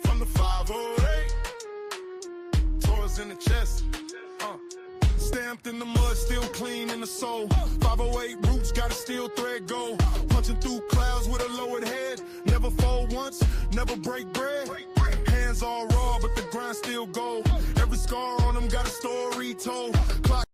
From the 508, tours in the chest. Stamped in the mud, still clean in the soul. 508 roots, got a steel thread go. Punching through clouds with a lowered head. Never fold once, never break bread. Hands all raw, but the grind still go. Every scar on him got a story told. Clock,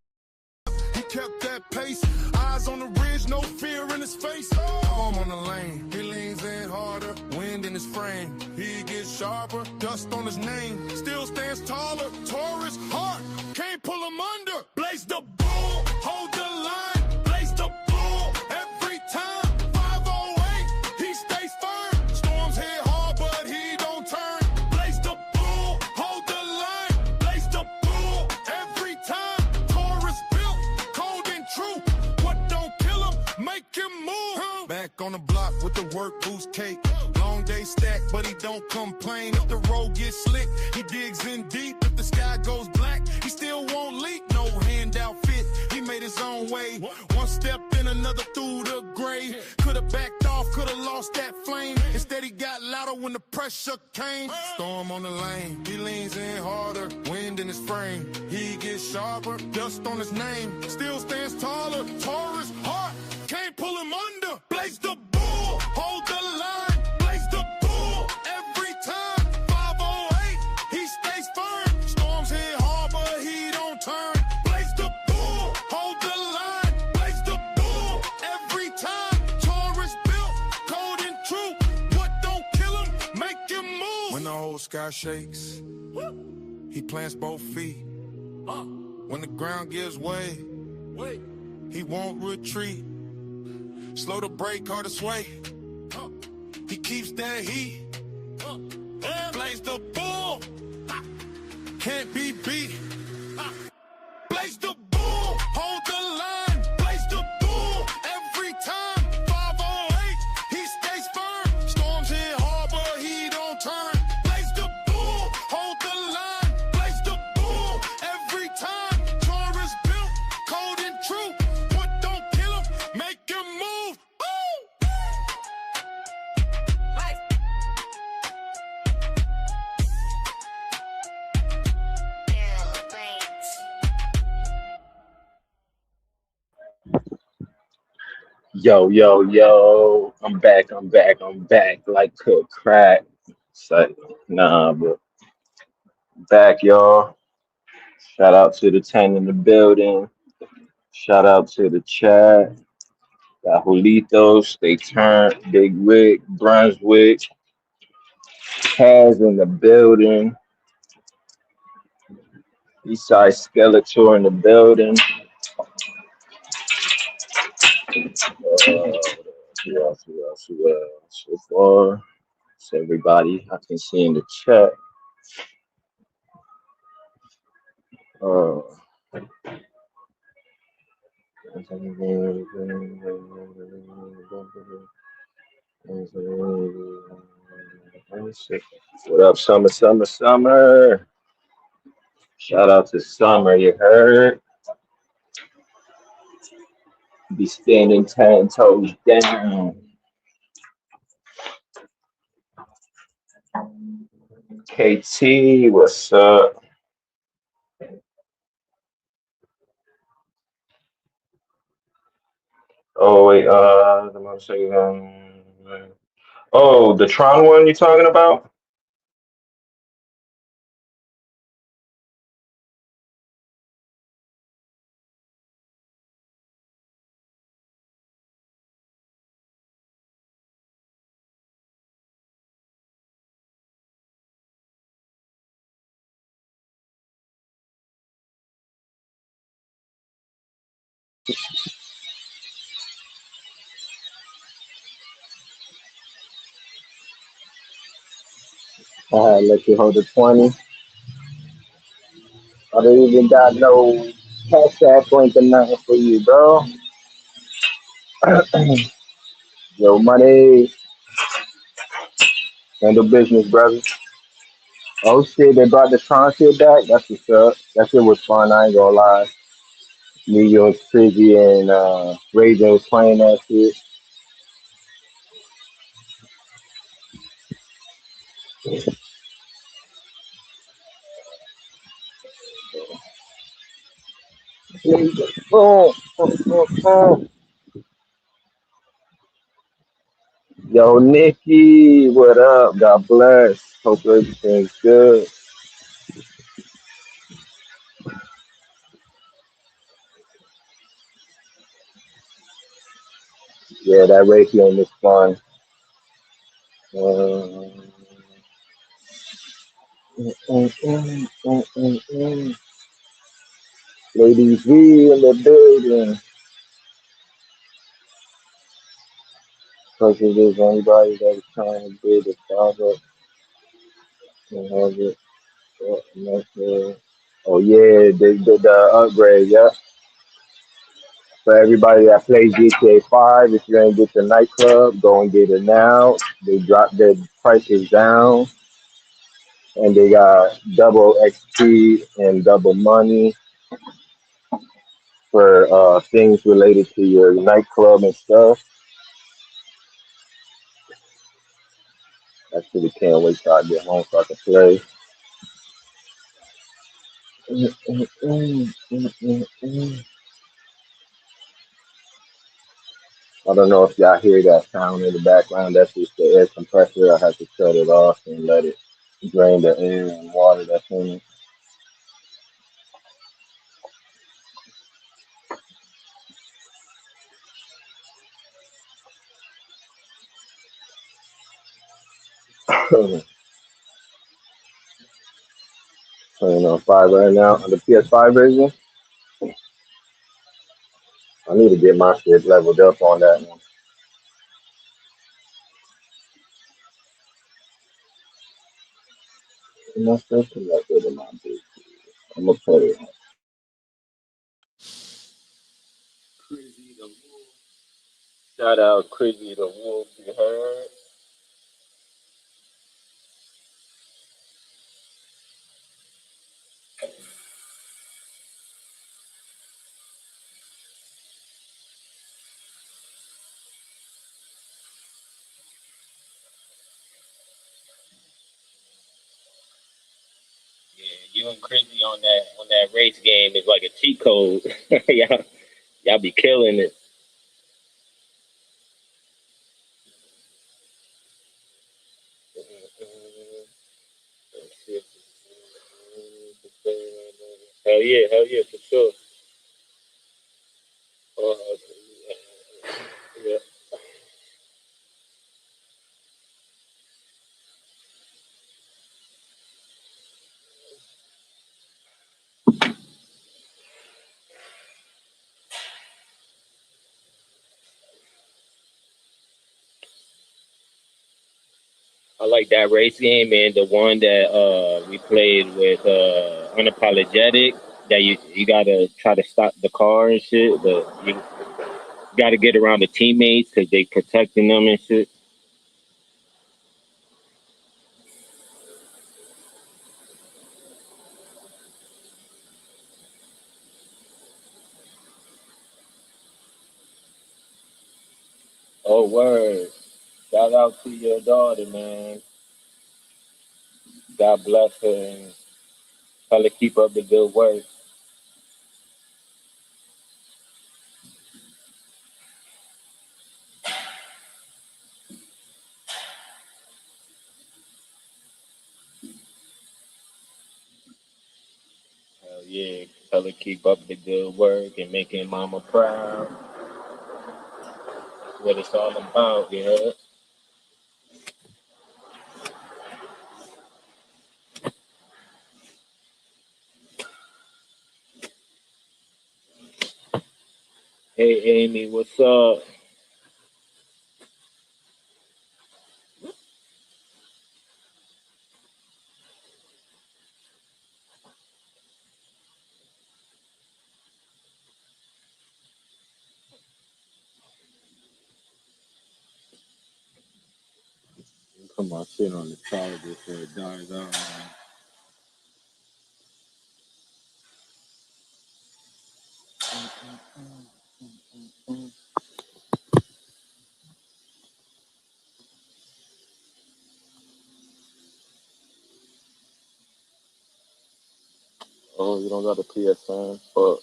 he kept that pace. Eyes on the ridge, no fear in his face. Arm on the lane, he leans in harder. Wind in his frame, he gets sharper. Dust on his name, still stands taller. Taurus heart, can't pull him under. Blaze the bull, hold the line. Blaze the bull, every time. 508, he stays firm. Storms hit hard, but he don't turn. Blaze the bull, hold the line. Blaze the bull, every time. Taurus built, cold and true. What don't kill him, make him move. Back on the block with the work boost cake. Long day stack, but he don't complain. If the road gets slick, he digs in deep. If the sky goes black, he still won't leak. No handout fit, he made his own way. One step in, another through the grave. Could've backed off, could've lost that flame. Instead he got louder when the pressure came. Storm on the lane, he leans in harder. Wind in his frame, he gets sharper. Dust on his name, still stands taller. Taurus heart, can't pull him under. Blaze the bull, hold the line. Blaze the bull, every time. 508, he stays firm. Storms hit hard, but he don't turn. Blaze the bull, hold the line. Blaze the bull, every time. Taurus built, cold and true. What don't kill him, make him move. When the whole sky shakes, he plants both feet. When the ground gives way, he won't retreat. Slow to break, hard to sway. He keeps that heat. Blaze the bull, can't be beat. Blaze the bull, hold the line. Blaze the bull, every time. 508, he stays firm. Storms hit hard, but he don't turn. Blaze the bull, hold the line. Blaze the bull, every time. Taurus built, cold and true. What don't kill him, make him move. Yo, yo, yo, I'm back, like cook crack. It's like, nah, but back, y'all. Shout out to the 10 in the building. Shout out to the chat. Got Julitos, they turned, Big Rick, Brunswick, Kaz in the building. Eastside Skeletor in the building. Who else? So far, it's everybody I can see in the chat. Uh, what up, Summer? Shout out to Summer, you heard? Be standing 10 toes down. KT, what's up? Oh wait, oh, the Tron one you talking about? Let you hold the 20. I don't even got no cash app link or nothing for you, bro. Yo, money. Handle business, brother. Oh shit, they brought the Tron shit back. That's what's up. That shit was fun, I ain't gonna lie. New York City and Ray was playing that shit. Boom, boom, boom, boom. Yo, Nikki, what up? God bless. Hope everything's good. Yeah, that race game is fun. Uh, Ladies V in the building. Because it is anybody that's trying to build a startup and have it. Oh yeah, the upgrade, yeah. For everybody that plays GTA 5, if you ain't get the nightclub, go and get it now. They dropped their prices down, and they got double XP and double money for things related to your nightclub and stuff. Actually, can't wait till I get home so I can play. I don't know if y'all hear that sound in the background. That's just the air compressor. I have to shut it off and let it drain the air and water that's in it. Playing on 5 right now on the PS5 version. I need to get my shit leveled up on that one. And that's still connected to my bitch. I'm gonna play it. Crazy the Wolf. Shout out Crazy the Wolf, you heard? Yeah, you and Crazy on that race game is like a cheat code. Y'all be killing it. Hell yeah, for sure. Uh, yeah. I like that race game and the one that we played with unapologetic. That you gotta try to stop the car and shit, but you gotta get around the teammates because they protecting them and shit. Oh word! Shout out to your daughter, man. God bless her and tell her keep up the good work. Hell yeah, tell her keep up the good work and making mama proud. That's what it's all about, you know. Hey Amy, what's up? Put my shit on the charger so it dies out. Oh, you don't got a PSN? But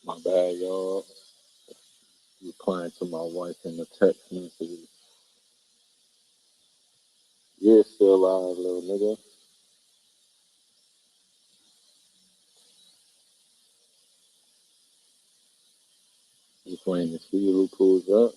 my bad, y'all. Replying to my wife in the text message. Yeah, still alive, little nigga. Just waiting to see who pulls up.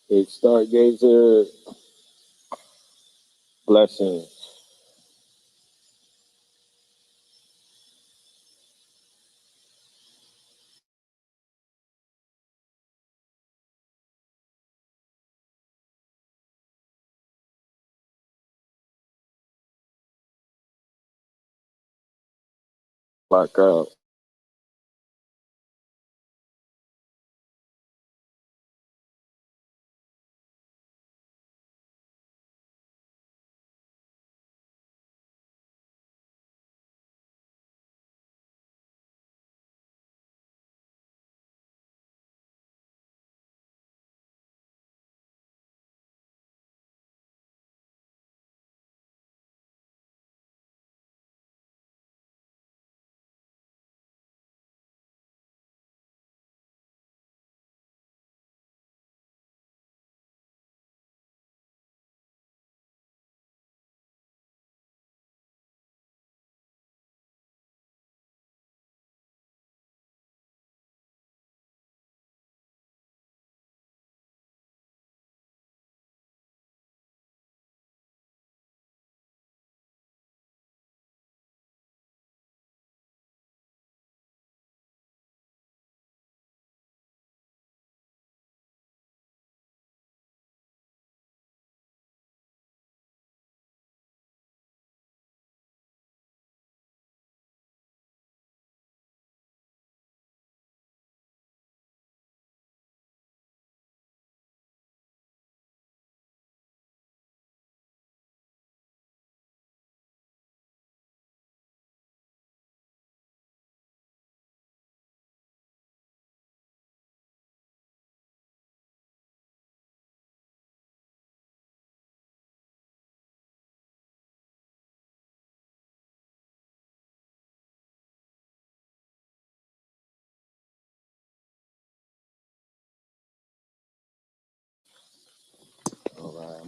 Hey, Stargazer, blessings. Black out.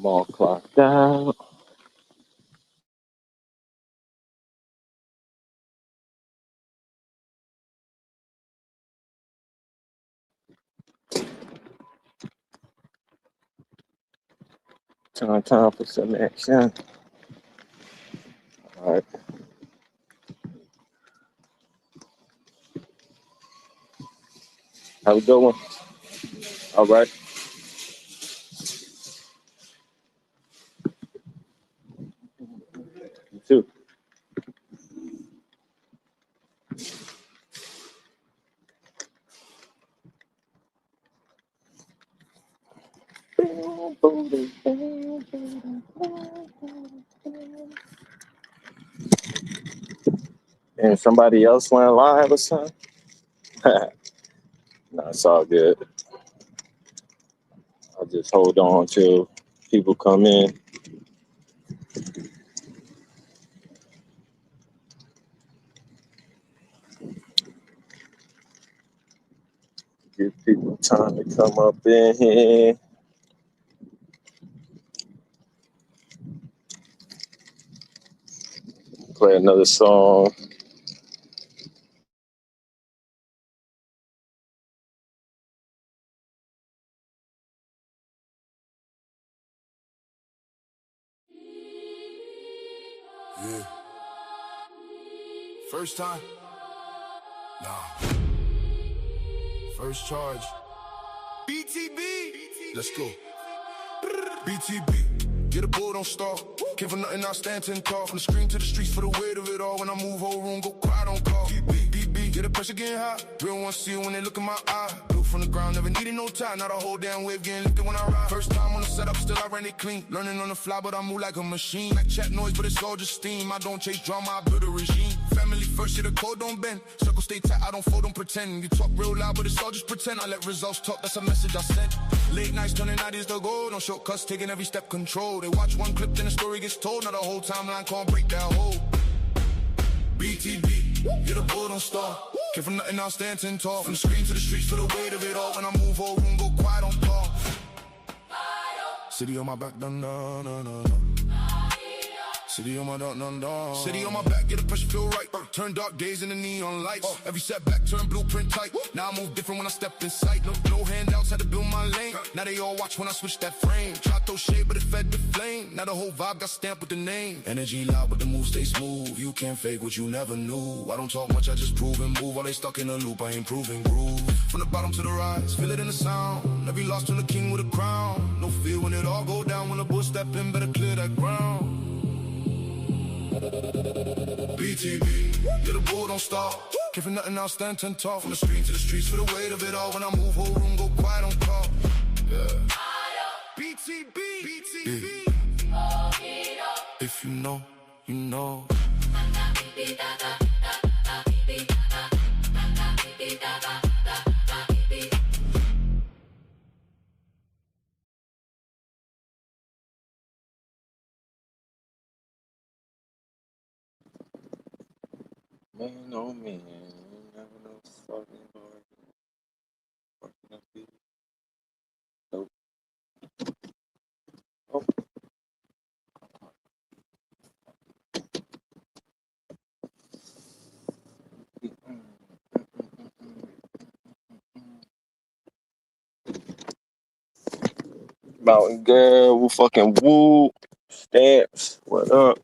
I'm all clocked out. Time for some action. All right. Have a good one. All right. You too. And somebody else went live or something? No, it's all good. I'll just hold on till people come in. Give people time to come up in here. Play another song. Yeah. First time? Nah. First charge. BTB. Let's go. BTB. Get a bull, don't stall. Came for nothing, I stand 10 tall. From the screen to the streets for the weight of it all. When I move, whole room go quiet, don't call. BB. Get the pressure getting hot. Real ones see it when they look in my eye. Blue from the ground, never needed no time. Not a whole damn wave getting lifted when I ride. First time on the setup, still I ran it clean. Learning on the fly, but I move like a machine. Like chat noise, but it's all just steam. I don't chase drama, I build a regime. Family first, yeah, the code don't bend. Circle stay tight, I don't fold, don't pretend. You talk real loud, but it's all just pretend. I let results talk, that's a message I sent. Late nights turning 90s to gold. No shortcuts, taking every step control. They watch one clip, then the story gets told. Now the whole timeline can't break that hole. BTB, get a bull, don't stall. Came from nothing, now stand 10 tall. From the screen to the streets for the weight of it all. When I move, whole room go quiet, don't call. City on my back, dun dun dun dun dun. City on my dun dun dun. City on my back, get the pressure feel right. Turn dark days into neon lights. Every setback turn blueprint tight. Now I move different when I step in sight. No handouts, had to build my lane. Now they all watch when I switch that frame. Try throw shade, but it fed the flame. Now the whole vibe got stamped with the name. Energy loud, but the moves stay smooth. You can't fake what you never knew. I don't talk much, I just prove and move. While they stuck in a loop, I ain't proving groove. From the bottom to the rise, feel it in the sound. Every loss turn the king with a crown. No fear when it all go down. When the bull step in, better clear that ground. BTB, get a bull, don't stop. Came for nothing, now stand 10 tall. From the screen to the streets for the weight of it all. When I move, whole room go quiet, don't call. Yeah. BTB, yeah. If you know, you know. Man, oh man, you never know fucking hard. Fucking up here. Nope. Oh. Mountain girl, woo fucking woo. Stamps, what up?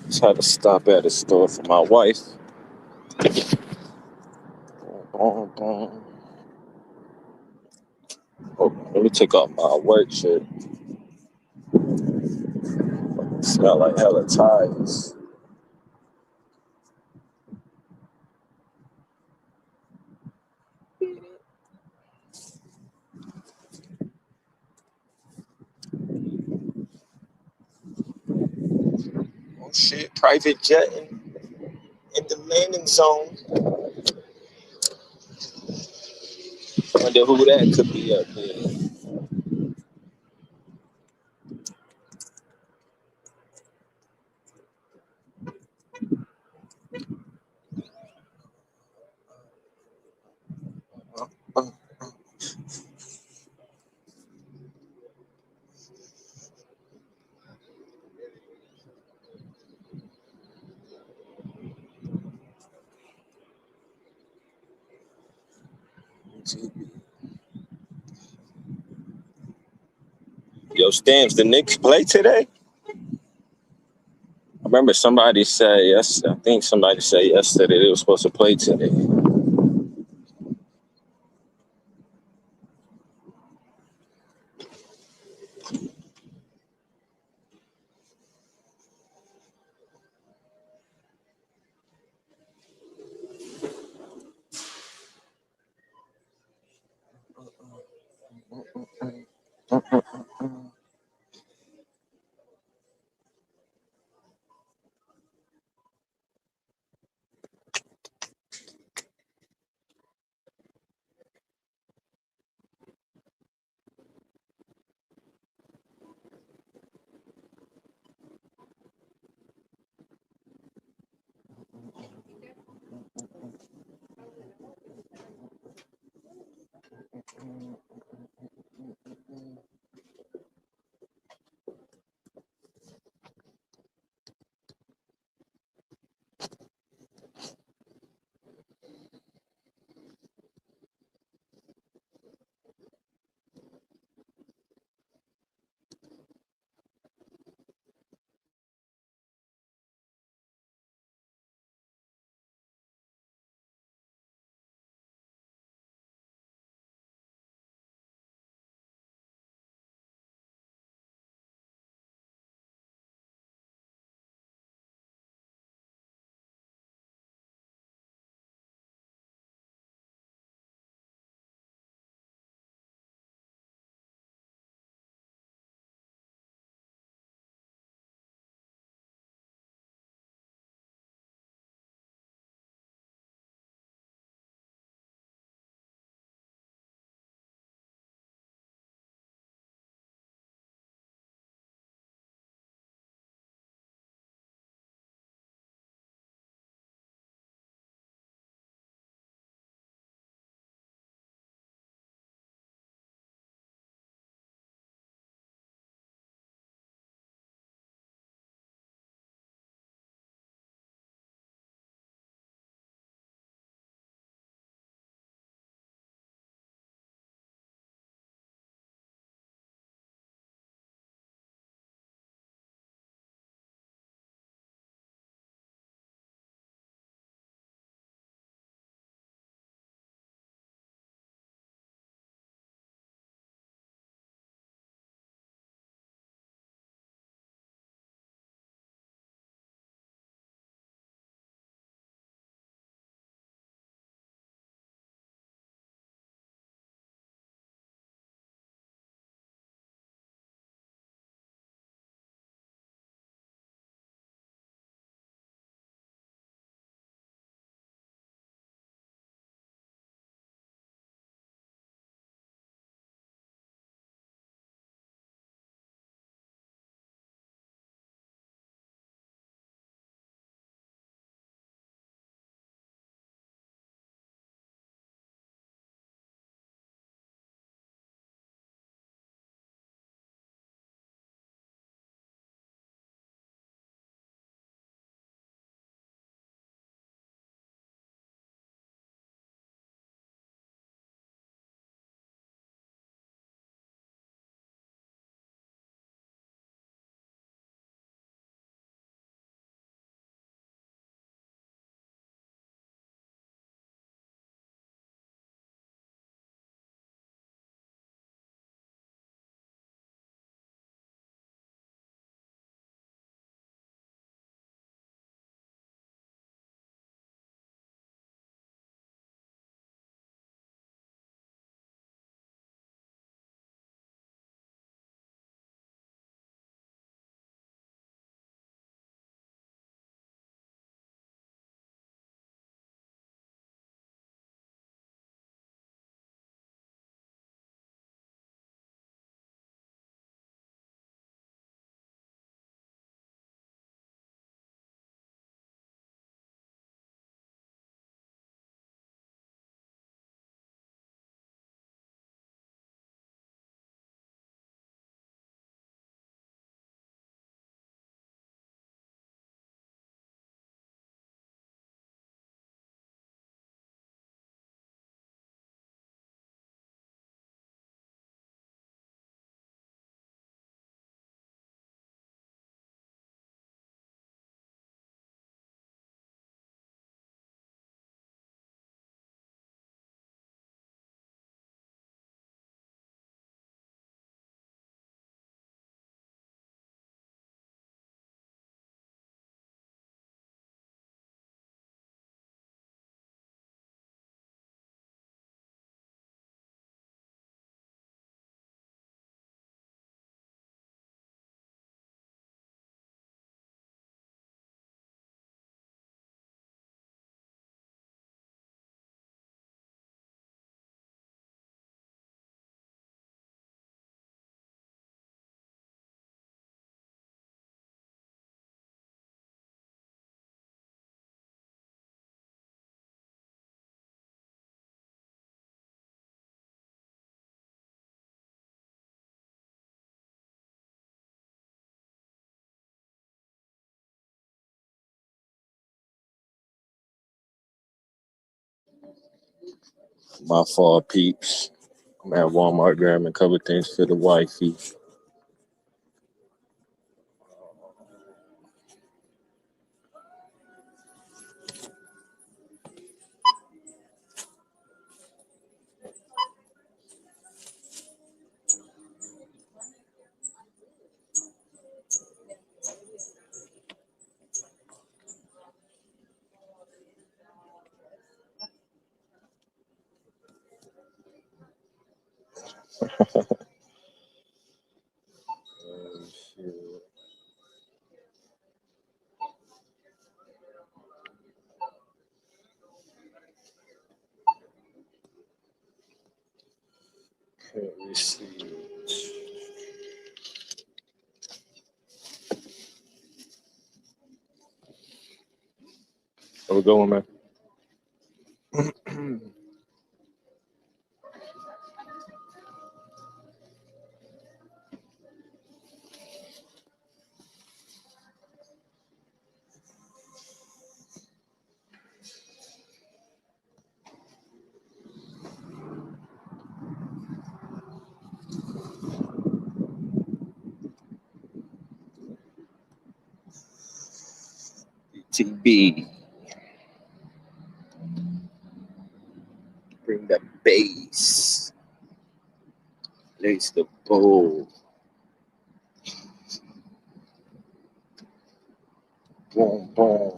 Just had to stop at the store for my wife. Boom, boom. Oh, let me take off my work shirt. Smell like hella tires. Oh shit, private jetting in the landing zone. Wonder who that could be up there. Yo, Stamps, the Knicks play today? I remember somebody said yes. I think somebody said yesterday they were supposed to play today. My fault, peeps. I'm at Walmart grabbing a couple things for the wifey. Oh, shit. Let me see. Where we going, man? TB. Bring the bass. Lace the bowl. Boom, boom.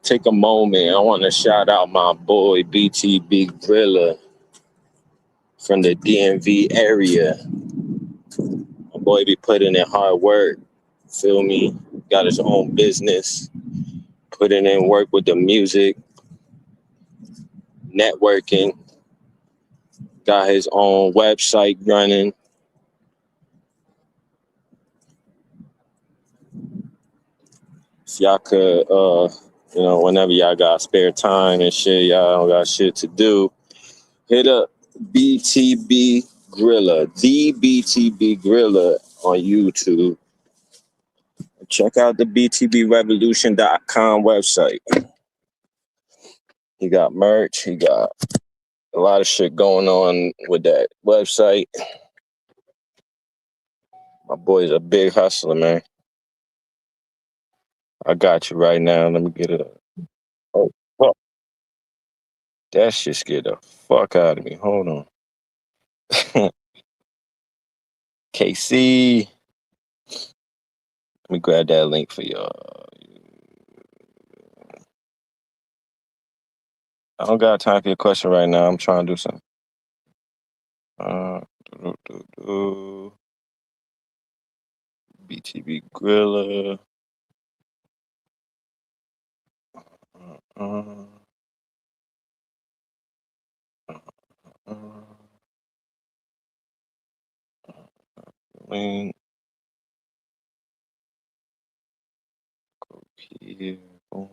Take a moment. I want to shout out my boy BTB Griller from the DMV area. My boy be putting in hard work. Feel me? Got his own business. Putting in work with the music, networking. Got his own website running. If y'all could, whenever y'all got spare time and shit, y'all don't got shit to do, hit up BTB Griller, the BTB Griller on YouTube. Check out the btbrevolution.com website. He got merch. He got a lot of shit going on with that website. My boy's a big hustler, man. I got you right now. Let me get it up. Oh, fuck. That shit scared the fuck out of me. Hold on. KC. Let me grab that link for y'all. I don't got time for your question right now. I'm trying to do something. BTB Griller. Link. Go here. Boom.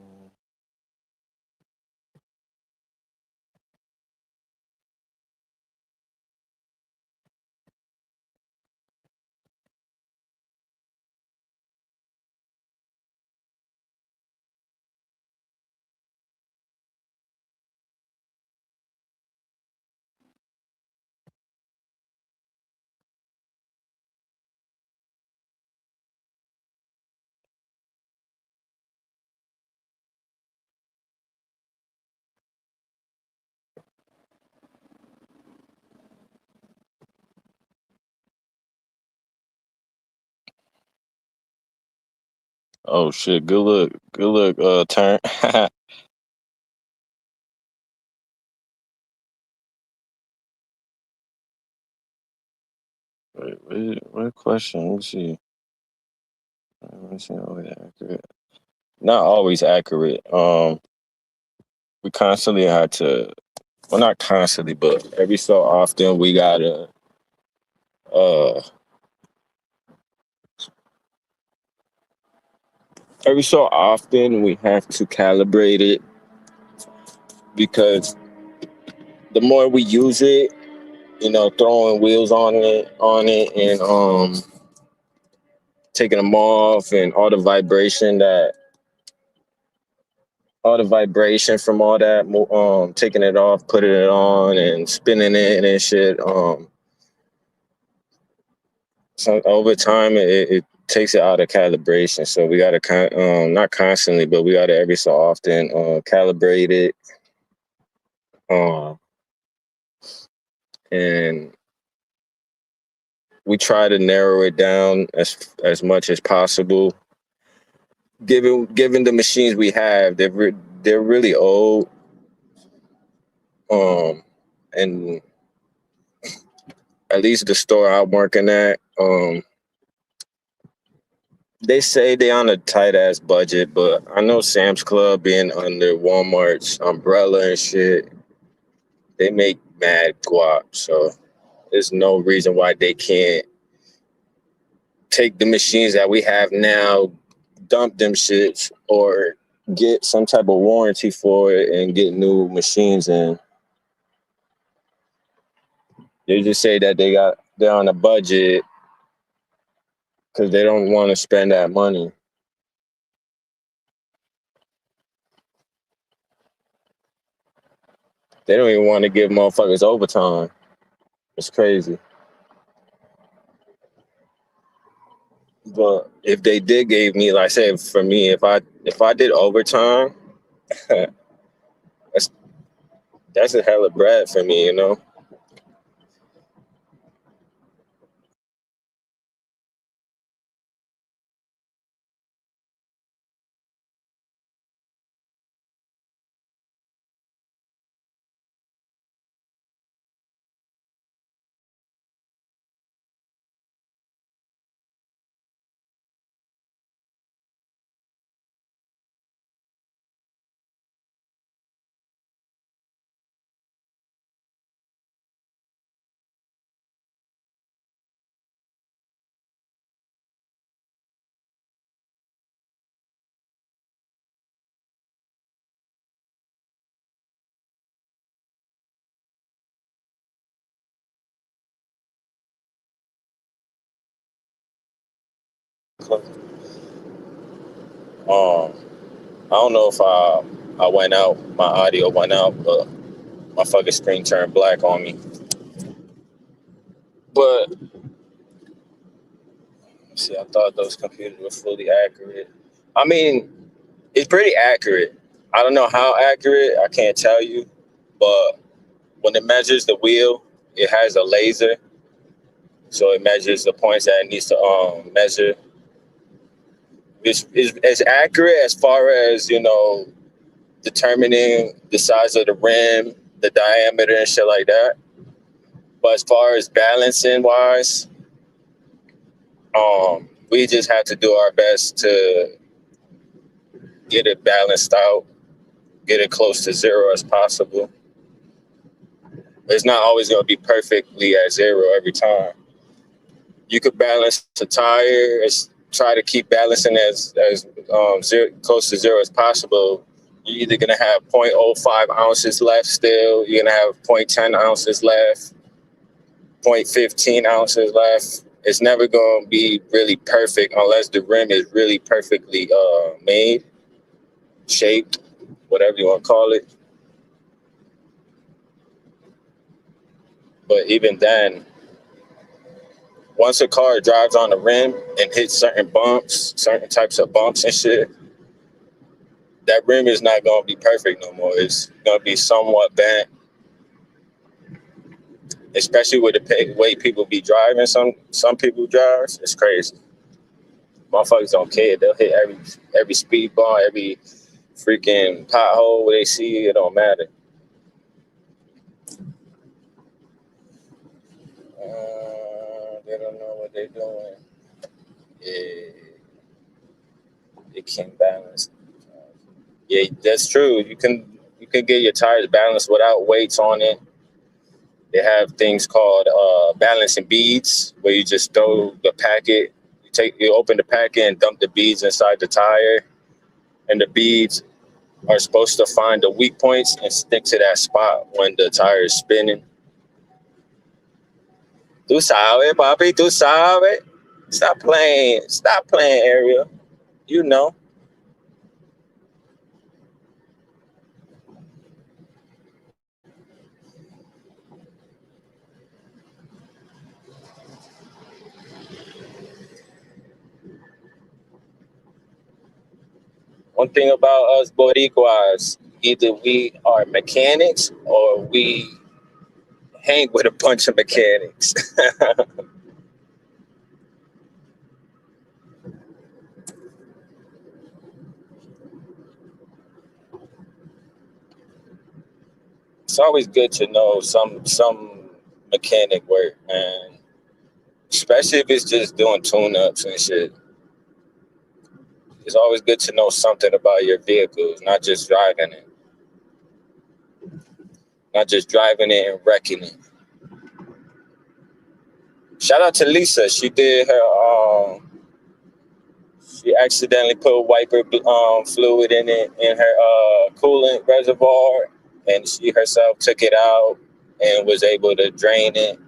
Oh shit, good look, turn. What question? Let me see. Always accurate. Not always accurate. We constantly had to, well, not constantly, but every so often we gotta, every so often we have to calibrate it because the more we use it, throwing wheels on it, and taking them off, and all the vibration that all the vibration from all that, taking it off, putting it on, and spinning it and shit. So over time, it takes it out of calibration. So we gotta not constantly, but we gotta every so often calibrate it, and we try to narrow it down as much as possible. Given the machines we have, they're really old, and at least the store I'm working at, they say they on a tight ass budget, but I know Sam's Club being under Walmart's umbrella and shit, they make mad guap. So there's no reason why they can't take the machines that we have now, dump them shits, or get some type of warranty for it and get new machines in. They just say that they're on a budget because they don't want to spend that money. They don't even want to give motherfuckers overtime. It's crazy. But if they did give me, like I said, for me, if I did overtime, that's a hell of bread for me, you know. Um, I don't know if I went out, my audio went out, but my fucking screen turned black on me. But see, I thought those computers were fully accurate. I mean, it's pretty accurate. I don't know how accurate, I can't tell you, but when it measures the wheel, it has a laser, so it measures the points that it needs to measure. It's accurate as far as, you know, determining the size of the rim, the diameter, and shit like that. But as far as balancing wise, we just have to do our best to get it balanced out, get it close to zero as possible. It's not always going to be perfectly at zero every time. You could balance the tire, try to keep balancing as zero, close to zero as possible. You're either going to have 0.05 ounces left still, you're going to have 0.10 ounces left, 0.15 ounces left. It's never going to be really perfect unless the rim is really perfectly made, shaped, whatever you want to call it. But even then, once a car drives on the rim and hits certain bumps, certain types of bumps and shit, that rim is not going to be perfect no more. It's going to be somewhat bent, especially with the way people be driving. Some people drive, it's crazy. Motherfuckers don't care. They'll hit every speed bump, every freaking pothole where they see. It don't matter. They don't know what they're doing. Yeah, they can't balance. Yeah, that's true. You can get your tires balanced without weights on it. They have things called balancing beads, where you just throw the packet. You open the packet and dump the beads inside the tire, and the beads are supposed to find the weak points and stick to that spot when the tire is spinning. Tu sabe, papi, tu sabe. Stop playing, Ariel. You know. one thing about us Boricuas, either we are mechanics or we hang with a bunch of mechanics. It's always good to know some mechanic work, man. Especially if it's just doing tune-ups and shit. It's always good to know something about your vehicles, not just driving it. Not just driving it and wrecking it. Shout out to Lisa. She did her she accidentally put wiper fluid in it in her coolant reservoir, and she herself took it out and was able to drain it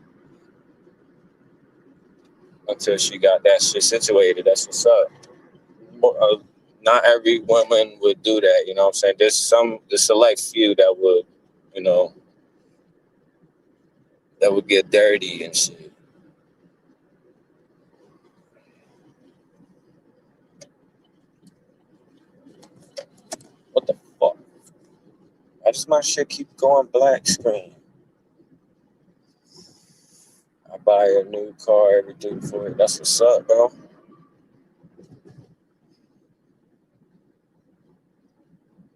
until she got that shit situated. That's what's up. Not every woman would do that, you know what I'm saying? There's the select few that would, you know, that would get dirty and shit. What the fuck? Why does my shit keep going black screen? I buy a new car, everything for it. That's what's up, bro.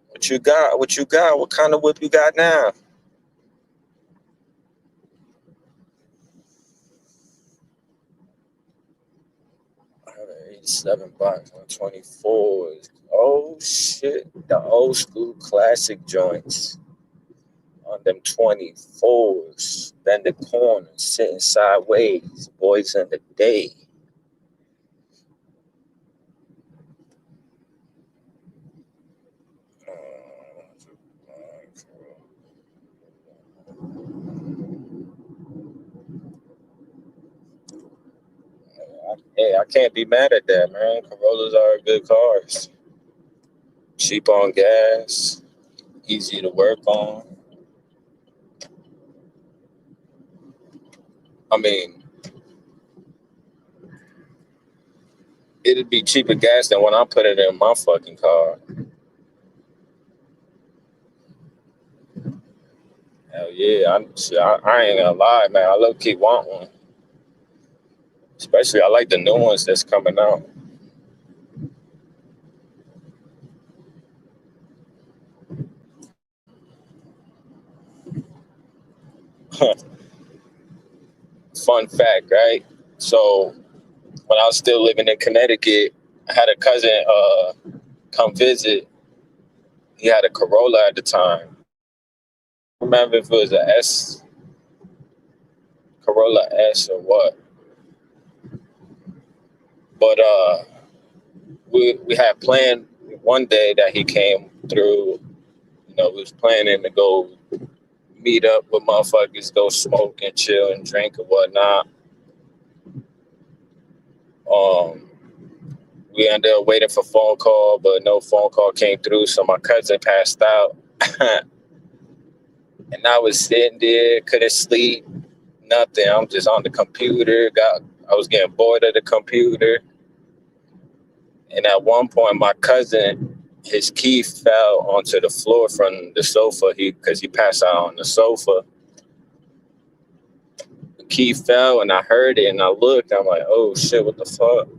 What you got? What you got? What kind of whip you got now? 87 bucks on 24s. Oh shit. The old school classic joints on them 24s. Then the corner, sitting sideways. Boys in the day. Hey, I can't be mad at that, man. Corollas are good cars. Cheap on gas, easy to work on. I mean, it'd be cheaper gas than when I put it in my fucking car. Hell yeah, I ain't gonna lie, man. I low key want one. Especially, I like the new ones that's coming out. Fun fact, right? So when I was still living in Connecticut, I had a cousin come visit. He had a Corolla at the time. I remember if it was a S, Corolla S or what. But we had planned one day that he came through. You know, we was planning to go meet up with motherfuckers, go smoke and chill and drink and whatnot. We ended up waiting for phone call, but no phone call came through, so my cousin passed out. And I was sitting there, couldn't sleep, nothing. I'm just on the computer. I was getting bored of the computer. And at one point, my cousin, his key fell onto the floor from the sofa. Because he passed out on the sofa. The key fell, and I heard it, and I looked. I'm like, oh shit, what the fuck?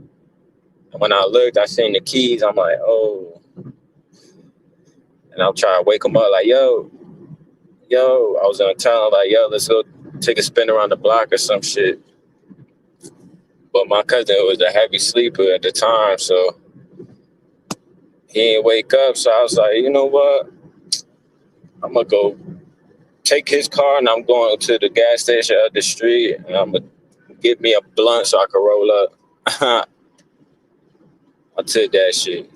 And when I looked, I seen the keys. I'm like, oh. And I'm trying to wake him up, like, yo. I was gonna tell him, like, yo, let's go take a spin around the block or some shit. But my cousin was a heavy sleeper at the time, so he didn't wake up. So I was like, you know what? I'm gonna go take his car, and I'm going to the gas station up the street, and I'm gonna get me a blunt so I can roll up. I took that shit.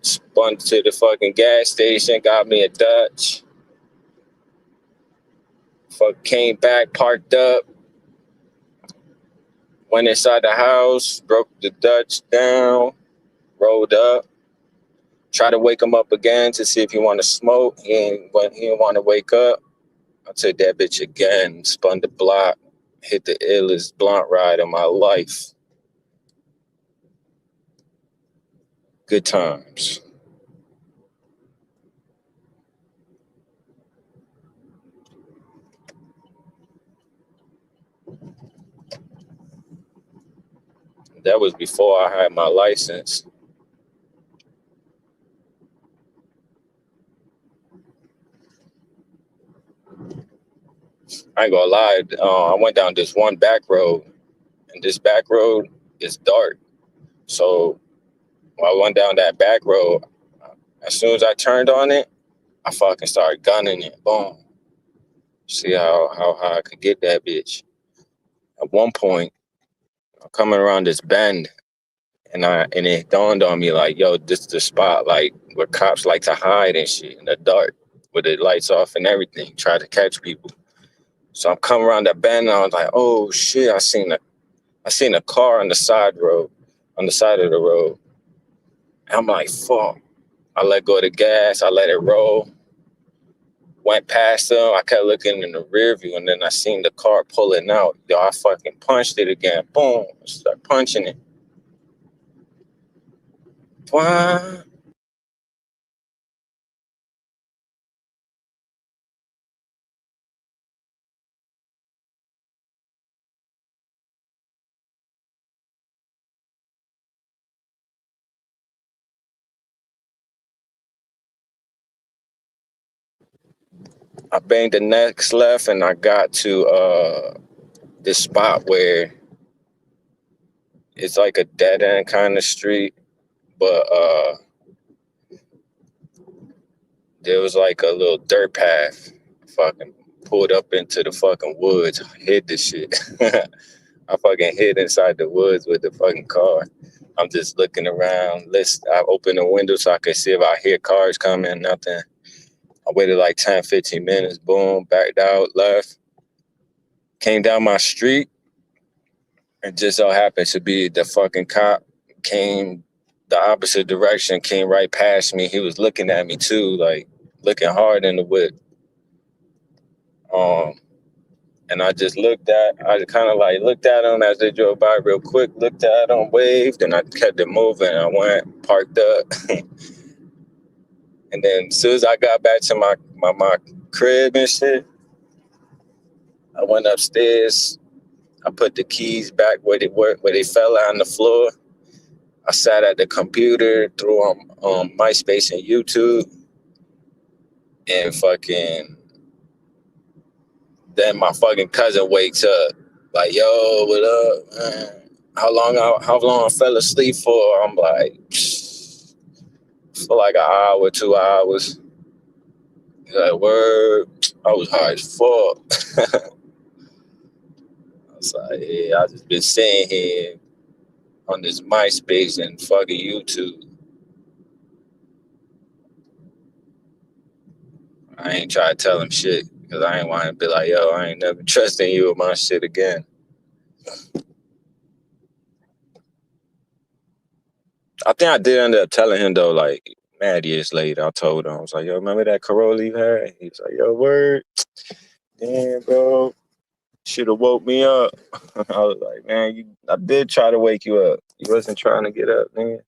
Spun to the fucking gas station, got me a Dutch. Came back, parked up, went inside the house, broke the Dutch down, rolled up, tried to wake him up again to see if he want to smoke. When he didn't want to wake up, I took that bitch again, spun the block, hit the illest blunt ride of my life. Good times. That was before I had my license. I ain't gonna lie. I went down this one back road, and this back road is dark. So when I went down that back road, as soon as I turned on it, I fucking started gunning it. Boom. See how high I could get that bitch. At one point, I'm coming around this bend, and it dawned on me like, yo, this is the spot like where cops like to hide and shit in the dark with the lights off and everything, try to catch people. So I'm coming around that bend, and I was like, oh shit, I seen a car on the side of the road. And I'm like, fuck. I let go of the gas, I let it roll. Went past them, I kept looking in the rear view, and then I seen the car pulling out. Yo, I fucking punched it again. Boom. Start punching it. Why? I banged the next left, and I got to this spot where it's like a dead end kind of street, but there was like a little dirt path. Fucking pulled up into the fucking woods, hid the shit. I fucking hid inside the woods with the fucking car. I'm just looking around. I opened the window so I could see if I hear cars coming. Nothing. I waited like 10, 15 minutes. Boom, backed out, left. Came down my street. And just so happened to be the fucking cop came the opposite direction, came right past me. He was looking at me too, like looking hard in the whip. And I kind of like looked at him as they drove by real quick, looked at him, waved, and I kept it moving. I went, parked up. And then as soon as I got back to my crib and shit, I went upstairs. I put the keys back where they fell on the floor. I sat at the computer, threw on MySpace and YouTube, and fucking. Then my fucking cousin wakes up, like, "Yo, what up, man? How long I fell asleep for?" I'm like, for like an hour, 2 hours. He's like, "Word." I was hard as fuck. I was like, "Yeah, I just been sitting here on this MySpace and fucking YouTube." I ain't try to tell him shit because I ain't want to be like, "Yo, I ain't never trusting you with my shit again." I think I did end up telling him though, like mad years later. I told him, I was like, "Yo, remember that Corolla you had?" He was like, "Yo, word, damn, bro, should have woke me up." I was like, "Man, I did try to wake you up. You wasn't trying to get up, man."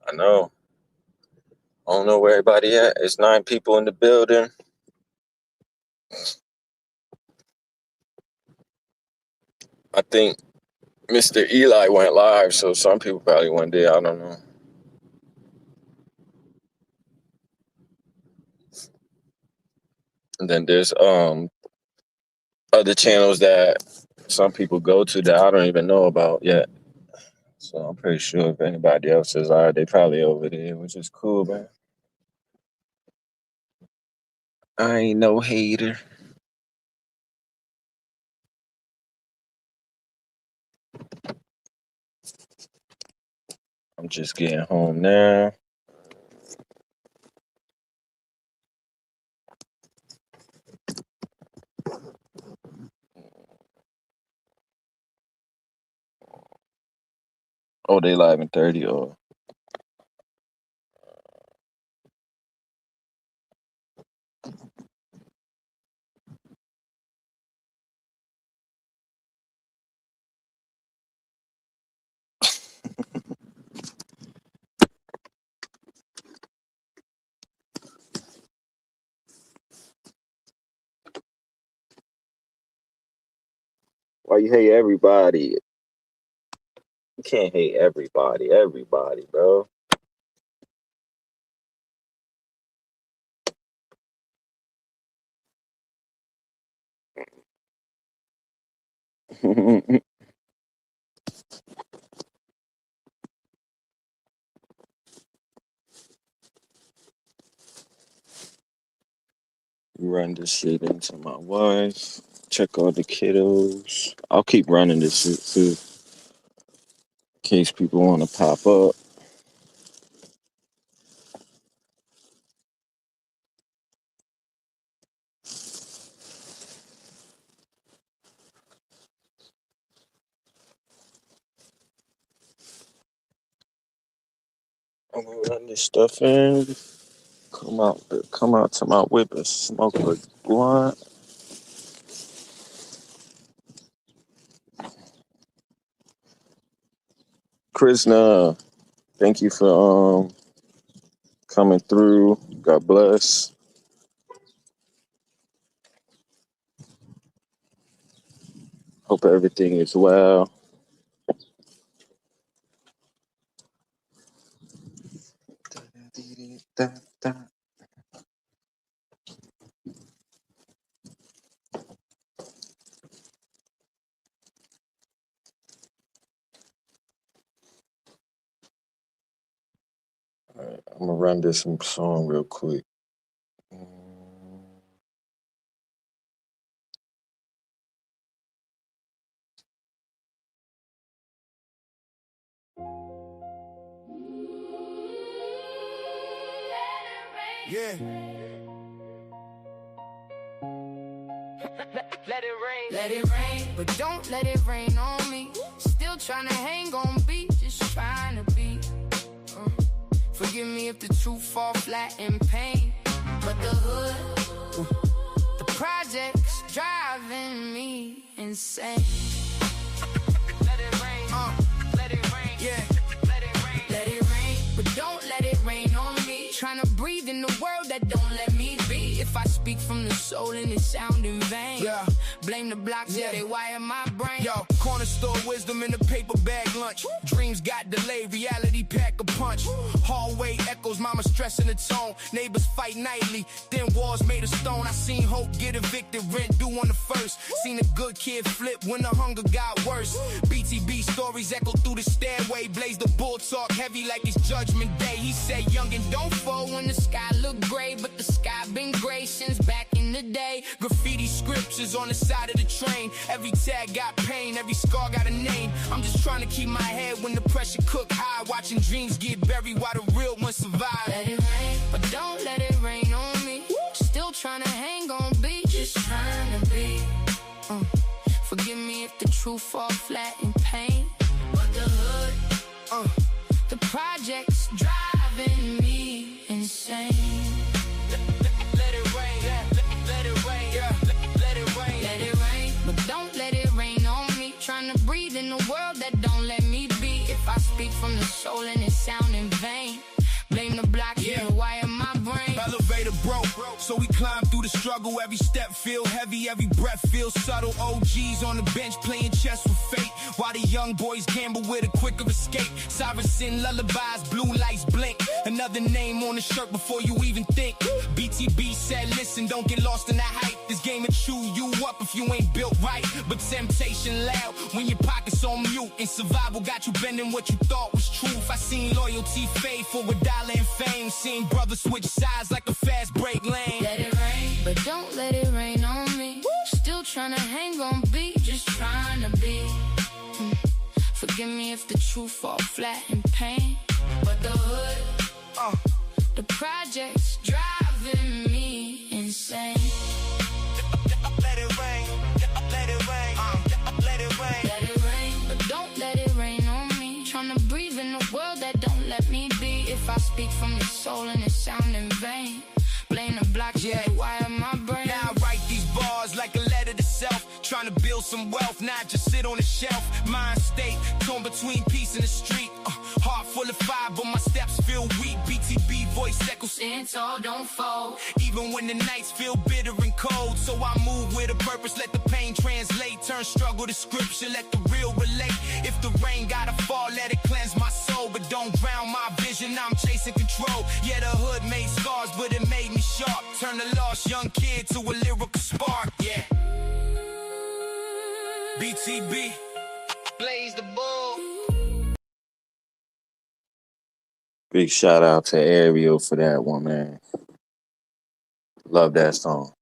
I know. I don't know where everybody at. It's 9 people in the building. I think Mr. Eli went live, so some people probably went there. I don't know. And then there's other channels that some people go to that I don't even know about yet. So I'm pretty sure if anybody else is alright, they probably over there, which is cool, man. I ain't no hater. I'm just getting home now. Oh, they live in 30 or why you hate everybody? You can't hate everybody, bro. Run this shit into my wife. Check all the kiddos. I'll keep running this shit too, in case people want to pop up. I'm gonna run this stuff in. Come out to my whip and smoke a blunt. Krishna, thank you for coming through. God bless. Hope everything is well. All right, I'm gonna run this song real quick. Yeah. Let it rain, but don't let it rain on me. Still trying to hang on beat, just trying to be. Forgive me if the truth fall flat in pain, but the hood, the projects driving me insane. Let it rain, let it rain, yeah. Let it rain, but don't let it rain on me. Trying to breathe in the world that don't let me be. If I speak from the soul and it sound in vain, yeah. Blame the blocks, yeah, they wire my brain. Yo, corner store wisdom in a paper bag lunch. Dreams got delayed, reality pack a punch. Hallway echoes, mama stressing the tone. Neighbors fight nightly, then walls made of stone. I seen hope get evicted, rent due on the first. Seen a good kid flip when the hunger got worse. BTB stories echo through the stairway. Blaze the bull talk heavy like it's judgment day. He said youngin' don't fall when the sky look gray, but the sky been gray since back in the day. Graffiti scriptures on the side of the train. Every tag got pain, every scar got a name. I'm just trying to keep my head when the pressure cook high. Watching dreams get buried while the real ones survive. Let it rain, but don't let it rain on me. Still trying to hang on beat, just trying to be. Forgive me if the truth fall flat in pain, but the hood, the projects driving me insane. Let it rain, yeah. Let it rain, yeah. Let it rain. Let it rain, but don't let it rain on me. Trying to breathe in a world that don't let me be. If I speak from the soul and it sound in vain, blame the block, yeah, wire my brain. Elevator broke, So we climb through the struggle, every step feel heavy, every breath feels subtle. OGs on the bench playing chess with fate, while the young boys gamble with a quicker escape. Sirens sing lullabies, blue lights blink, another name on the shirt before you even think. BTB said, listen, don't get lost in that hype. This game will chew you up if you ain't built right. But temptation loud when your pockets on mute, and survival got you bending what you thought was truth. I seen loyalty fade for $1 in fame, seen brothers switch sides like a fast break lane. Let it rain, but don't let it rain on me. Still trying to hang on beat, just trying to be. Forgive me if the truth fall flat in pain, but the hood, the projects driving me insane. Let it rain, let it rain, let it rain. Let it rain, but don't let it rain on me. Trying to breathe in a world that don't let me be. If I speak from your soul and it sound in vain, blame the block, yeah, wire my brain. Now I write these bars like a letter to self, trying to build some wealth, not just sit on the shelf. Mind state, torn between peace and the street. Heart full of fire, but my steps feel weak. BTB voice echoes, Stand tall, don't fold. even when the nights feel bitter and cold. So I move with a purpose, let the pain translate. Turn struggle to scripture, let the real relate. If the rain gotta fall, let it cleanse my soul, but don't drown my vision, I'm chasing control. Yeah, the hood made scars, but it made me sharp. Turn a lost young kid to a lyrical spark, yeah. BTB, blaze the bull. Big shout out to Ariel for that one, man. Love that song.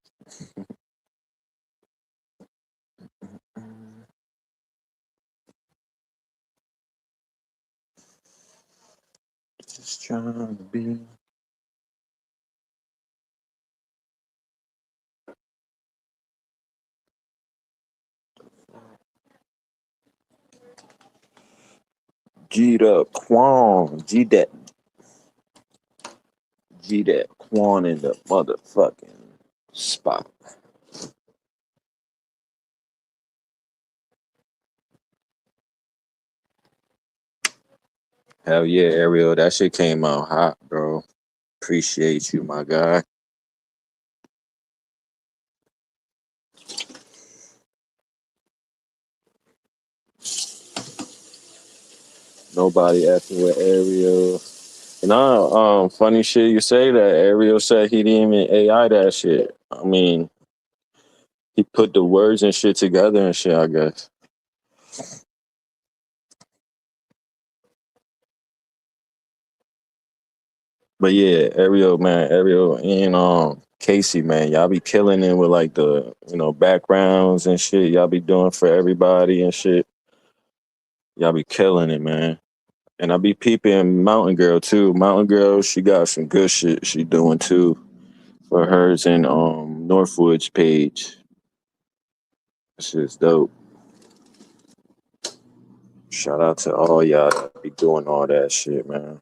Just trying to be. G'd up Quan. G-Dat Quan in the motherfucking spot. Hell yeah, Ariel. That shit came out hot, bro. Appreciate you, my guy. Nobody acting with Ariel. And funny shit you say that. Ariel said he didn't even AI that shit. I mean, he put the words and shit together and shit, I guess. But yeah, Ariel and Casey, man, y'all be killing it with like the backgrounds and shit. Y'all be doing for everybody and shit. Y'all be killing it, man. And I be peeping Mountain Girl too. Mountain Girl, she got some good shit she doing too for hers and Northwood's page. That shit's dope. Shout out to all y'all that be doing all that shit, man.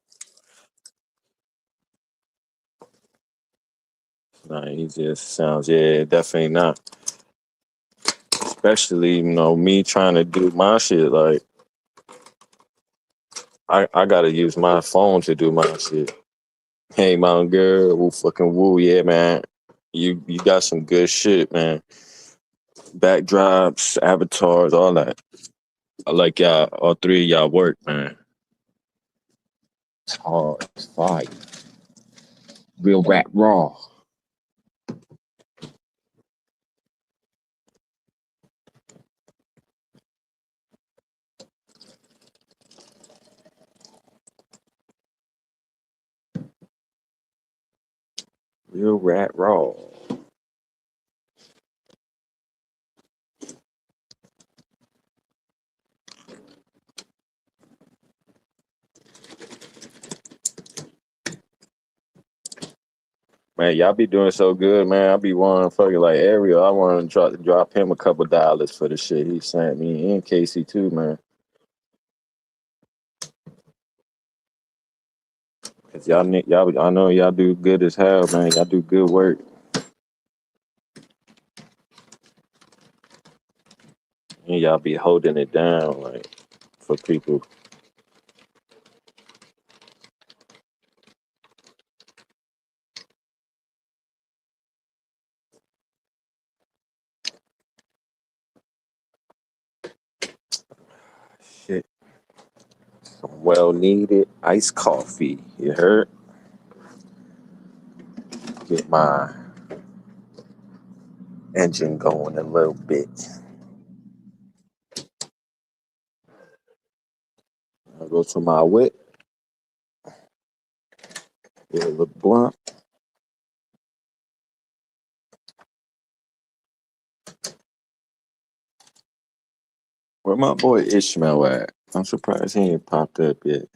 Not easy as it sounds. Yeah, definitely not. Especially, me trying to do my shit. Like, I gotta use my phone to do my shit. Hey, Mountain Girl, woo, yeah, man. You got some good shit, man. Backdrops, avatars, all that. I like y'all, all three of y'all work, man. It's hard, it's fire. Real rap raw. Real rap raw. Man, y'all be doing so good, man. I be wanting fucking like Ariel. I want to drop him a couple dollars for the shit he sent me, and Casey too, man. Cause y'all, I know y'all do good as hell, man. Y'all do good work. And y'all be holding it down, like, for people. well needed iced coffee. You heard? Get my engine going a little bit. I go to my whip, get a little blunt. Where my boy Ishmael at? I'm surprised he ain't popped up yet.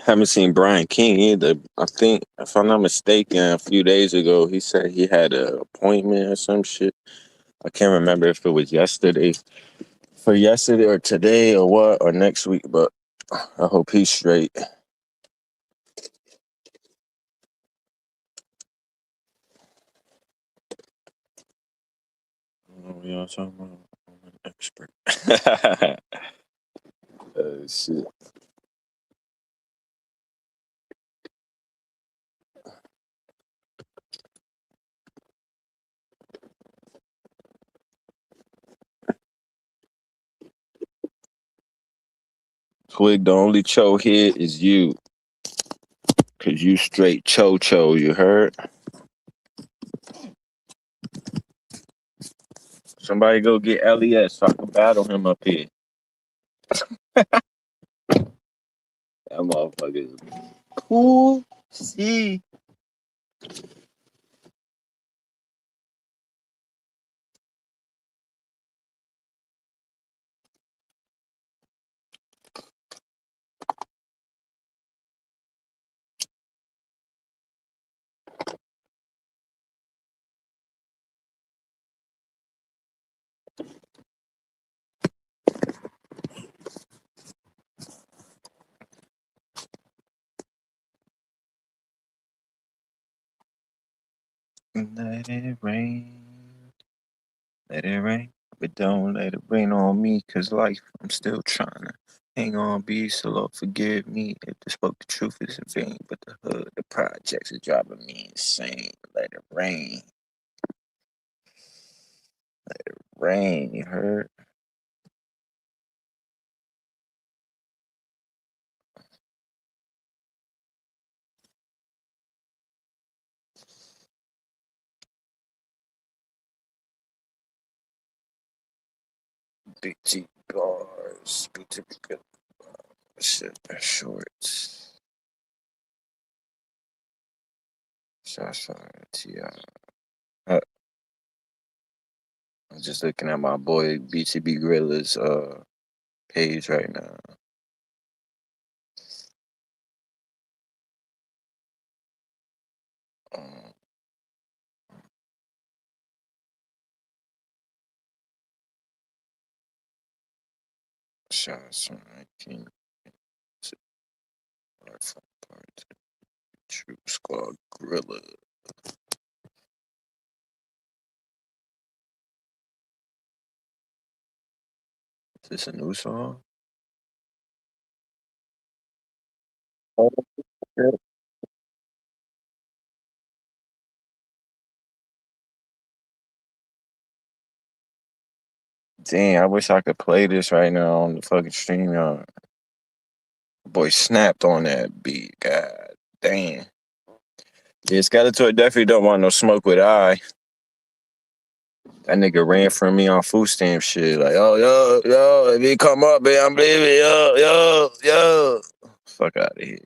Haven't seen Brian King either. I think, if I'm not mistaken, a few days ago he said he had an appointment or some shit. I can't remember if it was yesterday or today or what or next week, but I hope he's straight. We all talking about I'm an expert. Shit. Twig, the only cho here is you. Cause you straight cho, you heard? Somebody go get LES so I can battle him up here. That motherfucker is cool. See. Let it rain. Let it rain. But don't let it rain on me, cause life, I'm still trying to hang on, be so Lord forgive me if the spoke the truth is in vain. But the hood, the projects is driving me insane. Let it rain. Rain, you heard? Big T bars, big T big shit, shorts. Shots fired, T.I. I'm just looking at my boy BTB Gorilla's page right now. Um, shots on 19. Troop Squad Gorilla. Is this a new song? Oh, shit. Dang, I wish I could play this right now on the fucking stream, y'all. Boy snapped on that beat. God damn. Yeah, Skeletor definitely don't want no smoke with I. That nigga ran from me on food stamp shit. Like, oh, yo, if he come up, man, I'm leaving. Yo. Fuck out of here.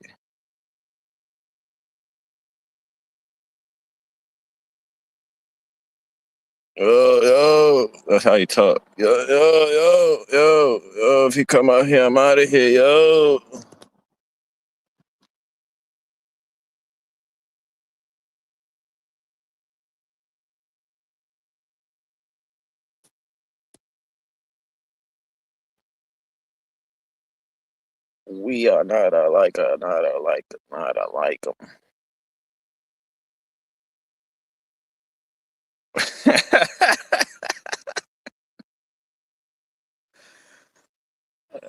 Yo. That's how you talk. Yo. If he come out here, I'm out of here, yo. We are not alike, not alike, not alike 'em.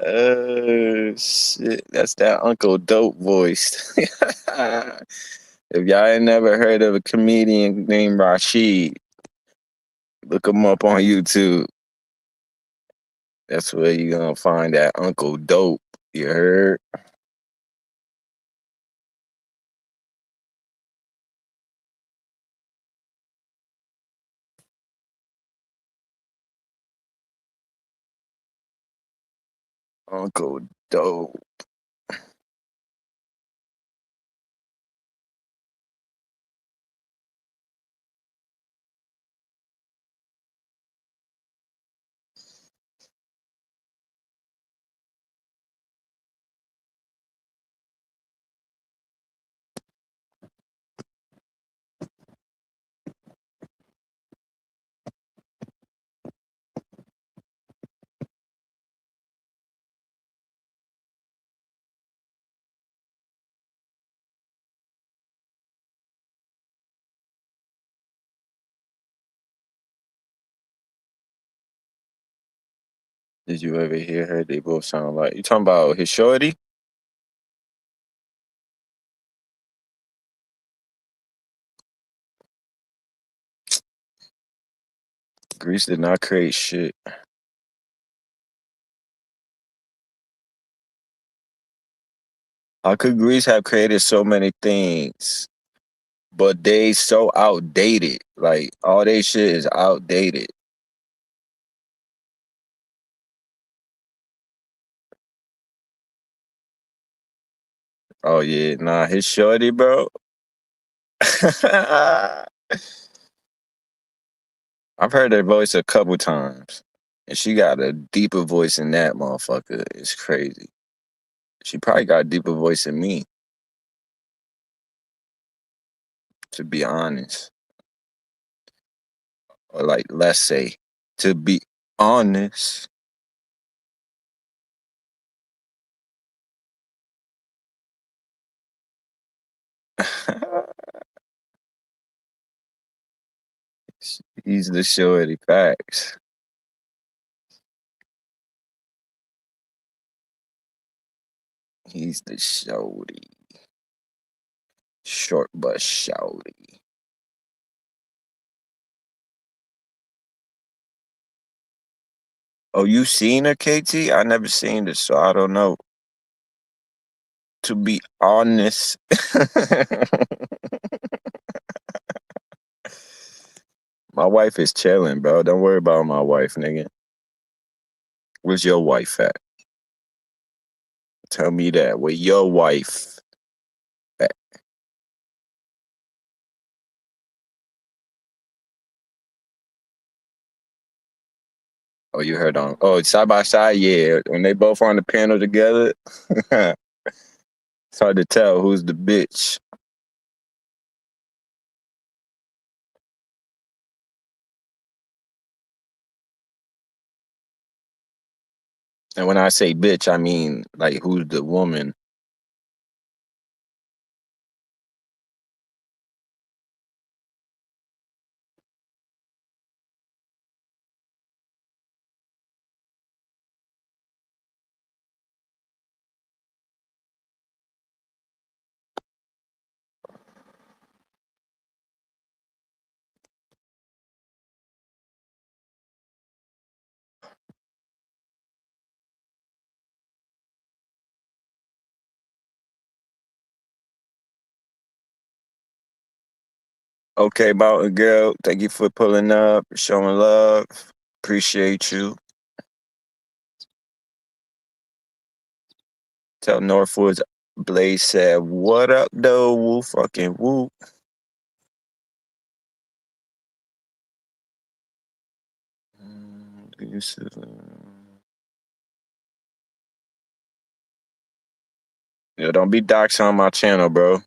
Oh shit, that's that Uncle Dope voice. If y'all ain't never heard of a comedian named Rashid, look him up on YouTube. That's where you gonna find that Uncle Dope. You heard? Uncle Dope. Did you ever hear her? They both sound like you talking about his shorty? Grease did not create shit. How could Grease have created so many things, but they so outdated? Like all they shit is outdated. Oh yeah, nah, his shorty, bro. I've heard her voice a couple times, and she got a deeper voice than that motherfucker. It's crazy. She probably got a deeper voice than me, to be honest. Or like, let's say, to be honest. He's the shorty, facts. He's the shorty. Short but shorty. Oh, you seen her, KT? I never seen this, so I don't know. To be honest. My wife is chilling, bro. Don't worry about my wife, nigga. Where's your wife at? Tell me that. Where your wife at? Oh, you heard on. Oh, side by side, yeah. When they both on the panel together, it's hard to tell who's the bitch. And when I say bitch, I mean like who's the woman. Okay, Mountain Girl, thank you for pulling up, showing love. Appreciate you. Tell Northwoods Blaze said, what up, though? Woo fucking woo. Yo, don't be doxing on my channel, bro.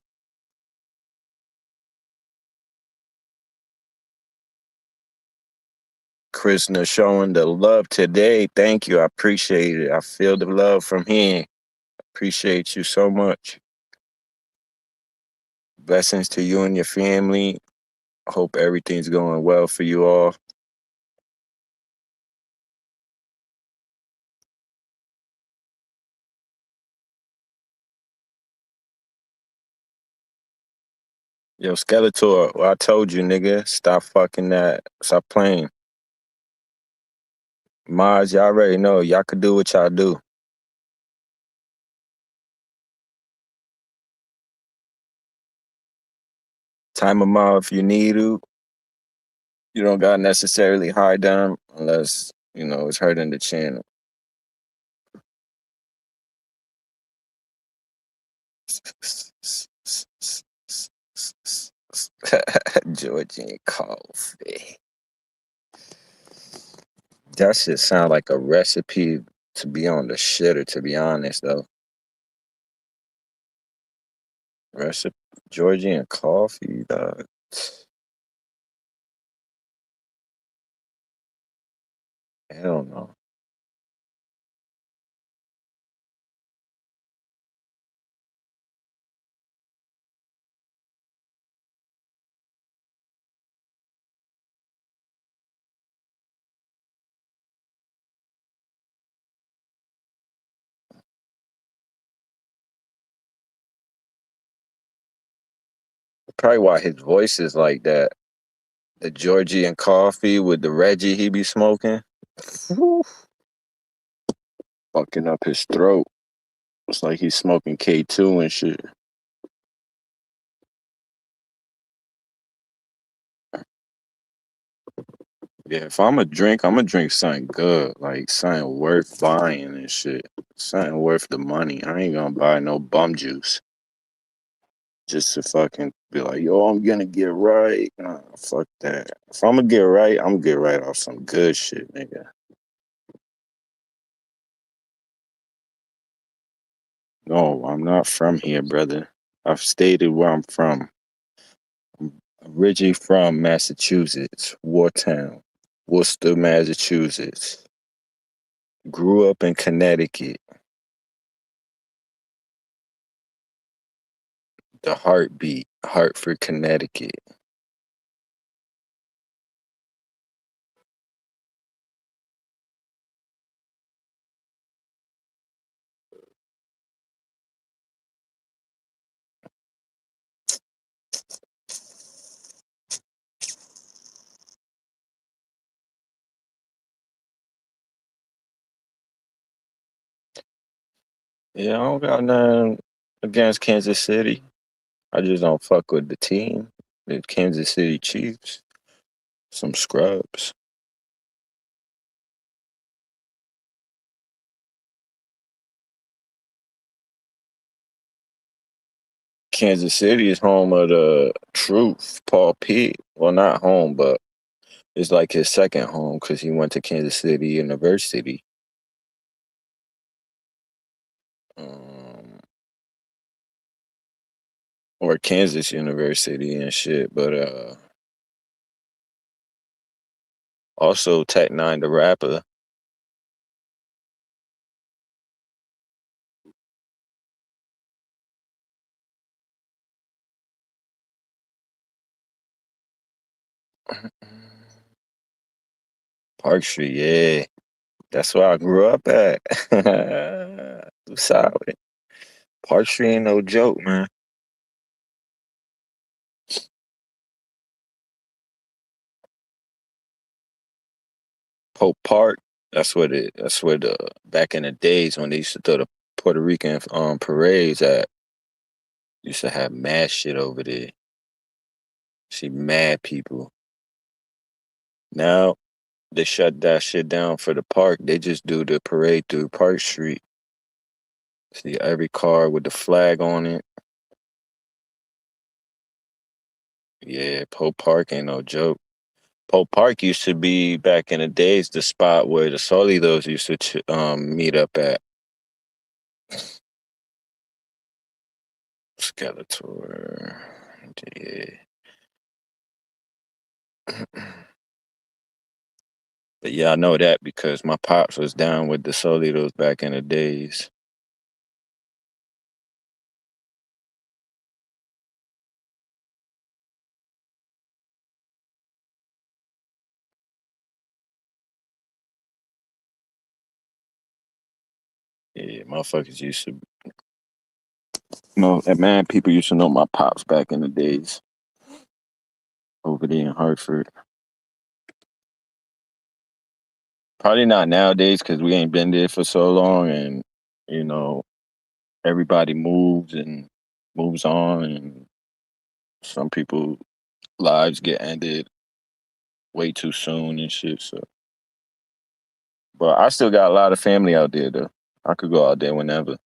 Krishna showing the love today. Thank you. I appreciate it. I feel the love from here. Appreciate you so much. Blessings to you and your family. Hope everything's going well for you all. Yo, Skeletor, well, I told you, nigga, stop fucking that. Stop playing. Maj, y'all already know. Y'all could do what y'all do. Time them out if you need to. You don't got to necessarily hide them unless, it's hurting the channel. Georgian coffee. That shit sound like a recipe to be on the shitter, to be honest, though. Recipe Georgian coffee, dog. Hell no. Probably why his voice is like that. The Georgian coffee with the Reggie he be smoking. Woo. Fucking up his throat. It's like he's smoking K2 and shit. Yeah, if I'm gonna drink something good, like something worth buying and shit. Something worth the money. I ain't gonna buy no bum juice. Just to fucking be like, yo, I'm gonna get right. Nah, fuck that. If I'm gonna get right, I'm gonna get right off some good shit, nigga. No, I'm not from here, brother. I've stated where I'm from. I'm originally from Massachusetts, Wartown, Worcester, Massachusetts. Grew up in Connecticut, the heartbeat, Hartford, Connecticut. Yeah, I don't got nothing against Kansas City. I just don't fuck with the team, the Kansas City Chiefs. Some scrubs. Kansas City is home of the truth, Paul Pitt. Well, not home, but it's like his second home because he went to Kansas City University. Um, or Kansas University and shit, but also Tech Nine the rapper. Park Street, yeah. That's where I grew up at. Solid. Park Street ain't no joke, man. Pope Park. That's where the back in the days when they used to throw the Puerto Rican parades at. Used to have mad shit over there. See mad people. Now they shut that shit down for the park. They just do the parade through Park Street. See every car with the flag on it. Yeah, Pope Park ain't no joke. Pope Park used to be back in the days the spot where the Solidos used to meet up at. Skeletor. Yeah. But yeah, I know that because my pops was down with the Solitos back in the days. Yeah, motherfuckers used to know, and man, people used to know my pops back in the days over there in Hartford. Probably not nowadays because we ain't been there for so long, and you know everybody moves and moves on, and some people lives get ended way too soon and shit. So, but I still got a lot of family out there though. I could go out there whenever.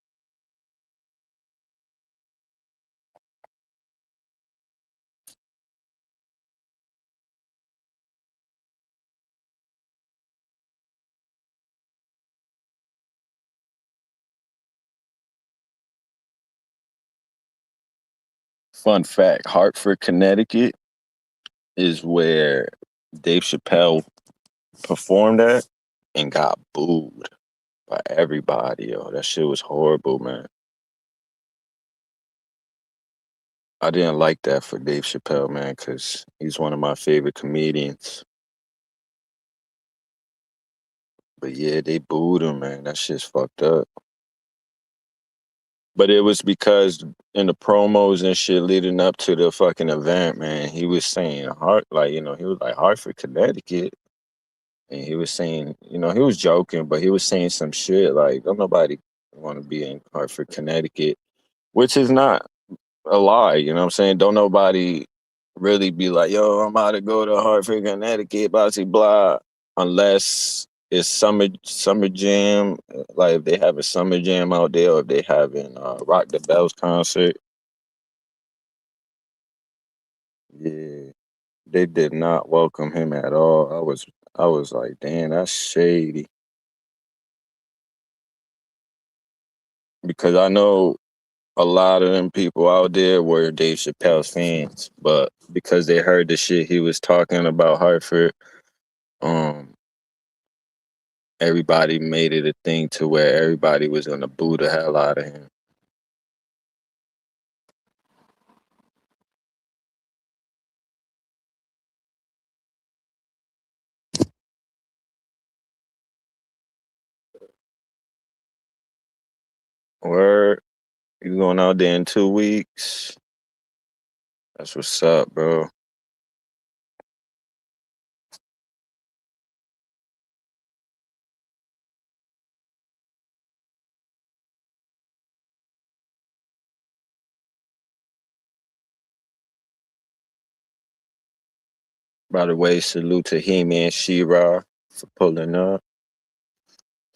Fun fact: Hartford, Connecticut, is where Dave Chappelle performed at and got booed by everybody. Yo, that shit was horrible, man. I didn't like that for Dave Chappelle, man, because he's one of my favorite comedians. But yeah, they booed him, man. That shit's fucked up. But it was because in the promos and shit leading up to the fucking event, man, he was saying he was like Hartford, Connecticut. And he was saying, he was joking, but he was saying some shit like, don't nobody want to be in Hartford, Connecticut, which is not a lie, you know what I'm saying? Don't nobody really be like, yo, I'm about to go to Hartford, Connecticut, blah, blah, blah, unless it's summer jam, like if they have a summer jam out there, or if they having Rock the Bells concert. Yeah, they did not welcome him at all. I was like, damn, that's shady. Because I know a lot of them people out there were Dave Chappelle's fans, but because they heard the shit he was talking about Hartford, um, everybody made it a thing to where everybody was gonna boo the hell out of him. Word, you going out there in 2 weeks? That's what's up, bro. By the way, salute to him and She-Ra for pulling up.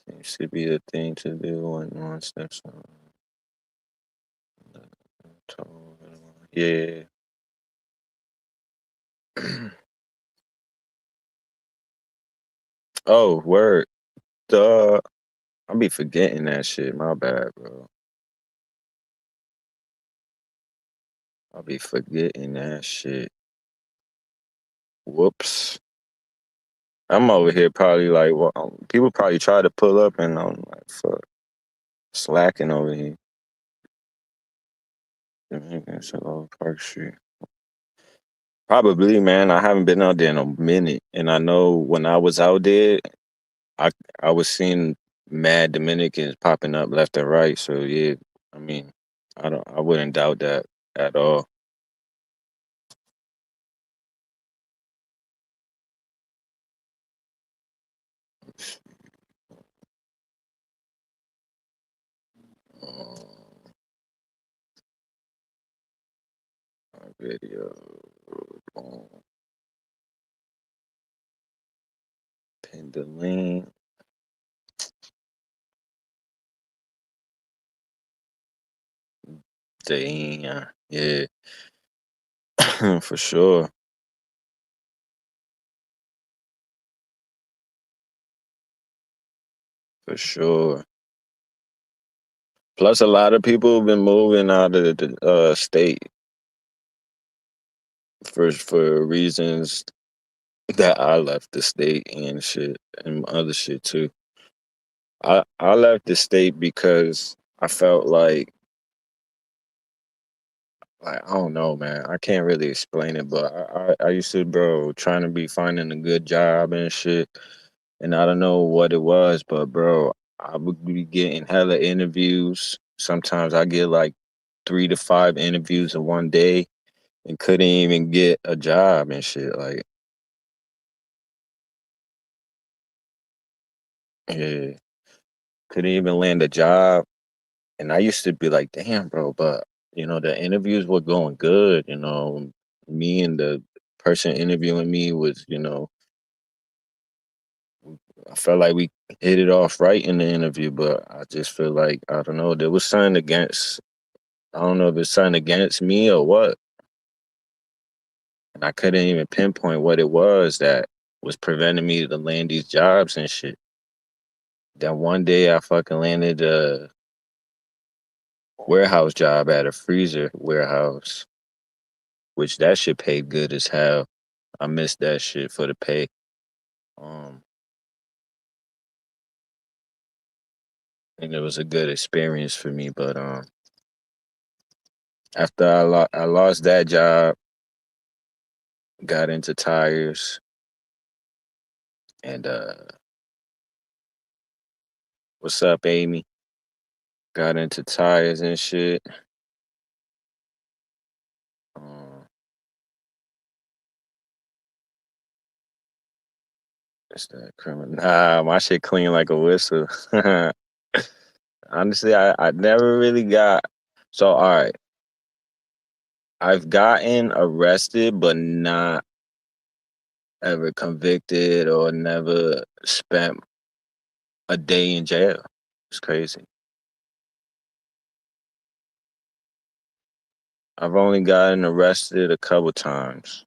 Seems to be a thing to do when one steps on. Yeah. Oh, word. Duh. I be forgetting that shit. My bad, bro. I be forgetting that shit. Whoops. I'm over here probably like, well, people probably try to pull up and I'm like, fuck, slacking over here. It's a Park Street. Probably, man. I haven't been out there in a minute, and I know when I was out there, I I was seeing mad Dominicans popping up left and right. So yeah, I mean, I wouldn't doubt that at all. Um, Video, um, pin the link. Damn, yeah, for sure, for sure. Plus, a lot of people have been moving out of the state for reasons that I left the state and shit and other shit too. I left the state because I felt like I don't know, man. I can't really explain it, but I used to, bro, trying to be finding a good job and shit, and I don't know what it was, but bro, I would be getting hella interviews. Sometimes I get like 3 to 5 interviews in one day and couldn't even get a job and shit. Like, yeah, couldn't even land a job. And I used to be like, damn, bro, but the interviews were going good. Me and the person interviewing me was, I felt like we hit it off right in the interview, but I just feel like, I don't know, there was something against, I don't know if it's something against me or what. And I couldn't even pinpoint what it was that was preventing me to land these jobs and shit. Then one day I fucking landed a warehouse job at a freezer warehouse, which that shit paid good as hell. I missed that shit for the pay. Um, and it was a good experience for me. But after I lost that job, got into tires, and what's up, Amy? Got into tires and shit. Um, it's that criminal. Nah, my shit clean like a whistle. Honestly, I never really got. So, all right, I've gotten arrested, but not ever convicted or never spent a day in jail. It's crazy. I've only gotten arrested a couple times.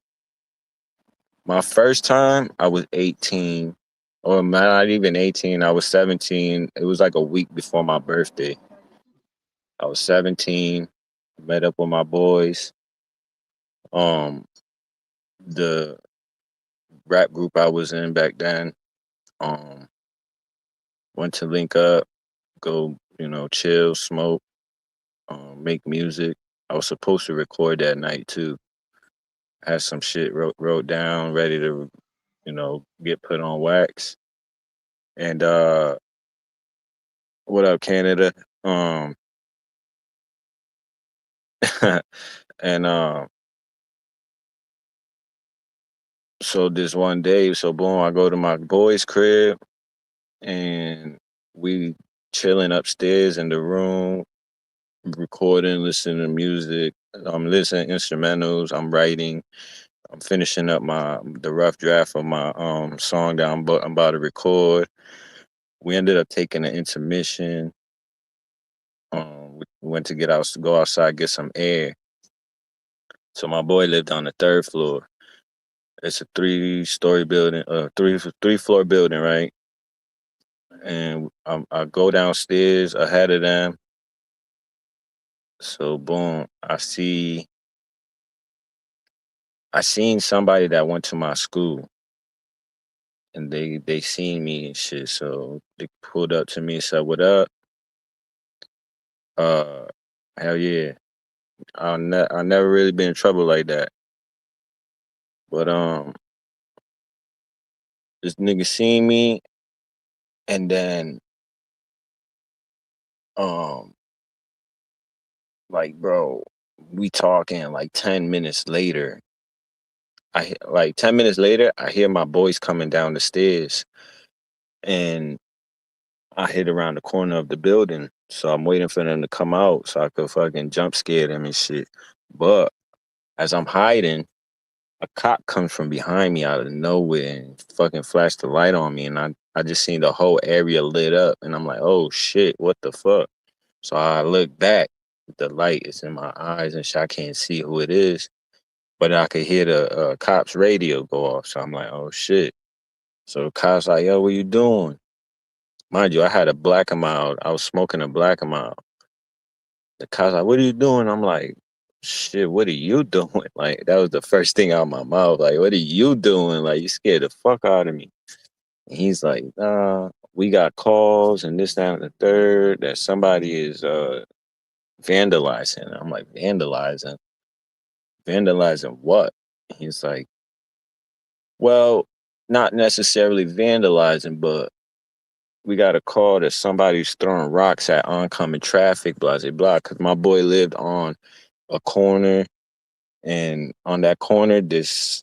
My first time, I was 18, or not even 18, I was 17. It was like a week before my birthday. I was 17, met up with my boys. Um, the rap group I was in back then, um, went to link up, go, chill, smoke, make music. I was supposed to record that night too. Had some shit wrote down, ready to, get put on wax. And what up, Canada? Um, and so this one day, so boom, I go to my boy's crib and we chilling upstairs in the room, recording, listening to music. I'm listening to instrumentals. I'm writing. I'm finishing up the rough draft of my song that I'm about to record. We ended up taking an intermission. We went to go outside, get some air. So my boy lived on the third floor. It's a 3-story building, three floor building, right? And I go downstairs ahead of them. So boom, I seen somebody that went to my school, and they seen me and shit. So they pulled up to me and said, "What up?" Uh, hell yeah. I never really been in trouble like that. But this nigga seen me, and then um, like bro, we talking like 10 minutes later. Like 10 minutes later, I hear my boys coming down the stairs, and I hid around the corner of the building. So I'm waiting for them to come out so I could fucking jump scare them and shit. But as I'm hiding, a cop comes from behind me out of nowhere and fucking flashed the light on me, and I just seen the whole area lit up, and I'm like, oh shit, what the fuck? So I look back, the light is in my eyes and shit. I can't see who it is, but I could hear the cop's radio go off. So I'm like, oh shit. So the cop's like, yo, what you doing? Mind you, I had a black amount. I was smoking a black amount. The cop's like, what are you doing? I'm like, shit, what are you doing? Like, that was the first thing out of my mouth. Like, what are you doing? Like, you scared the fuck out of me. And he's like, nah, we got calls and this, that, and the third that somebody is vandalizing. I'm like, vandalizing? Vandalizing what? He's like, well, not necessarily vandalizing, but we got a call that somebody's throwing rocks at oncoming traffic, blah, blah, blah. Because my boy lived on a corner, and on that corner, this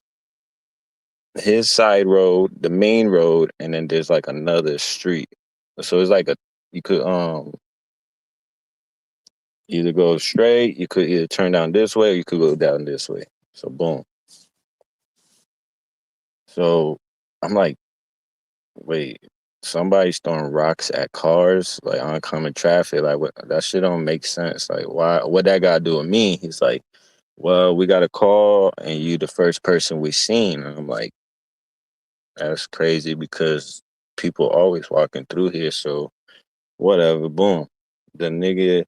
his side road, the main road, and then there's like another street. So it's like you could either go straight, you could either turn down this way, or you could go down this way. So boom. So I'm like, wait, somebody's throwing rocks at cars, like oncoming traffic. Like, what? That shit don't make sense. Like, why? What that got to do with me? He's like, well, we got a call, and you the first person we seen. And I'm like, that's crazy because people always walking through here. So whatever. Boom. The nigga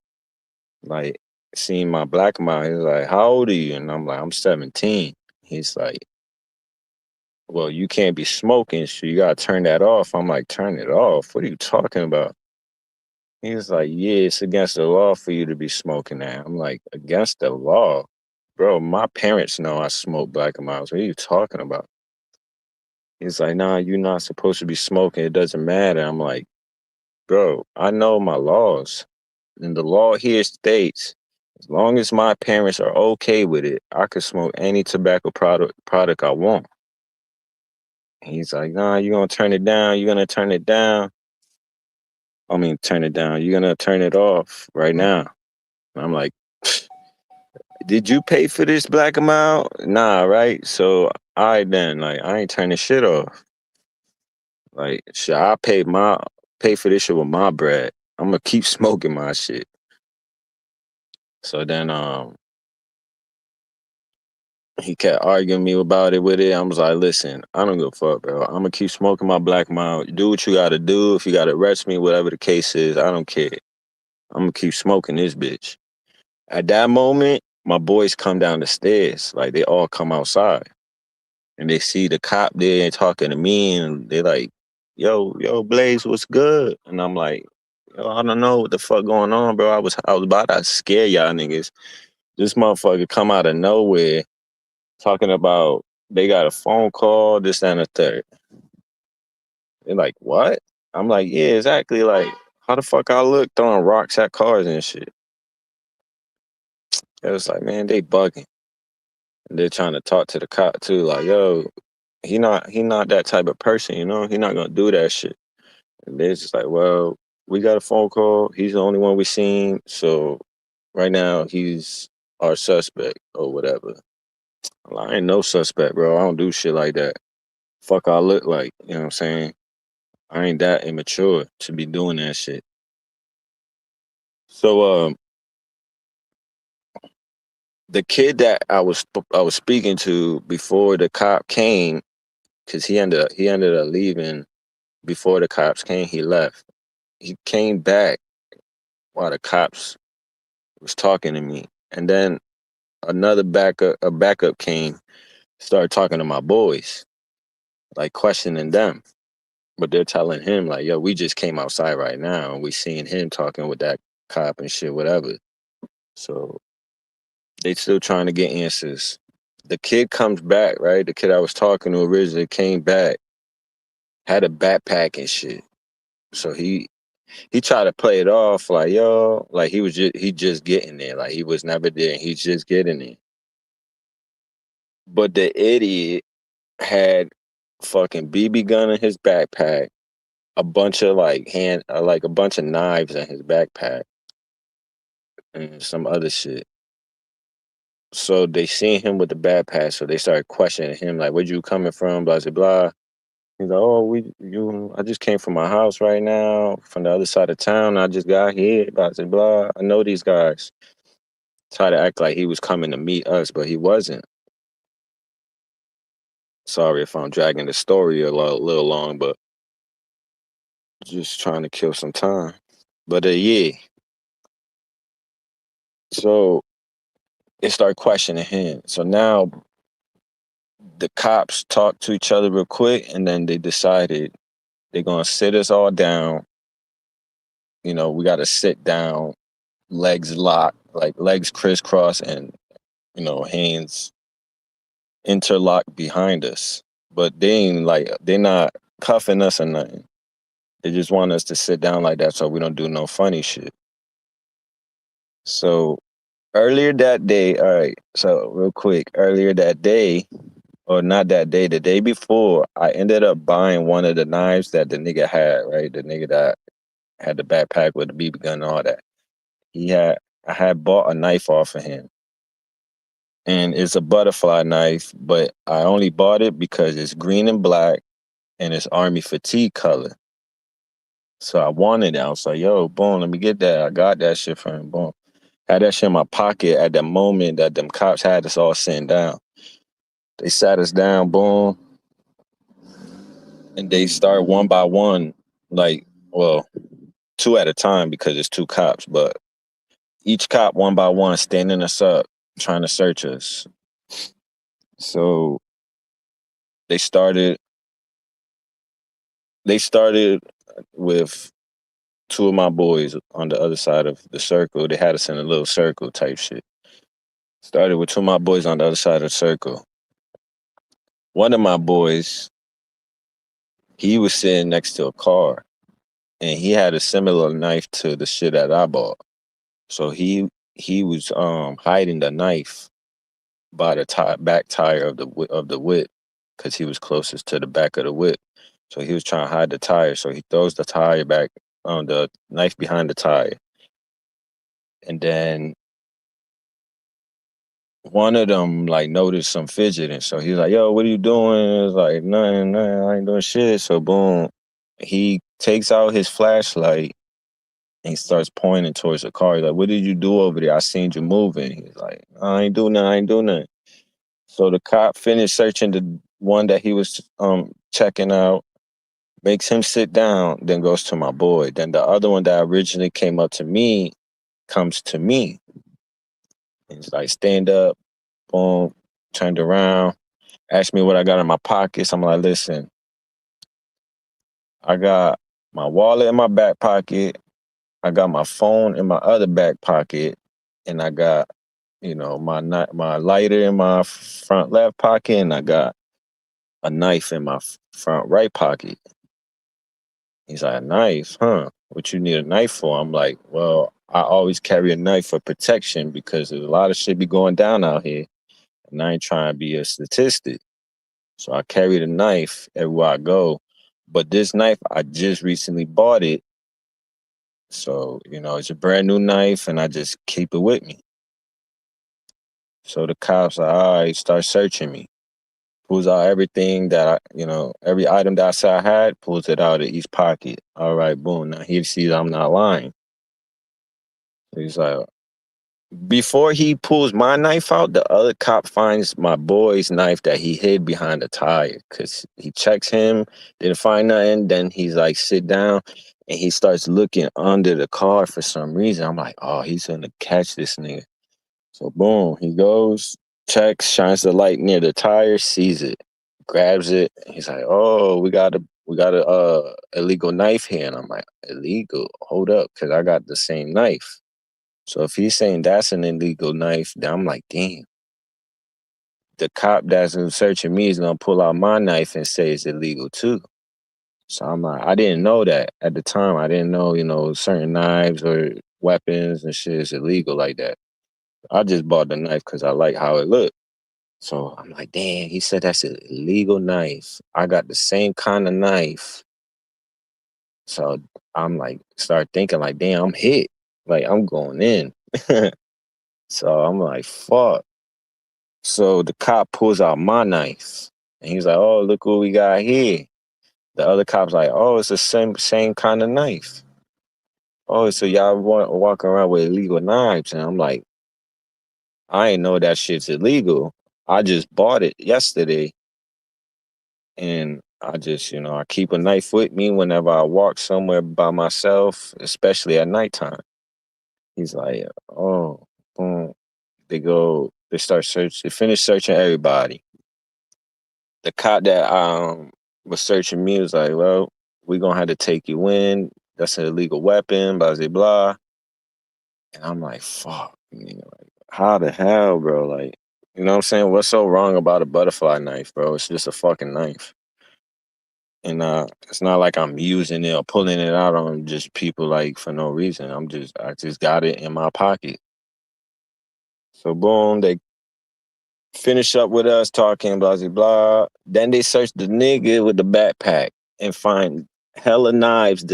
like seen my black mouth. He's like, how old are you? And I'm like, I'm 17. He's like, well, you can't be smoking, so you gotta turn that off. I'm like, turn it off? What are you talking about? He's like, yeah, it's against the law for you to be smoking that. I'm like, against the law? Bro, my parents know I smoke black and miles. What are you talking about? He's like, nah, you're not supposed to be smoking. It doesn't matter. I'm like, bro, I know my laws. And the law here states, as long as my parents are okay with it, I could smoke any tobacco product I want. He's like, nah, you're going to turn it down. You're going to turn it down. I mean, turn it down. You're going to turn it off right now. And I'm like, did you pay for this black amount? Nah, right? So, all right then. Like, I ain't turning shit off. Like, shit, I pay for this shit with my bread. I'm going to keep smoking my shit. So then, he kept arguing me about it with it. I was like, listen, I don't give a fuck, bro. I'm gonna keep smoking my black mouth. Do what you gotta do. If you gotta arrest me, whatever the case is, I don't care. I'm gonna keep smoking this bitch. At that moment, my boys come down the stairs. Like, they all come outside. And they see the cop there and talking to me, and they like, yo, Blaze, what's good? And I'm like, yo, I don't know what the fuck going on, bro. I was about to scare y'all niggas. This motherfucker come out of nowhere talking about they got a phone call, this and a third. They're like, what? I'm like, yeah, exactly. Like, how the fuck I look throwing rocks at cars and shit? It was like, man, they bugging. And they're trying to talk to the cop too, like, yo, he not that type of person, you know? He not gonna do that shit. And they're just like, well, we got a phone call. He's the only one we seen. So right now he's our suspect or whatever. I'm like, I ain't no suspect, bro. I don't do shit like that. Fuck I look like, you know what I'm saying? I ain't that immature to be doing that shit. So the kid that I was speaking to before the cop came, because he ended up leaving before the cops came. He left. He came back while the cops was talking to me, and then another backup came, started talking to my boys, like questioning them. But they're telling him like, yo, we just came outside right now and we seeing him talking with that cop and shit, whatever. So they still trying to get answers. The kid comes back, right? The kid I was talking to originally came back, had a backpack and shit. So he tried to play it off like, yo, like he just getting there. Like, he was never there and he's just getting there. But the idiot had fucking BB gun in his backpack, a bunch of like a bunch of knives in his backpack, and some other shit. So they seen him with the backpack, so they started questioning him, like, where you coming from, blah, blah, blah. He's like, oh, I just came from my house right now, from the other side of town. I just got here, blah, blah, blah. I know these guys. Try to act like he was coming to meet us, but he wasn't. Sorry if I'm dragging the story a little long, but just trying to kill some time. But yeah. So they start questioning him. So now the cops talked to each other real quick, and then they decided they're gonna sit us all down. You know, we gotta sit down, legs locked, like legs crisscross, and hands interlocked behind us. But they ain't like they're not cuffing us or nothing. They just want us to sit down like that so we don't do no funny shit. So earlier that day, all right, so real quick, earlier that day, or not that day, the day before, I ended up buying one of the knives that the nigga had, right? The nigga that had the backpack with the BB gun and all that. I had bought a knife off of him. And it's a butterfly knife, but I only bought it because it's green and black and it's army fatigue color. So I wanted it. I was like, yo, boom, let me get that. I got that shit from him. Boom. Had that shit in my pocket at the moment that them cops had us all sitting down. They sat us down, boom, and they start one by one, like, well, two at a time because it's two cops, but each cop one by one standing us up, trying to search us. So they started with two of my boys on the other side of the circle. They had us in a little circle type shit. Started with two of my boys on the other side of the circle. One of my boys, he was sitting next to a car, and he had a similar knife to the shit that I bought. So he was hiding the knife by the back tire of the whip, because he was closest to the back of the whip. So he was trying to hide the tire. So he throws the tire back on the knife behind the tire, and then one of them like noticed some fidgeting. So he's like, "Yo, what are you doing?" It's like, "Nothing, nothing. I ain't doing shit." So boom, he takes out his flashlight and he starts pointing towards the car. He's like, "What did you do over there? I seen you moving." He's like, "I ain't doing nothing. I ain't doing nothing." So the cop finished searching the one that he was checking out, makes him sit down, then goes to my boy. Then the other one that originally came up to me comes to me. He's like, "Stand up." Boom, turned around, asked me what I got in my pockets. I'm like, "Listen, I got my wallet in my back pocket. I got my phone in my other back pocket, and I got, my lighter in my front left pocket, and I got a knife in my front right pocket." He's like, "A knife, huh? What you need a knife for?" I'm like, "Well, I always carry a knife for protection because there's a lot of shit be going down out here, and I ain't trying to be a statistic. So I carry the knife everywhere I go. But this knife, I just recently bought it. So, it's a brand new knife and I just keep it with me." So the cops are, all right, start searching me. Pulls out everything that every item that I said I had, pulls it out of each pocket. All right, boom. Now he sees I'm not lying. So he's like, before he pulls my knife out, the other cop finds my boy's knife that he hid behind the tire, because he checks him, didn't find nothing. Then he's like, "Sit down," and he starts looking under the car for some reason. I'm like, "Oh, he's gonna catch this nigga." So boom, he goes, checks, shines the light near the tire, sees it, grabs it. He's like, "Oh, we got a illegal knife here." And I'm like, "Illegal? Hold up, because I got the same knife." So if he's saying that's an illegal knife, then I'm like, damn, the cop that's searching me is gonna pull out my knife and say it's illegal too. So I'm like, I didn't know that at the time. I didn't know, certain knives or weapons and shit is illegal like that. I just bought the knife because I like how it looked. So I'm like, damn, he said that's an illegal knife. I got the same kind of knife. So I'm like, start thinking like, damn, I'm hit. Like I'm going in. So I'm like, fuck. So the cop pulls out my knife and he's like, "Oh, look what we got here." The other cop's like, "Oh, it's the same kind of knife. Oh, so y'all walk around with illegal knives." And I'm like, I ain't know that shit's illegal. I just bought it yesterday. And I just, I keep a knife with me whenever I walk somewhere by myself, especially at nighttime. He's like, "Oh, boom." They finish searching everybody. The cop that was searching me was like, "Well, we're gonna have to take you in. That's an illegal weapon, blah blah blah." And I'm like, fuck, like, how the hell, bro? Like, you know what I'm saying? What's so wrong about a butterfly knife, bro? It's just a fucking knife. And it's not like I'm using it or pulling it out on just people like for no reason. I just got it in my pocket. So boom, they finish up with us talking, blah, blah, blah. Then they search the nigga with the backpack and find hella knives,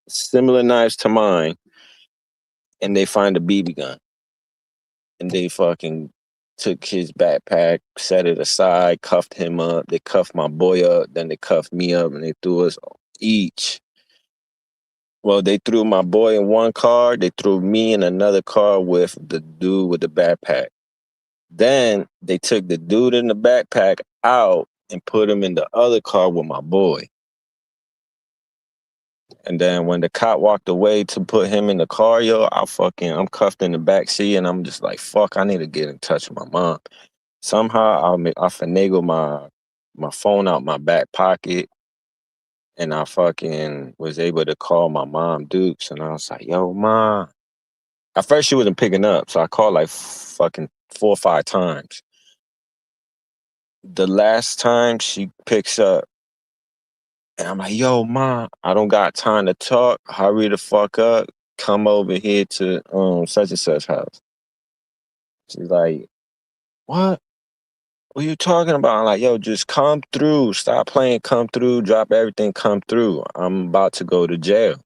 similar knives to mine, and they find a BB gun. And they fucking took his backpack, set it aside, cuffed him up. They cuffed my boy up, then they cuffed me up, and they threw us each. Well, they threw my boy in one car, they threw me in another car with the dude with the backpack. Then they took the dude in the backpack out and put him in the other car with my boy. And then when the cop walked away to put him in the car, yo, I'm cuffed in the back seat, and I'm just like, fuck, I need to get in touch with my mom. Somehow I finagled my phone out my back pocket, and I fucking was able to call my mom, Dukes, and I was like, yo, mom. At first she wasn't picking up, so I called like fucking 4 or 5 times. The last time she picks up, and I'm like, yo, mom, I don't got time to talk. Hurry the fuck up. Come over here to such and such house. She's like, what? What are you talking about? I'm like, yo, just come through. Stop playing, come through, drop everything, come through. I'm about to go to jail.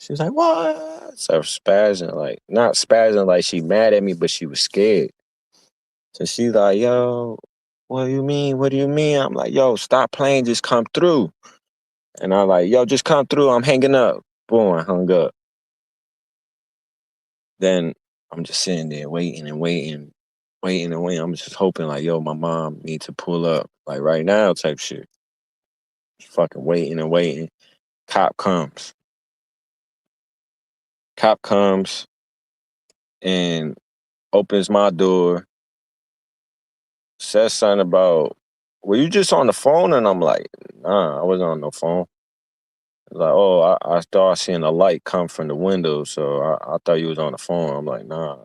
She's like, what? So spazzing, like, not spazzing like she mad at me, but she was scared. So she's like, yo, what do you mean? What do you mean? I'm like, yo, stop playing, just come through. And I'm like, yo, just come through. I'm hanging up. Boom, I hung up. Then I'm just sitting there waiting and waiting. I'm just hoping like, yo, my mom needs to pull up like right now type shit. Just fucking waiting and waiting. Cop comes. Cop comes and opens my door. Says something about, were you just on the phone? And I'm like, nah, I wasn't on no phone. Like, oh, I thought I seen a light come from the window, so I thought you was on the phone. I'm like, nah,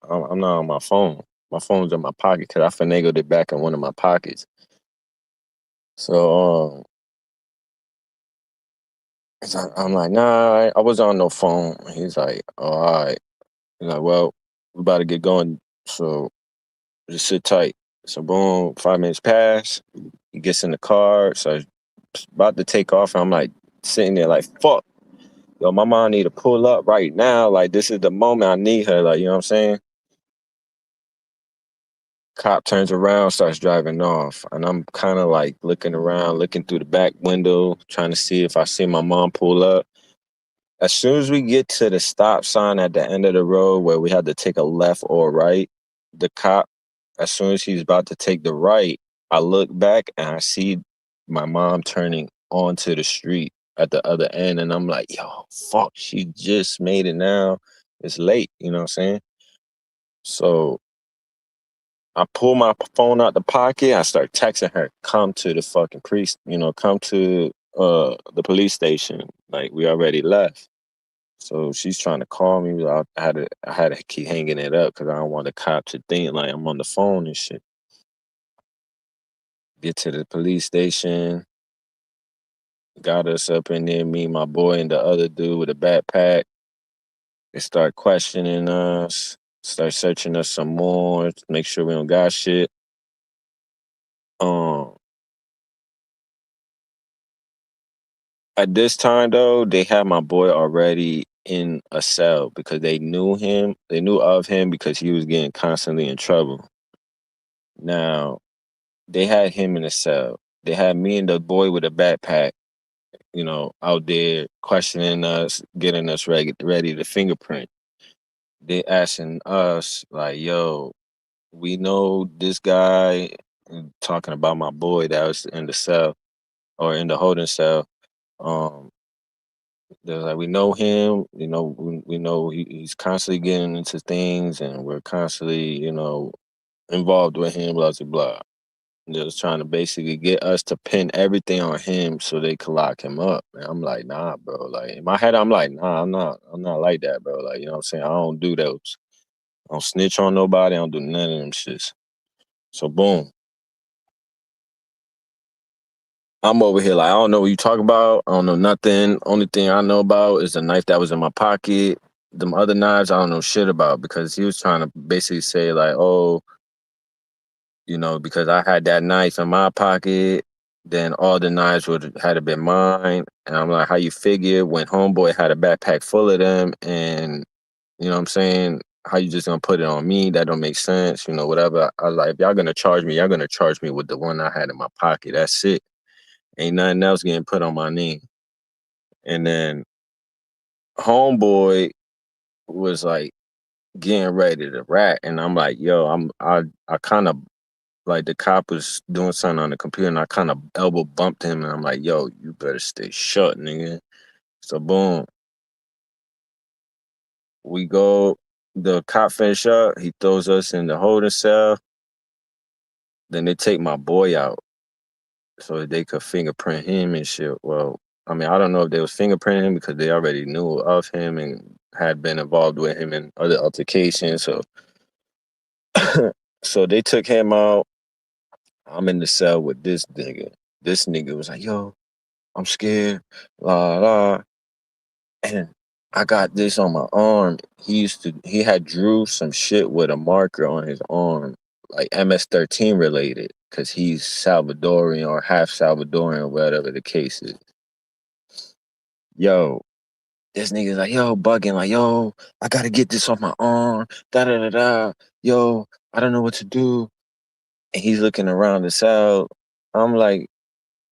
I'm not on my phone. My phone's in my pocket because I finagled it back in one of my pockets. So I'm like, nah, I wasn't on no phone. He's like, oh, all right. He's like, well, we about to get going, so just sit tight. So boom, 5 minutes pass. He gets in the car, so about to take off. And I'm like sitting there like, fuck. Yo, my mom need to pull up right now. Like, this is the moment I need her. Like, you know what I'm saying? Cop turns around, starts driving off. And I'm kind of like looking around, looking through the back window, trying to see if I see my mom pull up. As soon as we get to the stop sign at the end of the road where we had to take a left or right, the cop, as soon as he's about to take the right, I look back and I see my mom turning onto the street at the other end. And I'm like, yo, fuck, she just made it now. It's late, you know what I'm saying? So I pull my phone out the pocket. I start texting her, come to the fucking priest, come to the police station. Like, we already left. So she's trying to call me. I had to keep hanging it up because I don't want the cop to think like I'm on the phone and shit. Get to the police station. Got us up in there, me, my boy, and the other dude with a backpack. They start questioning us, start searching us some more, to make sure we don't got shit. Um, at this time though, they had my boy already in a cell because they knew him. They knew of him because he was getting constantly in trouble. Now, they had him in a cell. They had me and the boy with a backpack, out there questioning us, getting us ready to fingerprint. They asking us like, yo, we know this guy, and talking about my boy that was in the cell or in the holding cell. Um, they're like, we know him, we know he's constantly getting into things and we're constantly, involved with him, blah, blah, blah. Just trying to basically get us to pin everything on him so they could lock him up. And I'm like, nah, bro. Like, in my head, I'm like, nah, I'm not like that, bro. Like, you know what I'm saying? I don't do those. I don't snitch on nobody. I don't do none of them shits. So boom. I'm over here like I don't know what you talking about. I don't know nothing. Only thing I know about is the knife that was in my pocket. Them other knives I don't know shit about because he was trying to basically say like, oh, because I had that knife in my pocket, then all the knives would had to been mine. And I'm like, how you figure when homeboy had a backpack full of them and you know what I'm saying? How you just gonna put it on me? That don't make sense, whatever. I was like, if y'all gonna charge me, y'all gonna charge me with the one I had in my pocket. That's it. Ain't nothing else getting put on my name. And then homeboy was like getting ready to rat. And I'm like, yo, I kind of like the cop was doing something on the computer and I kind of elbow bumped him and I'm like, yo, you better stay shut, nigga. So boom, we go, the cop finish up, he throws us in the holding cell, then they take my boy out so that they could fingerprint him and shit. Well, I mean, I don't know if they was fingerprinting him because they already knew of him and had been involved with him in other altercations. So so they took him out. I'm in the cell with this nigga. This nigga was like, yo, I'm scared, la la. And I got this on my arm. He had drew some shit with a marker on his arm, like MS-13 related, because he's Salvadorian or half Salvadorian, whatever the case is. Yo, this nigga's like, yo, bugging, like, yo, I gotta get this off my arm, da da da da. Yo, I don't know what to do. And he's looking around the cell. I'm like,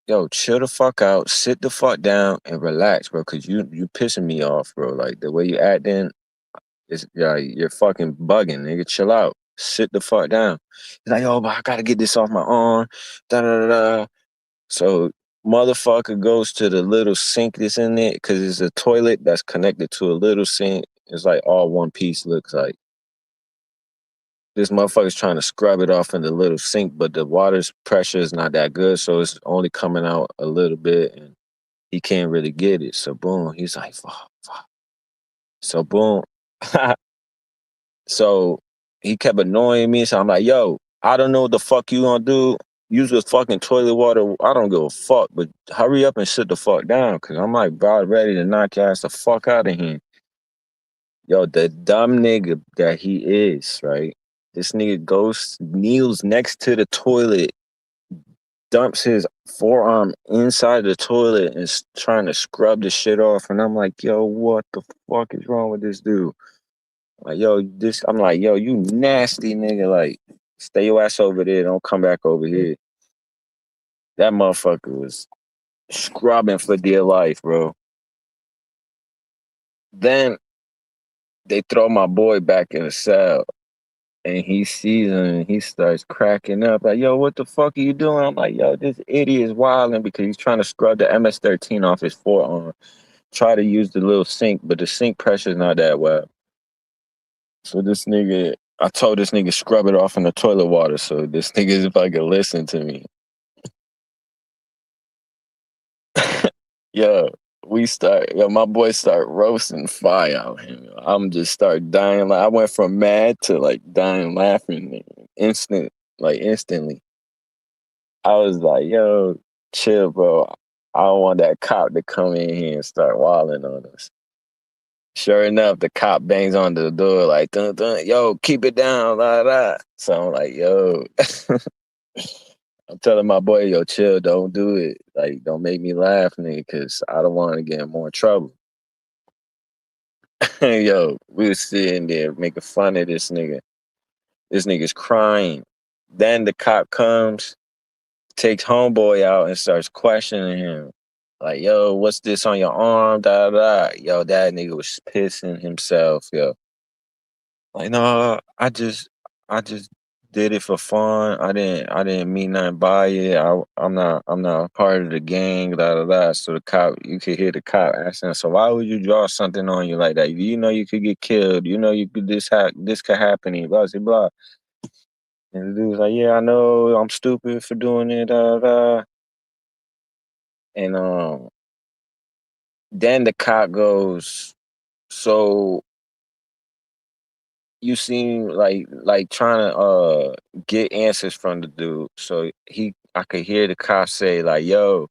yo, chill the fuck out, sit the fuck down, and relax, bro. Cause you pissing me off, bro. Like the way you acting, you're fucking bugging, nigga. Chill out, sit the fuck down. He's like, yo, but I gotta get this off my arm, da da da da. So motherfucker goes to the little sink that's in it, cause it's a toilet that's connected to a little sink. It's like all one piece. Looks like this motherfucker's trying to scrub it off in the little sink, but the water's pressure is not that good, so it's only coming out a little bit, and he can't really get it. So boom, he's like, fuck, fuck. So boom. So he kept annoying me. So I'm like, yo, I don't know what the fuck you gonna do. Use this fucking toilet water. I don't give a fuck, but hurry up and sit the fuck down. Cause I'm like about ready to knock your ass the fuck out of here. Yo, the dumb nigga that he is, right? This nigga goes, kneels next to the toilet, dumps his forearm inside the toilet and trying to scrub the shit off. And I'm like, yo, what the fuck is wrong with this dude? Like, yo, I'm like, yo, you nasty nigga. Like, stay your ass over there. Don't come back over here. That motherfucker was scrubbing for dear life, bro. Then they throw my boy back in the cell. And he sees him and he starts cracking up. Like, yo, what the fuck are you doing? I'm like, yo, this idiot is wilding because he's trying to scrub the MS-13 off his forearm. Try to use the little sink, but the sink pressure is not that well. So I told this nigga scrub it off in the toilet water. So this nigga is fucking listen to me. Yo, my boy start roasting fire out him. I'm just start dying. Like I went from mad to like dying laughing instantly. I was like, yo, chill, bro. I don't want that cop to come in here and start wilding on us. Sure enough, the cop bangs on the door like, dun, dun, yo, keep it down, la la. So I'm like, yo. I'm telling my boy, yo, chill, don't do it. Like, don't make me laugh, nigga, because I don't want to get in more trouble. Yo, we was sitting there making fun of this nigga. This nigga's crying. Then the cop comes, takes homeboy out and starts questioning him. Like, yo, what's this on your arm? Da da da. Yo, that nigga was pissing himself, yo. Like, no, I just did it for fun. I didn't mean nothing by it. I'm not a part of the gang, da da da. So you could hear the cop asking, so why would you draw something on you like that? You know you could get killed. You know this could happen to you, blah blah blah. And the dude was like, yeah, I know, I'm stupid for doing it, da da da. And then the cop goes, so you seem like trying to get answers from the dude. So I could hear the cop say like, "Yo,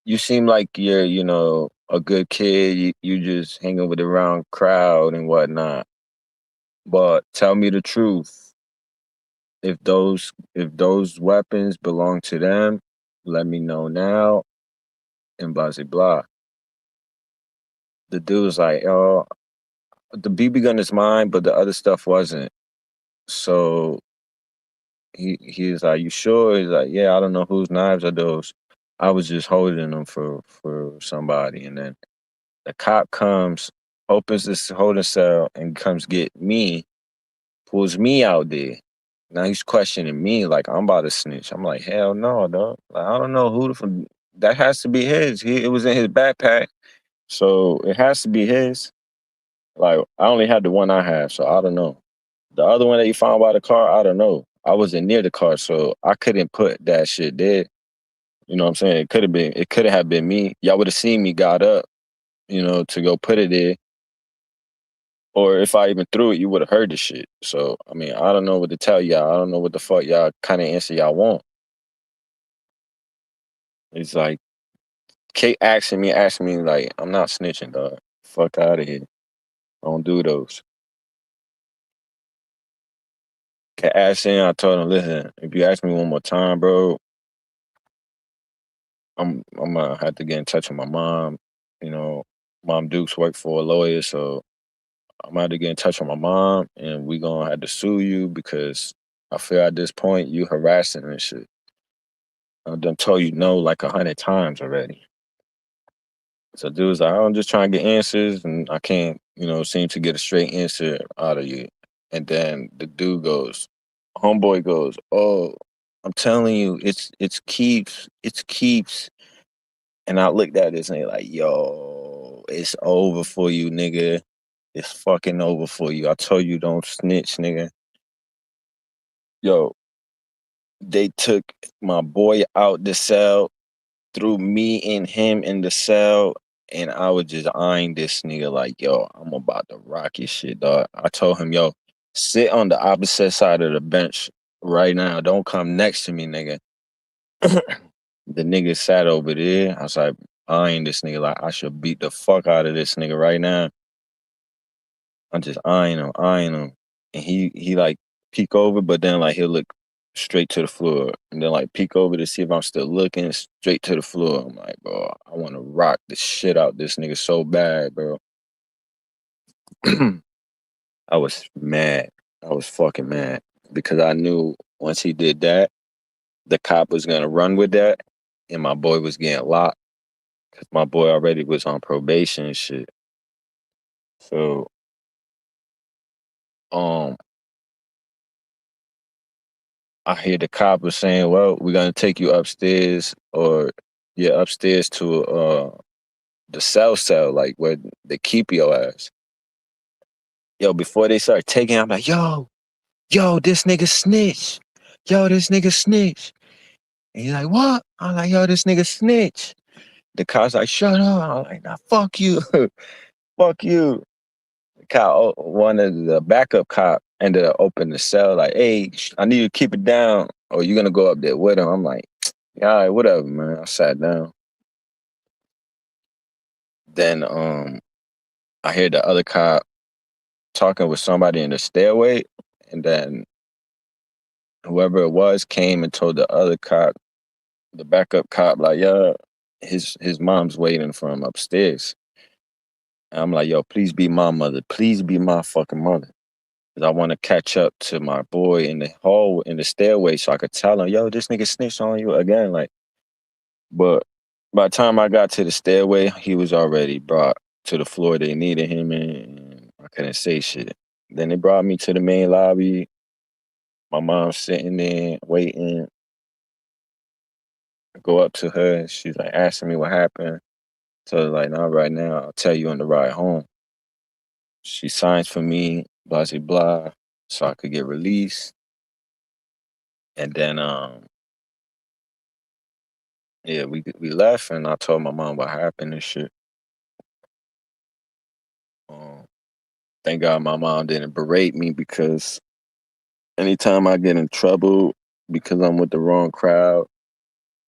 you seem like you're, a good kid. You just hanging with the wrong crowd and whatnot. But tell me the truth. If those weapons belong to them, let me know now." And blah blah blah. The dude was like, "Oh, the BB gun is mine, but the other stuff wasn't." So he was like, "You sure?" He's like, "Yeah, I don't know whose knives are those. I was just holding them for somebody." And then the cop comes, opens this holding cell, and comes get me, pulls me out there. Now he's questioning me like I'm about to snitch. I'm like, hell no, dog. Like, I don't know who that has to be his. It was in his backpack, so it has to be his. Like I only had the one I have, so I don't know. The other one that you found by the car, I don't know. I wasn't near the car, so I couldn't put that shit there. You know what I'm saying? It could have been me. Y'all would have seen me got up, to go put it there. Or if I even threw it, you would have heard the shit. So I mean, I don't know what to tell y'all. I don't know what the fuck y'all kind of answer y'all want. It's like Kate asking me like, I'm not snitching, dog. Fuck out of here. I don't do those. Kate asking, I told him, listen, if you ask me one more time, bro, I'm gonna have to get in touch with my mom. You know, Mom Dukes work for a lawyer, so I'm gonna have to get in touch with my mom, and we gonna have to sue you because I feel at this point you harassing and shit. I done told you no like 100 times already. So dude's like, I'm just trying to get answers, and I can't, seem to get a straight answer out of you. And then the dude goes, homeboy goes, oh, I'm telling you, it's keeps. And I looked at this and like, yo, it's over for you, nigga. It's fucking over for you. I told you don't snitch, nigga. Yo, they took my boy out the cell, threw me and him in the cell, and I was just eyeing this nigga like, yo, I'm about to rock your shit, dog. I told him, yo, sit on the opposite side of the bench right now. Don't come next to me, nigga. The nigga sat over there. I was like, eyeing this nigga like I should beat the fuck out of this nigga right now. I'm just eyeing him. And he like peek over, but then like he'll look straight to the floor. And then like peek over to see if I'm still looking straight to the floor. I'm like, bro, I wanna rock the shit out this nigga so bad, bro. I was mad. I was fucking mad. Because I knew once he did that, the cop was gonna run with that and my boy was getting locked. Cause my boy already was on probation and shit. So um I hear the cop was saying, well, we're gonna take you upstairs or yeah, upstairs to the cell, like where they keep your ass. Yo, before they start taking, I'm like, yo, this nigga snitch. Yo, this nigga snitch. And he's like, what? I'm like, yo, this nigga snitch. The cop's like, shut up. I'm like, nah, fuck you. Fuck you. One of the backup cop ended up opening the cell, like, hey, I need you to keep it down, or you're gonna go up there with him. I'm like, yeah, all right, whatever, man. I sat down. Then I hear the other cop talking with somebody in the stairway, and then whoever it was came and told the other cop, the backup cop, like, yeah, his mom's waiting for him upstairs. And I'm like, yo, please be my mother. Please be my fucking mother. Cause I want to catch up to my boy in the hall in the stairway so I could tell him, yo, this nigga snitched on you again. Like, but by the time I got to the stairway, he was already brought to the floor they needed him in. And I couldn't say shit. Then they brought me to the main lobby. My mom's sitting there waiting. I go up to her. She's like asking me what happened. So like, not right now. I'll tell you on the ride home. She signs for me, blah, blah, blah, so I could get released. And then yeah, we left, and I told my mom what happened and shit. Um, thank God my mom didn't berate me because anytime I get in trouble, because I'm with the wrong crowd.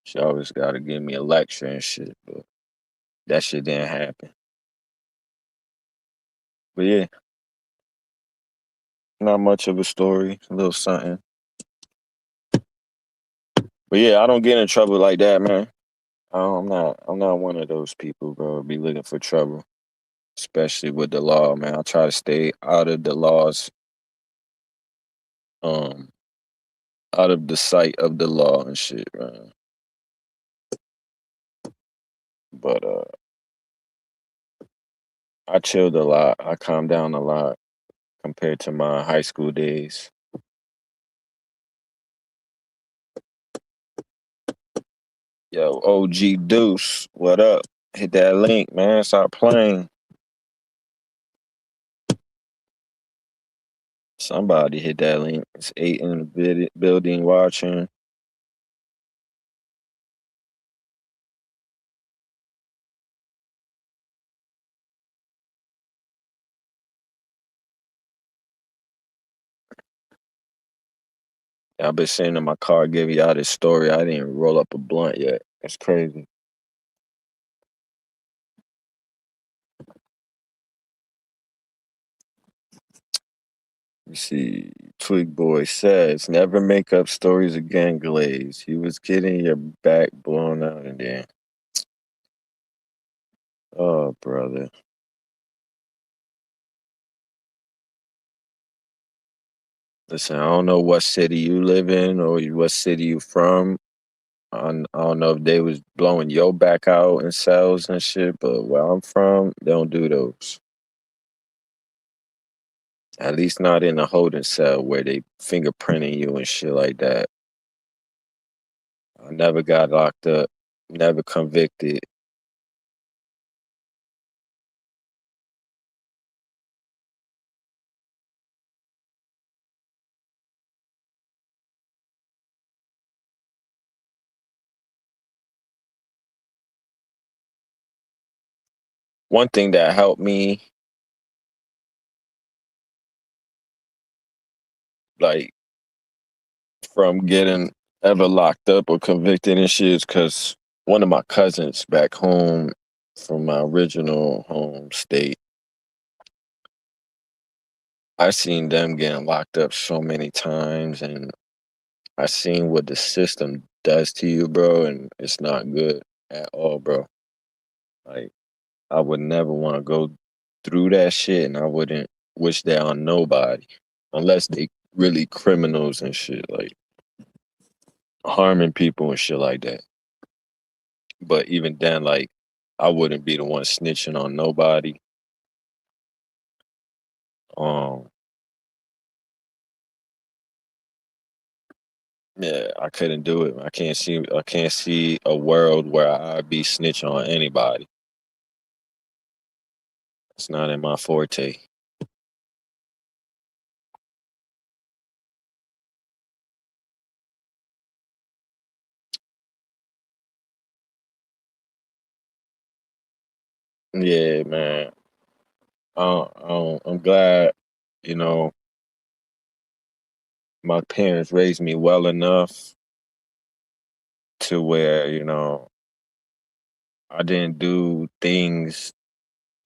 She always got to give me a lecture and shit, but that shit didn't happen. But yeah, not much of a story, a little something. But yeah, I don't get in trouble like that, man. I'm not one of those people, bro. Be looking for trouble, especially with the law, man. I try to stay out of the laws, um, out of the sight of the law and shit, man. But I chilled a lot. I calmed down a lot compared to my high school days. Yo, OG Deuce, what up? Hit that link, man. Stop playing. Somebody hit that link. It's 8 in the building watching. I've been sitting in my car giving y'all this story. I didn't even roll up a blunt yet. That's crazy. You see, Twig Boy says, never make up stories again, Glaze. He was getting your back blown out in there. Oh, brother. Listen, I don't know what city you live in or what city you from. I don't know if they was blowing your back out in cells and shit, but where I'm from, they don't do those. At least not in a holding cell where they fingerprinting you and shit like that. I never got locked up, never convicted. One thing that helped me, like, from getting ever locked up or convicted and shit is because one of my cousins back home from my original home state, I seen them getting locked up so many times and I seen what the system does to you, bro, and it's not good at all, bro. Like, I would never want to go through that shit, and I wouldn't wish that on nobody, unless they really criminals and shit, like harming people and shit like that. But even then, like, I wouldn't be the one snitching on nobody. Um, yeah, I couldn't do it. I can't see a world where I'd be snitching on anybody. It's not in my forte. Yeah, man. I'm glad, you know, my parents raised me well enough to where, I didn't do things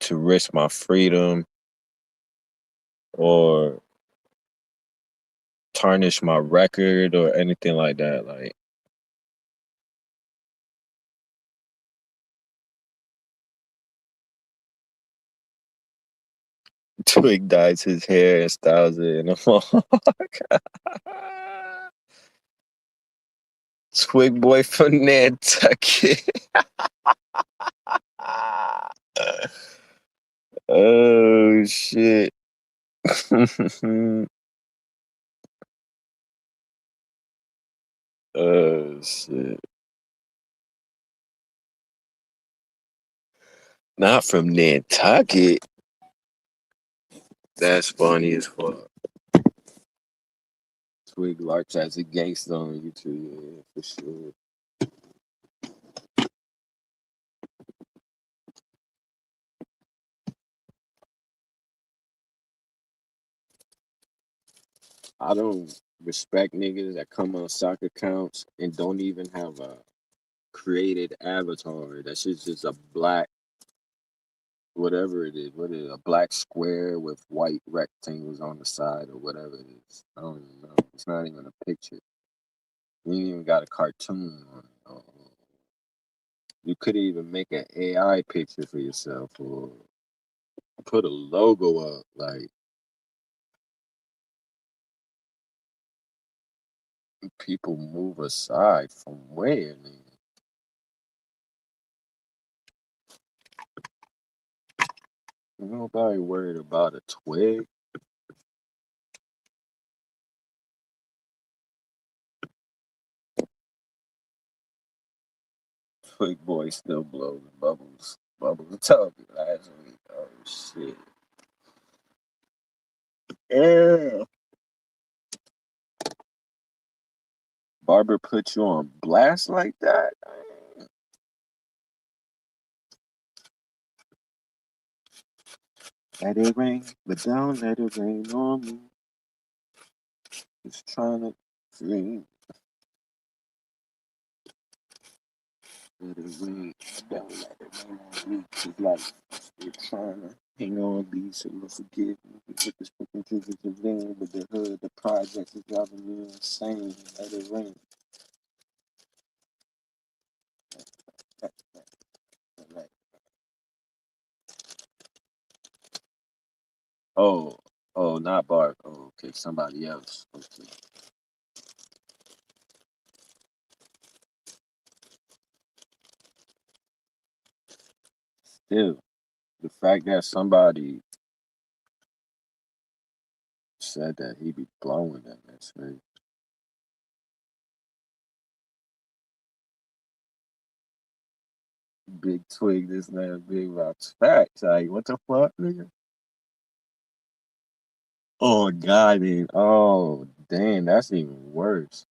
to risk my freedom or tarnish my record or anything like that. Like, Twig dyes his hair and styles it in a mohawk. Twig boy from Nantucket. Oh shit. Oh shit. Not from Nantucket. That's funny as fuck. Twig Larch as a gangster on YouTube, yeah, for sure. I don't respect niggas that come on stock accounts and don't even have a created avatar. That shit's just a black, whatever it is. What is it? A black square with white rectangles on the side or whatever it is. I don't even know. It's not even a picture. You ain't even got a cartoon on it. You could even make an AI picture for yourself or put a logo up. Like, people move aside from where, nigga? Nobody worried about a twig. Twig boy still blows bubbles. Bubbles told me last week. Oh shit. Yeah. Barber put you on blast like that? Let it rain, but don't let it rain on me. Just trying to dream. Let it rain, but don't let it rain on me. Cause like, you're trying to hang on these, so you'll forgive me. With this fucking triggers of vein, but the hood, the projects is driving me insane. Let it rain. Like, oh, oh, not Bark. Oh, okay, somebody else. Okay. Still, the fact that somebody said that he be blowing them, that's right. Big twig, this and that, big rocks. Facts. Like, what the fuck, nigga? Oh, God, dude. Oh, damn, that's even worse.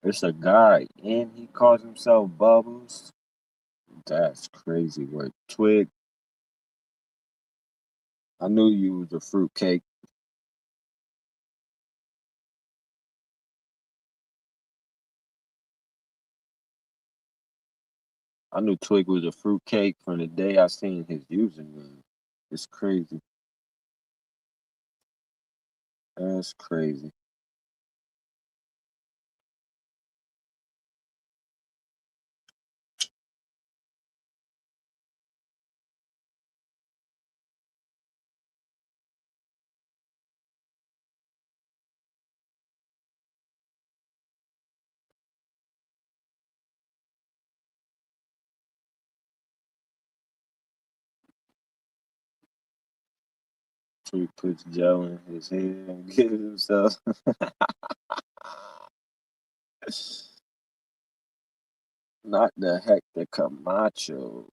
It's a guy, and he calls himself Bubbles. That's crazy work. Twig, I knew you was a fruitcake. I knew Twig was a fruitcake from the day I seen his username. It's crazy. That's crazy. Twig puts gel in his hair and gives himself. Not the heck the Camacho.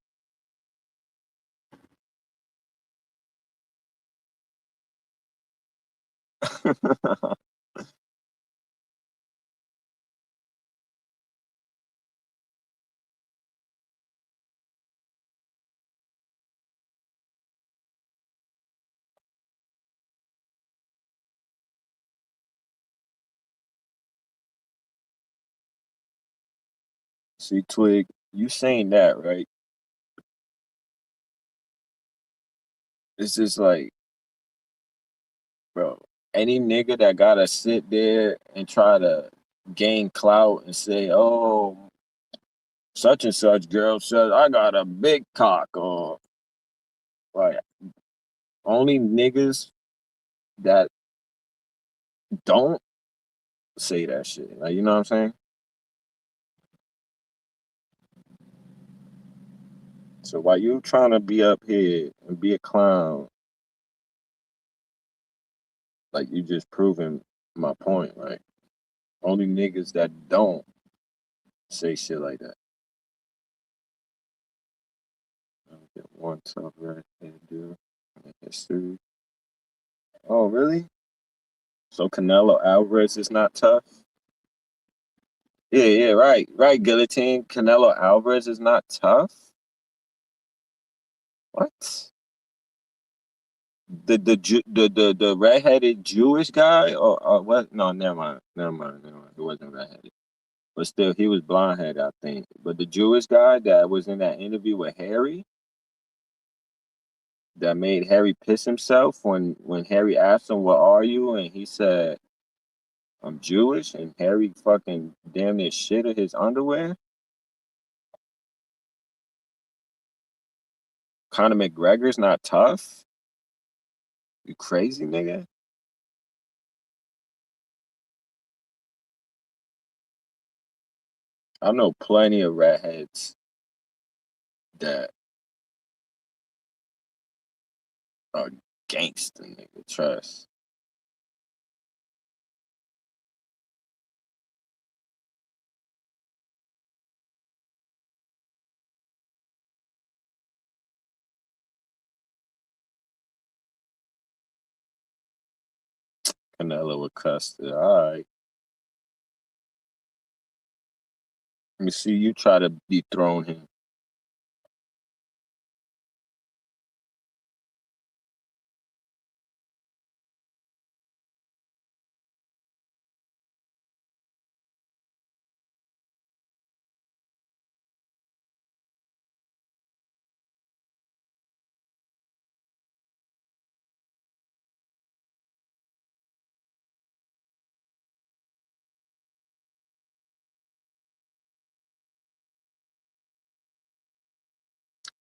See, Twig, you saying that, right? It's just like, bro, any nigga that gotta sit there and try to gain clout and say, oh, such and such girl says I got a big cock, or like only niggas that don't say that shit. Like, you know what I'm saying? So while you trying to be up here and be a clown, like you just proving my point, right? Only niggas that don't say shit like that. I get one tough right there, dude. History. Oh, really? So Canelo Alvarez is not tough? Yeah, yeah, right, right. Guillotine. Canelo Alvarez is not tough. What? the redheaded Jewish guy or what? No, never mind. It wasn't redheaded, but still, he was blonde-headed, I think. But the Jewish guy that was in that interview with Harry, that made Harry piss himself when Harry asked him, "What are you?" and he said, "I'm Jewish," and Harry fucking damn near shitted his underwear. Conor McGregor's not tough. You crazy nigga? I know plenty of redheads that are gangster nigga. Trust. Canelo with Custer. All right. Let me see you try to dethrone him.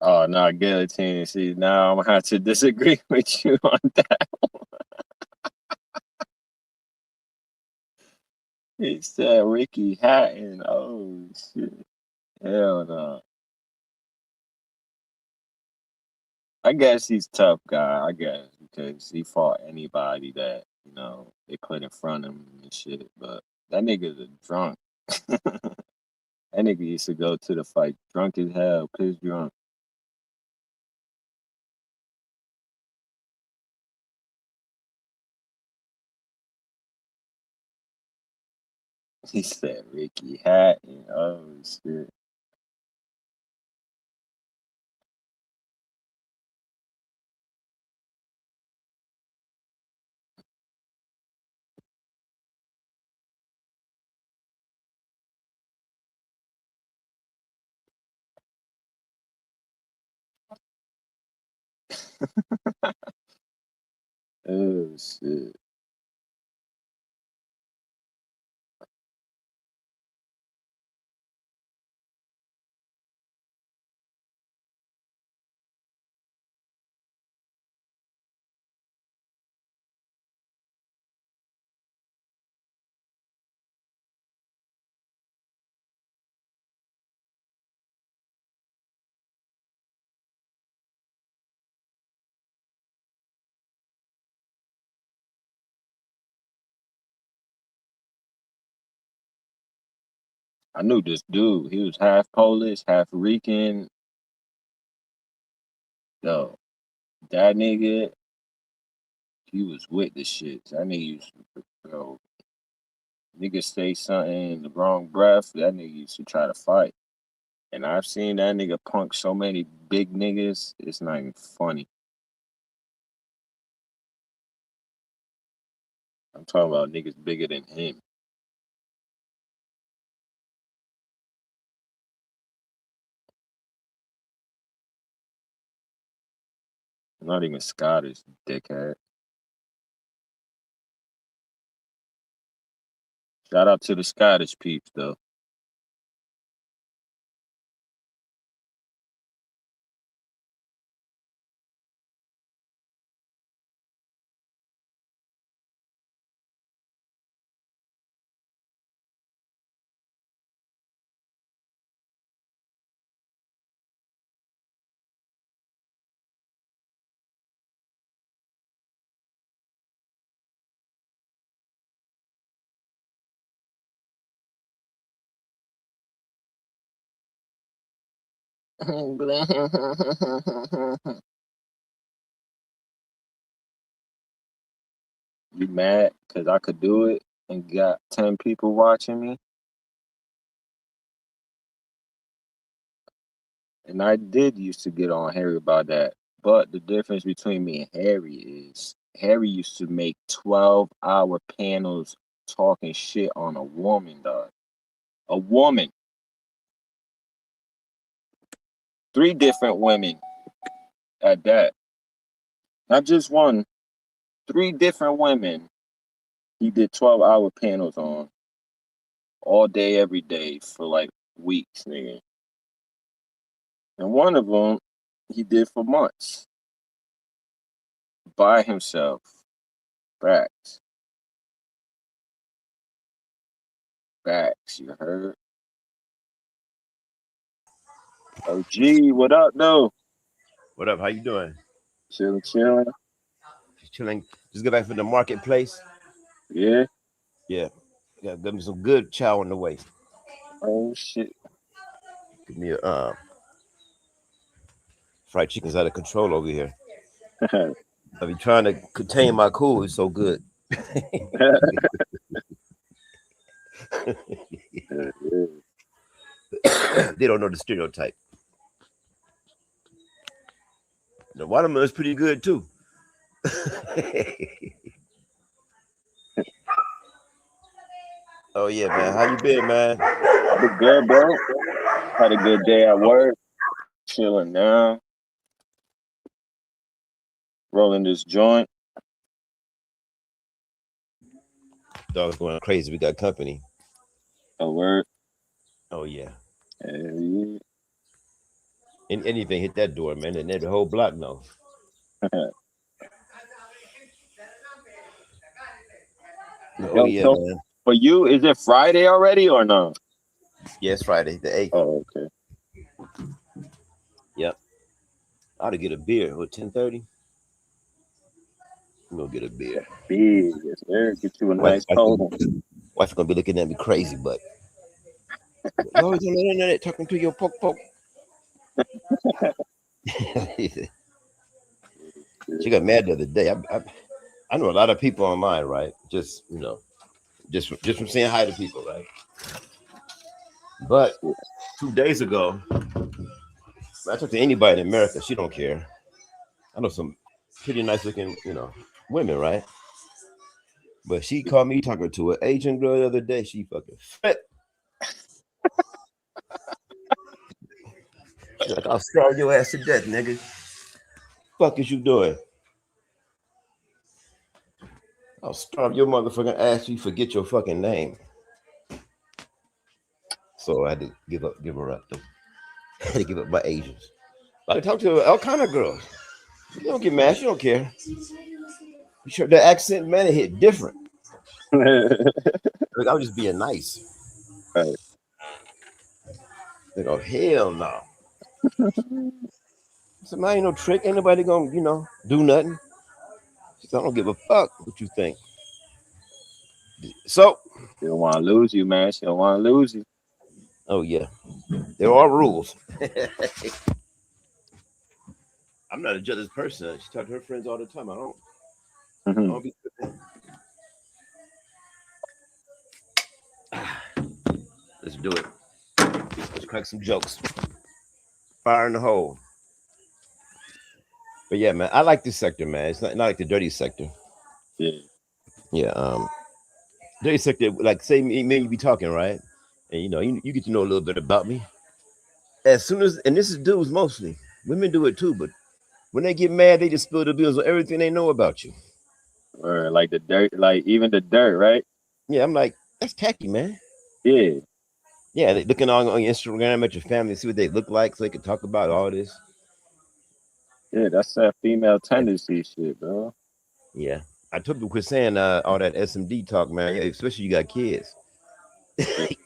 Oh no, guillotine. See, now I'm gonna have to disagree with you on that. He said Ricky Hatton. Oh shit. Hell no. I guess he's tough guy, I guess, because he fought anybody that, they put in front of him and shit. But that nigga's a drunk. That nigga used to go to the fight drunk as hell, piss drunk. He said Ricky Hatton. Oh shit. Oh shit. I knew this dude. He was half Polish, half Rican. Yo, that nigga, he was with the shit. That nigga used to, nigga say something in the wrong breath. That nigga used to try to fight. And I've seen that nigga punk so many big niggas, it's not even funny. I'm talking about niggas bigger than him. Not even Scottish, dickhead. Shout out to the Scottish peeps, though. You mad because I could do it and got 10 people watching me? And I did used to get on Harry about that. But the difference between me and Harry is Harry used to make 12-hour panels talking shit on a woman, dog. A woman. 3 different women at that. Not just one. 3 different women. He did 12-hour panels on all day, every day for like weeks, nigga. And one of them he did for months by himself. Facts. Facts, you heard? OG, what up, though? What up? How you doing? Chilling. Just chilling. Just get back from the marketplace. Yeah. Yeah. Got me some good chow on the way. Oh, shit. Give me a fried chicken's out of control over here. I be trying to contain my cool. It's so good. They don't know the stereotype. The watermelon is pretty good too. Oh yeah, man. How you been, man? Been good, bro. Had a good day at work. Chilling now. Rolling this joint. Dog's going crazy. We got company. A word. Oh yeah. Yeah. Anything hit that door, man, and then the whole block knows. Oh yeah, So man. for you, is it Friday already or no? Yeah, it's Friday, the 8th. Oh, okay. Yep. I ought to get a beer. What, 10:30? I'm gonna get a beer. Big, yes, sir. Get you a nice cold one. Wife's gonna be looking at me crazy, but you always on the internet talking to your poke. She got mad the other day. I know a lot of people online, right? Just just from saying hi to people, right? But 2 days ago, I talked to anybody in America. She don't care. I know some pretty nice looking, women, right? But she called me talking to an Asian girl the other day. She fucking fat. She's like, I'll starve your ass to death, nigga. Fuck is you doing? I'll starve your motherfucking ass. You forget your fucking name. So I had to give her up. I had to give up my Asians. But I talk to all kind of girls. You don't get mad. She don't care. Sure, the accent, man, it hit different. Like, I was just being nice. Right. They go, hell no. I said, man, ain't no trick. Ain't nobody gonna, do nothing. She said, I don't give a fuck what you think. So She don't want to lose you, man. She don't want to lose you. oh yeah. There are rules. I'm not a jealous person. She talked to her friends all the time. I don't be Let's do it. Let's crack some jokes. Fire in the hole. But yeah, man, I like this sector, man. It's not like the dirty sector. Yeah. Yeah. Dirty sector, like say me and you be talking, right? And you get to know a little bit about me. As soon as, and this is dudes mostly, women do it too, but when they get mad, they just spill the beans on everything they know about you. Or like the dirt, like even the dirt, right? Yeah, I'm like, that's tacky, man. Yeah. Yeah, they looking on your Instagram at your family, see what they look like, so they can talk about all this. Yeah, that's that female tendency shit, bro. Yeah, I told people quit saying all that SMD talk, man. Yeah, especially you got kids.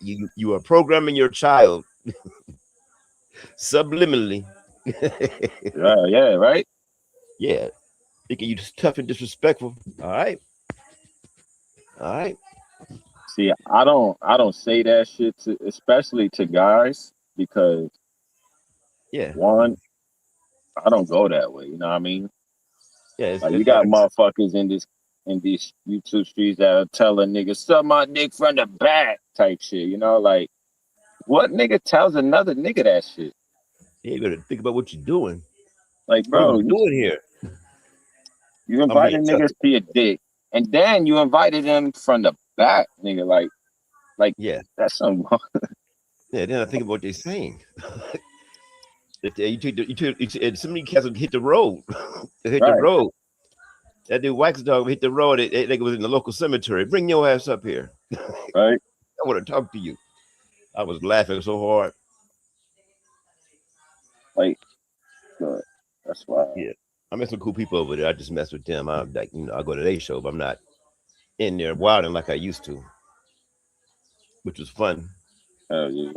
you are programming your child subliminally. Yeah, right. Yeah, thinking you just tough and disrespectful. All right. See, I don't say that shit to, especially to guys, because Yeah. one, I don't go that way. You know what I mean? Yeah. Like you got motherfuckers in these YouTube streets that are telling niggas suck my dick from the back type shit. You know, like what nigga tells another nigga that shit? Yeah, you better think about what you're doing. Like, What are bro, we doing here? you I'm being invited niggas tested. to your dick, and then you invited them from the back, nigga. Like Yeah. that's some Yeah. Then I think about what they're saying. If and so many cats would hit the road. They hit the right, road. That dude Wax Dog hit the road. It was in the local cemetery. Bring your ass up here. right. I want to talk to you. I was laughing so hard. Like, that's why. Yeah. I met some cool people over there. I just mess with them. I like, I go to their show, but I'm not in there wilding like I used to, which was fun. Hell yeah.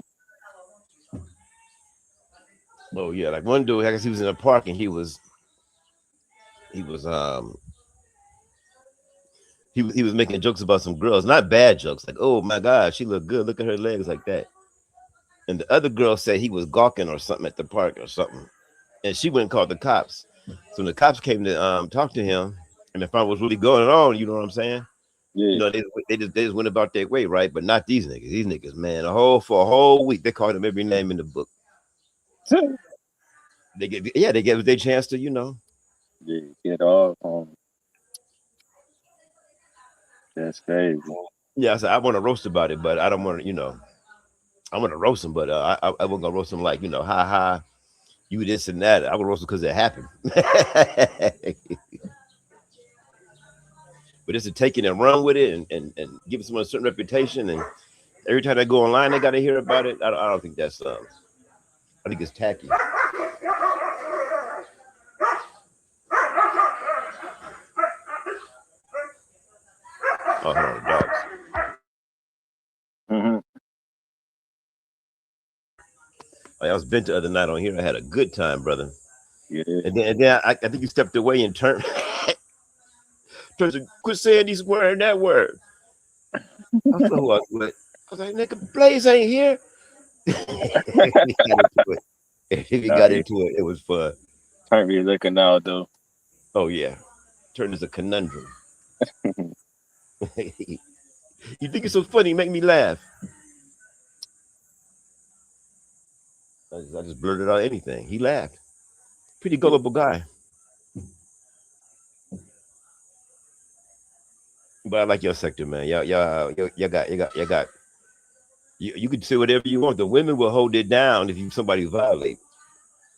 Oh yeah, like one dude, I guess he was in a park and he was he was making jokes about some girls, not bad jokes, like, oh my god, she looked good, look at her legs, like that. And the other girl said he was gawking or something at the park or something, and she went and called the cops. So when the cops came to talk to him and to find out what's really going on, you know what I'm saying? Yeah. They just went about their way, right? But not these niggas. These niggas, man, for a whole week they called him every name in the book. They gave their chance to, Yeah, get off. That's crazy. Yeah, I said I want to roast about it, but I don't want to, I want to roast him, but I wasn't gonna roast him like, ha ha, you this and that. I would roast him because it happened. But it's to take it and run with it and give someone a certain reputation, and every time they go online, they got to hear about it. I don't think that's I think it's tacky. Oh, hold on, the dogs. Mm-hmm. I was bent the other night on here. I had a good time, brother. Yeah. And then I think you stepped away and turned to quit saying these word and that word. I don't know who I was with. I was like, nigga, Blaze ain't here. If he got into it, it was fun. Can't be looking out though. Oh yeah, turned as a conundrum. You think it's so funny? Make me laugh. I just blurted out anything. He laughed. Pretty gullible guy. But I like your sector, man. Y'all got. You can say whatever you want. The women will hold it down if you somebody who violate.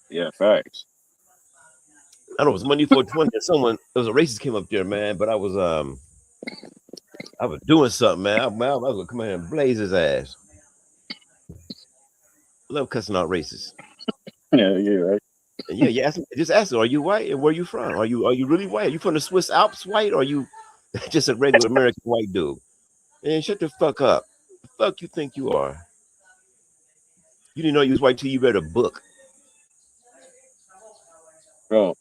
Yeah, facts. I know it was Monday 420. There was a racist came up there, man. But I was doing something, man. I was gonna come in here and blaze his ass. I love cussing out racists. Yeah, yeah, right. Yeah. Just ask them, are you white and where you from? Are you really white? Are you from the Swiss Alps white? Or are you just a regular American white dude? Man, shut the fuck up. The fuck you think you are? You didn't know you was white till you read a book. Bro.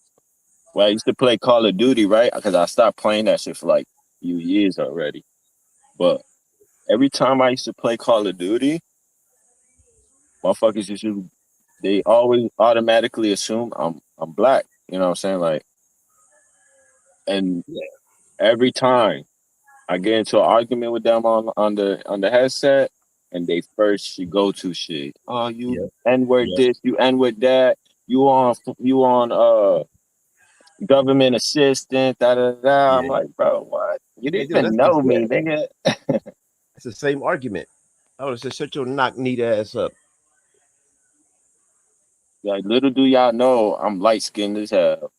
Well, I used to play Call of Duty, right? Because I stopped playing that shit for like a few years already. But every time I used to play Call of Duty, motherfuckers they always automatically assume I'm black. You know what I'm saying? Like, and every time I get into an argument with them on the headset, and they first should go to shit. Oh, Yeah, you N-word yeah, this, you N-word that, you on government assistant, da da da. I'm yeah. like, bro, what? You Yeah, didn't dude, even that's know me, exactly. nigga. It's the same argument. I would have said, shut your knock neat ass up. Like, little do y'all know, I'm light skinned as hell.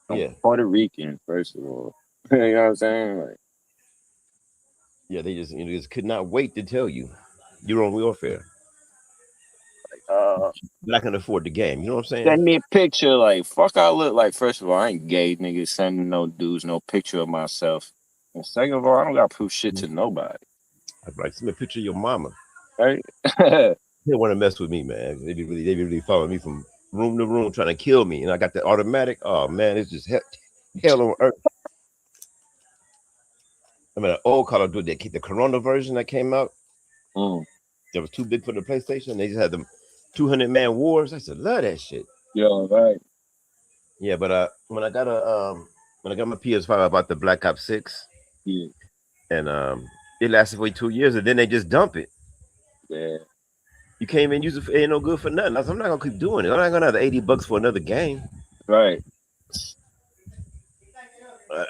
I'm Yeah, Puerto Rican, first of all. You know what I'm saying? Like, yeah. They just could not wait to tell you you're on welfare. uh, Not gonna afford the game. You know what I'm saying? send me a picture. Like, fuck, I look like. First of all, I ain't gay, nigga. Sending no dudes no picture of myself. And second of all, I don't got to prove shit to nobody. I'd like send me a picture of your mama. Right? They want to mess with me, man. They be really following me from room to room, trying to kill me. And I got the automatic. Oh man, it's just hell on earth. I mean, an old Call of Duty, the Corona version that came out, Mm. that was too big for the PlayStation. They just had them 200-man wars. I said, love that shit. Yo, right. Yeah, but when I got my PS5, I bought the Black Ops 6, Yeah. and it lasted for 2 years, and then they just dump it. Yeah. You can't even use it. It ain't no good for nothing. I said, I'm not gonna keep doing it. I'm not gonna have $80 for another game. Right.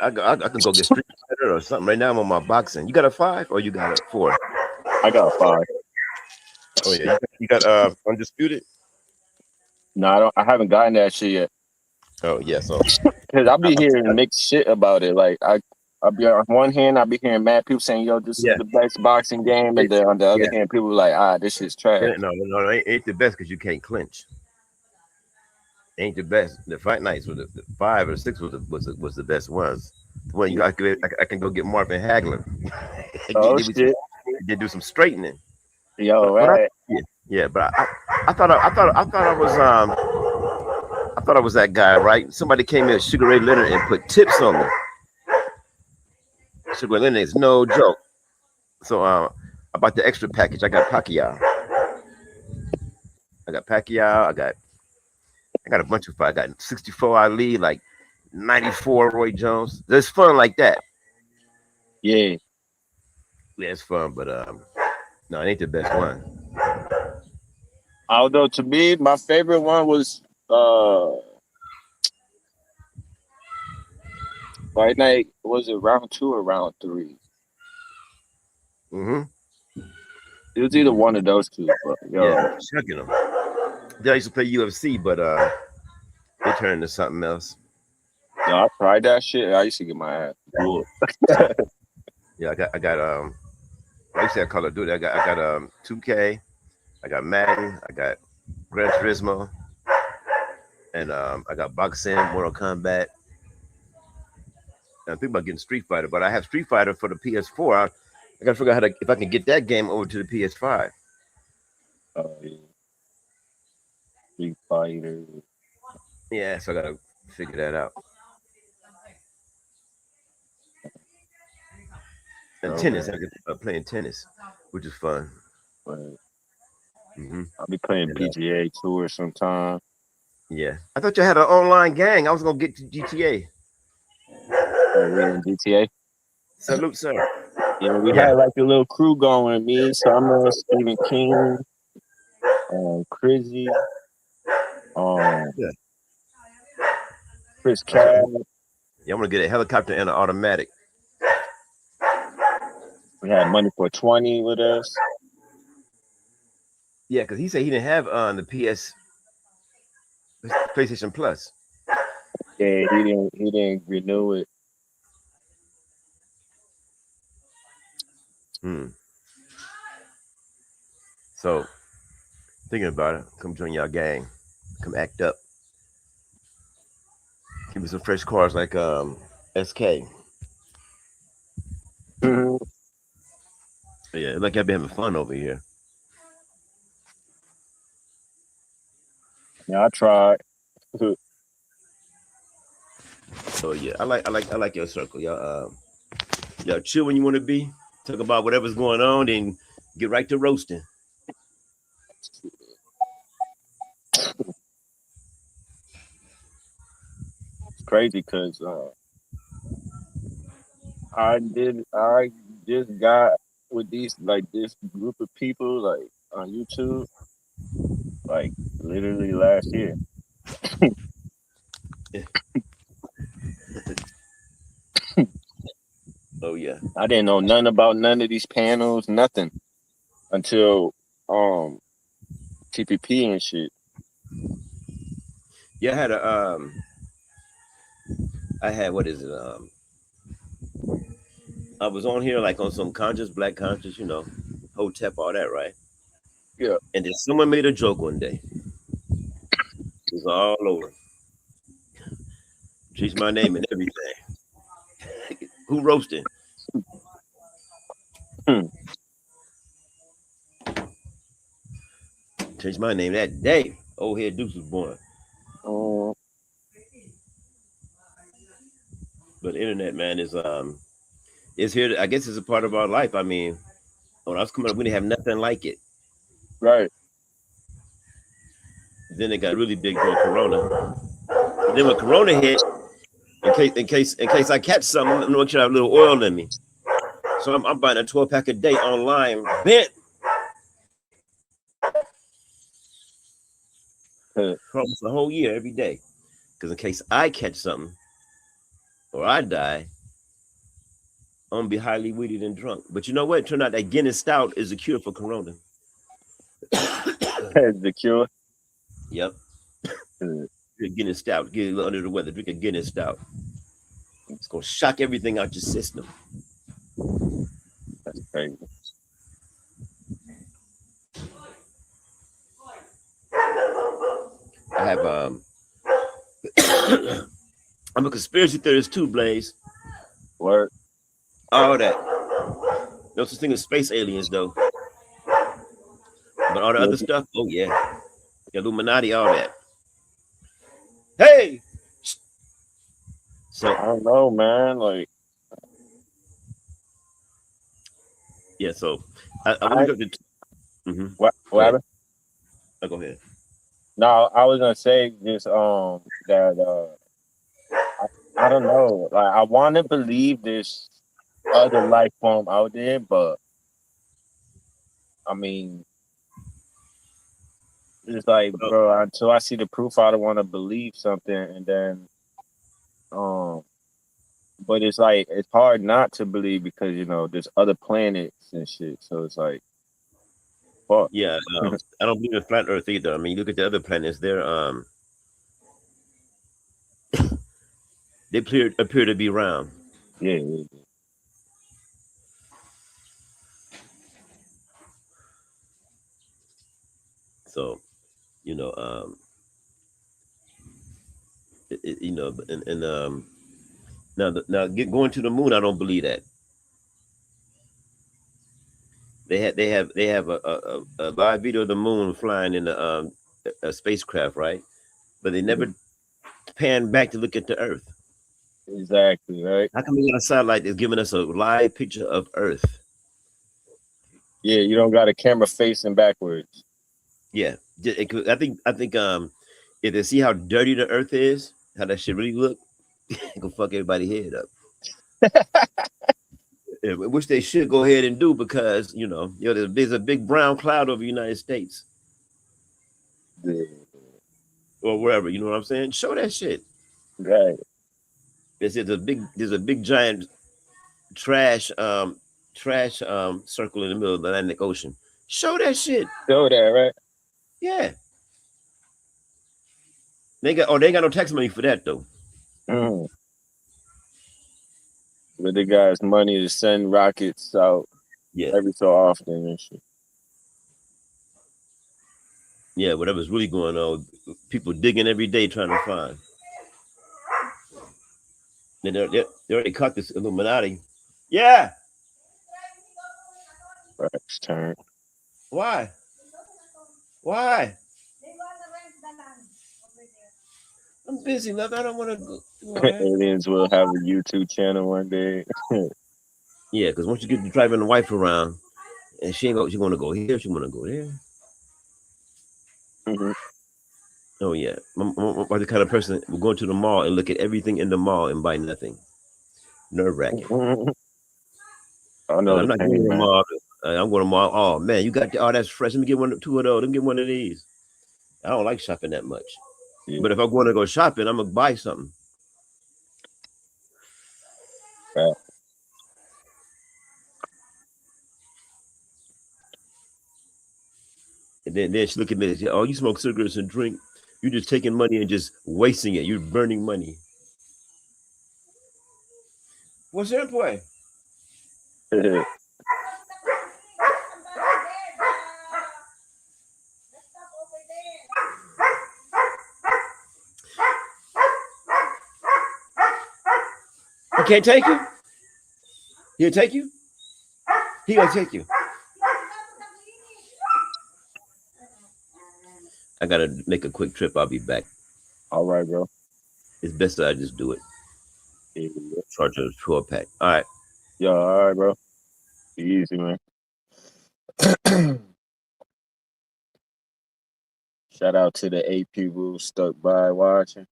I can go get Street Fighter or something. Right now I'm on my boxing. You got a 5 or you got a 4? I got a 5. Oh yeah, you got undisputed. No, I don't. I haven't gotten that shit yet. Oh yeah, so Cause I be I- hearing mixed shit about it. Like I be on one hand, I be hearing mad people saying, "Yo, this is yeah, the best boxing game," and it's, then on the other yeah. hand, people like, "Ah, this shit's trash." No, it ain't the best because you can't clinch. Ain't the best. The fight nights were the 5 or 6 was the best ones. The one I can go get Marvin Hagler. Oh shit, They do some straightening. yo, But right? yeah, but I thought I was that guy, right? Somebody came in, Sugar Ray Leonard, and put tips on me. Sugar Ray Leonard is no joke. So I bought the extra package. I got Pacquiao. I got Pacquiao. I got a bunch of fights. I got 64 Ali, like 94 Roy Jones. There's fun like that. Yeah. Yeah, it's fun, but no, it ain't the best one. Although to me, my favorite one was Fight Night. Was it round 2 or round 3? Mm-hmm. It was either one of those two. But Yeah, yo, chucking them. They used to play UFC, but they turned into something else. yo, I tried that shit. I used to get my ass whooped. Yeah, I got I used to have Call of Duty. I got 2K. I got Madden. I got Gran Turismo, and I got boxing, Mortal Kombat. And I think about getting Street Fighter, but I have Street Fighter for the PS4. I gotta figure out if I can get that game over to the PS5. Yeah. Street Fighter. Yeah, so I gotta figure that out. And tennis, I get playing tennis, which is fun. Right. Hmm. I'll be playing PGA Tour sometime. Yeah, I thought you had an online gang. I was gonna get to GTA. Oh, we in GTA. Salute, sir. Yeah, we Yeah, had like a little crew going. Me, Summer, Stephen King, Crizzy, um, yeah. Chris Cab. Yeah, I'm gonna get a helicopter and an automatic. We had Money for 20 with us. Yeah, because he said he didn't have the PlayStation Plus. Yeah, he didn't renew it. So thinking about it, come join y'all gang. Come act up. Give me some fresh cars like SK. Mhm. Yeah, like I've been having fun over here. Yeah, I tried. So yeah, I like your circle. Y'all chill when you want to be. Talk about whatever's going on, then get right to roasting. It's crazy because I just got with these like this group of people like on YouTube like literally last year. Oh yeah. I didn't know nothing about none of these panels, nothing until TPP and shit. Yeah, I had what is it? I was on here like on some conscious, black conscious, Hotep, all that, right? Yeah. And then someone made a joke one day. It was all over. Changed my name and everything. Who roasted? Changed my name that day. Old head Deuce was born. But the internet, man, is here. I guess it's a part of our life. I mean, when I was coming up, we didn't have nothing like it. Right. Then it got really big during Corona. And then when Corona hit, in case I catch something, I'm gonna make sure I have a little oil in me. So I'm buying a 12-pack a day online, bent for almost a whole year every day. Because in case I catch something or I die, I'm gonna be highly weeded and drunk. But you know what? It turned out that Guinness Stout is a cure for Corona. The cure. Yep. Uh, Drink Guinness Stout. Get a little under the weather. Drink a Guinness Stout. It's gonna shock everything out your system. That's crazy. I have I'm a conspiracy theorist too, Blaze. Work. All that. No such thing as space aliens though. But all the Yeah, other stuff, oh yeah. Illuminati, all that. Hey! So I don't know, man. Like yeah, so I want I to go to what go ahead. happened? Go ahead. No, I was gonna say just that I don't know. Like I want to believe there's other life form out there, but I mean, it's like, Well, bro, until I see the proof, I don't want to believe something, and then um, but it's like it's hard not to believe because there's other planets and shit. So it's like, fuck. yeah, I don't believe in flat Earth either. I mean, look at the other planets. They appear to be round. Yeah, yeah, So you know, and going to the moon. I don't believe that they have a live video of the moon flying in a spacecraft, right? But they yeah. never pan back to look at the Earth. Exactly, right? How come we got a satellite that's giving us a live picture of Earth? Yeah, you don't got a camera facing backwards. Yeah, I think if they see how dirty the Earth is, how that shit really look, it gonna fuck everybody's head up. Yeah, which they should go ahead and do because there's a big brown cloud over the United States Yeah, or wherever. You know what I'm saying? Show that shit. right. There's a big giant trash circle in the middle of the Atlantic Ocean. Show that shit. Show that, right? Yeah. They ain't got no tax money for that though. Mm. But the guys money to send rockets out Yeah. every so often and shit. Yeah, whatever's really going on, people digging every day trying to find. And they already caught this Illuminati. Yeah. Right, turn. Why? Why? I'm busy, love. I don't want to go. All right. Aliens will have a YouTube channel one day. Yeah, because once you get to driving the wife around, and she want to go here, she want to go there. Mhm. Oh yeah, I'm the kind of person who go to the mall and look at everything in the mall and buy nothing. Nerve wracking. I And know I'm the not going to pain, the man. mall. I'm going to the mall. Oh man, you got that's fresh. Let me get two of those. Let me get one of these. I don't like shopping that much. Yeah, But if I'm going to go shopping, I'm gonna buy something. right. And then she look at me and say, "Oh, you smoke cigarettes and drink. You're just taking money and just wasting it. You're burning money." What's your point? He can't take you. He'll take you. He gonna take you. I gotta make a quick trip. I'll be back. All right, bro. It's best that I just do it. Yeah. Charge a 12 pack. All right. Yo, all right, bro. Be easy, man. Shout out to the 8 people stuck by watching.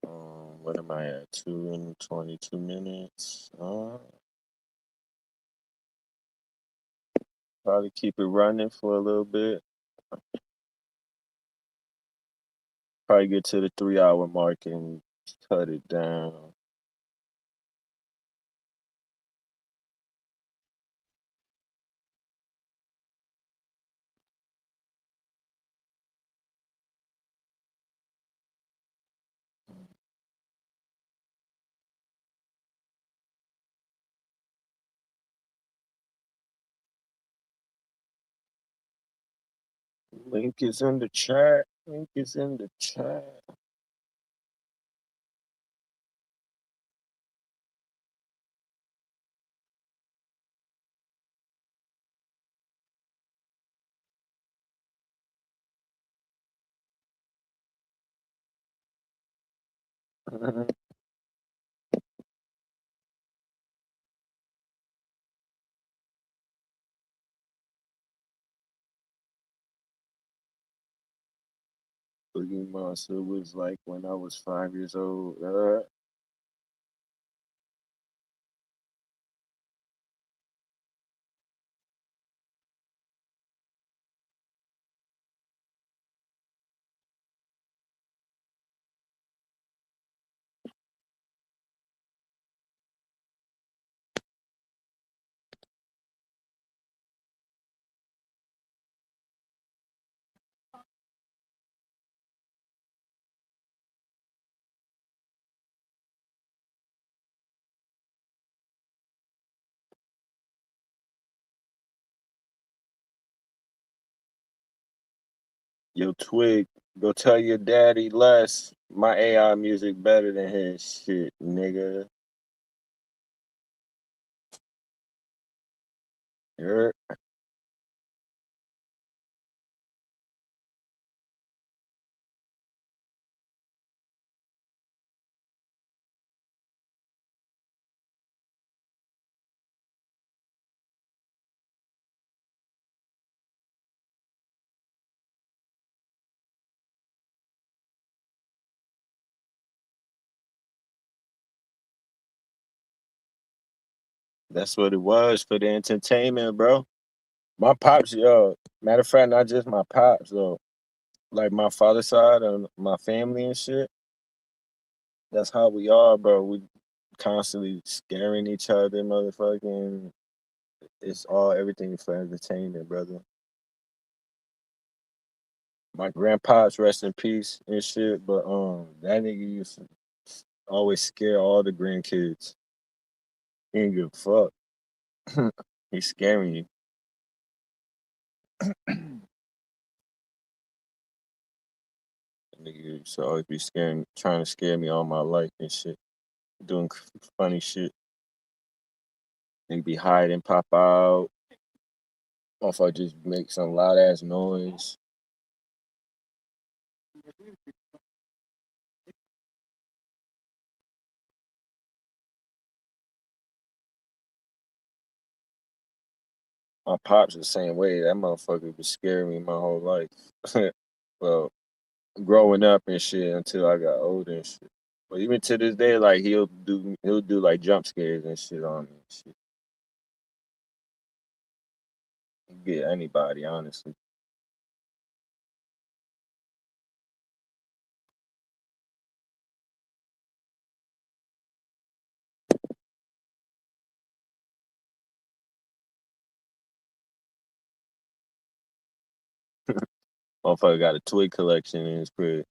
What am I at? 2 and 22 minutes. Probably keep it running for a little bit. Probably get to the 3 hour mark and cut it down. Link is in the chat. Link is in the chat. Boogie Monster was like when I was 5 years old. Yo, Twig, go tell your daddy less. My AI music better than his shit, nigga. You That's what it was for the entertainment, bro. My pops, yo. Matter of fact, not just my pops, though. Like my father's side and my family and shit. That's how we are, bro. We constantly scaring each other, motherfucking. It's all everything for entertainment, brother. My grandpa's rest in peace and shit, but that nigga used to always scare all the grandkids. He ain't give a fuck. He's scaring you. Nigga used to always be scaring, trying to scare me all my life and shit, doing funny shit. Nigga be hiding, pop out. Or if I just make some loud ass noise. My pops the same way. That motherfucker was scaring me my whole life. Well, growing up and shit until I got older and shit. But even to this day, like he'll do like jump scares and shit on me. And shit. He'll get anybody, honestly. Motherfucker got a toy collection in his crib.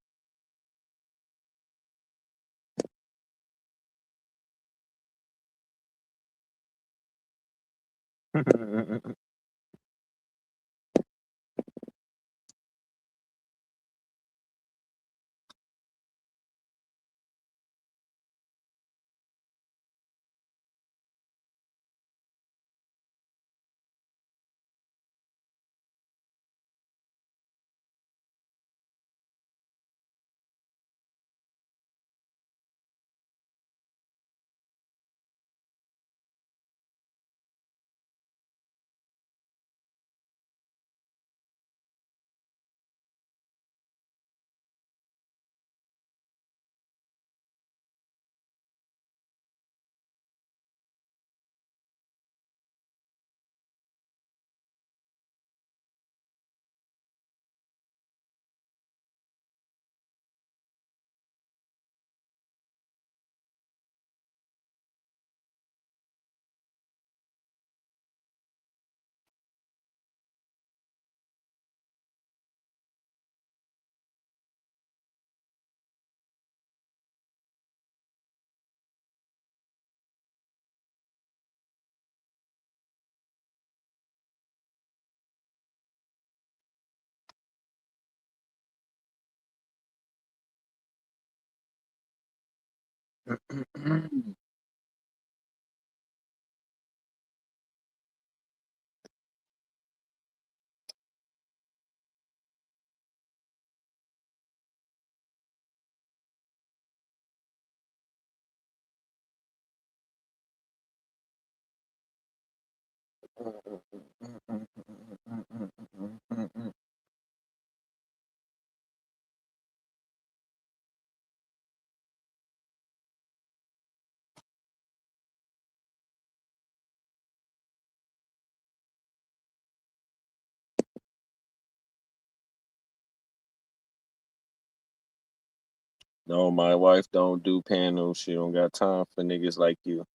No, my wife don't do panels. She don't got time for niggas like you.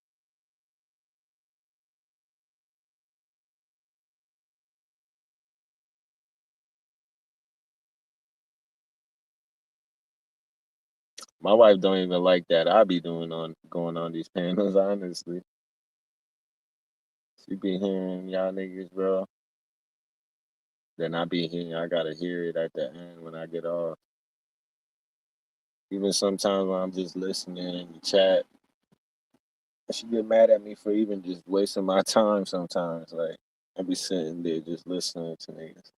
My wife don't even like that I be doing on going on these panels, honestly. She be hearing y'all niggas, bro. Then I be hearing I gotta hear it at the end when I get off. Even sometimes when I'm just listening in the chat, she get mad at me for even just wasting my time sometimes. Like I be sitting there just listening to niggas.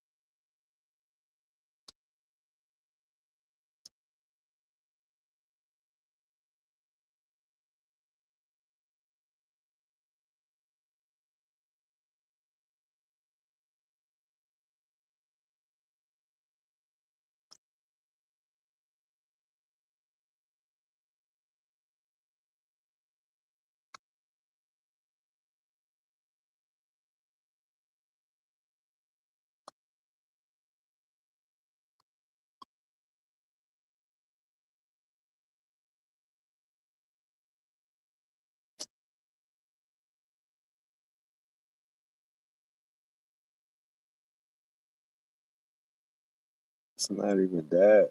It's not even that.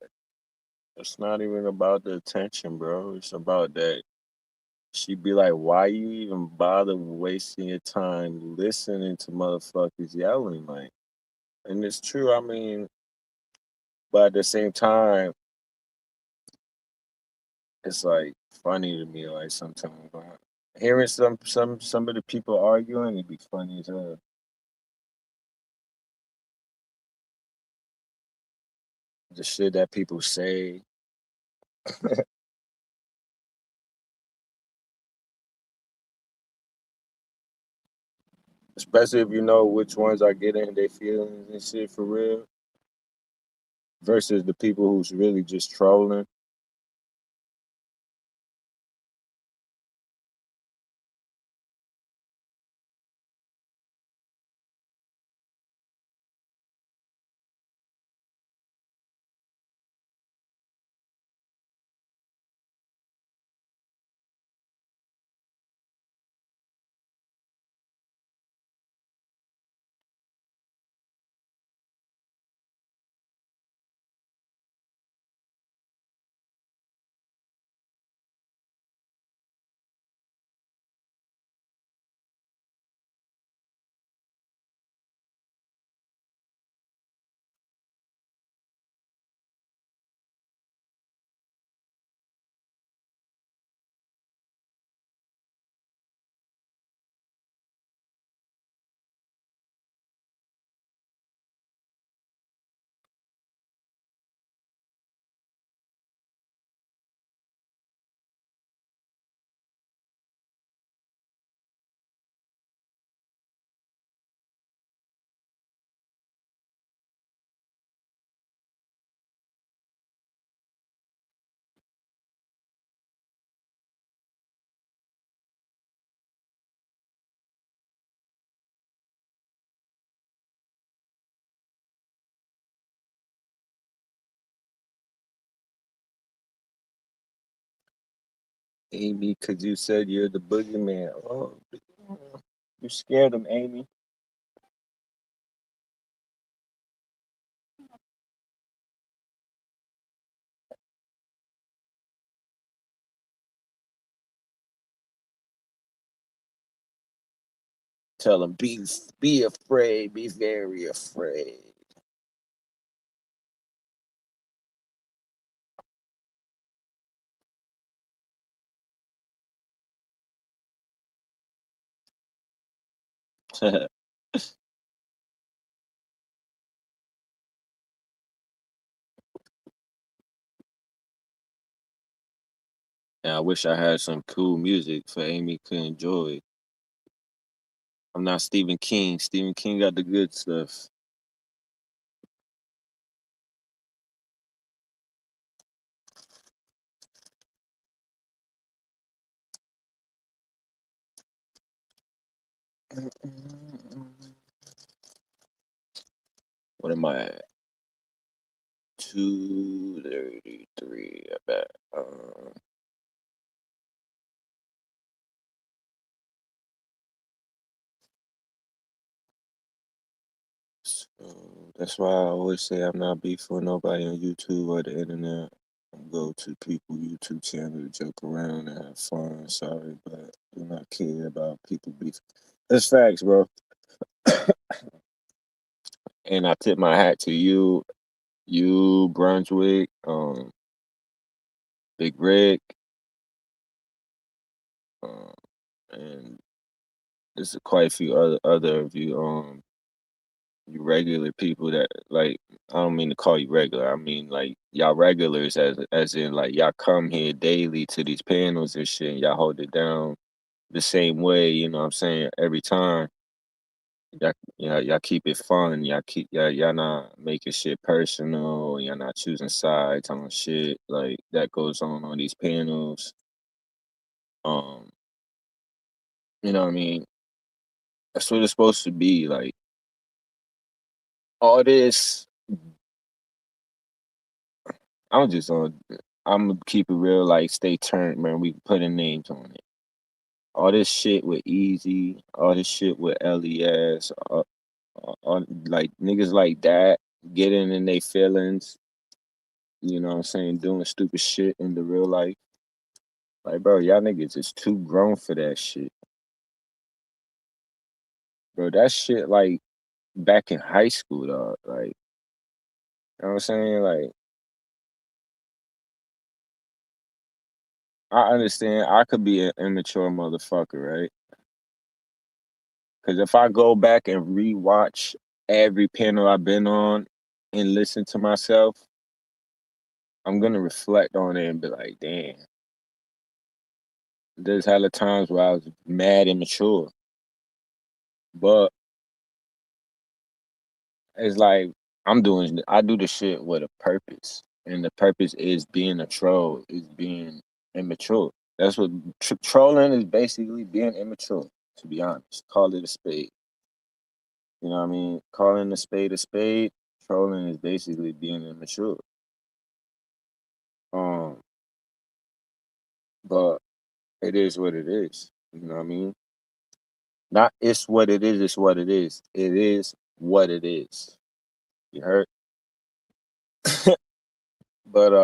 It's not even about the attention, bro. It's about that she be like, why you even bother wasting your time listening to motherfuckers yelling? Like, and it's true, I mean, but at the same time, it's like funny to me, like sometimes. Hearing some of the people arguing, it'd be funny as hell. The shit that people say, especially if you know which ones are getting their feelings and shit for real, versus the people who's really just trolling. Amy, because you said you're the boogeyman. Oh, you scared them, Amy. Tell them, be afraid, be very afraid. And I wish I had some cool music for Amy to enjoy. I'm not Stephen King. Stephen King got the good stuff. What am I at? 2:33. I bet. So that's why I always say I'm not beefing with nobody on YouTube or the internet. I go to people YouTube channel to joke around and have fun. Sorry, but do not care about people beef. That's facts, bro. And I tip my hat to you, Brunswick, Big Rick, um, and there's quite a few other of you you regular people that like I don't mean to call you regular. I mean like y'all regulars as in like y'all come here daily to these panels and shit and y'all hold it down the same way, you know what I'm saying, every time. Y'all keep it fun. Y'all not making shit personal. Y'all not choosing sides on shit like that goes on these panels. Um, you know what I mean? That's what it's supposed to be. Like all this, I'm just on. I'm gonna keep it real. Like stay turned, man. We putting names on it. All this shit with Easy, all this shit with LES, like niggas like that getting in their feelings. You know what I'm saying? Doing stupid shit in the real life. Like, bro, y'all niggas is too grown for that shit. Bro, that shit like back in high school, dog. Like, you know what I'm saying? Like, I understand I could be an immature motherfucker, right? Because if I go back and rewatch every panel I've been on and listen to myself, I'm gonna reflect on it and be like, damn, there's hella times where I was mad immature. But it's like I do the shit with a purpose. And the purpose is being a troll, is being immature. That's what trolling is basically being immature, to be honest. Call it a spade. You know what I mean? Calling a spade, trolling is basically being immature. Um, but it is what it is. You know what I mean? Not it's what it is, it's what it is. It is what it is. You heard? But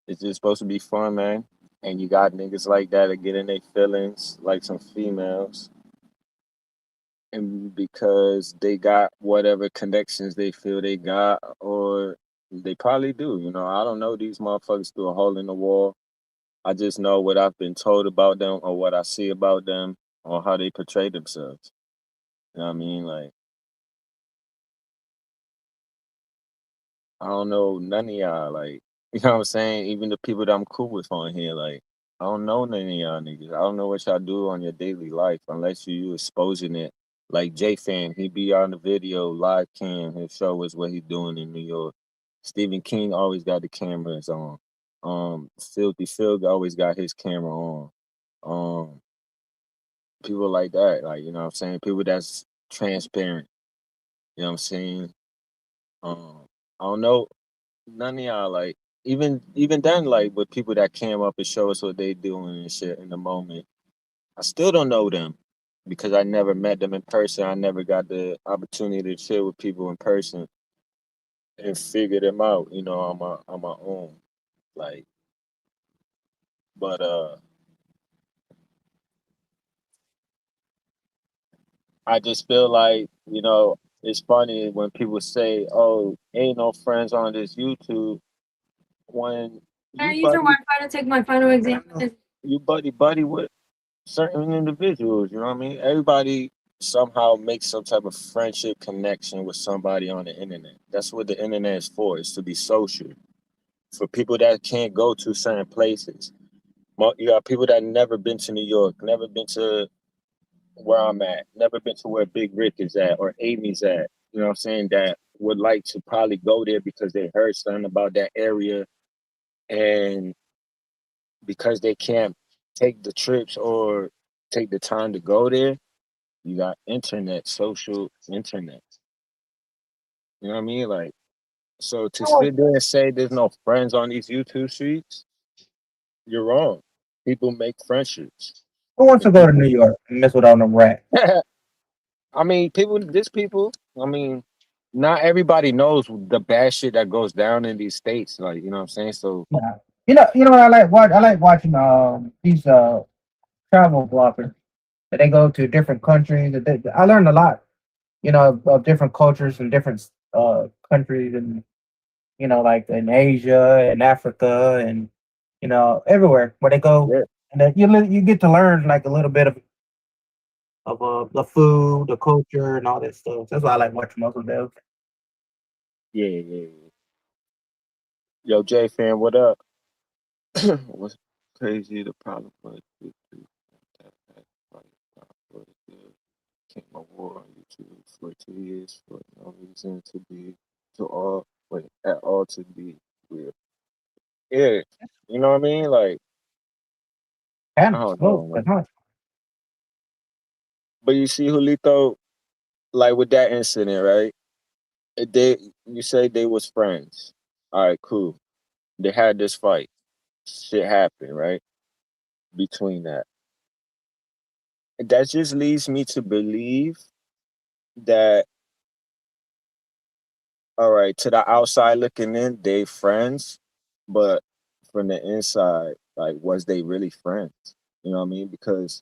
it's just supposed to be fun, man. And you got niggas like that that get in their feelings, like some females. And because they got whatever connections they feel they got, or they probably do. You know, I don't know these motherfuckers through a hole in the wall. I just know what I've been told about them or what I see about them or how they portray themselves. You know what I mean? Like, I don't know none of y'all. Like, you know what I'm saying? Even the people that I'm cool with on here, like, I don't know none of y'all niggas. I don't know what y'all do on your daily life unless you exposing it. Like J Fan, he be on the video live cam. He'll show us what he doing in New York. Stephen King always got the cameras on. Filthy Phil always got his camera on. Um, People like that, like you know what I'm saying. People that's transparent. You know what I'm saying. I don't know none of y'all like even then like with people that came up and show us what they doing and shit in the moment. I still don't know them because I never met them in person. I never got the opportunity to chill with people in person and figure them out, you know, on my own. Like, but I just feel like, you know, it's funny when people say, "Oh, ain't no friends on this YouTube." When Can I you use your probably Wi-Fi to take my final exam? you buddy with certain individuals. You know what I mean? Everybody somehow makes some type of friendship connection with somebody on the internet. That's what the internet is for. It's to be social. For people that can't go to certain places. You got people that never been to New York, never been to where I'm at, never been to where Big Rick is at or Amy's at. You know what I'm saying? That would like to probably go there because they heard something about that area, and because they can't take the trips or take the time to go there, you got internet, social internet. You know what I mean? Like, so to I want, sit there and say there's no friends on these YouTube streets, you're wrong. People make friendships, who wants to and go to New people. York and mess with all them rats? I mean, people. This people. I mean, not everybody knows the bad shit that goes down in these states. Like, you know what I'm saying? So Yeah. You know what I like watch. I like watching these travel bloggers. That they go to different countries. I learned a lot. You know, of different cultures and different countries, and like in Asia and Africa, and everywhere where they go, yeah, and then you get to learn like a little bit of the food, the culture, and all that stuff. That's why I like watching most of those. yeah, yeah. Yeah. Yo, J fan, what up? What's crazy? The problem was came a war on YouTube for 2 years for no reason to be to all wait at all to be weird. Yeah, you know what I mean? Like, I And don't know, oh, man. But you see, Julito, like with that incident, right? They you say they was friends. All right, cool. They had this fight. Shit happened, right? Between that. That just leads me to believe that, all right, to the outside looking in, they friends, but from the inside, like, was they really friends? You know what I mean? Because,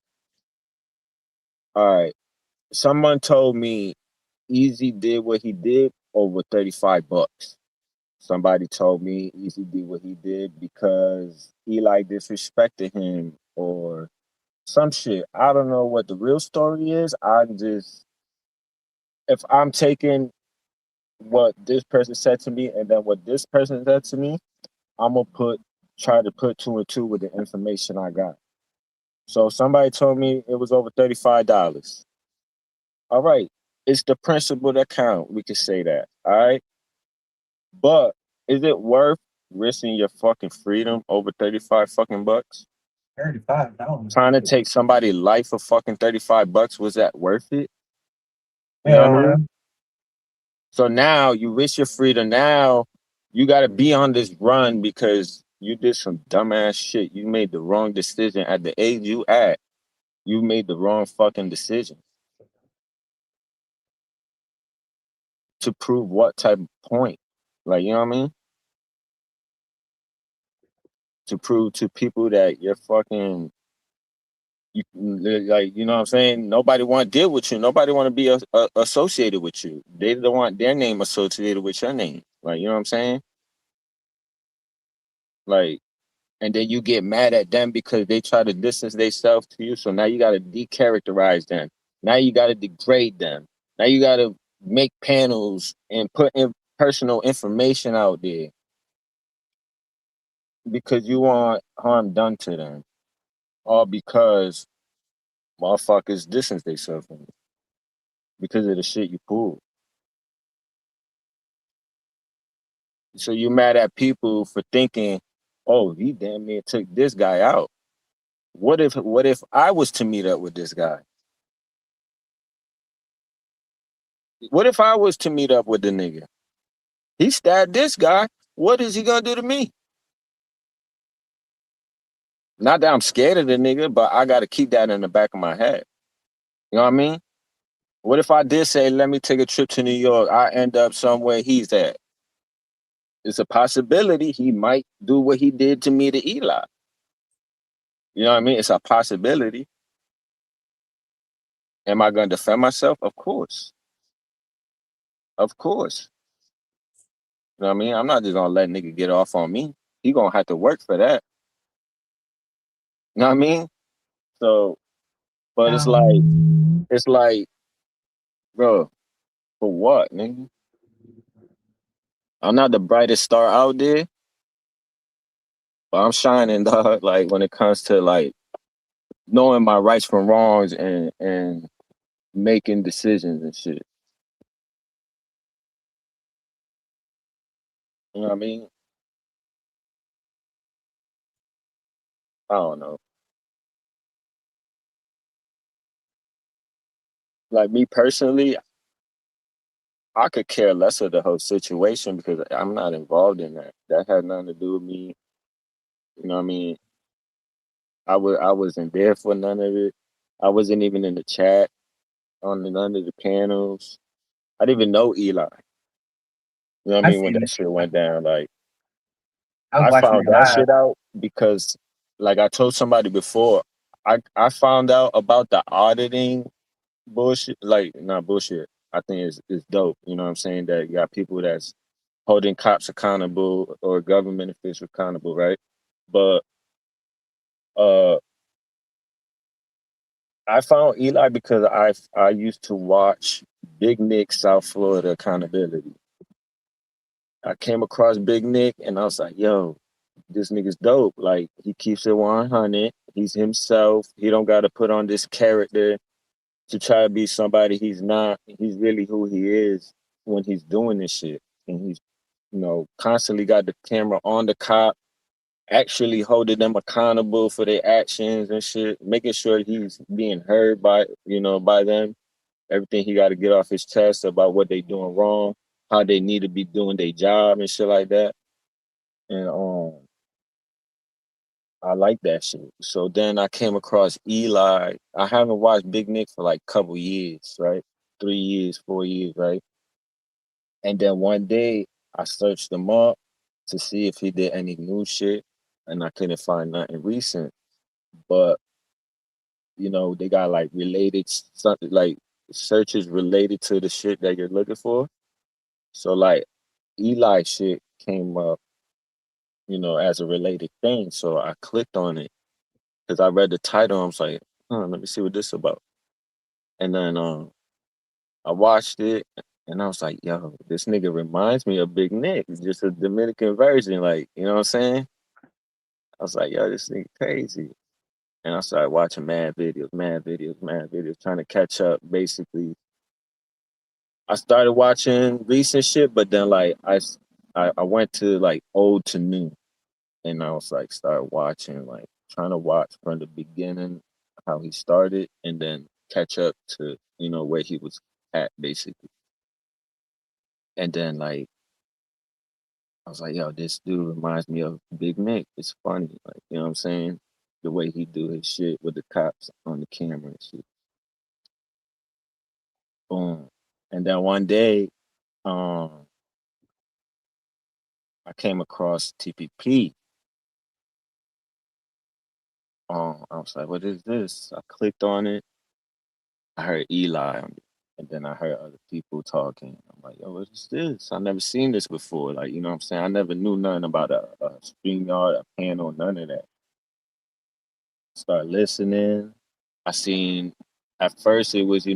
all right, someone told me Easy did what he did over $35. Somebody told me Easy did what he did because Eli disrespected him or some shit. I don't know what the real story is. If I'm taking what this person said to me and then what this person said to me, I'm gonna try to put two and two with the information I got. So somebody told me it was over $35. All right, it's the principle that count. We could say that. All right, but is it worth risking your fucking freedom over 35 fucking bucks? $35. Trying to take somebody's life for fucking $35, was that worth it? You know what I Yeah, mean? So now you risk your freedom. Now you got to be on this run because you did some dumbass shit. You made the wrong decision at the age you at. You made the wrong fucking decision to prove what type of point. Like, you know what I mean? To prove to people that you're fucking, like, you know what I'm saying? Nobody want to deal with you. Nobody want to be associated with you. They don't want their name associated with your name. Like, you know what I'm saying? Like, and then you get mad at them because they try to distance themselves to you. So now you got to decharacterize them. Now you got to degrade them. Now you got to make panels and put in personal information out there because you want harm done to them, or because motherfuckers distance themselves from you because of the shit you pull. So you mad at people for thinking, oh, he damn near took this guy out. What if I was to meet up with this guy? What if I was to meet up with the nigga? He stabbed this guy. What is he gonna do to me? Not that I'm scared of the nigga, but I gotta keep that in the back of my head. You know what I mean? What if I did say, let me take a trip to New York? I end up somewhere he's at. It's a possibility he might do what he did to me to Eli. You know what I mean? It's a possibility. Am I gonna defend myself? Of course. Of course. You know what I mean? I'm not just gonna let nigga get off on me. He gonna have to work for that. You know what I mean? So, but it's like, bro, for what, nigga? I'm not the brightest star out there, but I'm shining, dog. Like when it comes to like knowing my rights from wrongs and making decisions and shit. You know what I mean? I don't know. Like me personally, I could care less of the whole situation because I'm not involved in that. That had nothing to do with me. You know what I mean? I wasn't there for none of it. I wasn't even in the chat on none of the panels. I didn't even know Eli. You know what I I mean? When seen that it. shit went down, like I was I watching found it that live. shit out because, like I told somebody before, I found out about the auditing bullshit. Like not bullshit. I think it's dope. You know what I'm saying? That you got people that's holding cops accountable or government officials accountable, right? But uh, I found Eli because I used to watch Big Nick South Florida Accountability. I came across Big Nick and I was like, yo, this nigga's dope. Like he keeps it 100. He's himself. He don't got to put on this character to try to be somebody he's not. He's really who he is when he's doing this shit. And he's, constantly got the camera on the cop, actually holding them accountable for their actions and shit, making sure he's being heard by them. Everything he got to get off his chest about what they doing wrong, how they need to be doing their job and shit like that. And I like that shit. So then I came across Eli. I haven't watched Big Nick for like a couple years, right? 3 years, 4 years, right? And then one day I searched him up to see if he did any new shit, and I couldn't find nothing recent. But they got like related something like searches related to the shit that you're looking for. So like Eli shit came up, as a related thing. So I clicked on it because I read the title. I was like, let me see what this about. And then I watched it and I was like, yo, this nigga reminds me of Big Nick. It's just a Dominican version, like, you know what I'm saying? I was like, yo, this nigga crazy. And I started watching mad videos, mad videos, trying to catch up. Basically, I started watching recent shit, but then like I went to like old to new, and I was like started watching like trying to watch from the beginning how he started, and then catch up to where he was at basically. And then like I was like, yo, this dude reminds me of Big Nick. It's funny, like you know what I'm saying? The way he do his shit with the cops on the camera and shit. Boom. And then one day, um, I came across TPP. I was like, what is this? I clicked on it. I heard Eli on it. And then I heard other people talking. I'm like, yo, what is this? I never seen this before. Like, you know what I'm saying? I never knew nothing about a StreamYard, a panel, none of that. Start listening. I seen at first it was,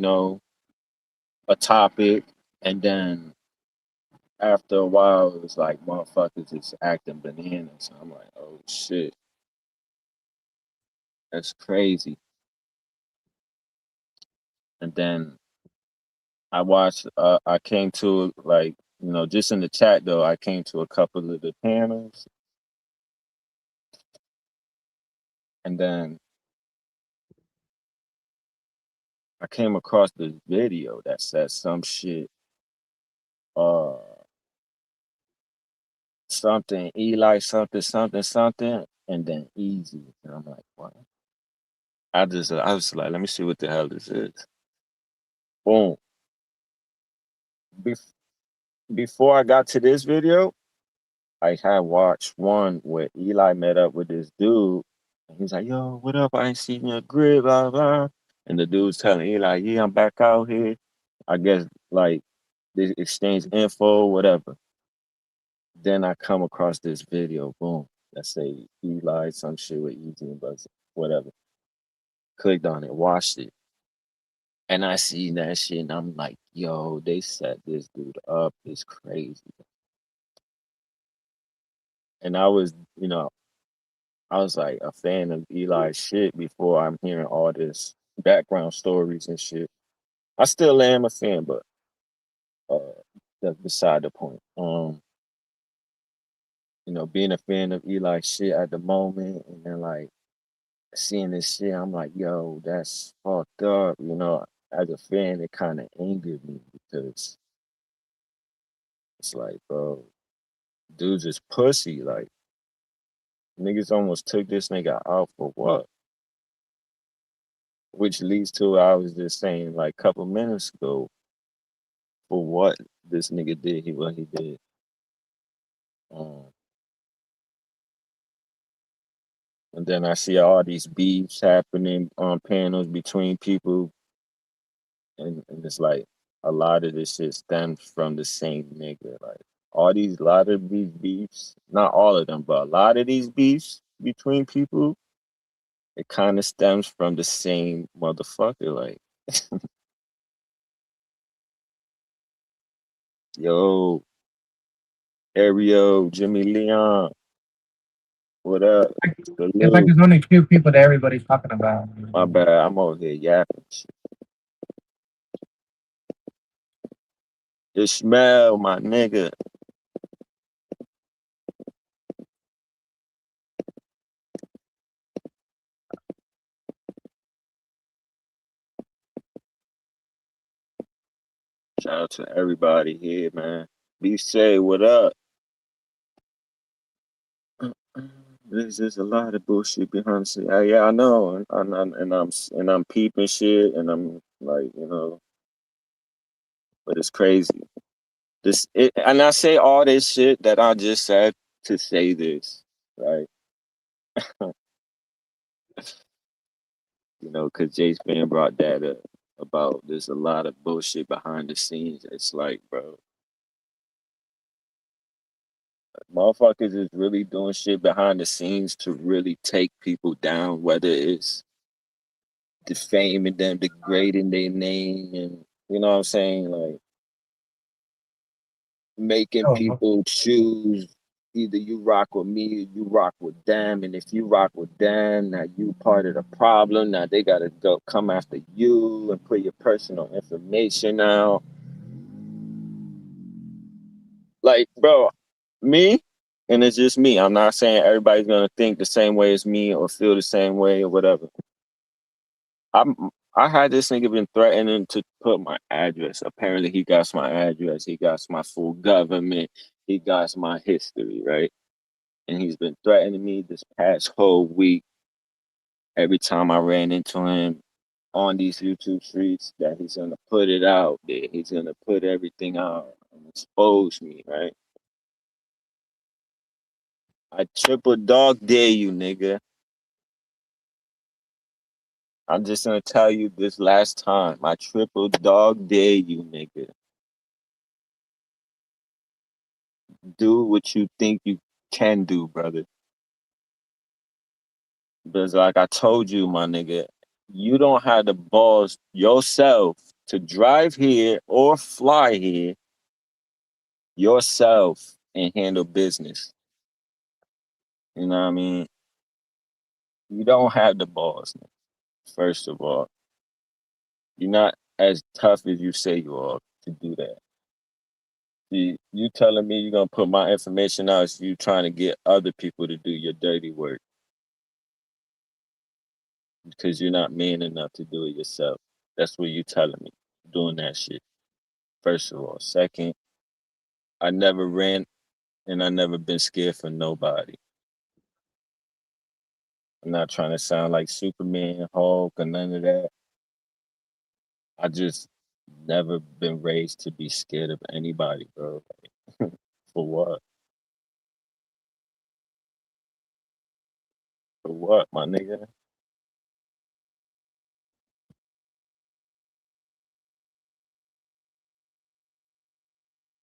a topic, and then after a while it was like motherfuckers just acting bananas. I'm like, oh shit, that's crazy. And then I came to like, just in the chat though, I came to a couple of the panels, and then I came across this video that said some shit, uh, something Eli something something something, and then easy. And I'm like, what? I was like, let me see what the hell this is. Boom. Bef- Before I got to this video, I had watched one where Eli met up with this dude, and he's like, "Yo, what up? I ain't seen your grid, blah blah." And the dude's telling Eli, "Yeah, I'm back out here." I guess like they exchange info, whatever. Then I come across this video, boom, that say Eli some shit with Easy and Buzz. whatever. Clicked on it, watched it, and I see that shit, and I'm like, yo, they set this dude up. It's crazy. And I was like a fan of Eli's shit before I'm hearing all this background stories and shit. I still am a fan, but uh, that's beside the point. Being a fan of Eli's shit at the moment, and then like seeing this shit, I'm like, yo, that's fucked up. As a fan, it kind of angered me because it's like, bro, dude's just pussy. Like, niggas almost took this nigga out for what? Which leads to what I was just saying like a couple minutes ago for what this nigga did, what he did. Um, and then I see all these beefs happening on panels between people, and it's like a lot of this shit stems from the same nigga. Like a lot of these beefs, not all of them, but a lot of these beefs between people, it kind of stems from the same motherfucker. Like, yo, Ariel, Jimmy Leon, what up? It's like Salute. there's only a few people that everybody's talking about. My bad. I'm over here yapping. Ishmael, my nigga. Shout out to everybody here, man. Be safe. What up? There's just a lot of bullshit behind the scenes. Yeah, I know, and I'm peeping shit, and I'm like, but it's crazy. And I say all this shit that I just said to say this, right? Because Jace Fan brought that up about there's a lot of bullshit behind the scenes. It's like, bro, motherfuckers is really doing shit behind the scenes to really take people down, whether it's defaming them, degrading their name, and you know what I'm saying, like making Oh, people choose either you rock with me or you rock with them, and if you rock with them, now you part of the problem. Now they gotta go come after you and put your personal information out. Like, bro, me, and it's just me. I'm not saying everybody's gonna think the same way as me or feel the same way or whatever. I'm I had this nigga been threatening to put my address. Apparently he got my address, he got my full government, he got my history, right? And he's been threatening me this past whole week every time I ran into him on these YouTube streets that he's gonna put it out there. He's gonna put everything out and expose me, right? I triple dog dare you, nigga. I'm just gonna tell you this last time. I triple dog dare you, nigga. Do what you think you can do, brother. Because like I told you, my nigga, you don't have the balls yourself to drive here or fly here yourself and handle business. You know what I mean? You don't have the balls, first of all. You're not as tough as you say you are to do that. You telling me you're gonna put my information out is you trying to get other people to do your dirty work because you're not man enough to do it yourself. That's what you telling me. Doing that shit. First of all. Second, I never ran and I never been scared for nobody. I'm not trying to sound like Superman, Hulk, or none of that. I just never been raised to be scared of anybody, bro. For what? For what, my nigga?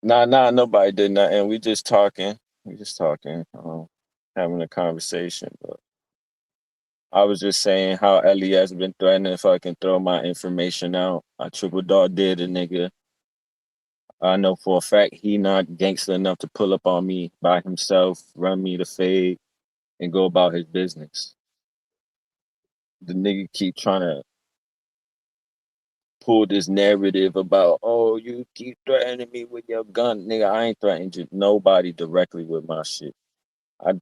Nah, nobody did nothing. We just talking. We just talking. Having a conversation. But I was just saying how Ellie has been threatening if I can throw my information out. I triple dog did a nigga. I know for a fact he not gangster enough to pull up on me by himself, run me the fade, and go about his business. The nigga keep trying to pull this narrative about, oh, you keep threatening me with your gun. Nigga, I ain't threatening nobody directly with my shit. I,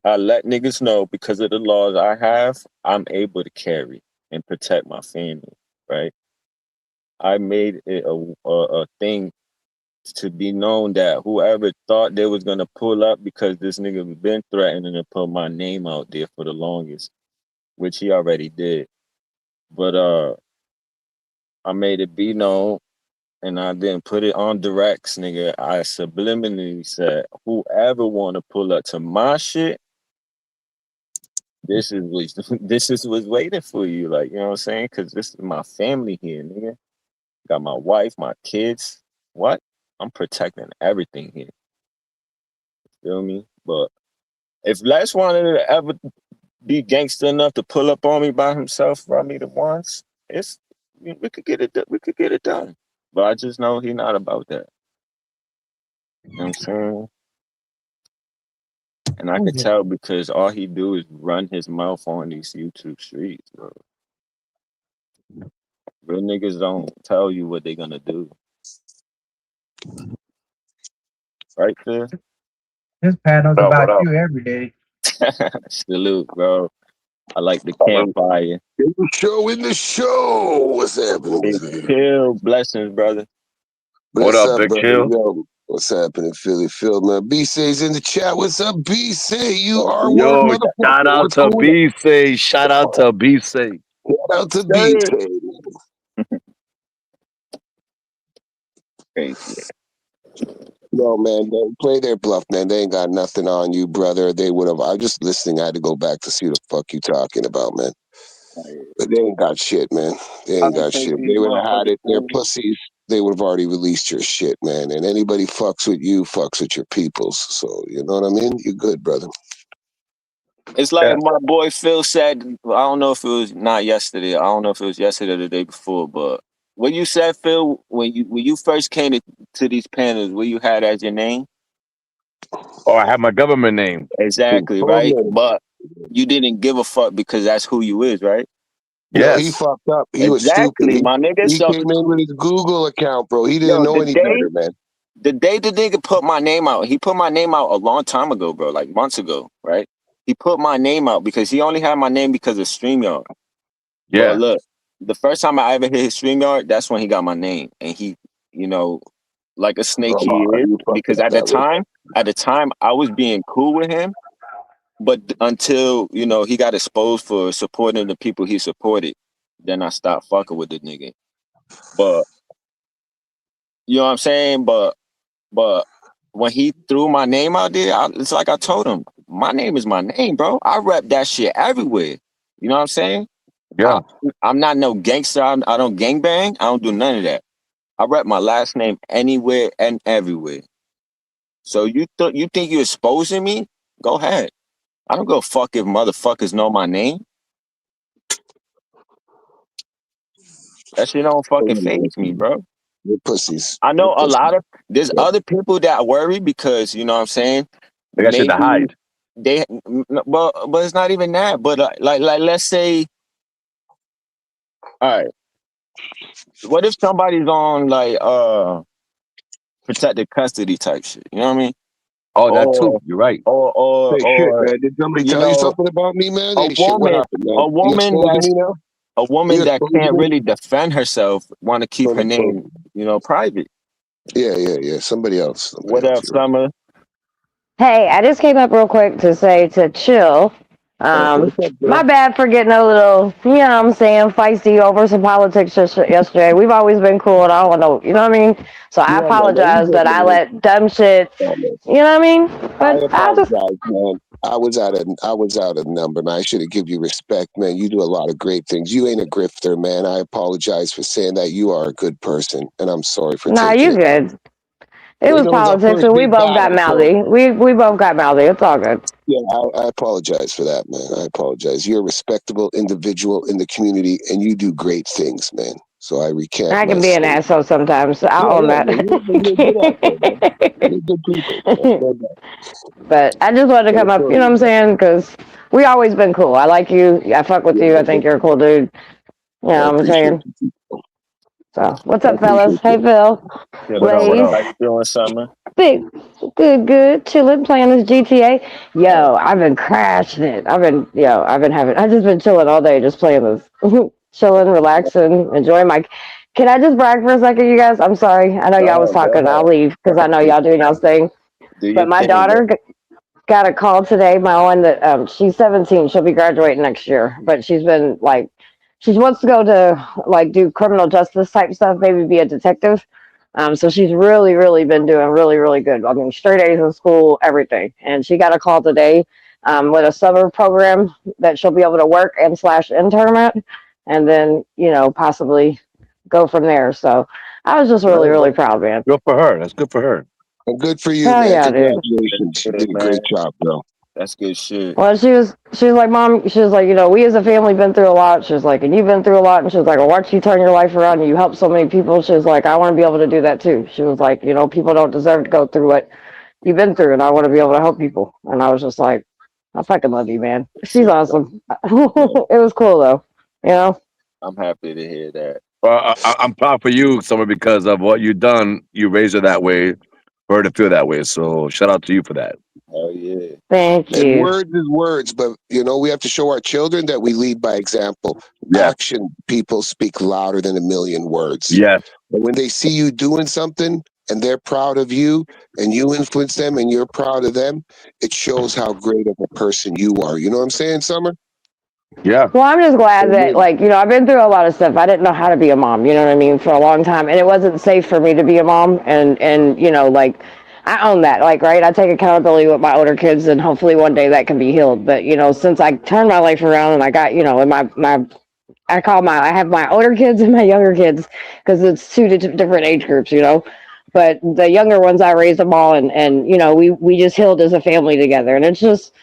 I let niggas know because of the laws I have, I'm able to carry and protect my family, right? I made it a thing to be known that whoever thought they was gonna pull up because this nigga been threatening to put my name out there for the longest, which he already did. But I made it be known and I didn't put it on directs, nigga. I subliminally said, whoever wanna pull up to my shit, this is what this is what's waiting for you. Like, you know what I'm saying? Cause this is my family here, nigga. Got my wife, my kids. What? I'm protecting everything here. Feel me? But if Les wanted to ever be gangster enough to pull up on me by himself, run me the once, we could get it. We could get it done. But I just know he not about that. You know what I'm saying? And I could tell because all he do is run his mouth on these YouTube streets, bro. Real niggas don't tell you what they gonna do. Right, Phil? This panel's What about up? you every day. Salute, bro. I like the campfire. In the show. What's happening? Hey, Phil, blessings, brother. What What's up, up, Big brother? Chill? Yo, what's happening, Philly Phil, man? B-Say's in the chat. What's up, B-Say? You are word, Yo, motherfucker. shout out What's to going on? B-Say. Shout out to B-Say. Shout out to Sir. B-Say. Crazy. Yo, man, they play their bluff, man. They ain't got nothing on you, brother. They would have. I was just listening. I had to go back to see what the fuck you talking about, man. But they ain't got shit, man. They I ain't don't got take shit. these They would have had motherfuckers it. They're serious. pussies. They would have already released your shit, man. And anybody fucks with you, fucks with your peoples. So, you know what I mean? You're good, brother. It's like Yeah. my boy Phil said. I don't know if it was not yesterday. I don't know if it was yesterday or the day before. But what you said, Phil, when you first came to these panels, what you had as your name? Oh, I have my government name. Exactly, right. But you didn't give a fuck because that's who you is, right? No, he Yes. fucked up. He was stupid. Exactly, my nigga. He So, came in with his Google account, bro. He didn't yo, know any better, man. the day the nigga put my name out, he put my name out a long time ago, bro, like months ago, right? He put my name out because he only had my name because of StreamYard. But Yeah. look, the first time I ever hit his StreamYard, that's when he got my name. And he, you know, like a snake he Oh, is, you fucked because up that way. at the time I was being cool with him, but until, he got exposed for supporting the people he supported, then I stopped fucking with the nigga. But you know what I'm saying? But when he threw my name out there, it's like I told him, my name is my name, bro. I rep that shit everywhere. You know what I'm saying? Yeah. I'm not no gangster. I don't gangbang. I don't do none of that. I rep my last name anywhere and everywhere. So you think you're exposing me? Go ahead. I don't go fuck if motherfuckers know my name. That shit don't fucking phase me, bro. You're pussies. I You're know pussies. there's Yeah. other people that worry because, you know what I'm saying? They got shit to Maybe hide. but it's not even that. But like let's say, all right, what if somebody's on like protected custody type shit? You know what I mean? Oh, that too. Or You're right. Hey, shit, or man. Did somebody you tell you know, something about me, man? a Hey, shit, what woman happened, man? a You woman exposing that's me now? a woman You that exposing can't me? really defend herself want to keep Don't her expose name, me. private. Yeah. Somebody else. What up, You're right. Summer? Hey, I just came up real quick to say to chill. What's up, My bro? bad for getting a little, you know what I'm saying, feisty over some politics yesterday. We've always been cool and I don't know, you know what I mean? So I Yeah, man. You apologize good, that I man. let dumb shit, Yeah, man. you know what I mean? I But I just, apologize, man. I was out of number, man. I should have given you respect, man. You do a lot of great things. You ain't a grifter, man. I apologize for saying that. You are a good person, and I'm sorry for nah, taking you it. good. It Well, was it was our politics first and we big both got battle, so mouthy. We both got mouthy. It's all good. Yeah, I apologize for that, man. I apologize. You're a respectable individual in the community, and you do great things, man. So I recant I my can be an statement. asshole sometimes. So Yeah, I'll own yeah, that. but you're good out there, man. You're good people. No doubt. But I just wanted to But come it's up, all you know what I'm saying? Because we always been cool. I like you. I fuck with you. I think you're a cool dude. You I know what I'm appreciate saying? you. So, what's I up, fellas? appreciate Hey, you. Phil. Chilling, What up? What chilling. Ladies. up? How you doing, Summer? Big, good, chilling, playing this GTA. Yo, I've been crashing it. I've just been chilling all day, just playing this, chilling, relaxing, enjoying my. Can I just brag for a second, you guys? I'm sorry. I know Go y'all was ahead, go talking. I'll ahead. leave because I know y'all doing y'all's thing. Do your But my thing, daughter man. got a call today. My one that she's 17. She'll be graduating next year, but she's been like, she wants to go to like do criminal justice type stuff, maybe be a detective. So she's really been doing really good. I mean, straight A's in school, everything. And she got a call today with a summer program that she'll be able to work and slash intern at, and then possibly go from there. So I was just Right, really right. proud, man. Good for her. That's good for her. And good for you, Hell man. yeah, dude. Congratulations. You Yeah, did a man. great job, bro. That's good shit. Well, she was like, Mom, she was like, we as a family been through a lot. She was like, and you've been through a lot. And she was like, I watched you turn your life around and you helped so many people. She was like, I want to be able to do that too. She was like, people don't deserve to go through what you've been through, and I want to be able to help people. And I was just like, I fucking love you, man. That's She's it. awesome. Yeah, It was cool though, you know. I'm happy to hear that. Well, I'm proud for you, Summer, because of what you've done. You raised her that way, for her to feel that way. So shout out to you for that. Hell yeah. Thank And you. words is words, but we have to show our children that we lead by example. Yes, Action people speak louder than a million words. yes, But when they see you doing something and they're proud of you and you influence them and you're proud of them, it shows how great of a person you are. You know what I'm saying, Summer? yeah, Well, I'm just glad that, Amen. like, I've been through a lot of stuff. I didn't know how to be a mom, you know what I mean, for a long time. And it wasn't safe for me to be a mom. And like, I own that. Like, right? I take accountability with my older kids, and hopefully one day that can be healed. But, since I turned my life around and I got, in I have my older kids and my younger kids because it's two different age groups. But the younger ones, I raised them all, and we just healed as a family together. And it's just,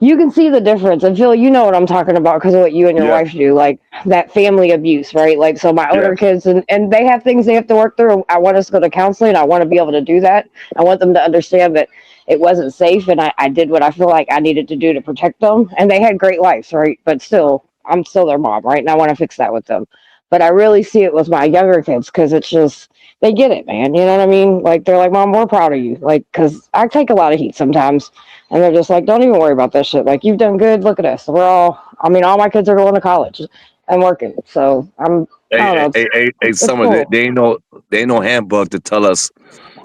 you can see the difference. And Phil, you know what I'm talking about because of what you and your yes, wife do, like that family abuse, right? Like, so my older yes. kids, and they have things they have to work through. I want us to go to counseling. I want to be able to do that. I want them to understand that it wasn't safe, and I did what I feel like I needed to do to protect them. And they had great lives, right? But still, I'm still their mom, right? And I want to fix that with them. But I really see it with my younger kids because it's just, they get it, man. You know what I mean? Like, they're like, Mom, we're proud of you. Like, because I take a lot of heat sometimes, and they're just like, don't even worry about that shit. Like, you've done good. Look at us. All my kids are going to college and working. So I don't know. Hey, It's Summer, cool. they ain't no handbook to tell us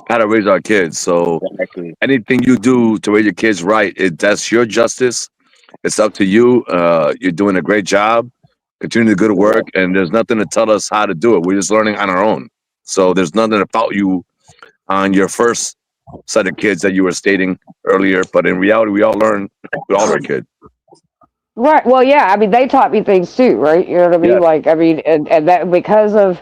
how to raise our kids. So Exactly. anything you do to raise your kids right, that's your justice. It's up to you. You're doing a great job. Continue the good Yeah. work, and there's nothing to tell us how to do it. We're just learning on our own. So there's nothing about you on your first set of kids that you were stating earlier. But in reality, we all learn with all our kids. Right. Well, yeah. I mean, they taught me things too, right? You know what I mean? Yes, Like, I mean, and that because of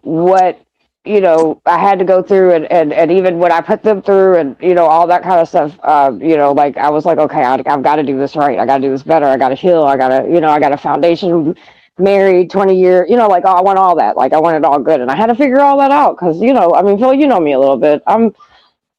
what I had to go through, and even what I put them through, and all that kind of stuff. Like, I was like, okay, I've got to do this right. I got to do this better. I got to heal. I got to, I got a foundation. Married 20 years, like, oh, I want all that. Like, I want it all good, and I had to figure all that out because I mean, Phil, you know me a little bit.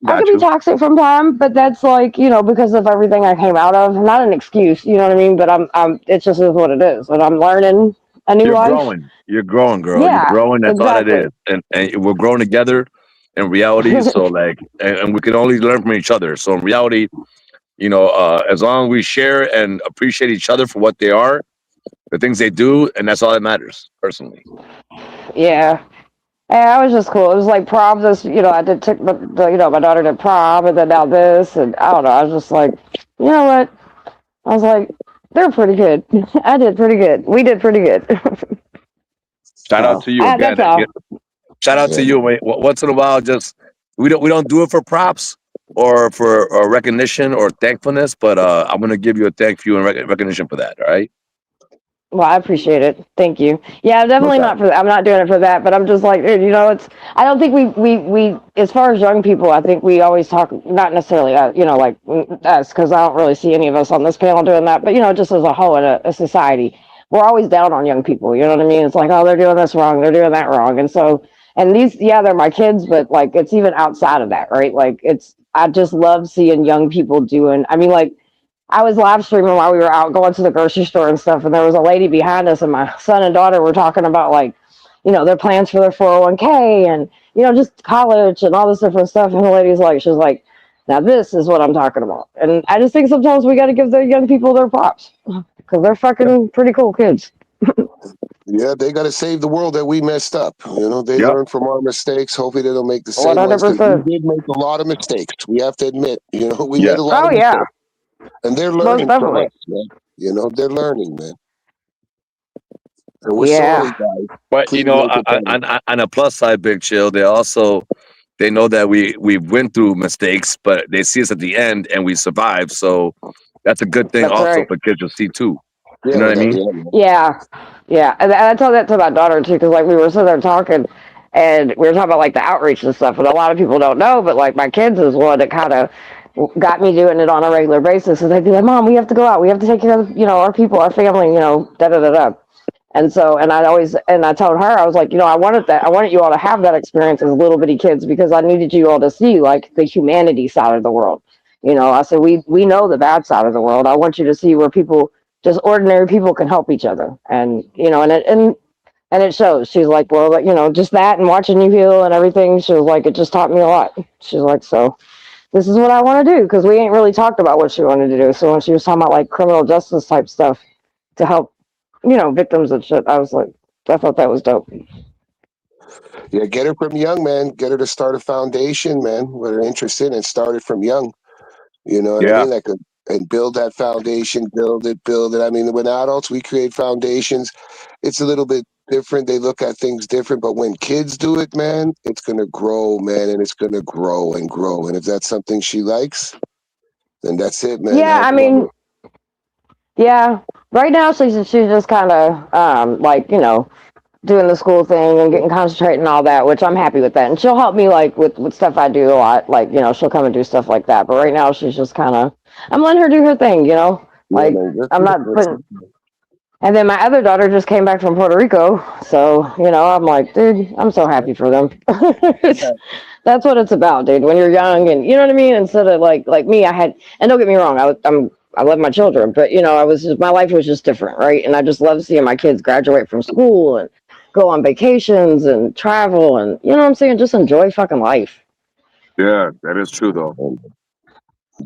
I could got be you. toxic from time, but that's like, because of everything I came out of. Not an excuse, you know what I mean? But it's just is what it is. And I'm learning a new You're life. growing. You're growing, girl. You're Yeah, growing. That's all that exactly. is. And we're growing together in reality. So like, and we can only learn from each other. So in reality, as long as we share and appreciate each other for what they are, the things they do, and that's all that matters, personally. Yeah. And I was just cool. It was like prom. This, I did took my daughter to prom, and then now this, and I don't know. I was just like, you know what? I was like, they're pretty good. I did pretty good. We did pretty good. Shout out So to you again. that's all. Shout out Yeah. to you. Once in a while, just we don't do it for props or for recognition or thankfulness, but I'm gonna give you a thank you and recognition for that. All right. Well, I appreciate it. Thank you. Yeah, No definitely doubt. not for. I'm not doing it for that, but I'm just like, dude, it's. I don't think we as far as young people, I think we always talk not necessarily like us because I don't really see any of us on this panel doing that, but just as a whole in a society, we're always down on young people. You know what I mean? It's like, oh, they're doing this wrong, they're doing that wrong, and so these, yeah, they're my kids, but like it's even outside of that, right? Like it's. I just love seeing young people doing. I mean, like I was live streaming while we were out going to the grocery store and stuff, and there was a lady behind us, and my son and daughter were talking about like, their plans for their 401k and just college and all this different stuff. And the lady's like, she's like, now this is what I'm talking about. And I just think sometimes we got to give the young people their props because they're Yep. fucking pretty cool kids. Yeah, they got to save the world that we messed up. They Yep. learn from our mistakes. Hopefully, they don't make the One same hundred ones because we percent. did make a lot of mistakes. We have to admit, we made Yes. a lot Oh of yeah, mistakes, and they're most learning from definitely. us, man. They're learning, man. And we're Yeah. sorry, guys. But Please make it better. on a plus side, Big Chill, they know that we went through mistakes, but they see us at the end and we survived. So that's a good thing That's also right. for kids to see too. You Yeah, know what I without mean? yeah, man. Yeah, yeah, and I told that to my daughter too, because like we were sitting there talking, and we were talking about like the outreach and stuff, and a lot of people don't know, but like my kids is one that kind of got me doing it on a regular basis. So they'd be like, "Mom, we have to go out. We have to take care of our people, our family, da da da da." And so, and I told her, I was like, I wanted that. I wanted you all to have that experience as little bitty kids because I needed you all to see like the humanity side of the world. I said, we know the bad side of the world. I want you to see where people, just ordinary people, can help each other. And, and it shows. She's like, well, like, just that and watching you heal and everything. She was like, it just taught me a lot. She's like, so this is what I want to do because we ain't really talked about what she wanted to do. So when she was talking about like criminal justice type stuff to help victims and shit. I was like, I thought that was dope. Yeah, get her from young, man. Get her to start a foundation, man. What they're interested in, and start it from young. You know what I Yeah. mean? Like, and build that foundation, build it, build it. I mean, when adults, we create foundations, it's a little bit different. They look at things different. But when kids do it, man, it's going to grow, man, and it's going to grow and grow. And if that's something she likes, then that's it, man. Yeah, Help I her on mean, it. yeah. Right now, she's just kind of like doing the school thing and getting concentrated and all that, which I'm happy with that. And she'll help me like with stuff I do a lot. Like she'll come and do stuff like that. But right now, she's just kind of I'm letting her do her thing. Yeah, Like man. I'm That's, not that's, putting. And then my other daughter just came back from Puerto Rico, so I'm like, dude, I'm so happy for them. That's what it's about, dude. When you're young, and you know what I mean. Instead of like me, and don't get me wrong, I love my children, but I was my life was just different, right? And I just love seeing my kids graduate from school and go on vacations and travel, and you know what I'm saying, just enjoy fucking life. Yeah, that is true though.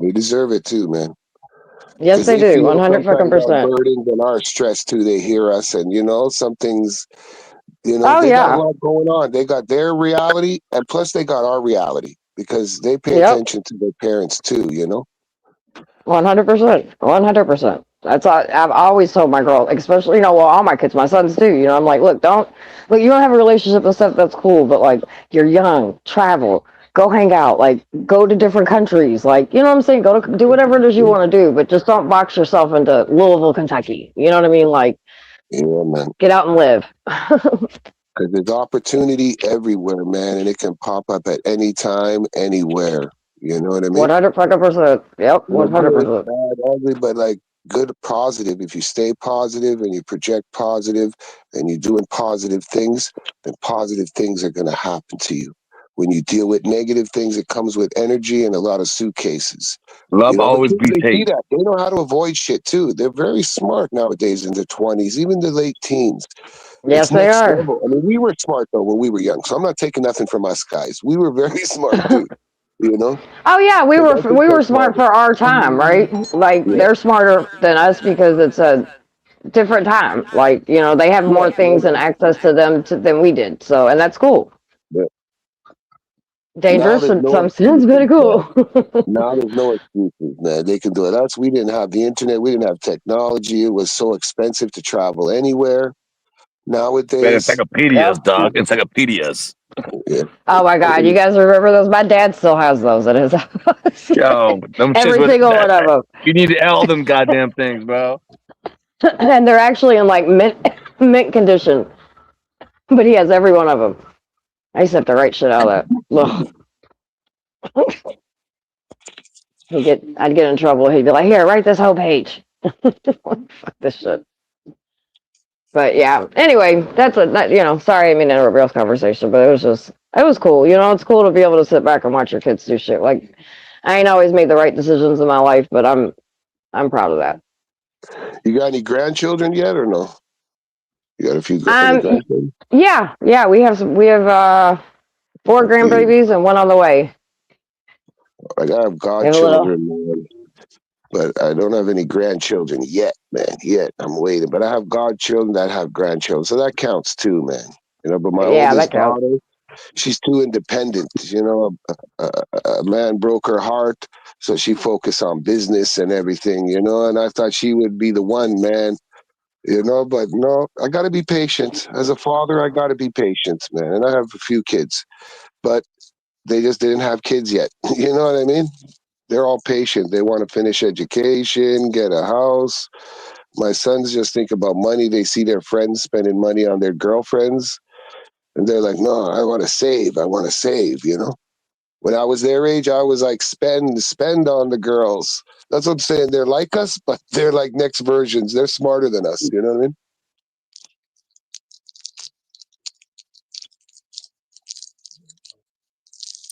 they deserve it too, man. Yes, Because they they do, feel 100 fucking sometimes our percent. burdens and our stress too. They hear us, and some things. Oh They got a yeah, lot going on. They got their reality, and plus they got our reality because they pay yep. attention to their parents too. 100%. 100%. That's all, I've always told my girl, especially, well, all my kids, my sons too. I'm like, look, you don't have a relationship and stuff, that's cool, but like, you're young, travel, go hang out, like, go to different countries, like, you know what I'm saying? Go to do whatever it is you want to do, but just don't box yourself into Louisville, Kentucky. You know what I mean? Like, Yeah, man. get out and live. Because there's opportunity everywhere, man, and it can pop up at any time, anywhere. You know what I mean? 100 fucking percent. Yep, Good, 100%. bad, ugly, but like good, positive. If you stay positive and you project positive and you're doing positive things, then positive things are going to happen to you. When you deal with negative things, it comes with energy and a lot of suitcases. Love But always kids, beats they see hate. that. They know how to avoid shit too. They're very smart nowadays in their 20s, even the late teens. It's Yes, they next are. level. I mean, we were smart though when we were young, so I'm not taking nothing from us guys. We were very smart too, you know. Oh yeah, we But were that's what we were takes smart for our time, right? Like Yeah, they're smarter than us because it's a different time. Like they have yeah, more yeah, things and access to them than we did. So, and that's cool. yeah. Now Dangerous there's in no some sense, excuses, but man. cool. Now there's no excuses, man. They can do it. Us, we didn't have the internet. We didn't have technology. It was so expensive to travel anywhere. Man, Nowadays, encyclopedias, Yep. dog. Encyclopedias. yeah, Oh my God, you guys remember those? My dad still has those at his house. Yo, them shits Every with single that. one of them. You need all them goddamn things, bro. and they're actually in like mint condition. But he has every one of them. I used to have to write shit out of that. Ugh. I'd get in trouble. He'd be like, "Here, write this whole page." Fuck this shit. But yeah. Anyway, Sorry, I mean, in a real conversation, but it was cool. It's cool to be able to sit back and watch your kids do shit. Like, I ain't always made the right decisions in my life, but I'm proud of that. You got any grandchildren yet, or no? You got any Um, grandchildren? yeah. We have 4 Okay. grandbabies and one on the way. Like I have We have a little. godchildren, man, but I don't have any grandchildren yet, man. Yet I'm waiting, but I have godchildren that have grandchildren, so that counts too, man. But my Yeah, that oldest counts. daughter, she's too independent. A man broke her heart, so she focused on business and everything. And I thought she would be the one, man. But no, I got to be patient. As a father, I got to be patient, man. And I have a few kids, but they just didn't have kids yet. You know what I mean? They're all patient. They want to finish education, get a house. My sons just think about money. They see their friends spending money on their girlfriends, and they're like, no, I want to save. I want to save. When I was their age, I was like, spend on the girls. That's what I'm saying. They're like us, but they're like next versions. They're smarter than us. You know what I mean?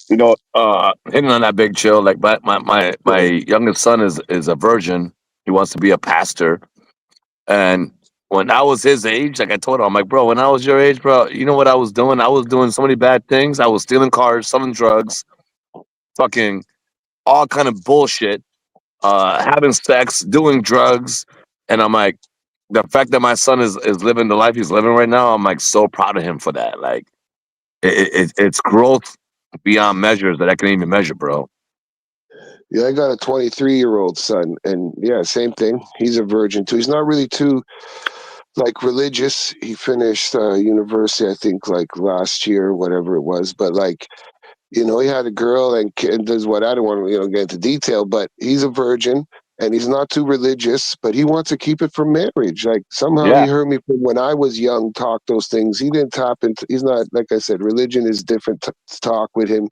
Hitting on that big chill. Like my youngest son is a virgin. He wants to be a pastor. And when I was his age, like I told him, I'm like, bro, when I was your age, bro, you know what I was doing? I was doing so many bad things. I was stealing cars, selling drugs, fucking all kind of bullshit, having sex, doing drugs. And I'm like, the fact that my son is living the life he's living right now, I'm like so proud of him for that. Like it's growth beyond measures that I can't even measure, bro. Yeah, I got a 23-year-old son, and yeah, same thing. He's a virgin too. He's not really too like religious. He finished university, I think, like last year, whatever it was. But like, he had a girl and does what I don't want to, get into detail. But he's a virgin, and he's not too religious, but he wants to keep it from marriage. Like somehow he Yeah. heard me from when I was young talk those things. He didn't tap into. He's not like I said. Religion is different talk with him.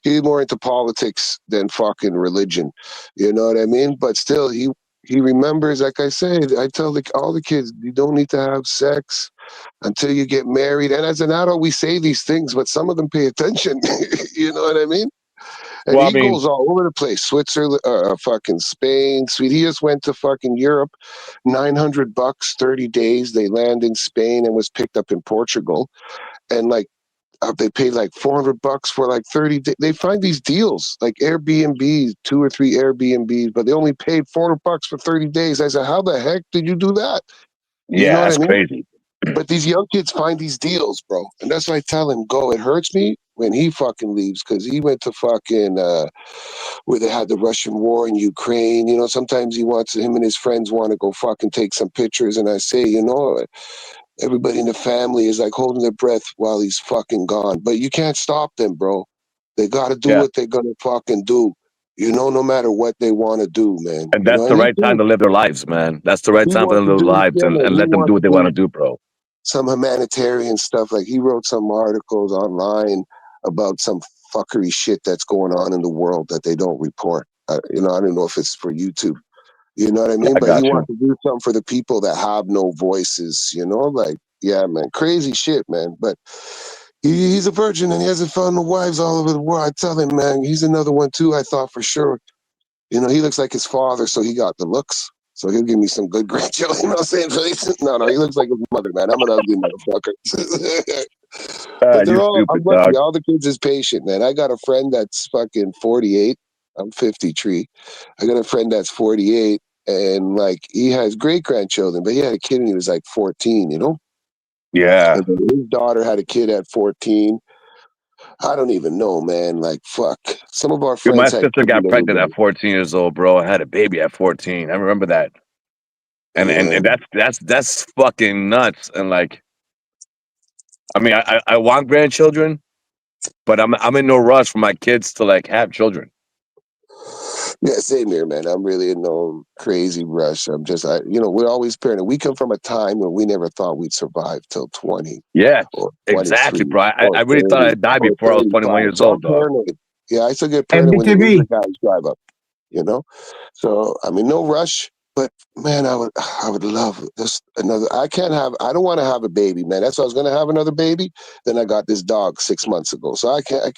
He's more into politics than fucking religion. You know what I mean? But still, he remembers. Like I said, I tell all the kids, you don't need to have sex until you get married. And as an adult, we say these things, but some of them pay attention. You know what I mean? And Well, I he mean, goes all over the place. Switzerland, fucking Spain, sweet. He just went to fucking Europe, $900, 30 days. They land in Spain and was picked up in Portugal. And like they paid like $400 for like 30 days. They find these deals like Airbnbs, 2 or 3 Airbnbs, but they only paid $400 for 30 days. I said, how the heck did you do that? You know yeah, what I that's mean? crazy. But these young kids find these deals, bro. And that's why I tell him, go. It hurts me when he fucking leaves because he went to fucking where they had the Russian war in Ukraine. Sometimes him and his friends want to go fucking take some pictures. And I say, everybody in the family is like holding their breath while he's fucking gone. But you can't stop them, bro. They got to do Yeah. what they're going to fucking do, no matter what they want to do, man. And that's the And right time to live their lives, man. That's the right he time for wants them to to live their do, lives yeah, man, and he let them do wants what to they want to do do, bro. some humanitarian stuff. Like he wrote some articles online about some fuckery shit that's going on in the world that they don't report. I don't know if it's for YouTube. You know what I mean? I But he got you. wants to do something for the people that have no voices. Like, yeah, man, crazy shit, man. But he's a virgin and he hasn't found no wives all over the world. I tell him, man, he's another one too. I thought for sure. He looks like his father, so he got the looks. So he'll give me some good grandchildren. You know what I'm saying? No, he looks like his mother, man. I'm an ugly motherfucker. But You I'm stupid lucky. dog. All the kids is patient, man. I got a friend that's fucking 48. I'm 53. I got a friend that's 48, and like he has great grandchildren, but he had a kid when he was like 14. Yeah. And then his daughter had a kid at 14. I don't even know, man. Like, fuck. Some of our Dude, my friends had sister kids when got they were pregnant at young. 14 years old, bro. I had a baby at 14. I remember that. And Yeah. that's fucking nuts. And like, I mean, I want grandchildren, but I'm in no rush for my kids to like have children. Yeah, same here, man. I'm really in no crazy rush. We're always parenting. We come from a time when we never thought we'd survive till 20 Yeah, or exactly, 23 bro. or I really thought 30 I'd die or before I was 21 35. years So I'm old, dog. paranoid. Yeah, I still get And paranoid when the Uber BTV. guys drive up, you know? So, I mean, no rush, but man, I would love just another. I don't want to have a baby, man. That's why I was going to have another baby. Then I got this dog 6 months ago. So I can't,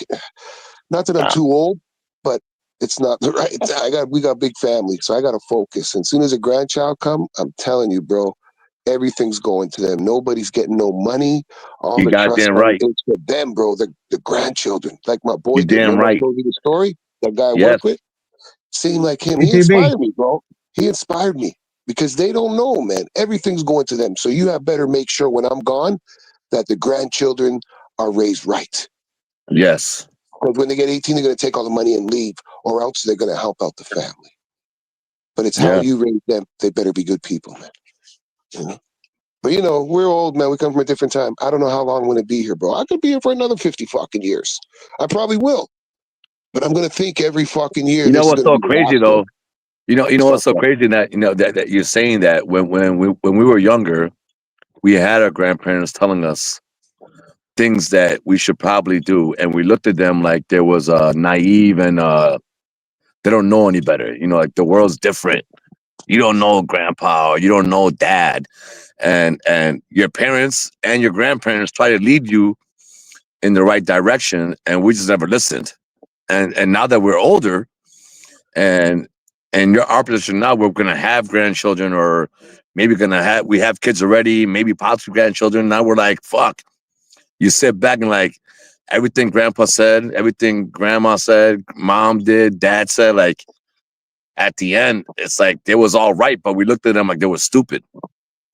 not that I'm too old, but it's not the right. We got big family, so I got to focus. And as soon as a grandchild come, I'm telling you, bro, everything's going to them. Nobody's getting no money. All You the trust goddamn money right. is for them, bro. The grandchildren, like my boy You did. damn Remember I right. told you the story? That guy I Yes, work with seemed like him. He BTV. inspired me, bro. He inspired me because they don't know, man. Everything's going to them. So you have better make sure when I'm gone that the grandchildren are raised right. yes, Because when they get 18, they're going to take all the money and leave, or else they're going to help out the family. But it's how yeah. you raise them. They better be good people, man. You know? But we're old, man. We come from a different time. I don't know how long I'm going to be here, bro. I could be here for another 50 fucking years. I probably will. But I'm going to think every fucking year You know this is what's going to so be the crazy last one. though? You know what's What's so up? crazy that that you're saying that when we were younger, we had our grandparents telling us things that we should probably do, and we looked at them like there was naive and they don't know any better. Like the world's different. You don't know grandpa, or you don't know dad, and your parents and your grandparents try to lead you in the right direction, and we just never listened. And now that we're older, and our position now, we're gonna have grandchildren, or maybe we have kids already, maybe possibly grandchildren. Now we're like, fuck. You sit back and like everything grandpa said, everything grandma said, mom did, dad said, like at the end, it's like they was all right, but we looked at them like they were stupid.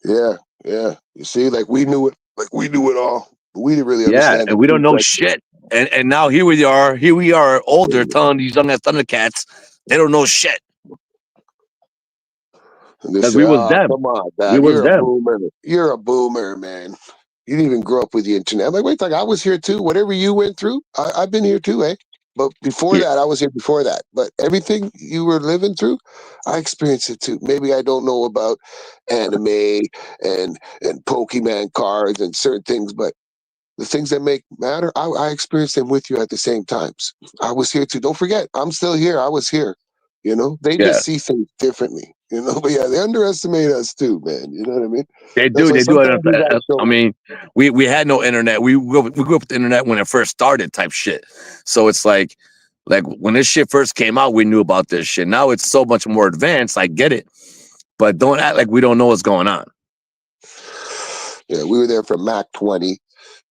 Yeah, yeah. You see, like we knew it. Like we knew it all. But we didn't really Yeah, understand the and we don't truth. know Like, shit. And now here we are older, telling these young ass Thundercats they don't know shit and they because say, we was "Oh, them. come on, We Dad, was you're a them. boomer. You're a boomer, man. You didn't even grow up with the internet." I'm like, wait, like I was here too. Whatever you went through, I've been here too, eh? But before Yeah, that, I was here before that. But everything you were living through, I experienced it too. Maybe I don't know about anime and Pokemon cards and certain things, but the things that make matter, I experienced them with you at the same times. I was here too. Don't forget, I'm still here. I was here. They yeah. just see things differently. But yeah, they underestimate us too, man. You know what I mean? They That's do. why They do. sometimes we gotta show I them. mean, we had no internet. We grew up with the internet when it first started, type shit. So it's like when this shit first came out, we knew about this shit. Now it's so much more advanced. I get it, but don't act like we don't know what's going on. Yeah, we were there for Mac 20,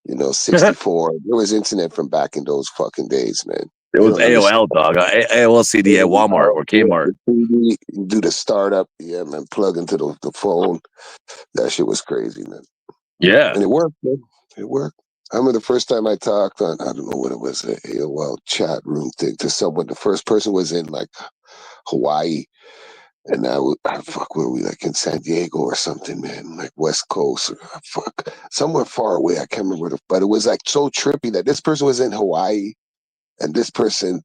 It 64. There was internet from back in those fucking days, man. You was don't understand. AOL, dog. AOL CD at Walmart or Kmart. The CD, do the startup, yeah, man. Plug into the phone. That shit was crazy, man. Yeah. And it worked, man. It worked. I remember the first time I talked on, I don't know what it was, a AOL chat room thing to someone. The first person was in like Hawaii. And fuck, where were we, like in San Diego or something, man? Like West Coast, or fuck, somewhere far away. I can't remember, but it was like so trippy that this person was in Hawaii and this person,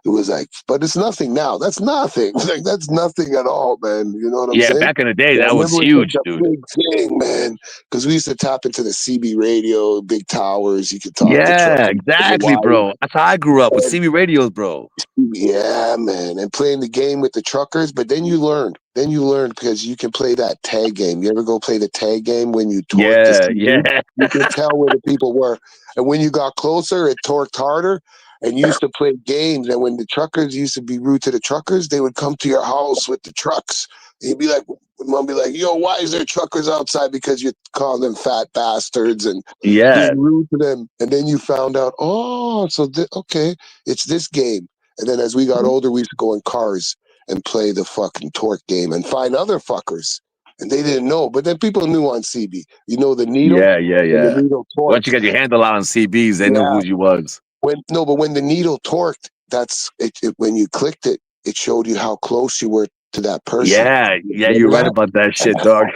it was like, but it's nothing now. That's nothing. Like, that's nothing at all, man. You know what I'm Yeah. saying? Back in the day, Yeah, I that was remember it was huge, such a dude. big thing, man, because we used to tap into the CB radio, big towers. You could talk to Yeah, truckers in exactly, Hawaii. bro. That's how I grew up with And CB radios, bro. yeah, man, and playing the game with the truckers. But then you learned. Then you learned because you can play that tag game. You ever go play the tag game when you torque the Yeah, CB? yeah, You can tell where the people were. And when you got closer, it torqued harder. And you used to play games. And when the truckers used to be rude to the truckers, they would come to your house with the trucks. And you'd be like, mom be like, yo, why is there truckers outside? Because you call them fat bastards and yeah, being rude to them. And then you found out, oh, so okay, it's this game. And then as we got older, we used to go in cars and play the fucking torque game and find other fuckers. And they didn't know. But then people knew on CB. The needle yeah, yeah, and the yeah. needle Once you torqued. got your handle out on CBs, they knew Yeah. who you was. But when the needle torqued, that's it, when you clicked it, it showed you how close you were to that person. Yeah, yeah, you're Remember right that? about that shit, dog.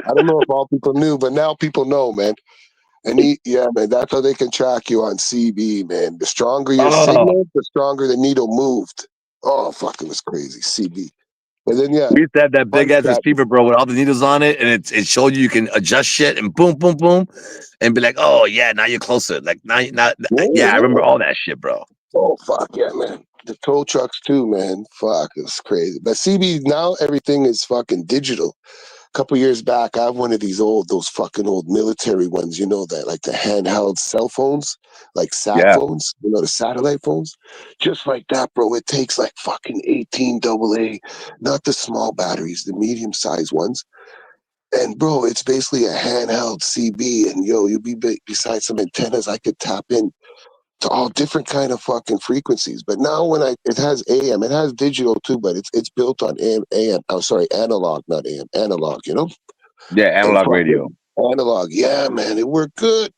I don't know if all people knew, but now people know, man. And yeah, man, that's how they can track you on CB, man. The stronger your Oh, signal, the stronger the needle moved. Oh, fuck, it was crazy. CB. And then, yeah, We used to have that big bike ass trap. receiver, bro, with all the needles on it, and it showed you can adjust shit and boom, boom, boom, and be like, oh yeah, now you're closer. Like now, Yeah, yeah, I remember yeah. all that shit, bro. Oh, fuck, yeah, man. The tow trucks, too, man. Fuck, it was crazy. But CB, now everything is fucking digital. A couple years back, I have one of those fucking old military ones, that like the handheld cell phones, like sat Yeah, phones, the satellite phones. Just like that, bro. It takes like fucking 18 AA, not the small batteries, the medium sized ones. And bro, it's basically a handheld CB, and you'll be beside some antennas. I could tap in to all different kind of fucking frequencies. But now it has AM, it has digital too, but it's built on AM. I'm sorry, analog, not AM, analog. yeah, And analog radio. fucking analog, yeah, man, it worked good.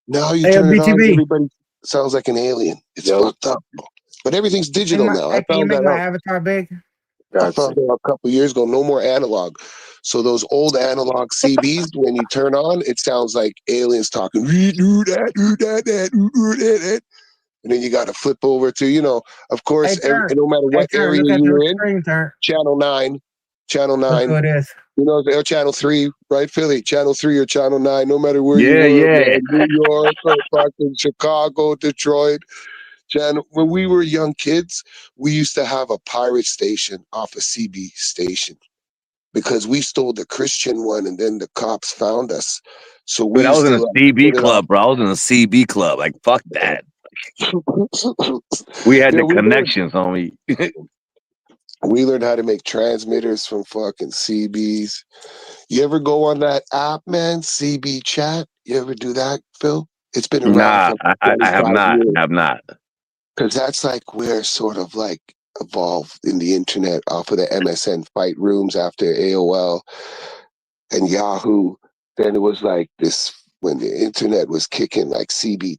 Now you Hey, turn it on, BTB. everybody sounds like an alien. It's Yo, fucked up, but everything's Hey, digital now. I can you found make that my out. avatar big? I gotcha. found out a couple years ago. No more analog. So those old analog CBs, when you turn on, it sounds like aliens talking. Do that, do that, that, do that. And then you got to flip over to, of Hey, course, turn. no matter Hey, what turn. area Look at you the were in, screen, turn. channel 9, channel Look 9, who it is. or channel 3, right, Philly, channel 3 or channel 9, no matter where you Yeah, were, yeah. man, New York or fucking Chicago, Detroit. When we were young kids, we used to have a pirate station off a CB station because we stole the Christian one and then the cops found us. So we Dude, I was used in to a like, CB put it off. club, bro. I was in a CB club. Like, fuck that. We had Yeah, the connections, homie. we learned how to make transmitters from fucking CBs. You ever go on that app, man? CB chat? You ever do that, Phil? It's been around Nah, for I have 25 not. years. Have not. Because that's like where sort of like evolved in the internet off of the MSN fight rooms after AOL and Yahoo. Then it was like this when the internet was kicking, like CB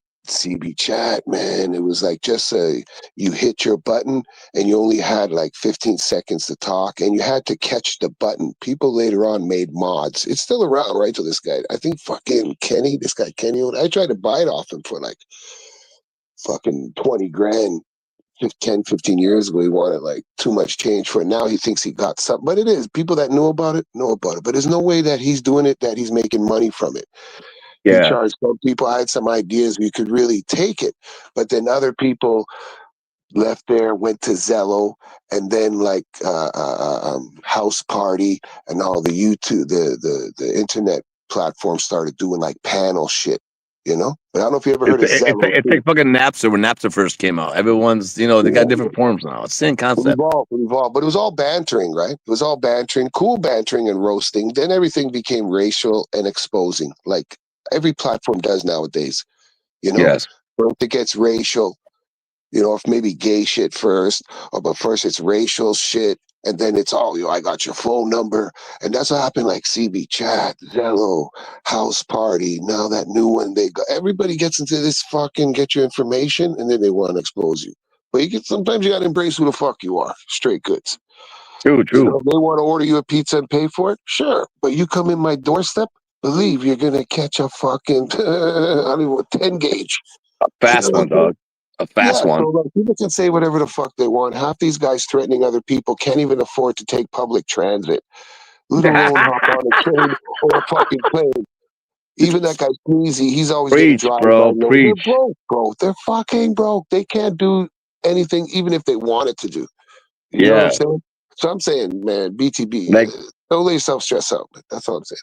chat, man. It was like just you hit your button and you only had like 15 seconds to talk and you had to catch the button. People later on made mods. It's still around, right? To this guy. I think fucking Kenny, this guy Kenny, I tried to buy it off him for like fucking 20 grand 10, 15 years ago. He wanted like too much change for it. Now he thinks he got something, but it is people that know about it know about it. But there's no way that he's doing it, that he's making money from it. He Yeah. charged some people. I had some ideas we could really take it, but then other people left there, went to Zello, and then like House Party and all the YouTube, the internet platforms started doing like panel shit. But I don't know if you ever heard of Zello It's too. like fucking Napster when Napster first came out. Everyone's, they got different forms now. It's the same It concept. evolved, but it was all bantering, right? It was all bantering, cool bantering and roasting. Then everything became racial and exposing, like every platform does nowadays. You know, Yes. First it gets racial, if maybe gay shit first, but first it's racial shit, and then it's all, I got your phone number, and that's what happened. Like CB Chat, Zello, House Party. Now that new one, everybody gets into this fucking get your information, and then they want to expose you. But sometimes you got to embrace who the fuck you are. Straight goods. True, true. They want to order you a pizza and pay for it. Sure, but you come in my doorstep. Believe you're gonna catch a fucking 10 gauge. A fast one, dog. A fast Yeah, so one. like people can say whatever the fuck they want. Half these guys threatening other people can't even afford to take public transit, let alone hop on a train or a fucking plane. Even that guy Sneezy, he's always getting Preach, drive-by bro. loan. They're Preach. broke, bro. They're fucking broke. They can't do anything, even if they wanted to do. You know what I'm Yeah. saying? So I'm saying, man, BTB, Like, don't let yourself stress out. Man. That's all I'm saying.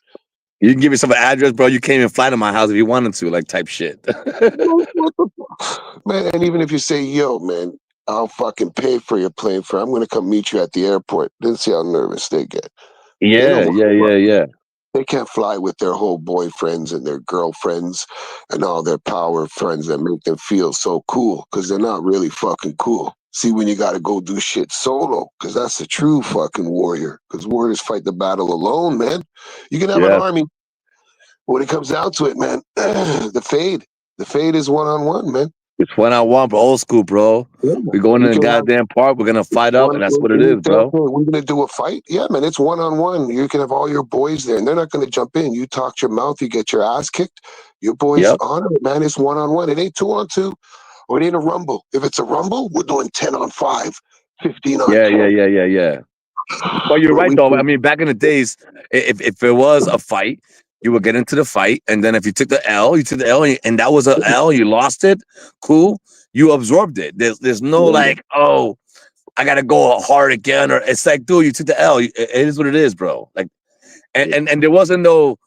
you can give yourself an address, bro. You can't even fly to my house if you wanted to, like type shit. What the fuck? Man, and even if you say, yo, man, I'll fucking pay for your plane fare. I'm going to come meet you at the airport. Then see how nervous they get. They Yeah, don't yeah, want yeah, to. yeah. They can't fly with their whole boyfriends and their girlfriends and all their power friends that make them feel so cool because they're not really fucking cool. See, when you got to go do shit solo, because that's the true fucking warrior. Because warriors fight the battle alone, man. You can have an Yes. army. When it comes down to it, man, the fade is one on one, man. It's one on one, but old school, bro. Yeah. We going in You the can have goddamn park. We're gonna fight up, one. and that's what it is, bro. We're gonna do a fight. Yeah, man, it's one on one. You can have all your boys there, and they're not gonna jump in. You talk your mouth, you get your ass kicked. Your boys Yep. honor it, man. It's one on one. It ain't 2 on 2, or it ain't a rumble. If it's a rumble, we're doing 10 on 5. 15 on Yeah, 10. yeah. But you're But right we though. I could, mean, back in the days, if it was a fight, you would get into the fight, and then if you took the L, you took the L, and that was a L, you lost it. Cool, you absorbed it. There's no yeah, like, oh, I gotta go hard again, or it's like, dude, you took the L. It is what it is, bro. Like, and there wasn't no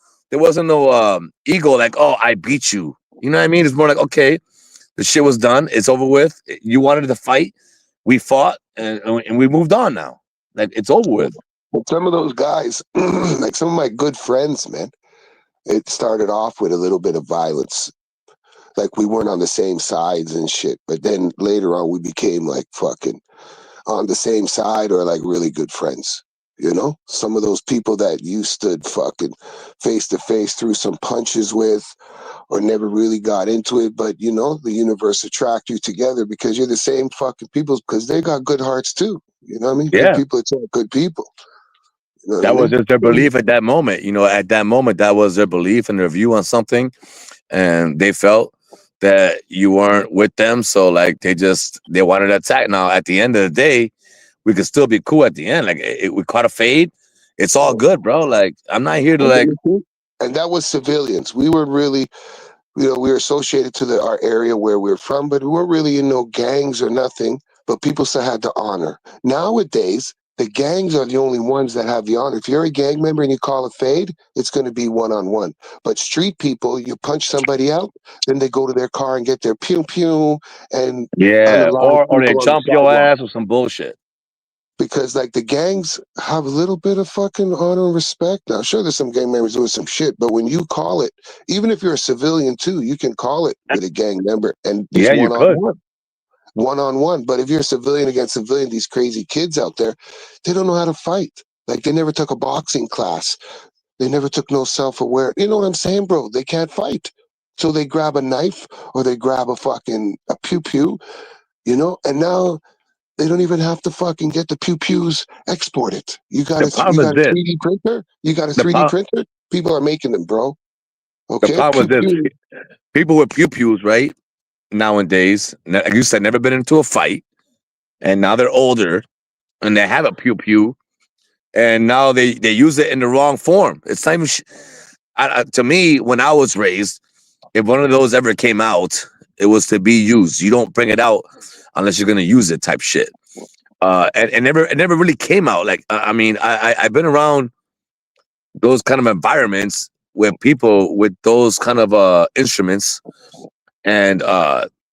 ego like, oh, I beat you. You know what I mean? It's more like, okay, the shit was done. It's over with. You wanted to fight. We fought, and we moved on now. Like it's over with. but some of those guys, like some of my good friends, man, it started off with a little bit of violence. Like we weren't on the same sides and shit. But then later on, we became like fucking on the same side or like really good friends. You know, some of those people that you stood fucking face to face through some punches with, or never really got into it, but you know, the universe attract you together because you're the same fucking people because they got good hearts too. You know what I mean? Good Yeah, people attract good people. You know what I that was mean? just their belief at that moment. You know, at that moment, that was their belief and their view on something, and they felt that you weren't with them, so like they wanted to attack. Now, at the end of the day, we could still be cool at the end. Like we caught a fade. It's all good, bro. Like I'm not here to And, like. and that was civilians. We were really, you know, we were associated to our area where we're from, but we weren't really in no gangs or nothing. But people still had the honor. Nowadays, the gangs are the only ones that have the honor. If you're a gang member and you call a fade, it's going to be one on one. But street people, you punch somebody out, then they go to their car and get their pew pew and Yeah, unalive or they people on the jump your sidewalk. ass or some bullshit. Because like the gangs have a little bit of fucking honor and respect. Now, sure, there's some gang members doing some shit, but when you call it, even if you're a civilian too, you can call it with a gang member, and it's Yeah, you could. one on one. But if you're a civilian against civilian, these crazy kids out there, they don't know how to fight. Like they never took a boxing class, they never took no self aware. You know what I'm saying, bro? They can't fight, so they grab a knife or they grab a pew pew, you know, and now they don't even have to fucking get the pew pews exported. The You problem is got a this. 3D printer. You got a The 3D pro- printer. People are making them, bro. the Okay, problem pew is this. pew. People with pew pews, right? Nowadays, like you said, never been into a fight, and now they're older and they have a pew pew, and now they use it in the wrong form. It's not even. To me, when I was raised, if one of those ever came out, it was to be used. You don't bring it out unless you're gonna use it, type shit. And it never really came out. Like I mean, I've been around those kind of environments where people with those kind of instruments, and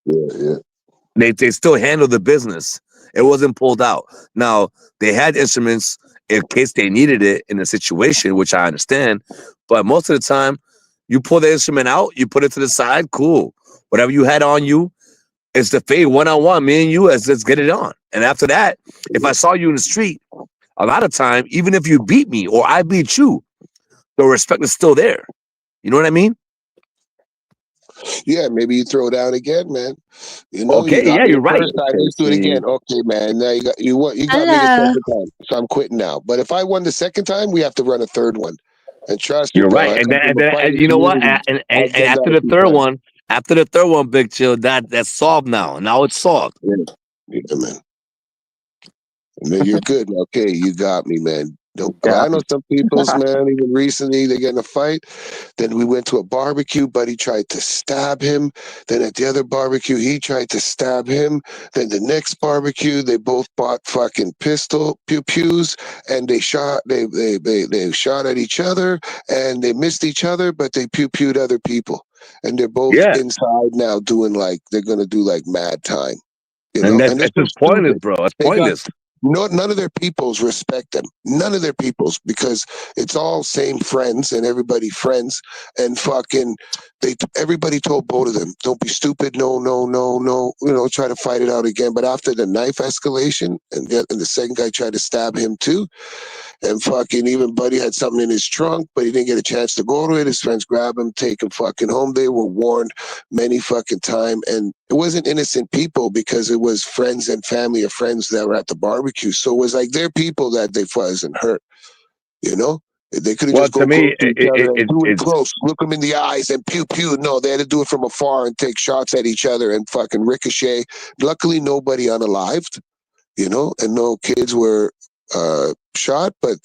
Yeah, yeah. they still handle the business. It wasn't pulled out. Now they had instruments in case they needed it in a situation, which I understand. But most of the time, you pull the instrument out, you put it to the side, cool. Whatever you had on you, it's the fade one on one. Me and you, let's get it on. And after that, if I saw you in the street, a lot of time, even if you beat me or I beat you, the respect is still there. You know what I mean? Yeah, maybe you throw down again, man. You know, you Okay, got yeah, me you're the right. first time. Okay, Let's do it see, again. Okay, man. Now you got me the Hello. second time, so I'm quitting now. But if I won the second time, we have to run a third one. And trust me, you're bro, right. I And come then, from and a then and fighting you know what? community. And I've done after that the a few third times. one, Big Chill, that's solved now. Now it's solved. Yeah, yeah, man. Man, you're good. Okay, you got me, man. I Yeah. know some people's, man, even recently they get in a fight. Then we went to a barbecue, buddy tried to stab him. Then at the other barbecue, he tried to stab him. Then the next barbecue, they both bought fucking pistol pew pews and they shot at each other and they missed each other, but they pew pewed other people. And they're both Yeah. inside now doing like they're gonna do like mad time. You And know, that's and they're it's so just pointless, stupid. bro. It's They got pointless. no, none of their peoples respect them. None of their peoples because it's all same friends and everybody friends and fucking everybody told both of them, don't be stupid, no, no, no, no, you know, try to fight it out again. But after the knife escalation and the second guy tried to stab him too, and fucking even Buddy had something in his trunk, but he didn't get a chance to go to it. His friends grab him, take him fucking home. They were warned many fucking time, and it wasn't innocent people because it was friends and family of friends that were at the barbecue. So it was like they're people that they wasn't hurt, you know. They couldn't Well, just to go close me, to each other and do it it's close, look them in the eyes and pew pew. No, they had to do it from afar and take shots at each other and fucking ricochet. Luckily, nobody unalived. you know, and no kids were shot, but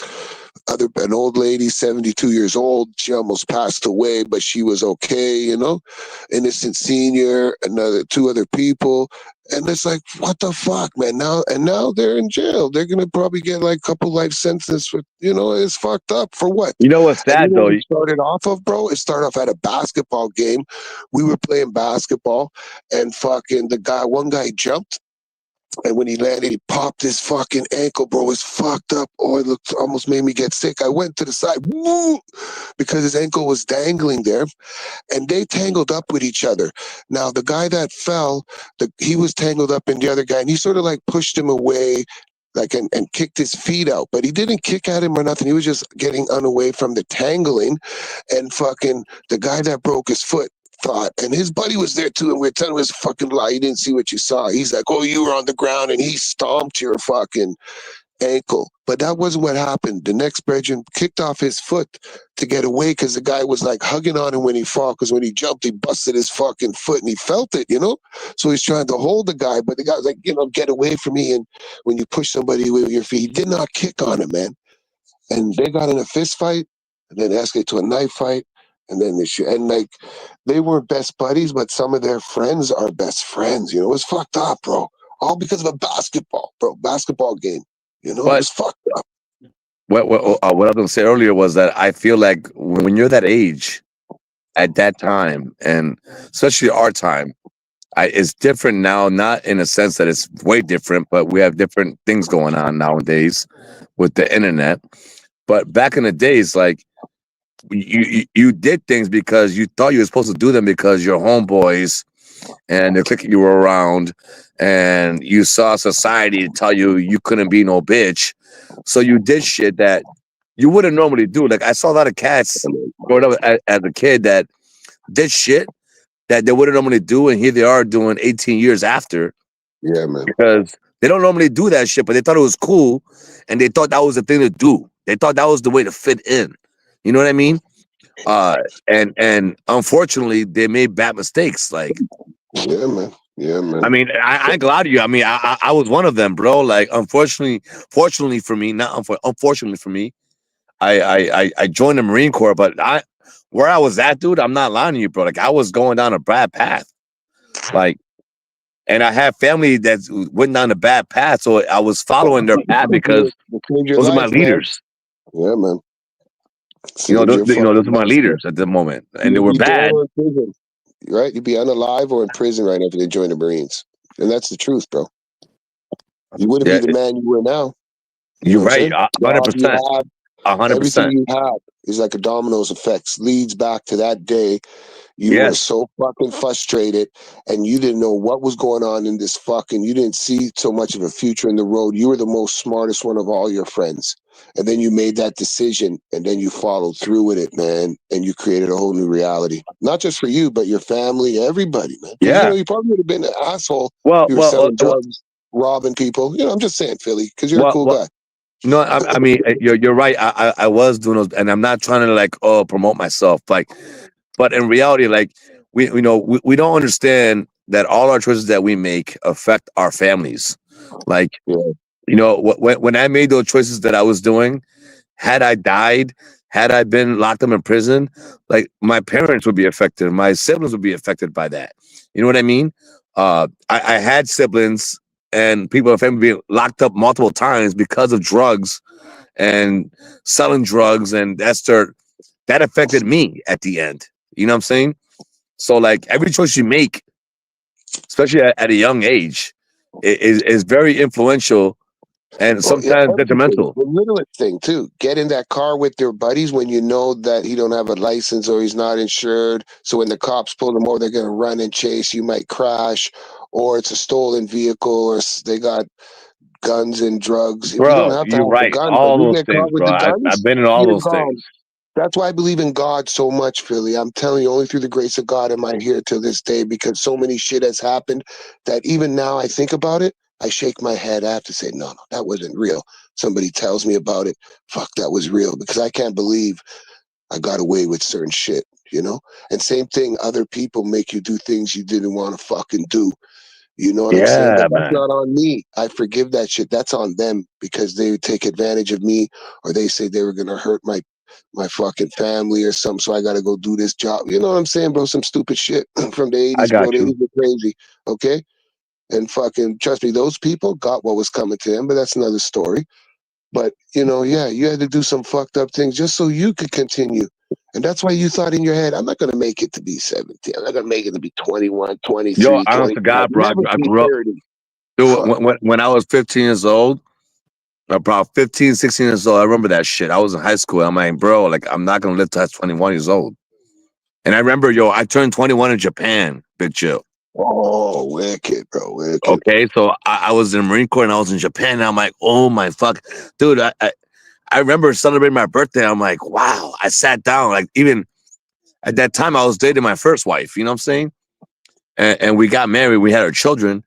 an old lady, 72 years old, she almost passed away, but she was okay, you know. Innocent senior, two other people. And it's like, what the fuck, man? Now they're in jail. They're gonna probably get like a couple life sentences for, you know, it's fucked up for what? You know what's And you sad know though? what it started off of, bro? It started off at a basketball game. We were playing basketball, and fucking one guy jumped, and when he landed, he popped his fucking ankle, bro. It was fucked up. Oh, it looked almost made me get sick. I went to the side, woo, because his ankle was dangling there, and they tangled up with each other. Now, the guy that fell, he was tangled up in the other guy, and he sort of like pushed him away, like and kicked his feet out. But he didn't kick at him or nothing. He was just getting unaway from the tangling, and fucking the guy that broke his foot thought, and his buddy was there too, and we are telling him his fucking lie. You didn't see what you saw. He's like, oh, you were on the ground, and he stomped your fucking ankle. But that wasn't what happened. The next Belgian kicked off his foot to get away because the guy was like hugging on him when he fought, because when he jumped, he busted his fucking foot and he felt it, you know? So he's trying to hold the guy, but the guy was like, you know, get away from me. And when you push somebody with your feet, he did not kick on him, man. And they got in a fist fight, and then escalated to a knife fight. And then they weren't best buddies, but some of their friends are best friends. You know, it was fucked up, bro. All because of a basketball game. You know, it But was fucked up. what I was gonna say earlier was that I feel like when you're that age, at that time, and especially our time, it's different now. Not in a sense that it's way different, but we have different things going on nowadays with the internet. But back in the days, like you did things because you thought you were supposed to do them because your homeboys and the clique you were around, and you saw society tell you you couldn't be no bitch, so you did shit that you wouldn't normally do. Like I saw a lot of cats growing up as a kid that did shit that they wouldn't normally do, and here they are doing 18 years after Yeah, man. because they don't normally do that shit, but they thought it was cool, and they thought that was the thing to do. They thought that was the way to fit in. You know what I mean? Uh, and unfortunately, they made bad mistakes. Like, Yeah, man. Yeah, man. I mean, I ain't gonna lie to you. I mean, I was one of them, bro. Like, fortunately for me, not unfortunately for me, I joined the Marine Corps, but where I was at, dude, I'm not lying to you, bro. Like, I was going down a bad path. Like, and I had family that went down a bad path, so I was following their path because Saved your those are my life, man. leaders. Yeah, man. You know, Saved your those fucking are my life, man. leaders at the moment, and they You'd were be dead bad. or in prison, right? You'd be unalive or in prison right now if you joined the Marines. And that's the truth, bro. You wouldn't be Yeah, the man you were now. You know you're what I'm right, saying? Job you 100%, have, everything 100%. you have is like a dominoes effect, leads back to that day. You were Yes, so fucking frustrated, and you didn't know what was going on in this fucking, you didn't see so much of a future in the road. You were the most smartest one of all your friends. And then you made that decision, and then you followed through with it, man. And you created a whole new reality. Not just for you, but your family, everybody, man. Because, you yeah. know, you probably would have been an asshole if Well, you were well, selling drugs, robbing people. You know, I'm just saying, Philly, because you're a well, cool well, guy. no, I mean, you're right. I was doing those, and I'm not trying to like promote myself, like, but in reality, like we don't understand that all our choices that we make affect our families. Like, Yeah, when I made those choices that I was doing, had I died, had I been locked up in prison, like my parents would be affected, my siblings would be affected by that. You know what I mean? I had siblings and people in the family being locked up multiple times because of drugs and selling drugs, and that affected me at the end. You know what I'm saying? So like every choice you make, especially at a young age, is very influential and oh yeah, sometimes everything. detrimental. The littlest thing too. Get in that car with your buddies when you know that he don't have a license or he's not insured. So when the cops pull him over, they're gonna run and chase. You might crash, or it's a stolen vehicle, or they got guns and drugs. If you don't Bro, have to you're have the right. gun, but All you those get things, caught with bro. the I've guns, been in all you're those gone. things. That's why I believe in God so much, Philly. I'm telling you, only through the grace of God am I here till this day, because so many shit has happened that even now I think about it, I shake my head. I have to say, no, that wasn't real. Somebody tells me about it. Fuck, that was real, because I can't believe I got away with certain shit, you know? And same thing, other people make you do things you didn't want to fucking do. You know what I'm saying? Yeah, But that's man. not on me. I forgive that shit. That's on them because they take advantage of me, or they say they were gonna hurt my fucking family or something. So I gotta go do this job. You know what I'm saying, bro? Some stupid shit from the I 80s, bro. got The you. 80s were crazy. Okay. And fucking trust me, those people got what was coming to them, but that's another story. But yeah, you had to do some fucked up things just so you could continue. And that's why you thought in your head, I'm not gonna make it to be 17. I'm not gonna make it to be 21, Yo, 23, honest to 25, God, bro, never I be grew up. 30. Dude, Fuck. when I was 15 years old, about 15, 16 years old, I remember that shit. I was in high school. I'm like, bro, like, I'm not going to live till I was 21 years old. And I remember, yo, I turned 21 in Japan, Big Chill. Oh, wicked, bro, wicked. Okay, so I was in the Marine Corps and I was in Japan. And I'm like, oh my fuck. Dude, I remember celebrating my birthday. I'm like, wow. I sat down. Like, even at that time, I was dating my first wife. You know what I'm saying? And we got married. We had our children.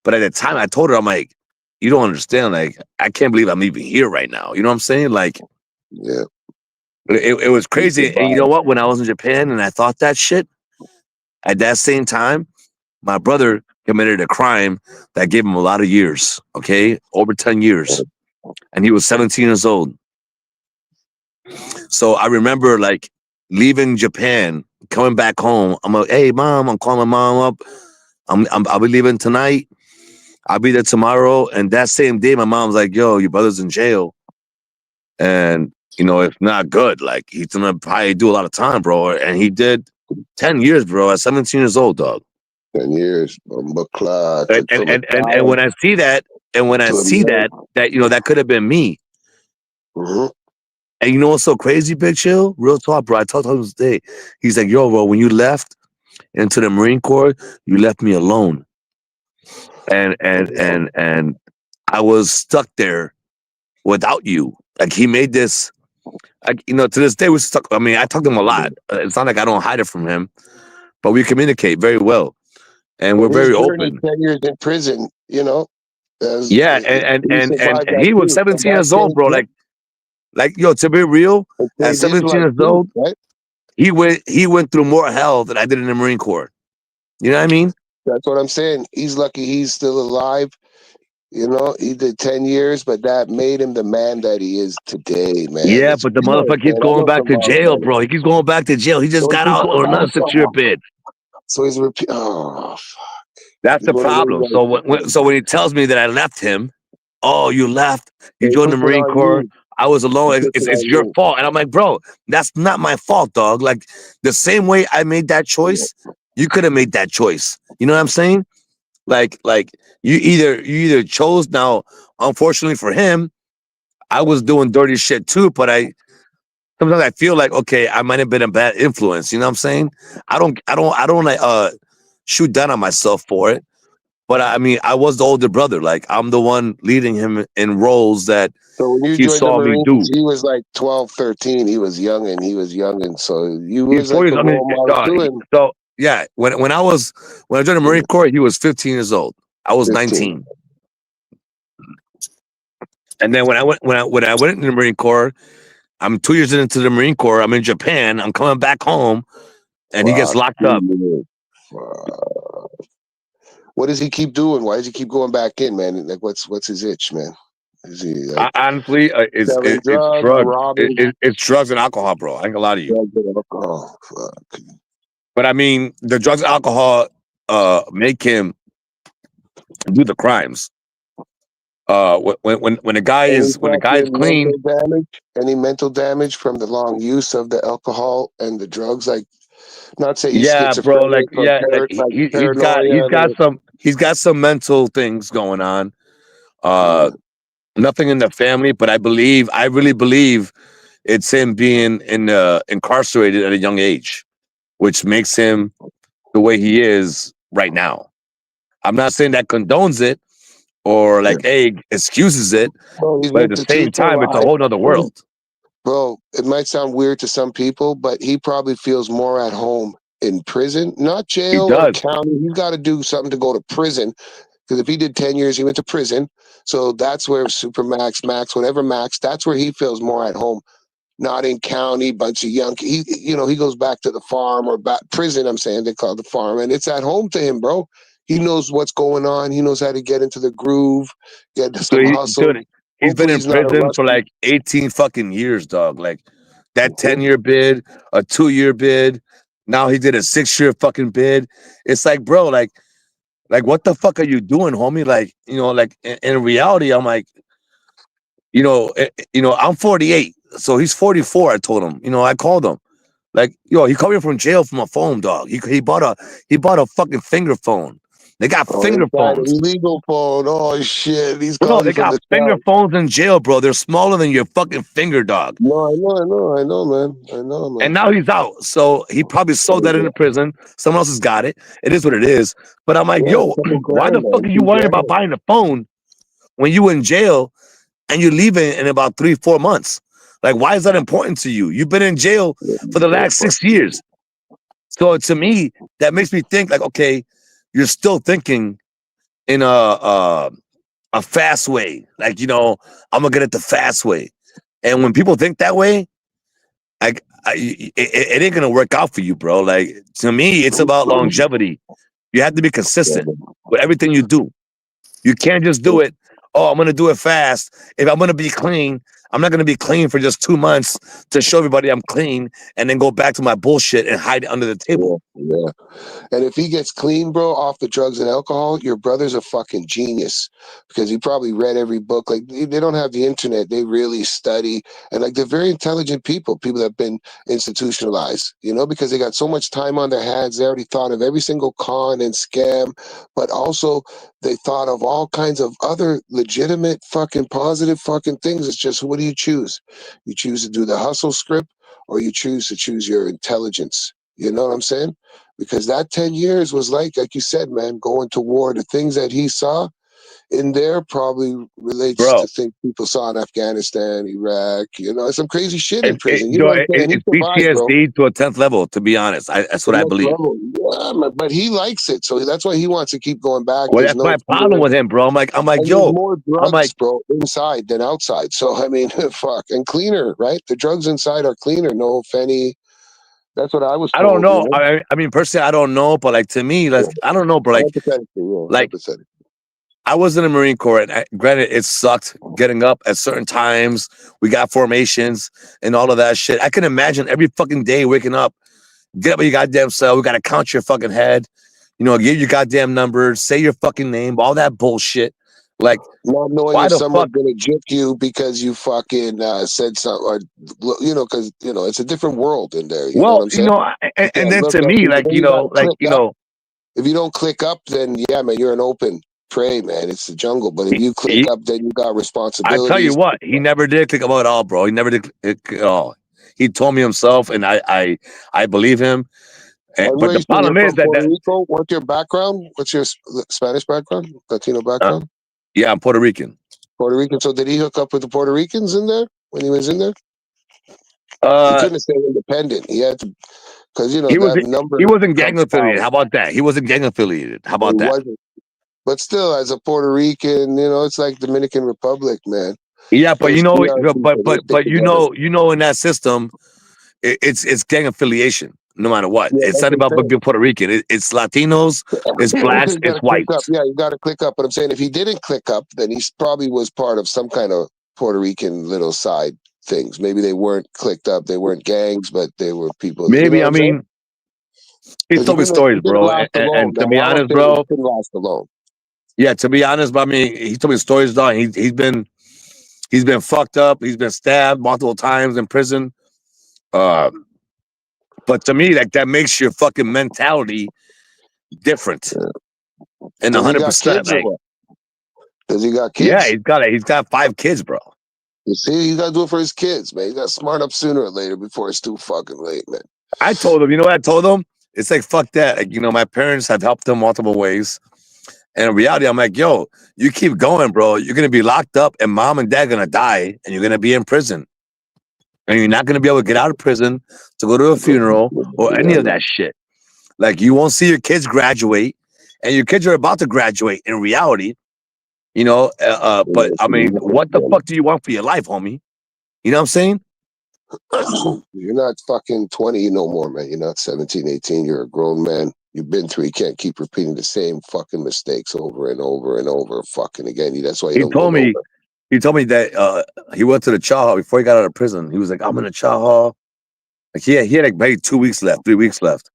But at the time, I told her, I'm like, you don't understand. Like, I can't believe I'm even here right now. You know what I'm saying? Like, Yeah, it was you crazy. And you know survived. what? When I was in Japan and I thought that shit, at that same time, my brother committed a crime that gave him a lot of years. Okay, over 10 years, and he was 17 years old. So I remember like leaving Japan, coming back home. I'm like, hey mom, I'm calling my mom up. I'll be leaving tonight. I'll be there tomorrow. And that same day, my mom's like, yo, your brother's in jail, and it's not good. Like he's gonna probably do a lot of time, bro. And he did 10 years, bro, at 17 years old, dog. 10 years, And and from a and and, and child when I see that, and when I to a see man. that could have been me. Hmm. And you know what's so crazy, Big Chill? Real talk, bro. I talked to him today. He's like, yo, bro, when you left into the Marine Corps, you left me alone. And I was stuck there without you. Like he made this, like, to this day we're stuck. I mean, I talk to him a lot. It's not like I don't hide it from him, but we communicate very well. And we're And his very journey, open. 10 years in prison, Yeah, and he and and, survived and that he was too. And 17 that years old, changed bro. Like yo, to be real, it at changed his 17 life years too, old, right? he went through more hell than I did in the Marine Corps. You know what I mean? That's what I'm saying. He's lucky he's still alive. He did 10 years, but that made him the man that he is today, man. Yeah, It's but the you know what motherfucker I'm keeps saying? I going know back some to laws jail, about it. bro. He keeps going back to jail. He just So got he's out going on back another 6 year to bid. so he's repeat. Oh, That's he's the one of those problem. guys. So when he tells me that I left him, oh, you left, you They joined the puts it Marine on Corps, you. I was He alone. puts It's, it it's on your you. fault. And I'm like, bro, that's not my fault, dog. Like the same way I made that choice, you could have made that choice. You know what I'm saying? Like you either chose. Now, unfortunately for him, I was doing dirty shit too, but sometimes I feel like, okay, I might have been a bad influence. You know what I'm saying? I don't like shoot down on myself for it. But I mean, I was the older brother. Like I'm the one leading him in roles that So when you he joined the saw me Marines, do. he was like 12, 13. He was young, and so you He's was like 40. the I mean, role model to him. so yeah. When I joined the Marine Corps, he was 15 years old. I was 15. 19. And then when I went into the Marine Corps, I'm 2 years into the Marine Corps. I'm in Japan. I'm coming back home, and he gets Wow. locked up. Wow. What does he keep doing? Why does he keep going back in, man? Like, what's his itch, man? Is he like Honestly, selling it's drugs or drugs. robbing It's drugs and alcohol, bro. I ain't gonna lie to you. drugs and alcohol? Fuck. But I mean, the drugs and alcohol make him do the crimes. When a guy Any is fucking clean, mental damage? Any mental damage from the long use of the alcohol and the drugs? Like, not say he's yeah, bro. Like schizophrenic or yeah, like like he's got paranoia. some mental things going on. Uh, Mm. Nothing in the family, but I really believe it's him being incarcerated at a young age, which makes him the way he is right now. I'm not saying that condones it or Yeah. like, hey, excuses it, Bro, he's but at the same time, it's a whole nother world. Bro, it might sound weird to some people, but he probably feels more at home in prison, not He jail or does. county. He's got to do something to go to prison. Because if he did 10 years, he went to prison. So that's where Supermax, Max, whatever Max, that's where he feels more at home. Not in county, bunch of young. He goes back to the farm or back prison. I'm saying they call it the farm, and it's at home to him, bro. He knows what's going on. He knows how to get into the groove, get So some hustle. dude, he's been Hopefully, in he's not a prison for rusty. like 18 fucking years, dog. Like that Mhm. 10-year bid, a 2-year bid. Now he did a 6-year fucking bid. It's like, bro, like what the fuck are you doing, homie? Like, like in reality, I'm like, I'm 48, so he's 44. I told him, I called him, like, yo, he coming from jail from a phone, dog. He bought a fucking finger phone. They got Oh, finger inside a phones, legal phone. Oh shit, he's bro. calling They from got the finger cell. phones in jail, bro. They're smaller than your fucking finger, dog. No, I know, man. I know, And man. now he's out, so he probably sold that in the prison. Someone else has got it. It is what it is. But I'm like, Yeah, a yo, couple why the grand, fuck man. are you worrying 2 grand. about buying a phone when you in jail and you're leaving in about 3-4 months? Like, why is that important to you? You've been in jail for the Yeah, last fuck. 6 years. So to me, that makes me think like, okay, you're still thinking in a fast way. Like, I'm gonna get it the fast way. And when people think that way, it ain't gonna work out for you, bro. Like, to me, it's about longevity. You have to be consistent with everything you do. You can't just do it. Oh, I'm gonna do it fast. If I'm gonna be clean, I'm not gonna be clean for just 2 months to show everybody I'm clean and then go back to my bullshit and hide it under the table. Yeah. And if he gets clean, bro, off the drugs and alcohol, your brother's a fucking genius because he probably read every book. Like they don't have the internet; they really study, and like they're very intelligent people that have been institutionalized, because they got so much time on their hands. They already thought of every single con and scam, but also they thought of all kinds of other legitimate fucking positive fucking things. It's just, what do you choose? You choose to do the hustle script, or you choose to choose your intelligence. You know what I'm saying? Because that 10 years was like you said, man, going to war. The things that he saw in there probably relates Bro, to things people saw in Afghanistan, Iraq, some crazy shit in prison. You know yo, what I'm saying? He it's survived, bro. PTSD to a 10th level, to be honest. That's what The I next believe. level. Yeah, but he likes it. So that's why he wants to keep going back. Well, There's that's no my problem fear. with him, bro. I'm like, And there's yo, more I'm like, drugs, bro, inside than outside. So, I mean, fuck. And cleaner, right? The drugs inside are cleaner. No Fenny. That's what I was I don't told, know. I mean, personally, I don't know, but like to me, like Yeah. I don't know, bro. Hypothetically, yeah, Like hypothetically. I was in the Marine Corps, and granted, it sucked getting up at certain times. We got formations and all of that shit. I can imagine every fucking day waking up, get up with your goddamn cell. We got to count your fucking head, give your goddamn numbers, say your fucking name, all that bullshit. Like, Not knowing why if the fuck? someone's gonna juke you because you fucking said something, or because it's a different world in there. You know what Well, I'm saying? You and can't then look to at me, people. like, Then you got to click up. If you don't click up, then yeah, man, you're an open prey, man. It's the jungle. But if you click he, up, then you got I tell you responsibilities. what, he never did click about it all, bro. He never did click at all. He told me himself, and I believe him. And But where the you say you're problem is from, that Puerto Rico? What's your background? What's your Spanish background? Latino uh, background? yeah, I'm Puerto Rican. Puerto Rican. So did he hook up with the Puerto Ricans in there when he was in there? He Uh, couldn't stay independent. He had to, because he was that number he wasn't gang comes affiliated. power. How about that? He wasn't gang affiliated. How He about that? wasn't. But still, as a Puerto Rican, it's like Dominican Republic, man. Yeah, but Those DRC, they stick but together. in that system, it's gang affiliation. No matter what, Yeah, it's that's not what about I'm being Puerto Rican. It's Latinos, it's saying. blacks, You got it's to click up. whites. Yeah, you got to click up. But I'm saying if he didn't click up, then he probably was part of some kind of Puerto Rican little side things. Maybe they weren't clicked up. They weren't gangs, but they were people. You know Maybe what I I'm saying? mean he's Because told me he stories, didn't bro. last alone. And That to be all I'm honest, saying is he bro, couldn't last alone. yeah, to be honest, but I mean, he told me stories, dog. He's been fucked up. He's been stabbed multiple times in prison. Uh, but to me, like that makes your fucking mentality different Yeah. and Does he got 100%. kids or Like, what? Does he got yeah, kids? he's got 5 kids, bro. You see, he's got to do it for his kids, man. He got to smart up sooner or later before it's too fucking late, man. I told him, you know what I told him? It's like fuck that. Like, my parents have helped him multiple ways. And in reality, I'm like, yo, you keep going, bro. You're gonna be locked up, and mom and dad gonna die, and you're gonna be in prison. And you're not gonna be able to get out of prison to go to a funeral or any Yeah, of that shit. Like you won't see your kids graduate, and your kids are about to graduate in reality, but I mean, what the fuck do you want for your life, homie? You know what I'm saying? You're not fucking 20 no more, man. You're not 17, 18. You're a grown man. You've been through. You can't keep repeating the same fucking mistakes over and over and over fucking again. That's why you He don't go told me nowhere. he told me that he went to the chow hall before he got out of prison. He was like, I'm in the chow hall. Like he had like maybe 2 weeks left, 3 weeks left.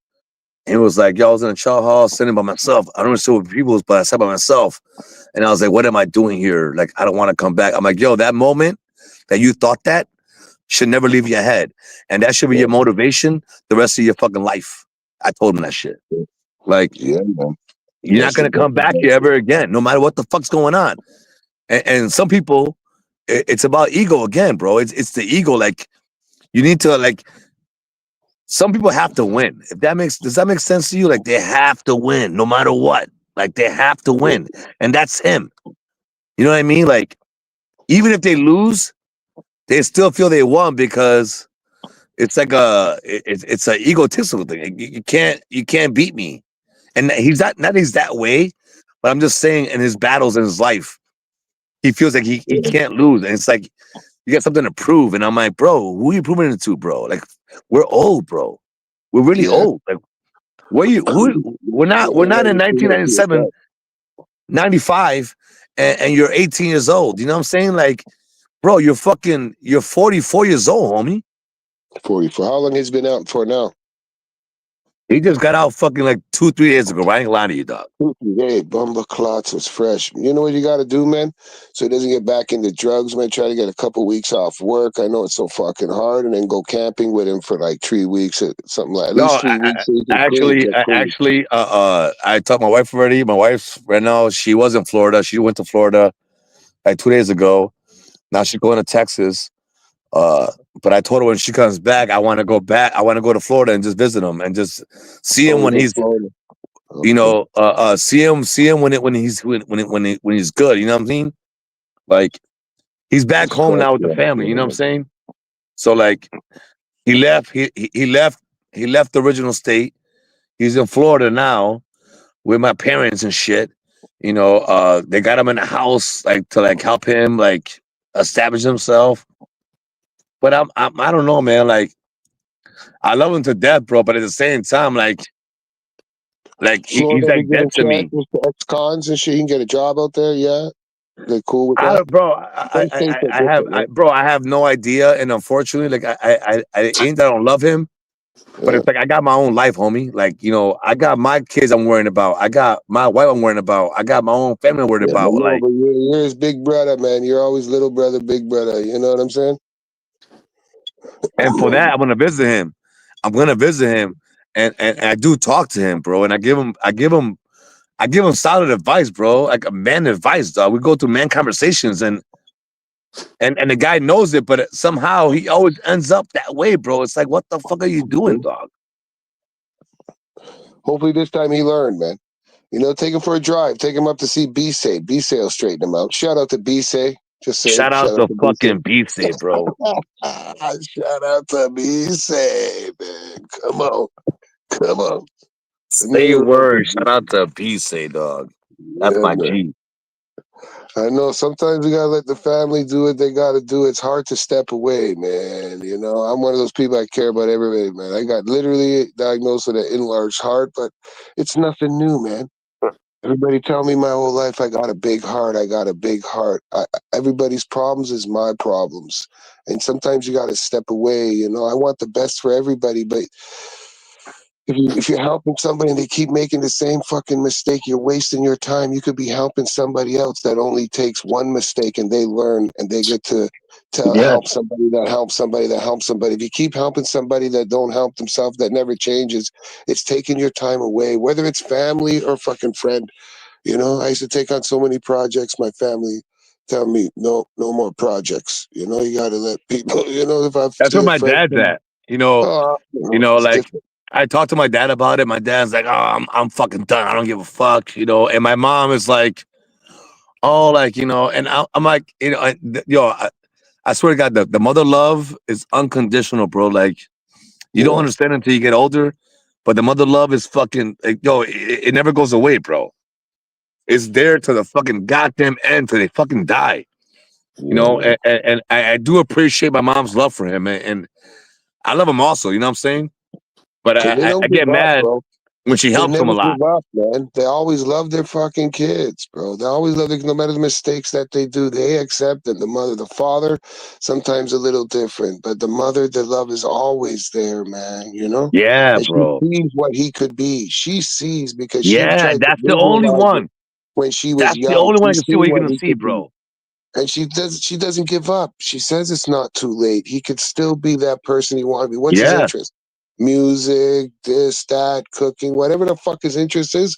And he was like, yo, I was in a chow hall sitting by myself. I don't know what people was, but I sat by myself. And I was like, what am I doing here? Like, I don't want to come back. I'm like, yo, that moment that you thought that should never leave your head. And that should be your motivation the rest of your fucking life. I told him that shit. Like, Yeah, man. you're not That's the going to come back here ever again, no matter what the fuck's going on. And some people, it's about ego again, bro. It's the ego. Like, you need to, like, some people have to win. Does that make sense to you? Like, they have to win no matter what. Like, they have to win. And that's him. You know what I mean? Like, even if they lose, they still feel they won because it's like it's an egotistical thing. You can't beat me. And he's not he's that way, but I'm just saying in his battles in his life, he feels like he can't lose. And it's like you got something to prove. And I'm like, bro, who are you proving it to, bro? Like, we're old, bro. We're really old. Like, we're not in 1997, 95, and you're 18 years old. You know what I'm saying? Like, bro, you're 44 years old, homie. 44. How long has he been out for now? He just got out fucking like 2-3 days ago. I ain't lying to you, dog. Hey, Bumba Clots was fresh. You know what you got to do, man? So he doesn't get back into drugs, man. Try to get a couple weeks off work. I know it's so fucking hard. And then go camping with him for like 3 weeks or something like at No, least 3 weeks so you can get clean. I talked to my wife already. My wife's right now, she was in Florida. She went to Florida like 2 days ago. Now she's going to Texas. But I told her when she comes back, I want to go back. I want to go to Florida and just visit him and just see him when he's, see him when he's good. You know what I'm saying? Like, he's back home now with the family. You know what I'm saying? So like, he left. He left. He left the original state. He's in Florida now with my parents and shit. You know, they got him in a house like to like help him like establish himself. But I don't know, man. Like, I love him to death, bro. But at the same time, like he's Florida, they like give him dead to me. chances to ex-cons and shit. He can get a job out there, yeah? They cool with I that? don't, bro. Some states are different, right? I have no idea. And unfortunately, like I ain't that I don't love him. But Yeah. it's like I got my own life, homie. Like, you know, I got my kids I'm worrying about. I got my wife I'm worrying about. I got my own family I'm worried Yeah, but about. no, Like, but you're his big brother, man. You're always little brother, big brother. You know what I'm saying? and for that, I'm gonna visit him. I'm gonna visit him, and I do talk to him, bro. And I give him solid advice, bro. Like a man advice, dog. We go through man conversations, and the guy knows it, but somehow he always ends up that way, bro. It's like, what the fuck are you doing, dog? Hopefully this time he learned, man. You know, take him for a drive. Take him up to see B-Say. B-Say will straighten him out. Shout out to B-Say. Just saying. Shout out Shout out to to B-Say. fucking B-Say, bro. Shout out to B-Say, man. Come on. Come on. Say Never let word. the Shout out to B-Say, dog. That's yeah, my man. G. I know sometimes we gotta let the family do what they gotta do. It's hard to step away, man. You know, I'm one of those people I care about everybody, man. I got literally diagnosed with an enlarged heart, but it's nothing new, man. Everybody tell me my whole life I got a big heart. I got a big heart. Everybody's problems is my problems, and sometimes you got to step away. You know, I want the best for everybody, but if you're helping somebody and they keep making the same fucking mistake, you're wasting your time. You could be helping somebody else that only takes one mistake and they learn and they get to help somebody that helps somebody that helps somebody. If you keep helping somebody that don't help themselves, that never changes, it's taking your time away, whether it's family or fucking friend. You know, I used to take on so many projects. My family tell me, no more projects. You know, you got to let people, you know, if I That's where say a my friend, dad's at. You know, it's like different. I talked to my dad about it. My dad's like, "Oh, I'm fucking done. I don't give a fuck." You know, and my mom is like, "Oh, like, you know," and I'm like, you know, I swear to God, the mother love is unconditional, bro. Like, you don't understand until you get older, but the mother love is fucking, like, it never goes away, bro. It's there to the fucking goddamn end till they fucking die. You know, and I do appreciate my mom's love for him, and I love him also. You know what I'm saying? But And they I don't get give up, mad. bro. when she They helps them never a lot. give up, man. They always love their fucking kids, bro. They always love no matter the mistakes that they do, they accept them. The mother, the father, sometimes a little different, but the mother, the love is always there, man. You know, Yeah, and she bro. sees what he could be. She sees because she Yeah, tried to that's the only visualize it one. when she was That's the young. only one She I can see what seen you're what gonna he see, could be. bro. And she doesn't give up. She says it's not too late. He could still be that person he wanted to be. What's his Yeah, interest? Music, this, that, cooking, whatever the fuck his interest is,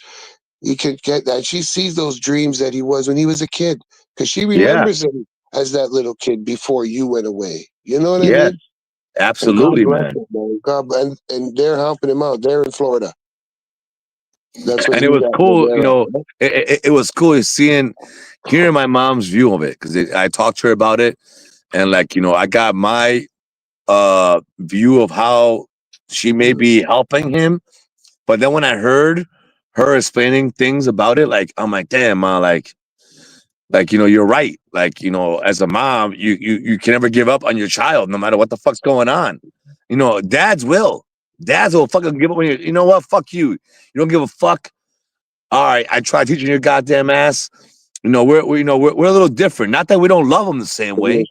he could get that. She sees those dreams that he was when he was a kid. Because she yeah, remembers him as that little kid before you went away. You know what I yes, mean? And God absolutely, bless man. him, man. And they're helping him out. They're in Florida. That's what And it he's was at. Where cool, they're at. Right? it was cool hearing my mom's view of it because I talked to her about it, and like I got my view of how she may be helping him, but then when I heard her explaining things about it, like I'm like, damn, ma, like you're right. Like as a mom, you can never give up on your child, no matter what the fuck's going on. Dads will fucking give up when you know what? Fuck you. You don't give a fuck. All right, I tried teaching your goddamn ass. We're a little different. Not that we don't love them the same way.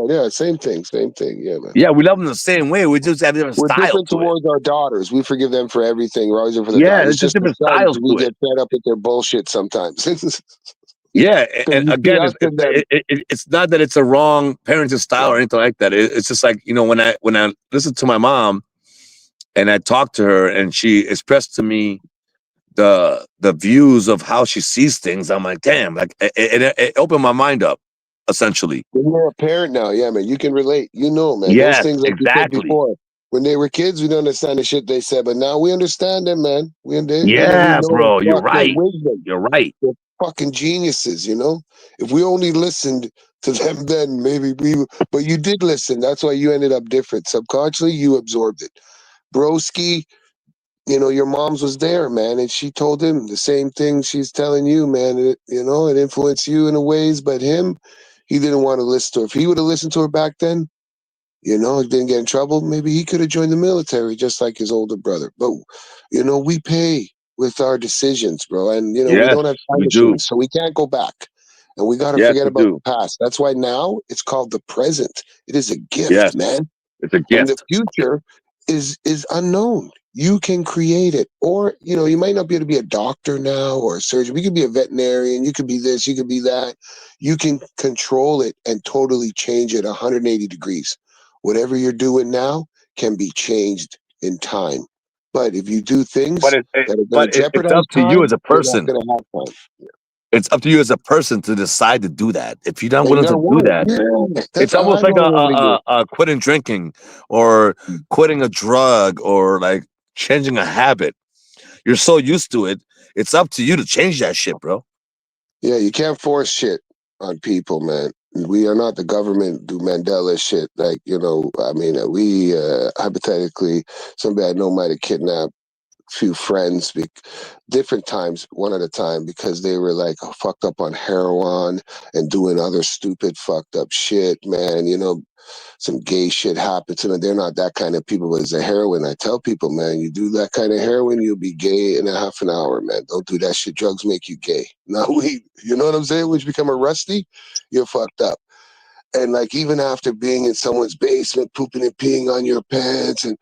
Yeah, same thing. Same thing. Yeah, man. Yeah, we love them the same way. We just have a different We're style different to it. towards our daughters. We forgive them for everything. We're always there for the Yeah, daughters. It's there's just just the different sons styles we to it. get fed up with their bullshit sometimes. Yeah, and You see again, us and them. it's not that it's a wrong parenting style or anything like that. It's just like when I listen to my mom and I talked to her and she expressed to me the views of how she sees things. I'm like, damn, like it opened my mind up, essentially. When you're a parent now, yeah, man, you can relate. You know, man, those Yes, things like you said exactly. before. When they were kids, we don't understand the shit they said, but now we understand them, man. We Yeah, know bro, the you're fuck their right. wisdom. You're right. They're fucking geniuses, you know. If we only listened to them then, maybe we. But you did listen. That's why you ended up different. Subconsciously, you absorbed it. Broski, your mom's was there, man, and she told him the same thing she's telling you, man. It influenced you in a ways, but him, he didn't want to listen to her. If he would have listened to her back then, he didn't get in trouble, maybe he could have joined the military just like his older brother. But, we pay with our decisions, bro. And, we Yes, don't have time we do. machines, so we can't go back. And we got to Yes, forget we about do. the past. That's why now it's called the present. It is a gift, Yes, man, it's a and the gift. future is unknown. You can create it, or you might not be able to be a doctor now or a surgeon. You could be a veterinarian. You could be this. You could be that. You can control it and totally change it 180 degrees. Whatever you're doing now can be changed in time. But if you do But things it, it that are going but to it's jeopardize up to you time, as a you're not person. going to have time. It's up to you as a person to decide to do that. If you're not And you willing got to to do want it. that, Yeah, that's it's how almost I like know over the years. a quitting drinking or quitting a drug or like changing a habit. You're so used to it. It's up to you to change that shit, bro. Yeah, you can't force shit on people, man. We are not the government do Mandela shit. Like, I mean, we hypothetically, somebody I know might have kidnapped a few friends, different times, one at a time, because they were like fucked up on heroin and doing other stupid, fucked up shit, man. Some gay shit happened to them. They're not that kind of people, but it's a heroin. I tell people, man, you do that kind of heroin, you'll be gay in a half an hour, man. Don't do that shit. Drugs make you gay. Not weed. You know what I'm saying? When you become a rusty, you're fucked up. And like even after being in someone's basement, pooping and peeing on your pants and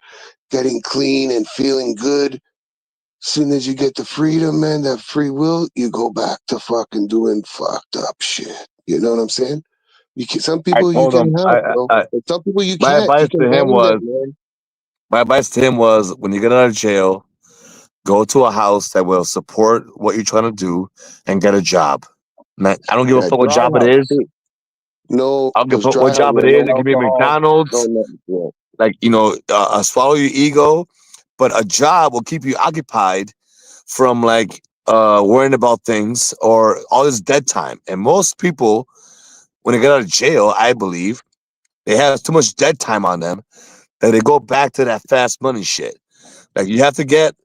getting clean and feeling good, soon as you get the freedom, man, that free will, you go back to fucking doing fucked up shit. You know what I'm saying? Some I people you told can him help, bro. But some people you my can't. You advice can to him hang them, was man. my advice to him was when you get out of jail, go to a house that will support what you're trying to do and get a job. Man, I don't give a Yeah, fuck what dry job it house is. too. No, I'll give those a fuck what dry house job it where is. no It could be alcohol, no McDonald's, nothing. Yeah, like swallow your ego, but a job will keep you occupied from like worrying about things or all this dead time. And most people, when they get out of jail, I believe they have too much dead time on them that they go back to that fast money shit. Like you have to get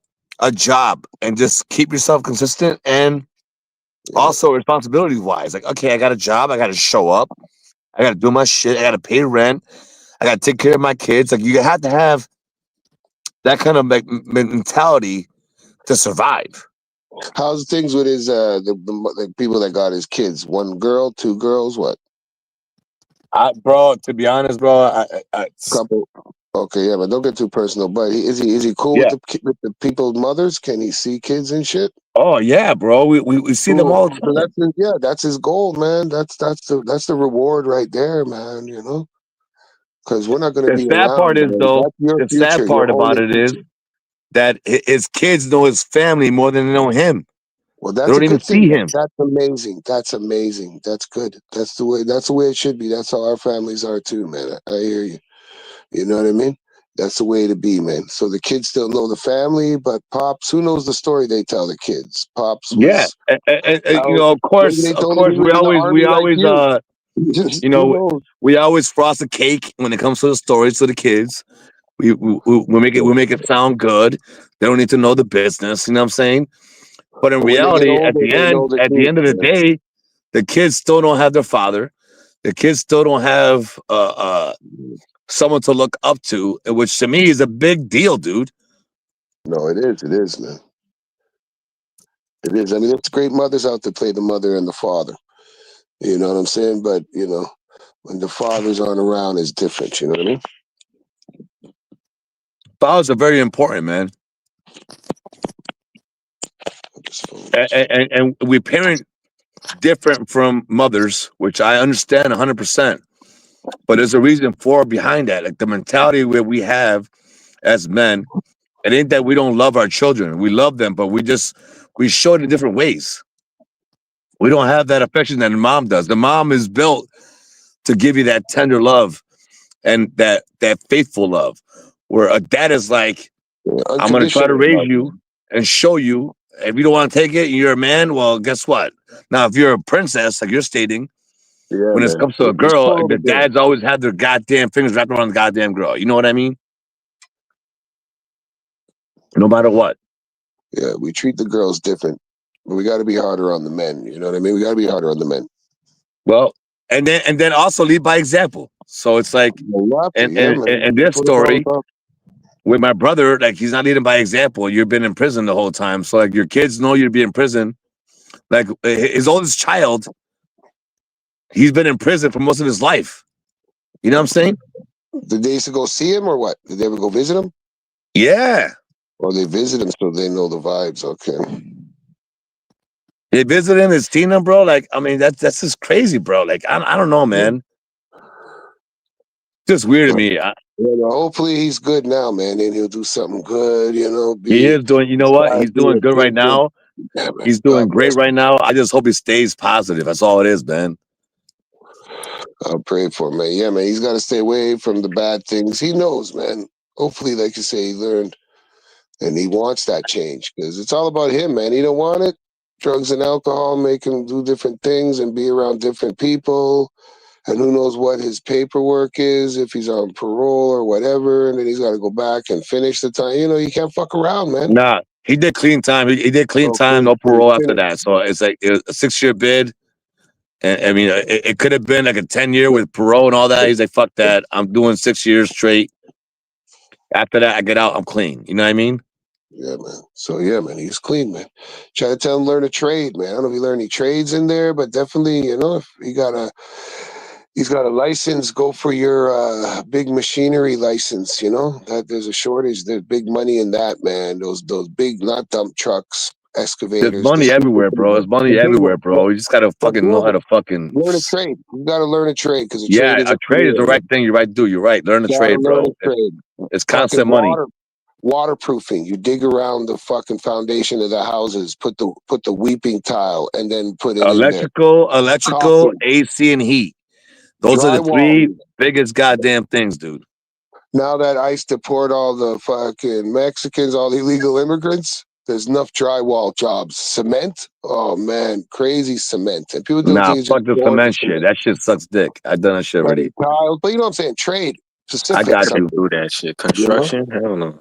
a job and just keep yourself consistent and yeah, also responsibility wise. Like, okay, I got a job, I gotta show up, I gotta do my shit, I gotta pay rent, I gotta take care of my kids. Like you have to have that kind of like mentality to survive. How's things with his the people that got his kids? One girl, two girls, what? Bro, to be honest, bro, Couple. Okay, yeah, but don't get too personal. But is he cool yeah. with the people's mothers? Can he see kids and shit? Oh yeah, bro. We see them Cool. all the So time. that's his goal, man. That's the reward right there, man. You know, because we're not going to The be sad part around, is man. though, That's your the sad future, part your about only it is future. that his kids know his family more than they know him. Well, They that's a don't even good thing. see him. That's amazing. That's amazing. That's good. That's the way it should be. That's how our families are too, man. I hear you. You know what I mean? That's the way to be, man. So the kids still know the family, but Pops, who knows the story they tell the kids? Pops Yeah, was and, out. Maybe they of told him course, he was in the we army like always, you. Just you who know, knows? we always frost the cake when it comes to the stories to the kids. We make it sound good. They don't need to know the business. You know what I'm saying? But in But when they get reality, older, they know the at the truth, end of the man. day, the kids still don't have their father. The kids still don't have someone to look up to, which to me is a big deal, dude. No, it is. It is, man. It is. I mean, there's great mothers out there play the mother and the father. You know what I'm saying? But when the fathers aren't around, it's different. You know what I mean? Fathers are very important, man. And we parent different from mothers, which I understand 100%. But there's a reason for behind that. Like the mentality where we have as men, it ain't that we don't love our children. We love them, but we show it in different ways. We don't have that affection that a mom does. The mom is built to give you that tender love and that faithful love. Where a dad is like, Yeah, I'm gonna try to unconditional raise love, you man. and show you. If you don't want to take it and you're a man, well, guess what? Now, if you're a princess, like you're stating, Yeah, when it man. comes to a We girl, spoil the the girl. dads always have their goddamn fingers wrapped around the goddamn girl. You know what I mean? No matter what. Yeah, we treat the girls different, but we got to be harder on the men. You know what I mean? We got to be harder on the men. Well, and then also lead by example. So it's like, You have to, yeah, man. and That's this what it's all story about. with my brother, like he's not leading by example. You've been in prison the whole time, so like your kids know you'd be in prison. Like his oldest child, he's been in prison for most of his life. You know what I'm saying? Did they used to go see him or what? Did they ever go visit him? Yeah. Or they visit him so they know the vibes? Okay. They visit him, his Tina, bro. Like, I mean, that's just crazy, bro. Like, I don't know, man. Just weird to me. Hopefully he's good now, man, and he'll do something good. He is doing, you know what? He's Be doing a good right good kid. now. Yeah, man. He's doing God great bless right him. now. I just hope he stays positive. That's all it is, man. I'll pray for him, man. Yeah, man. He's got to stay away from the bad things. He knows, man. Hopefully, like you say, he learned, and he wants that change because it's all about him, man. He don't want it. Drugs and alcohol make him do different things and be around different people. And who knows what his paperwork is, if he's on parole or whatever, and then he's got to go back and finish the time. You can't fuck around, man. Nah, he did clean time. He did clean time, Okay, no so parole after finish. that. So it's like it was a 6-year bid. And I mean, it could have been like a 10-year with parole and all that. He's like, fuck that. I'm doing 6 years straight. After that, I get out. I'm clean. You know what I mean? Yeah, man. So yeah, man, he's clean, man. Try to tell him learn a trade, man. I don't know if he learned any trades in there, but definitely, if he's got a license, go for your big machinery license. That there's a shortage. There's big money in that, man. Those big, not dump trucks, There's excavators, money everywhere, bro. There's the money big everywhere, ones. bro. You just gotta But fucking know build how to them. fucking Learn a trade. You got to learn a trade because a yeah. trade is A a trade is the career, right man. thing. You're right, dude. You're right. Learn a Got to trade, learn bro. a trade. It's Fucking constant money. waterproofing. You dig around the fucking foundation of the houses, put the weeping tile, and then put it in there. Electrical, Caulking, AC, and heat. Those are the drywall. three biggest goddamn things, dude. Now that ICE deport all the fucking Mexicans, all the illegal immigrants, there's enough drywall jobs. Cement, oh man, crazy cement. And people don't Nah, think it's just fuck the pouring the cement shit. cement. That shit sucks dick. I've done that shit already. Tiles, but you know what I'm saying? Trade, I specific got you something. do that shit. You know? Construction? Hell no.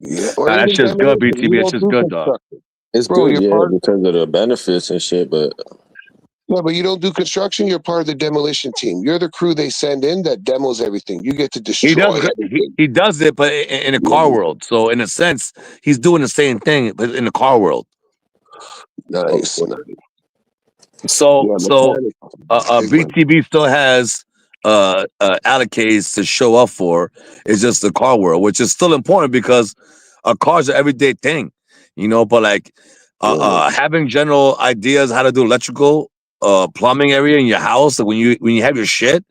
Yeah, or Nah, that even shit's good, demolition. We BTB. That don't shit's do good, dog. construction. It's Bro, good, your yeah, part. because of the benefits and shit, but Yeah, but you don't do construction. You're part of the demolition team. You're the crew they send in that demos everything. You get to He destroy does. everything. He does it, but in a car Yeah. world. So in a sense, he's doing the same thing, but in the car world. Nice, nice. So Yeah, so mechanic. Big money. BTB still has allocates to show up for. It's just the car world, which is still important because a car's an everyday thing, you know. But like having general ideas how to do electrical, plumbing area in your house, when you have your shit,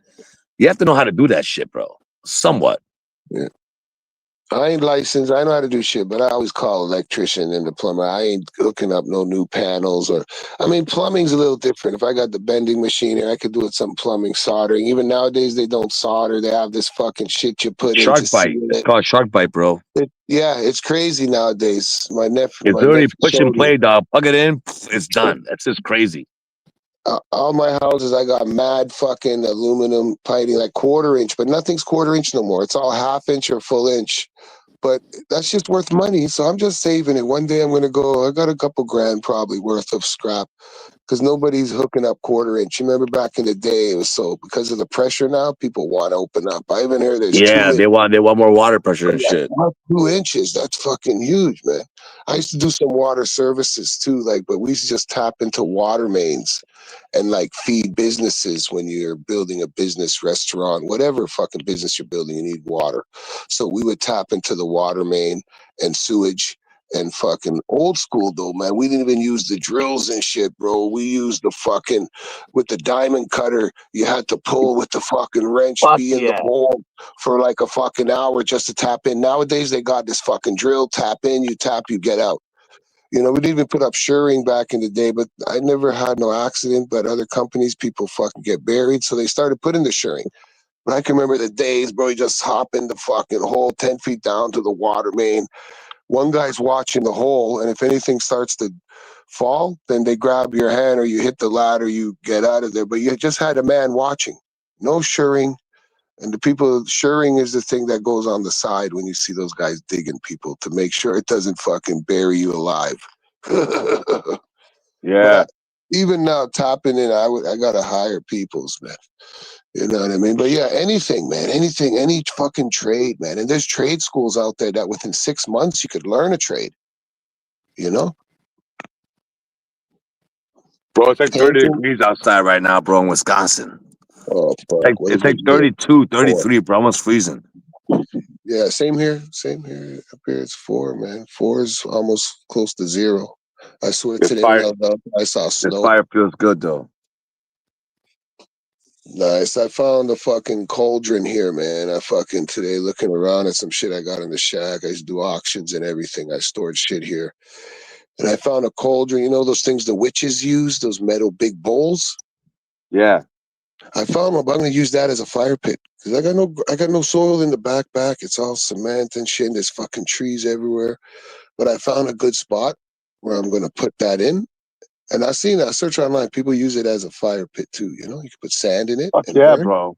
you have to know how to do that shit, bro. Somewhat. Yeah. I ain't licensed. I know how to do shit, but I always call electrician and the plumber. I ain't hooking up no new panels or. I mean, plumbing's a little different. If I got the bending machine here, I could do it some plumbing, soldering. Even nowadays, they don't solder. They have this fucking shit you put in to Shark seal bite. It's it. called shark bite, bro. Yeah, it's crazy nowadays. My It's nephew literally push and showed me. play, dog. Plug it in, it's done. That's just crazy. All my houses, I got mad fucking aluminum piping, like 1/4 inch, but nothing's 1/4 inch no more. It's all 1/2 inch or full inch. But that's just worth money. So I'm just saving it. One day I'm going to go, I got a couple grand probably worth of scrap because nobody's hooking up 1/4 inch. You remember back in the day, it was so because of the pressure now, people want to open up. I even hear there's 2 Yeah, inch. they want more water pressure and Yeah, shit. 2 inches. That's fucking huge, man. I used to do some water services too, like, but we used to just tap into water mains and like feed businesses when you're building a business, restaurant, whatever fucking business you're building, you need water. So we would tap into the water main and sewage and fucking old school though, man. We didn't even use the drills and shit, bro. We used the fucking with the diamond cutter. You had to pull with the fucking wrench, Fuck be in the yeah. hole for like a fucking hour just to tap in. Nowadays they got this fucking drill, tap in, you tap, you get out. You know, we didn't even put up shoring back in the day, but I never had no accident. But other companies, people fucking get buried, so they started putting the shoring. But I can remember the days, bro. You just hop in the fucking hole, 10 feet down to the water main. One guy's watching the hole, and if anything starts to fall, then they grab your hand or you hit the ladder, you get out of there. But you just had a man watching, no shoring. And the people shoring is the thing that goes on the side when you see those guys digging people to make sure it doesn't fucking bury you alive. Yeah. But even now tapping in, I gotta hire peoples, man. You know what I mean? But yeah, anything, man, anything, any fucking trade, man. And there's trade schools out there that within 6 months you could learn a trade. You know, Bro, it's like 30 painting. degrees outside right now, bro, in Wisconsin. Oh fuck, what It's is it? like 32, Four. 33, bro. Almost freezing. Yeah, same here. Same here. Up here it's 4, man. 4 is almost close to 0. I swear This today when fire I was out, I saw this snow. fire feels good though. Nice. I found a fucking cauldron here, man. I fucking today looking around at some shit I got in the shack. I used to do auctions and everything. I stored shit here. And I found a cauldron. You know those things the witches use, those metal big bowls? Yeah. I found one, but I'm gonna use that as a fire pit. Cause I got no soil in the back. It's all cement and shit. And there's fucking trees everywhere. But I found a good spot where I'm gonna put that in. And I seen that. I search online. People use it as a fire pit too. You know, you can put sand in it Fuck and yeah, burn. bro.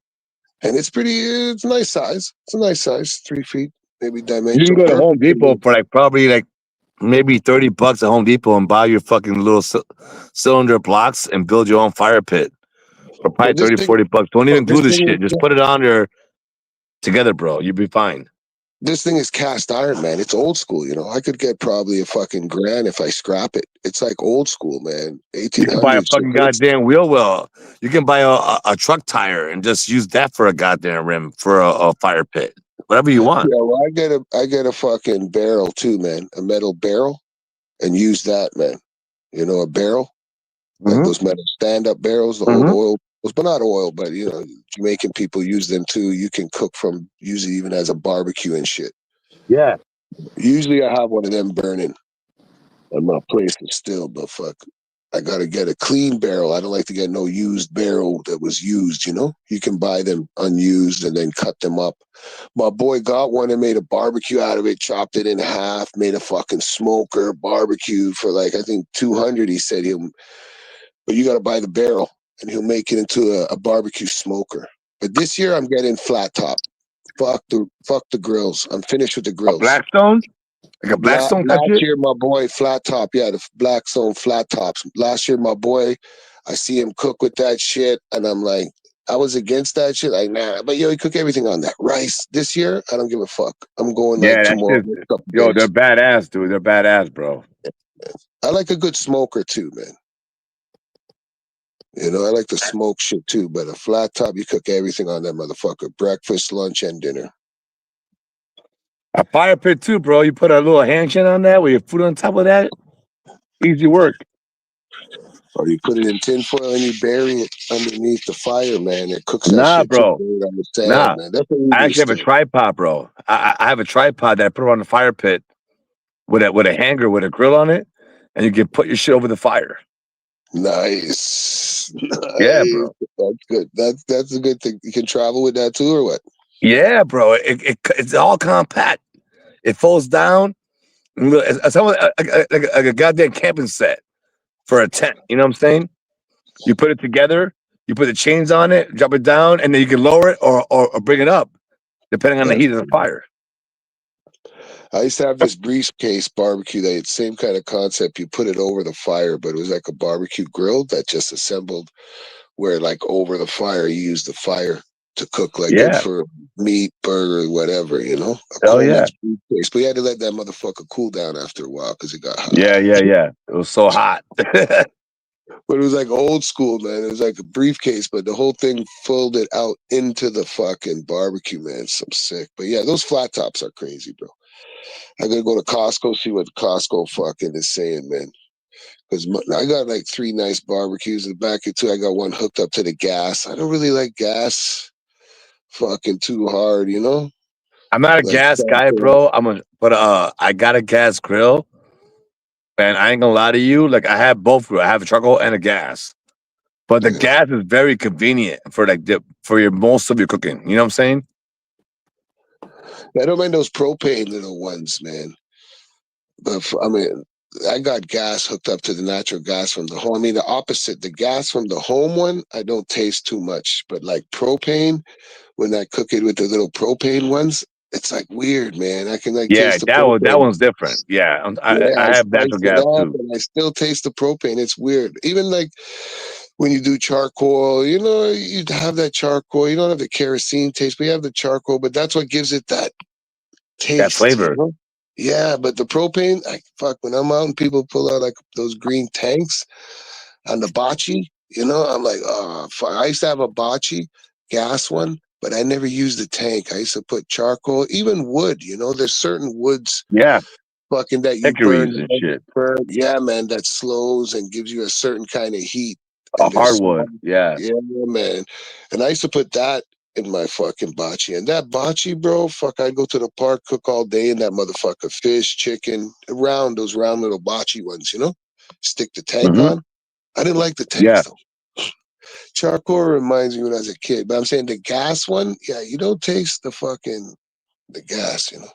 And it's pretty. It's a nice size. It's a nice size, 3 feet, maybe You can dimensional. go to Home Perfect. Depot for like probably like maybe $30 at Home Depot and buy your fucking little cylinder blocks and build your own fire pit for probably But 30, $40. Don't even glue this shit. Just is put it on there together, bro. You'll be fine. this thing is cast iron, man. It's old school. You know, I could get probably a fucking grand if I scrap it. It's like old school, man. You can buy a 1800s. fucking goddamn wheel well. You can buy a truck tire and just use that for a goddamn rim for a fire pit. Whatever you want. Yeah, well, I get a fucking barrel too, man. A metal barrel, and use that, man. You know, a barrel like Mm-hmm. those metal stand-up barrels, the old Mm-hmm. oil, but not oil, but you know, Jamaican people use them too. You can cook from use it even as a barbecue and shit. Yeah. Usually, I have one of them burning on my place still, but fuck, I gotta get a clean barrel. I don't like to get no used barrel that was used. You know, you can buy them unused and then cut them up. My boy got one and made a barbecue out of it, chopped it in half, made a fucking smoker barbecue for like I think 200. He said he'll, but you gotta buy the barrel and he'll make it into a barbecue smoker. But this year I'm getting flat top. Fuck the grills. I'm finished with the A grills. Blackstone? Like a Blackstone type Last shit? year, my boy flat top, yeah, the Blackstone flat tops. Last year, my boy, I see him cook with that shit, and I'm like, I was against that shit. Like, nah, but yo, he cook everything on that rice this year. I don't give a fuck. I'm going like Yeah, that tomorrow. shit. Next couple Yo, they're days. badass, dude. They're badass, bro. I like a good smoker too, man. You know, I like to smoke shit too, but a flat top, you cook everything on that motherfucker. Breakfast, lunch, and dinner. A fire pit too, bro. You put a little handshake on that with your food on top of that. Easy work. Or you put it in tinfoil and you bury it underneath the fire, man. It cooks that Nah, shit too. bro. Bury it on the sand, Nah. man. That's the I actually easiest have a thing. tripod, bro. I have a tripod that I put on the fire pit with a hanger with a grill on it, and you can put your shit over the fire. Nice. Yeah, Nice. bro. That's good. That's a good thing. You can travel with that too, or what? Yeah, bro. It's all compact. It folds down. It's almost like a goddamn camping set for a tent. You know what I'm saying? You put it together. You put the chains on it, drop it down, and then you can lower it or bring it up, depending on the That's heat of the fire. I used to have this briefcase barbecue that had same kind of concept. You put it over the fire, but it was like a barbecue grill that just assembled where like over the fire, you use the fire to cook like good Yeah. for meat, burger, whatever, you know? A Hell yeah. Coleman's briefcase. But you had to let that motherfucker cool down after a while because it got hot. Yeah. It was so hot. But it was like old school, man. It was like a briefcase, but the whole thing folded out into the fucking barbecue, man. Some sick. But yeah, those flat tops are crazy, bro. I gotta go to Costco, see what Costco fucking is saying, man. Because I got like 3 nice barbecues in the back of too. I got one hooked up to the gas. I don't really like gas fucking too hard, you know? I'm not a Like, gas guy, bro. But I got a gas grill, and I ain't gonna lie to you. Like I have both. I have a charcoal and a gas, but the yeah. gas is very convenient for for your most of your cooking. You know what I'm saying? I don't mind those propane little ones, man. But I mean, I got gas hooked up to the natural gas from the home. I mean, the opposite. The gas from the home one, I don't taste too much. But like propane, when I cook it with the little propane ones, it's like weird, man. I can like Yeah, taste the that propane. one's different. Yeah, Yeah, I I have natural spice it gas up too. and I still taste the propane. It's weird. Even like when you do charcoal, you know, you have that charcoal. You don't have the kerosene taste, but you have the charcoal. But that's what gives it that That taste, you flavor. know? Yeah, but the propane, like fuck, when I'm out and people pull out like those green tanks on the bocce, you know, I'm like, oh, fuck. I used to have a bocce gas one, but I never used the tank. I used to put charcoal, even wood, you know, there's certain woods Yeah, fucking that you hickories burn, and shit. yeah, man, that slows and gives you a certain kind of heat. A And there's small, hardwood. Yeah. yeah, man. And I used to put that in my fucking bocce. And that bocce, bro, fuck, I'd go to the park, cook all day in that motherfucker. Fish, chicken, those round little bocce ones, you know? Stick the tank Hmm. on. I didn't like the Yeah. tanks though. Charcoal reminds me when I was a kid, but I'm saying the gas one, yeah, you don't taste the gas, you know.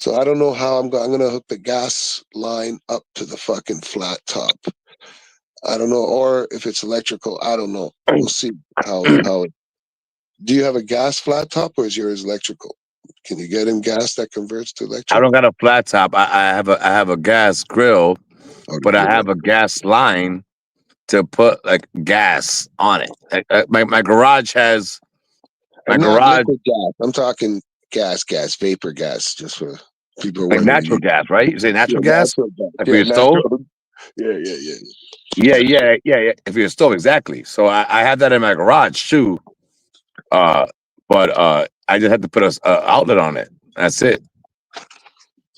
So I don't know how I'm gonna hook the gas line up to the fucking flat top. I don't know, or if it's electrical, I don't know. We'll see how it. Do you have a gas flat top or is yours electrical? Can you get in gas that converts to I electric? don't got a flat top. I have a gas grill, Or the but I grill? have a gas line to put like gas on it. My garage has my And not garage liquid gas. I'm talking gas, vapor gas, just for people are like wondering. natural gas, right? You say Yeah, natural gas? natural gas. Like for Yeah, your stove? natural. Yeah. Yeah. If your stove, exactly. So I have that in my garage too. Uh, but I just had to put a outlet on it. That's it.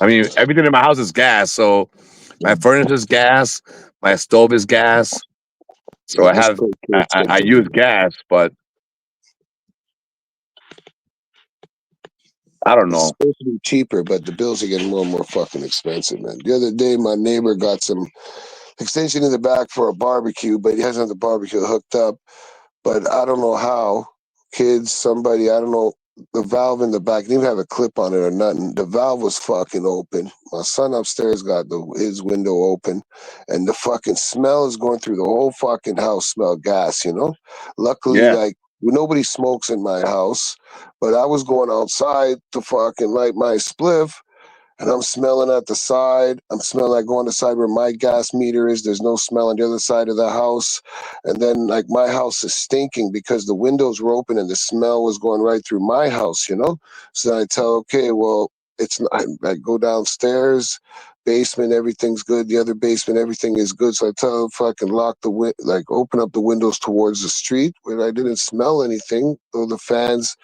I mean, everything in my house is gas. So my furnace is gas. My stove is gas. So Yeah, that's pretty I use expensive. gas, but I don't It's know. supposed to be cheaper, but the bills are getting more and more fucking expensive, man. The other day, my neighbor got some extension in the back for a barbecue, but he hasn't the barbecue hooked up. But I don't know how. Kids, somebody, I don't know. The valve in the back didn't even have a clip on it or nothing. The valve was fucking open. My son upstairs got his window open, and the fucking smell is going through the whole fucking house. Smell gas, you know. Luckily, Yeah. like nobody smokes in my house, but I was going outside to fucking light my spliff, and I'm smelling at the side. I'm smelling. I go on the side where my gas meter is. There's no smell on the other side of the house. And then like my house is stinking because the windows were open and the smell was going right through my house, you know? So I tell, okay, well, it's not, I go downstairs, basement, everything's good. The other basement, everything is good. So I tell if I can lock like open up the windows towards the street where I didn't smell anything, though the fans,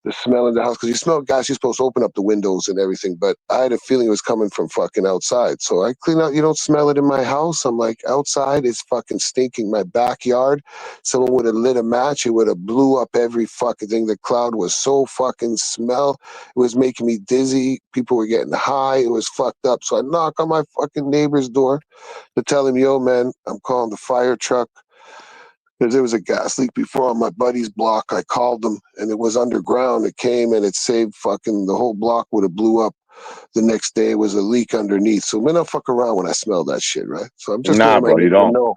the smell in the house, because you smell gas, you're supposed to open up the windows and everything. But I had a feeling it was coming from fucking outside. So I clean out, you don't smell it in my house. I'm like, outside is fucking stinking. My backyard, someone would have lit a match, it would have blew up every fucking thing. The cloud was so fucking smell. It was making me dizzy. People were getting high. It was fucked up. So I knock on my fucking neighbor's door to tell him, yo, man, I'm calling the fire truck. Because there was a gas leak before on my buddy's block. I called them and it was underground. It came and it saved fucking the whole block would have blew up the next day. It was a leak underneath. So man, I fuck around when I smell that shit, right? So I'm just Nah, letting my bro, you neighbor don't. know.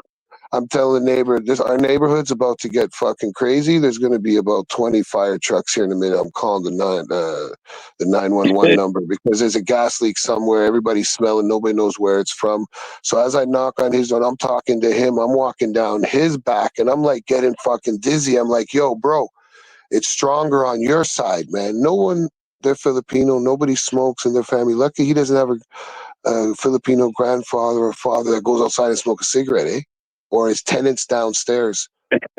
I'm telling the neighbor, our neighborhood's about to get fucking crazy. There's going to be about 20 fire trucks here in a minute. I'm calling the 911 number because there's a gas leak somewhere. Everybody's smelling. Nobody knows where it's from. So as I knock on his door, I'm talking to him. I'm walking down his back and I'm like getting fucking dizzy. I'm like, yo, bro, it's stronger on your side, man. No one, they're Filipino. Nobody smokes in their family. Lucky he doesn't have a Filipino grandfather or father that goes outside and smoke a cigarette, eh? Or his tenants downstairs,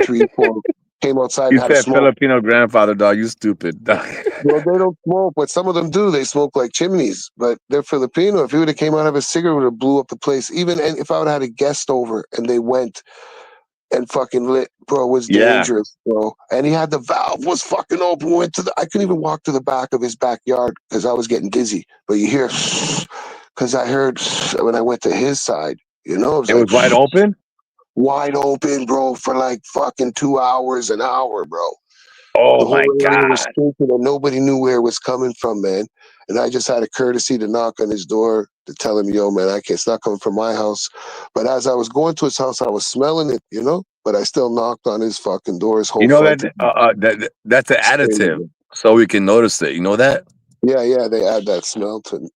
3, 4, came outside You and had a said smoke. Filipino grandfather, dog. You stupid, dog. Well, they don't smoke, but some of them do. They smoke like chimneys, but they're Filipino. If he would have came out of a cigarette, would have blew up the place. Even and if I would have had a guest over and they went and fucking lit, bro, it was Yeah, dangerous, bro. And he had the valve was fucking open. Went to I couldn't even walk to the back of his backyard because I was getting dizzy. But you hear, because I heard when I went to his side, you know, it was it like was wide open. wide open, bro, for like fucking 2 hours, an hour, bro. Oh The whole my area was god. stinking and nobody knew where it was coming from, man. And I just had a courtesy to knock on his door to tell him, yo, man, it's not coming from my house. But as I was going to his house, I was smelling it, you know? But I still knocked on his fucking door, his You whole know front. that's an additive, so we can notice it. You know that? Yeah, they add that smell to it.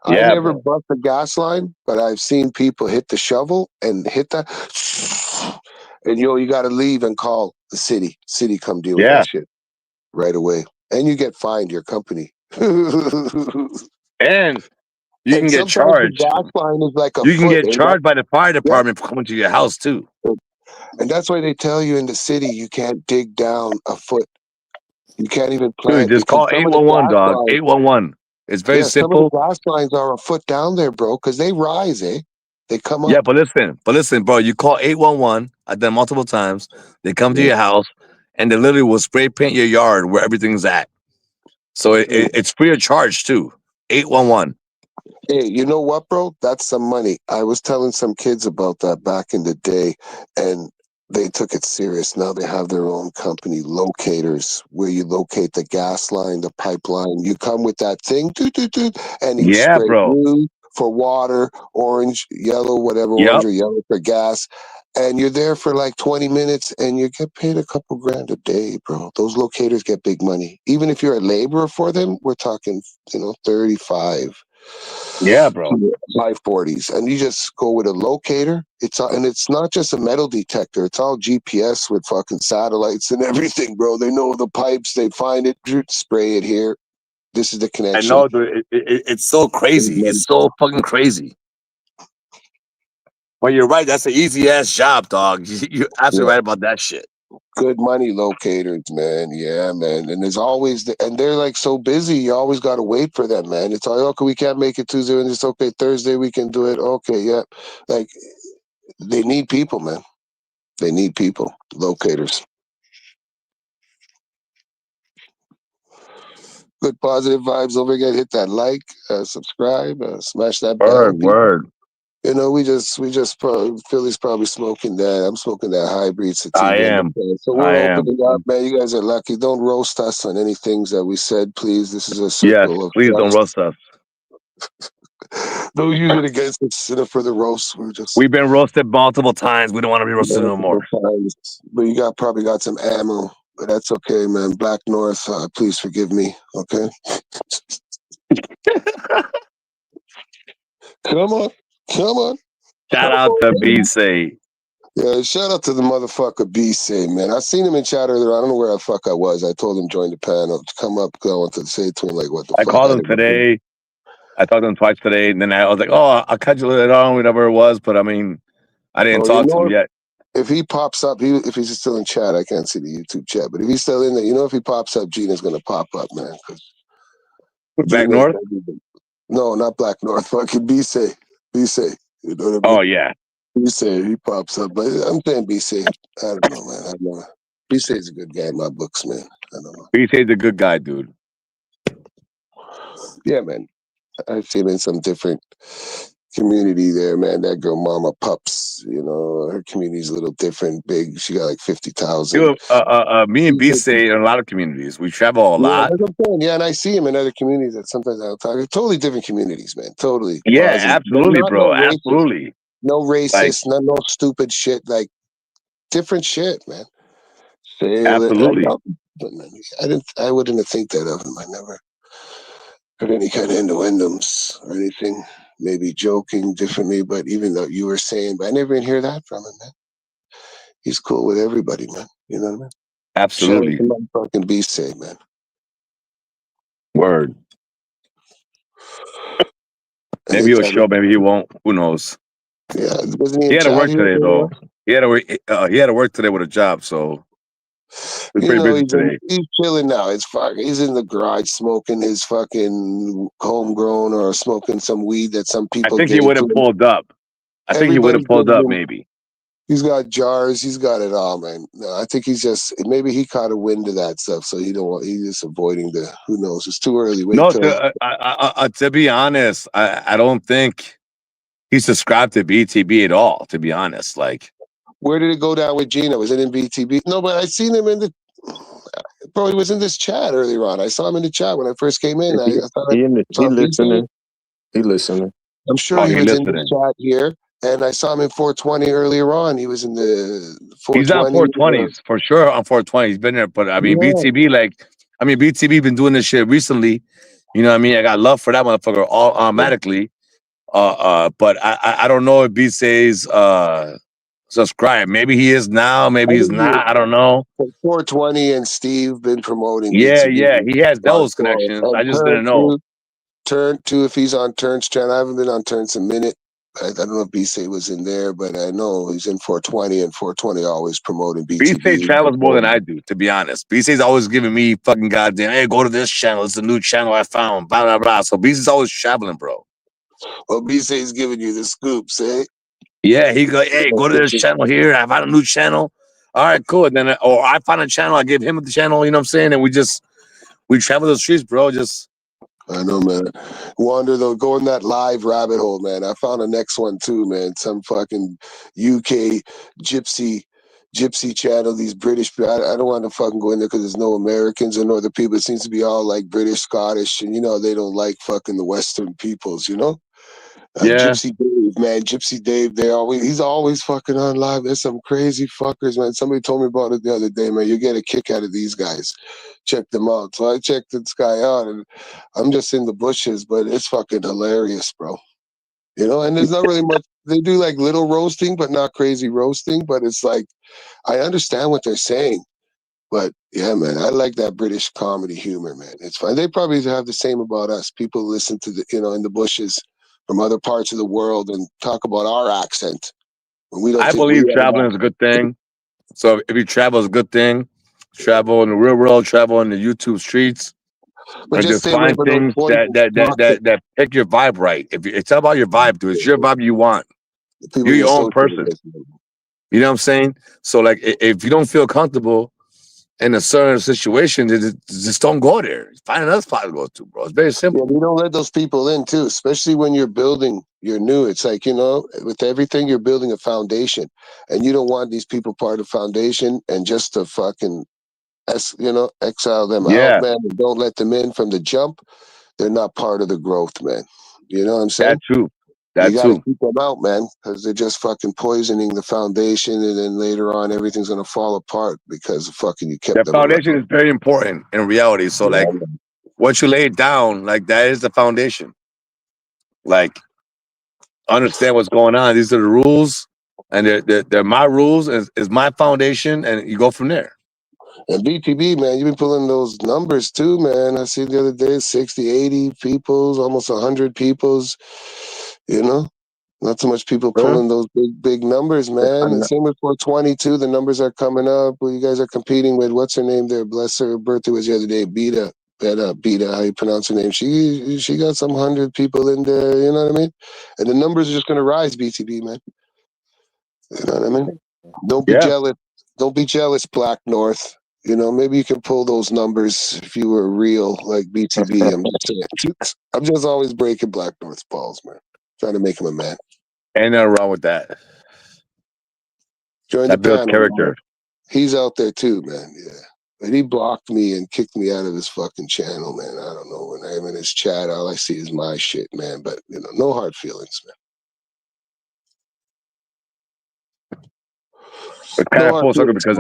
I Yeah, never bro. bust the gas line, but I've seen people hit the shovel and hit that. And yo, you got to leave and call the city. City come deal with Yeah, that shit right away. And you get fined, your company. And and you can get sometimes the charged. gas line is like a You can foot. get charged by the fire department for coming to your house too. And that's why they tell you in the city you can't dig down a foot. You can't even Dude, plant just because call some of the 811, gas dog. lines, 811. It's very some of the simple. gas lines are a foot down there, bro, because they rise, eh? They come Yeah, up. but listen, bro. You call 811. I've done multiple times. They come to Yeah. your house and they literally will spray paint your yard where everything's at. So it's free of charge too. 811. Hey, you know what, bro? That's some money. I was telling some kids about that back in the day, and they took it serious. Now they have their own company, locators, where you locate the gas line, the pipeline. You come with that thing, doot, doot, doot, and you Yeah, spray bro. blue for water, orange, yellow, whatever, orange Yep. or yellow for gas. And you're there for like 20 minutes and you get paid a couple grand a day, bro. Those locators get big money. Even if you're a laborer for them, we're talking, 35 Yeah, bro. to high 40s, and you just go with a locator. And it's not just a metal detector, it's all GPS with fucking satellites and everything, bro. They know the pipes, they find it, spray it here, this is the I connection. know, dude. It's so crazy. It's so fucking crazy. But you're right. That's an easy ass job, dog. You're absolutely Yeah, right about that shit. good money locators, man. Yeah, man. And there's always and they're like so busy, you always got to wait for them, man. It's like, okay, we can't make it Tuesday, and it's okay, Thursday we can do it. Okay, yeah. Like, they need people, man. They need people, locators. Good positive vibes. Don't forget, hit that like, subscribe, smash that bell. Word, word. Philly's probably smoking that. I'm smoking that hybrid I sativa in the am. can. So I we're am. opening up, man. You guys are lucky. Don't roast us on any things that we said, please. This is a Yes, circle of please don't trust. roast us. Don't use it against us for the roast. We're just We've been roasted multiple times. We don't want to be roasted no more. multiple times. But you probably got some ammo. But that's okay, man. Black North, please forgive me. Okay. Come on. Come on. Shout out to BC. Yeah, shout out to the motherfucker BC, man. I seen him in chat earlier. I don't know where the fuck I was. I told him join the panel. Come up, I want to say to him like, what the I fuck? called him today. I talked to him twice today, and then I was like, "Oh, I'll catch you later on, whatever it was." But I mean, I didn't talk to him yet. If he pops up, if he's still in chat, I can't see the YouTube chat. But if he's still in there, if he pops up, Gina's gonna pop up, man. Back north? No, not Black North. Fucking BC. BC. You know what I mean? Oh yeah. BC, he pops up, but I'm saying BC. I don't know, man. I don't know. BC is a good guy in my books, man. I don't know. BC's a good guy, dude. Yeah, man. I feel in some different community there, man. That girl, Mama Pups, her community's a little different, big. She got like 50,000. Me and BC in a lot of communities. We travel a lot. That's what I'm saying. Yeah, and I see him in other communities that sometimes I'll talk. Totally different communities, man. Totally. Yeah, positive. absolutely, bro. No racist, Absolutely. no racist, no stupid shit. Like different shit, man. Absolutely. I wouldn't have think that of him. I never heard any kind of innuendos or anything. Maybe joking differently, but even though you were saying, but I never even hear that from him, man. He's cool with everybody, man. You know what I mean? Absolutely. Shout out to fucking be safe, man. Word. Maybe he'll show, maybe he won't. Who knows? Yeah, wasn't he had to work today, though. He had to work today with a job, so he's pretty busy today. He's chilling now. He's in the garage smoking his fucking homegrown or smoking some weed that some people. I think he would have pulled up. Maybe. He's got jars. He's got it all, man. No, I think maybe he caught a wind of that stuff, so he's just avoiding who knows. It's too early. To be honest, I don't think he subscribed to BTB at all, to be honest. Like, where did it go down with Gina? Was it in BTB? No, but I seen him bro, he was in this chat earlier on. I saw him in the chat when I first came in. He listening. I'm sure he was in the chat here. And I saw him in 420 earlier on. He was in the 420. He's on 420s for sure. On 420, he's been there. But I mean, BTB, BTB been doing this shit recently. You know what I mean? I got love for that motherfucker automatically. But I don't know if BC's subscribed. Maybe he is now. Maybe he's not. I don't know. 420 and Steve been promoting. Yeah, he has those connections. I just didn't know. Turn too, if he's on Turn's channel. I haven't been on Turn's a minute. I don't know if BC was in there, but I know he's in 420, and 420 always promoting BTB. BC travels more than I do, to be honest. BC's always giving me fucking goddamn, hey, go to this channel. It's a new channel I found, blah, blah, blah. So BC's always traveling, bro. Well, BC's giving you the scoops, eh? Yeah, he go, hey, go to this channel here. I found a new channel. All right, cool. And then, or I find a channel, I give him the channel, you know what I'm saying? And we travel the streets, bro. I know, man. Wander though, go in that live rabbit hole, man. I found the next one too, man. Some fucking UK gypsy channel. These British. I don't want to fucking go in there because there's no Americans or no other people. It seems to be all like British, Scottish, and they don't like fucking the Western peoples, Gypsy Dave, man. Gypsy Dave, he's always fucking on live. There's some crazy fuckers, man. Somebody told me about it the other day, man. You get a kick out of these guys. Check them out. So I checked this guy out, and I'm just in the bushes, but it's fucking hilarious, bro. And there's not really much. They do like little roasting, but not crazy roasting. But it's like, I understand what they're saying. But yeah, man, I like that British comedy humor, man. It's fine. They probably have the same about us. People listen to in the bushes from other parts of the world and talk about our accent. I believe traveling is a good thing. So if you travel, is a good thing. Travel in the real world, travel in the YouTube streets. But just find things that pick your vibe right. It's all about your vibe, dude. It's your vibe you want. You're your own person. You know what I'm saying? So like, if you don't feel comfortable in a certain situation, just don't go there. Find another spot to go to, bro. It's very simple. Yeah, you don't let those people in too, especially when you're new. It's like, with everything, you're building a foundation, and you don't want these people part of the foundation and just to fucking, exile them out, man. And don't let them in from the jump. They're not part of the growth, man. You know what I'm saying? That's true. You gotta keep them out, man, because they're just fucking poisoning the foundation, and then later on everything's gonna fall apart because you kept them. The foundation is very important in reality. So once you lay it down, like that is the foundation. Like understand what's going on. These are the rules, and they're my rules. Is my foundation, and you go from there. And BTB, man, you've been pulling those numbers too, man. I see the other day 60, 80 peoples, almost 100 peoples. You know, not so much people pulling those big numbers, man. And same with 422. The numbers are coming up. Well, you guys are competing with what's her name there? Bless her birthday was the other day. Beta, how you pronounce her name? She got some 100 people in there. You know what I mean? And the numbers are just gonna rise, BTB, man. You know what I mean? Don't be jealous. Don't be jealous, Black North. You know, maybe you can pull those numbers if you were real, like BTB. I'm just saying. I'm just always breaking Black North's balls, man. Trying to make him a man. Ain't nothing wrong with that. Join That the builds panel. character. Man. He's out there too, man. Yeah. But he blocked me and kicked me out of his fucking channel, man. I don't know. When I'm in his chat, all I see is my shit, man. But, you know, no hard feelings, man. It's kind of full circle because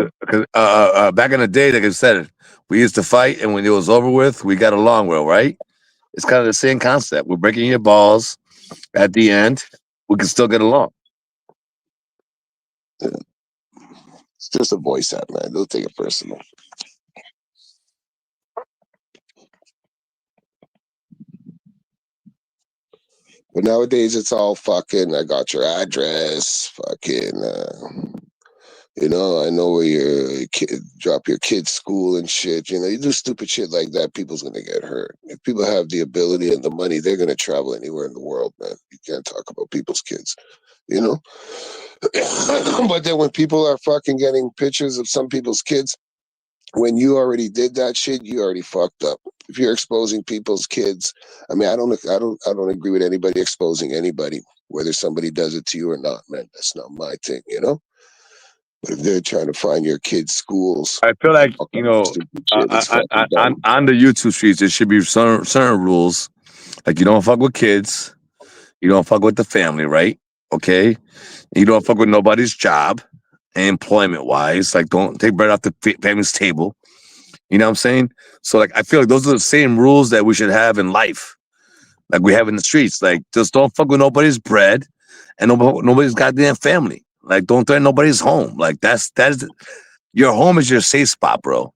back in the day, like I said, we used to fight, and when it was over with, we got along well, right? It's kind of the same concept. We're breaking your balls. At the end, we can still get along. Yeah. It's just a voice app, man. Don't take it personal. But nowadays, it's all fucking, I got your address, fucking, you know, I know where your kid, drop your kid's school and shit. You know, you do stupid shit like that, people's going to get hurt. If people have the ability and the money, they're going to travel anywhere in the world, man. You can't talk about people's kids, you know? But then when people are fucking getting pictures of some people's kids, when you already did that shit, you already fucked up. If you're exposing people's kids, I mean, I don't agree with anybody exposing anybody, whether somebody does it to you or not, man. That's not my thing, you know. But if they're trying to find your kids' schools, I feel like, all you kinds of know, stupid shit, it's fucking dumb. on the YouTube streets, there should be certain rules. Like you don't fuck with kids, you don't fuck with the family, right? Okay, you don't fuck with nobody's job, employment wise. Like don't take bread off the family's table. You know what I'm saying? So like, I feel like those are the same rules that we should have in life, like we have in the streets. Like just don't fuck with nobody's bread, and nobody's goddamn family. Like don't threaten nobody's home. Like that is your home is your safe spot, bro.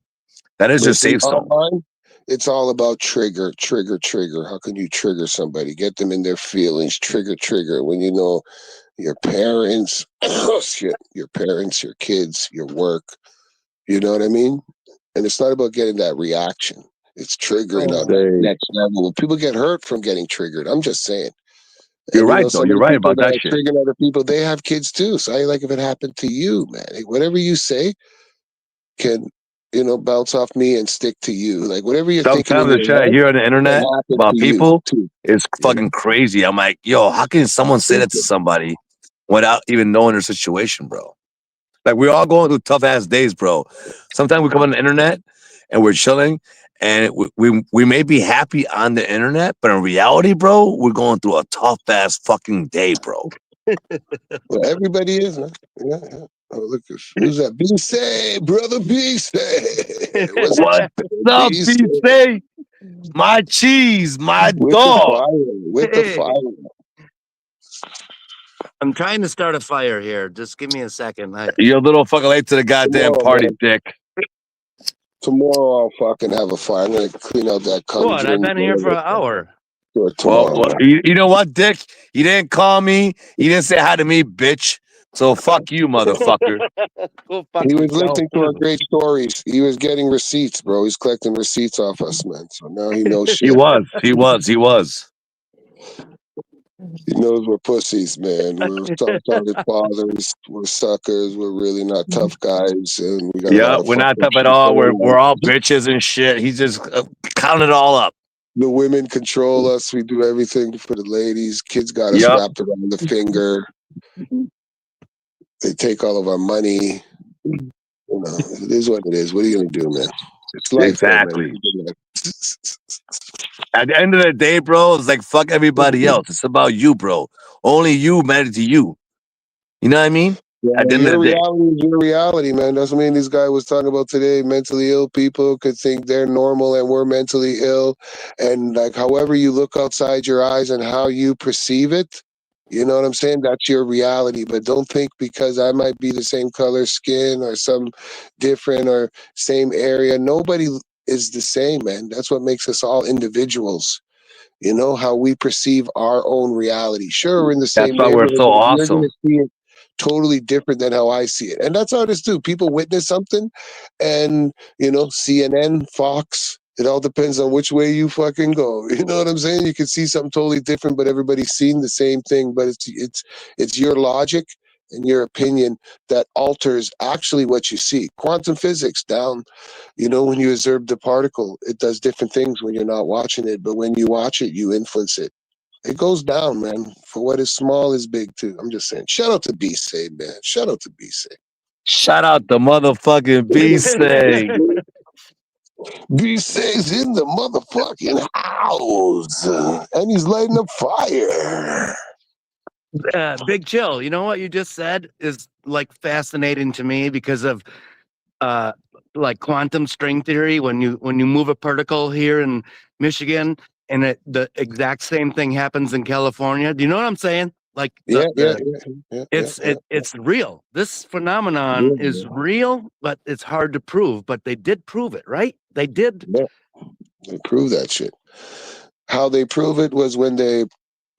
That is But your see, safe zone. online, it's all about trigger. How can you trigger somebody? Get them in their feelings. Trigger. When you know your parents, shit, your parents, your kids, your work. You know what I mean? And it's not about getting that reaction. It's triggering on that next level. People get hurt from getting triggered. I'm just saying. You're And, you right, know, though. some You're of the right people about that that are shit. triggering other people, they have kids too. So I like if it happened to you, man. Whatever you say can, you know, bounce off me and stick to you. Like whatever you're thinking in Sometimes the your shit I head hear on the can internet happen about to you people too. is fucking crazy. I'm like, yo, how can someone say that to somebody without even knowing their situation, bro? Like we're all going through tough ass days, bro. Sometimes we come on the internet and we're chilling, and we may be happy on the internet, but in reality, bro, we're going through a tough ass fucking day, bro. Well, everybody is, man. Yeah. Oh, look, who's that? B-Say, brother B-Say. What's What up, up, B-Say? B-Say? My cheese, my With the dog. fire, with the fire. I'm trying to start a fire here. Just give me a second. You're a little fucking late to the goddamn Tomorrow, party, man. dick. Tomorrow I'll fucking have a fire. I'm gonna clean out that What? I've conjuring. been here for an hour. Tomorrow, man. You know what, Dick? You didn't call me. You didn't say hi to me, bitch. So fuck you, motherfucker. He was listening to our great stories. He was getting receipts, bro. He's collecting receipts off us, man. So now he knows shit. He was. He knows we're pussies, man. We're soft-hearted fathers. We're suckers. We're really not tough guys, and we got a Yeah, lot of we're not fucking tough at shit all. going We're on. all bitches and shit. He just counted it all up. The women control us. We do everything for the ladies. Kids got us wrapped around the finger. They take all of our money. You know, it is what it is. What are you gonna do, man? It's life, Exactly. though, man. At the end of the day, bro, it's like fuck everybody else. It's about you, bro. Only you matter to you. You know what I mean? Yeah, At the end of your the day. reality is your reality, man. Doesn't mean this guy was talking about today. Mentally ill people could think they're normal and we're mentally ill. And like, however you look outside your eyes and how you perceive it, You know what I'm saying? That's your reality. But don't think because I might be the same color skin or some different or same area. Nobody is the same, man. That's what makes us all individuals. You know, how we perceive our own reality. Sure, we're in the That's same why we're neighborhood, so but you're going to awesome. see it totally different than how I see it. And that's how it is too. People witness something and, you know, CNN, Fox, it all depends on which way you fucking go. You know what I'm saying? You can see something totally different, but everybody's seen the same thing. But it's your logic and your opinion that alters actually what you see. Quantum physics down, you know, when you observe the particle, it does different things when you're not watching it, but when you watch it, you influence it. It goes down, man. For what is small is big too. I'm just saying. Shout out to B Say, man. Shout out to B Say. Shout out the motherfucking B say. B Say's in the motherfucking house, and he's lighting a fire. Big Chill, you know what you just said is like fascinating to me because of uh like quantum string theory. When you move a particle here in Michigan and the exact same thing happens in California. Do you know what I'm saying? Like Yeah, yeah, the yeah, yeah, yeah, yeah, it's real. This phenomenon yeah, is real, but it's hard to prove. But they did prove it, right? They did. yeah. They prove that shit. How they prove it was when they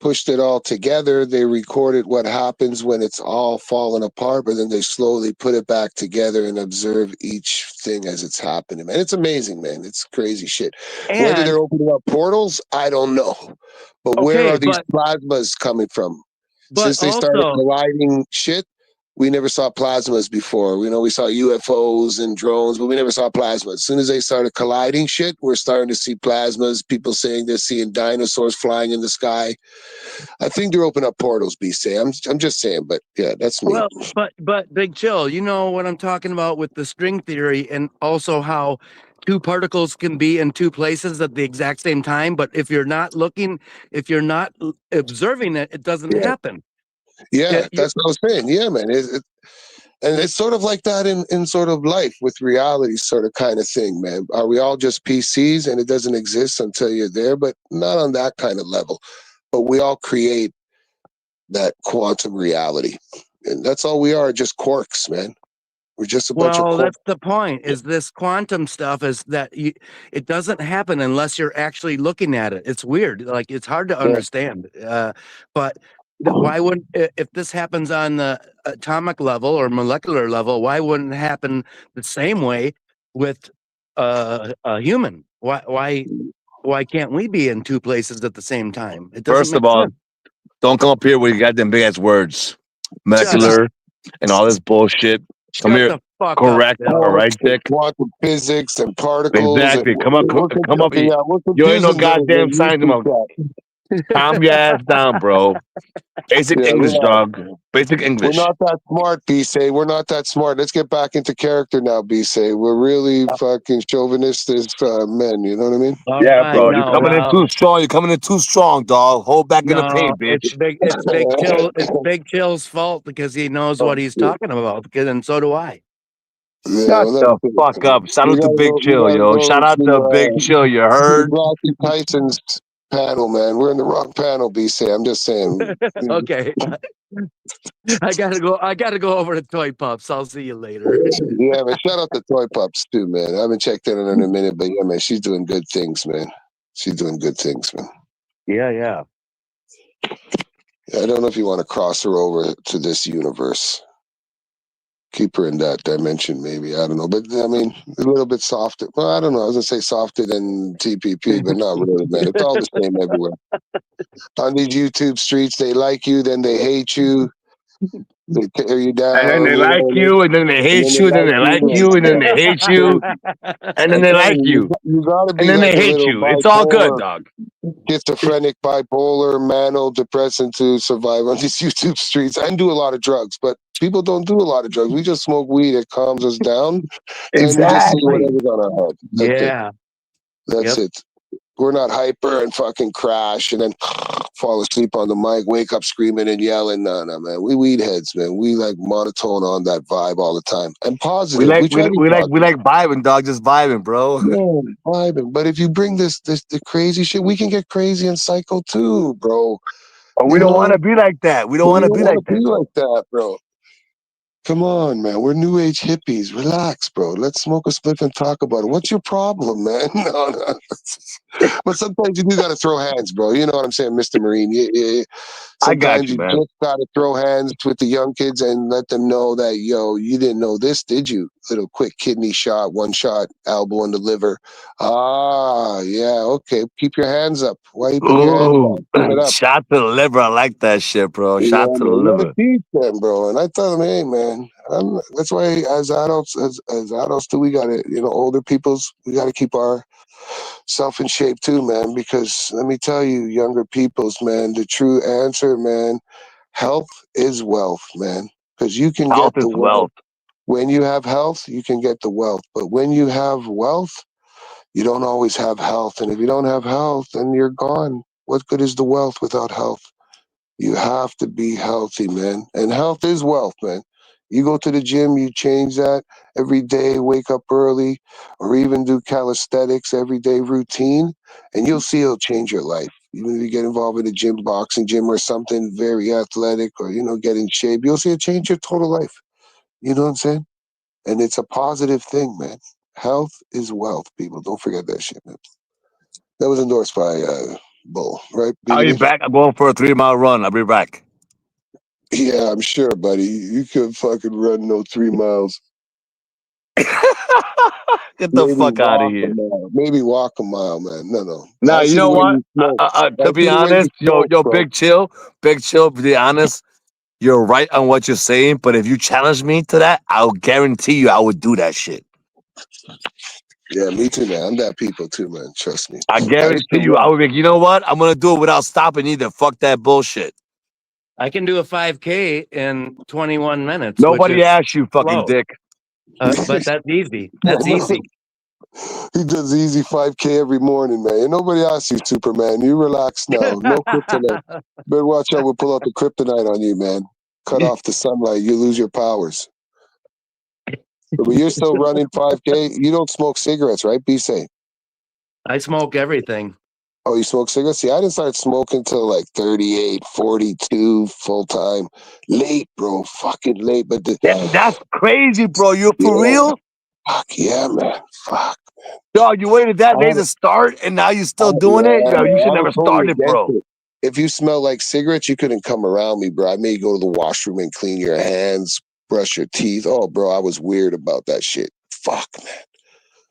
pushed it all together. They recorded what happens when it's all falling apart, but then they slowly put it back together and observe each thing as it's happening. Man, it's amazing, man. It's crazy shit. Whether And they're opening up portals, I don't know. But where okay, are these plasmas coming from? but Since they started also colliding shit, we never saw plasmas before. You know, we saw UFOs and drones, but we never saw plasmas. As soon as they started colliding shit, we're starting to see plasmas. People saying they're seeing dinosaurs flying in the sky. I think they're opening up portals, BC. I'm just saying, but yeah, that's me. well, but Big Chill, you know what I'm talking about with the string theory, and also how two particles can be in two places at the exact same time. But if you're not looking, if you're not observing it, it doesn't Yeah, happen. yeah, You that's what I was saying. Yeah, man. And it's sort of like that in sort of life with reality, sort of kind of thing, man. Are we all just PCs and it doesn't exist until you're there? But not on that kind of level. But we all create that quantum reality. And that's all we are, just quarks, man. We're just a bunch of Well, quarks. that's the point. Is this quantum stuff is that it doesn't happen unless you're actually looking at it. It's weird. Like it's hard to Yeah. understand. But why wouldn't if this happens on the atomic level or molecular level? Why wouldn't it happen the same way with a human? Why can't we be in two places at the same time? It doesn't First of make all, sense. don't come up here with your goddamn big ass words, Shut up. molecular, and all this bullshit. Come Shut here, the fuck up, correct. All Bill. right, Quarks and Dick. quantum physics and particles. And Exactly. Come on, come up. okay, yeah, we're You ain't no confusing goddamn the science. YouTube chat. Calm your ass down, bro. Basic Yeah, English, relax. dog. Basic We're English. not that smart, B-Say. We're not that smart. Let's get back into character now, B-Say. We're really fucking chauvinistic men. You know what I mean? All Yeah, right, bro. You're no, coming in well, too strong. You're coming in too strong, dog. Hold back in the no, paint, bitch. it's Big Chill. It's Big Chill's fault because he knows Oh, what he's shit. talking about. And so do I. Yeah, Shut well, that's the it. fuck up. Shout We out to gotta Big go. We Chill, gotta yo. go Shout out to Big Chill. You to heard? Rocky Tyson's panel, man. We're in the wrong panel, B-Say. I'm just saying. Okay, I gotta go. I gotta go over to Toy Pups. I'll see you later. Yeah, man. Shout out to Toy Pups too, man. I haven't checked in on her in a minute, but yeah, man, she's doing good things, man. She's doing good things, man. Yeah. I don't know if you want to cross her over to this universe. Keep her in that dimension, maybe. I don't know. But I mean, a little bit softer. Well, I don't know. I was going to say softer than TPP, but not really, man. It's all the same everywhere. On these YouTube streets, they like you, then they hate you. They tear you And then down, they you like know, you, and then they and then hate they you, and then like they like you. you, and then they hate you, and then I'm they telling like you, you, you got to and be then they like a hate little you. It's all good, bipolar, dog. schizophrenic, bipolar, mano, depressant to survive on these YouTube streets and do a lot of drugs. But people don't do a lot of drugs. We just smoke weed. It calms us down, and we just say Exactly. whatever's on our head. That's it. Yeah. That's Yep. it. We're not hyper and fucking crash and then fall asleep on the mic, wake up screaming and yelling. No, man. We weed heads, man. We like monotone on that vibe all the time and We positive. like We we, try to be we like we positive. like vibing, dog. Just vibing, bro. Yeah, vibing. But if you bring this the crazy shit, we can get crazy and psycho too, bro. Oh, we You don't want know, to be like that. We don't we want to don't be want like to be that. like that, bro. Come on, man. We're new age hippies. Relax, bro. Let's smoke a spliff and talk about it. What's your problem, man? No, no. But sometimes you do got to throw hands, bro. You know what I'm saying, Mr. Marine? I got Sometimes you, you man. just got to throw hands with the young kids and let them know that, yo, you didn't know this, did you? Little quick kidney shot, one shot, elbow in the liver. Ah, yeah, okay. Keep your hands up. Why you put your hands Ooh, down? Keep it up. shot to the liver. I like that shit, bro. Yeah, Shot to the man, you gotta liver. teach them, bro. And I tell them, hey, man, that's why as adults, as adults too, we gotta, older peoples, we gotta keep our self in shape too, man. Because let me tell you, younger peoples, man, the true answer, man, health is wealth, man. Because you can Health get is the wealth wealth. when you have health, you can get the wealth. But when you have wealth, you don't always have health. And if you don't have health, then you're gone. What good is the wealth without health? You have to be healthy, man. And health is wealth, man. You go to the gym, you change that every day, wake up early, or even do calisthenics, everyday routine, and you'll see it'll change your life. Even if you get involved in a gym, boxing gym, or something very athletic, or, get in shape, you'll see it change your total life. You know what I'm saying? And it's a positive thing, man. Health is wealth, people. Don't forget that shit, man. That was endorsed by Bull, right, I'll be BDB? back. I'm going for a 3 mile run. I'll be back. Yeah, I'm sure, buddy. You could fucking run no 3 miles. Get the Maybe fuck out of walk a here. mile. Maybe walk a mile, man. No, no. Now I you see the know way what? you smoke. I To be see the way you honest, yo, smoke, yo, bro. big chill. To be honest, you're right on what you're saying. But if you challenge me to that, I'll guarantee you I would do that shit. Yeah, me too, man. I'm that people too, man. Trust me. I I used to guarantee you, I run. would be. You know what? I'm gonna do it without stopping either. Fuck that bullshit. I can do a 5K in 21 minutes, which Nobody is asked you, fucking slow. dick. But that's easy. Yeah, That's no. easy. He does easy 5K every morning, man. And nobody asks you, Superman. You relax now. No kryptonite. Better watch out. We'll pull out the kryptonite on you, man. Cut off the sunlight. You lose your powers. But you're still running 5K. You don't smoke cigarettes, right? Be safe. I smoke everything. Oh, you smoke cigarettes? See, I didn't start smoking till like 38, 42, full time. Late, bro. Fucking late. But Damn, that's crazy, bro. You for yeah, real? fuck yeah, man. Fuck. Dog, you waited that I late had, to start, and now you still doing yeah, it? Yo, man. you should I was never totally started, against bro. it. If you smell like cigarettes, you couldn't come around me, bro. I made you go to the washroom and clean your hands, brush your teeth. Oh, bro, I was weird about that shit. Fuck, man.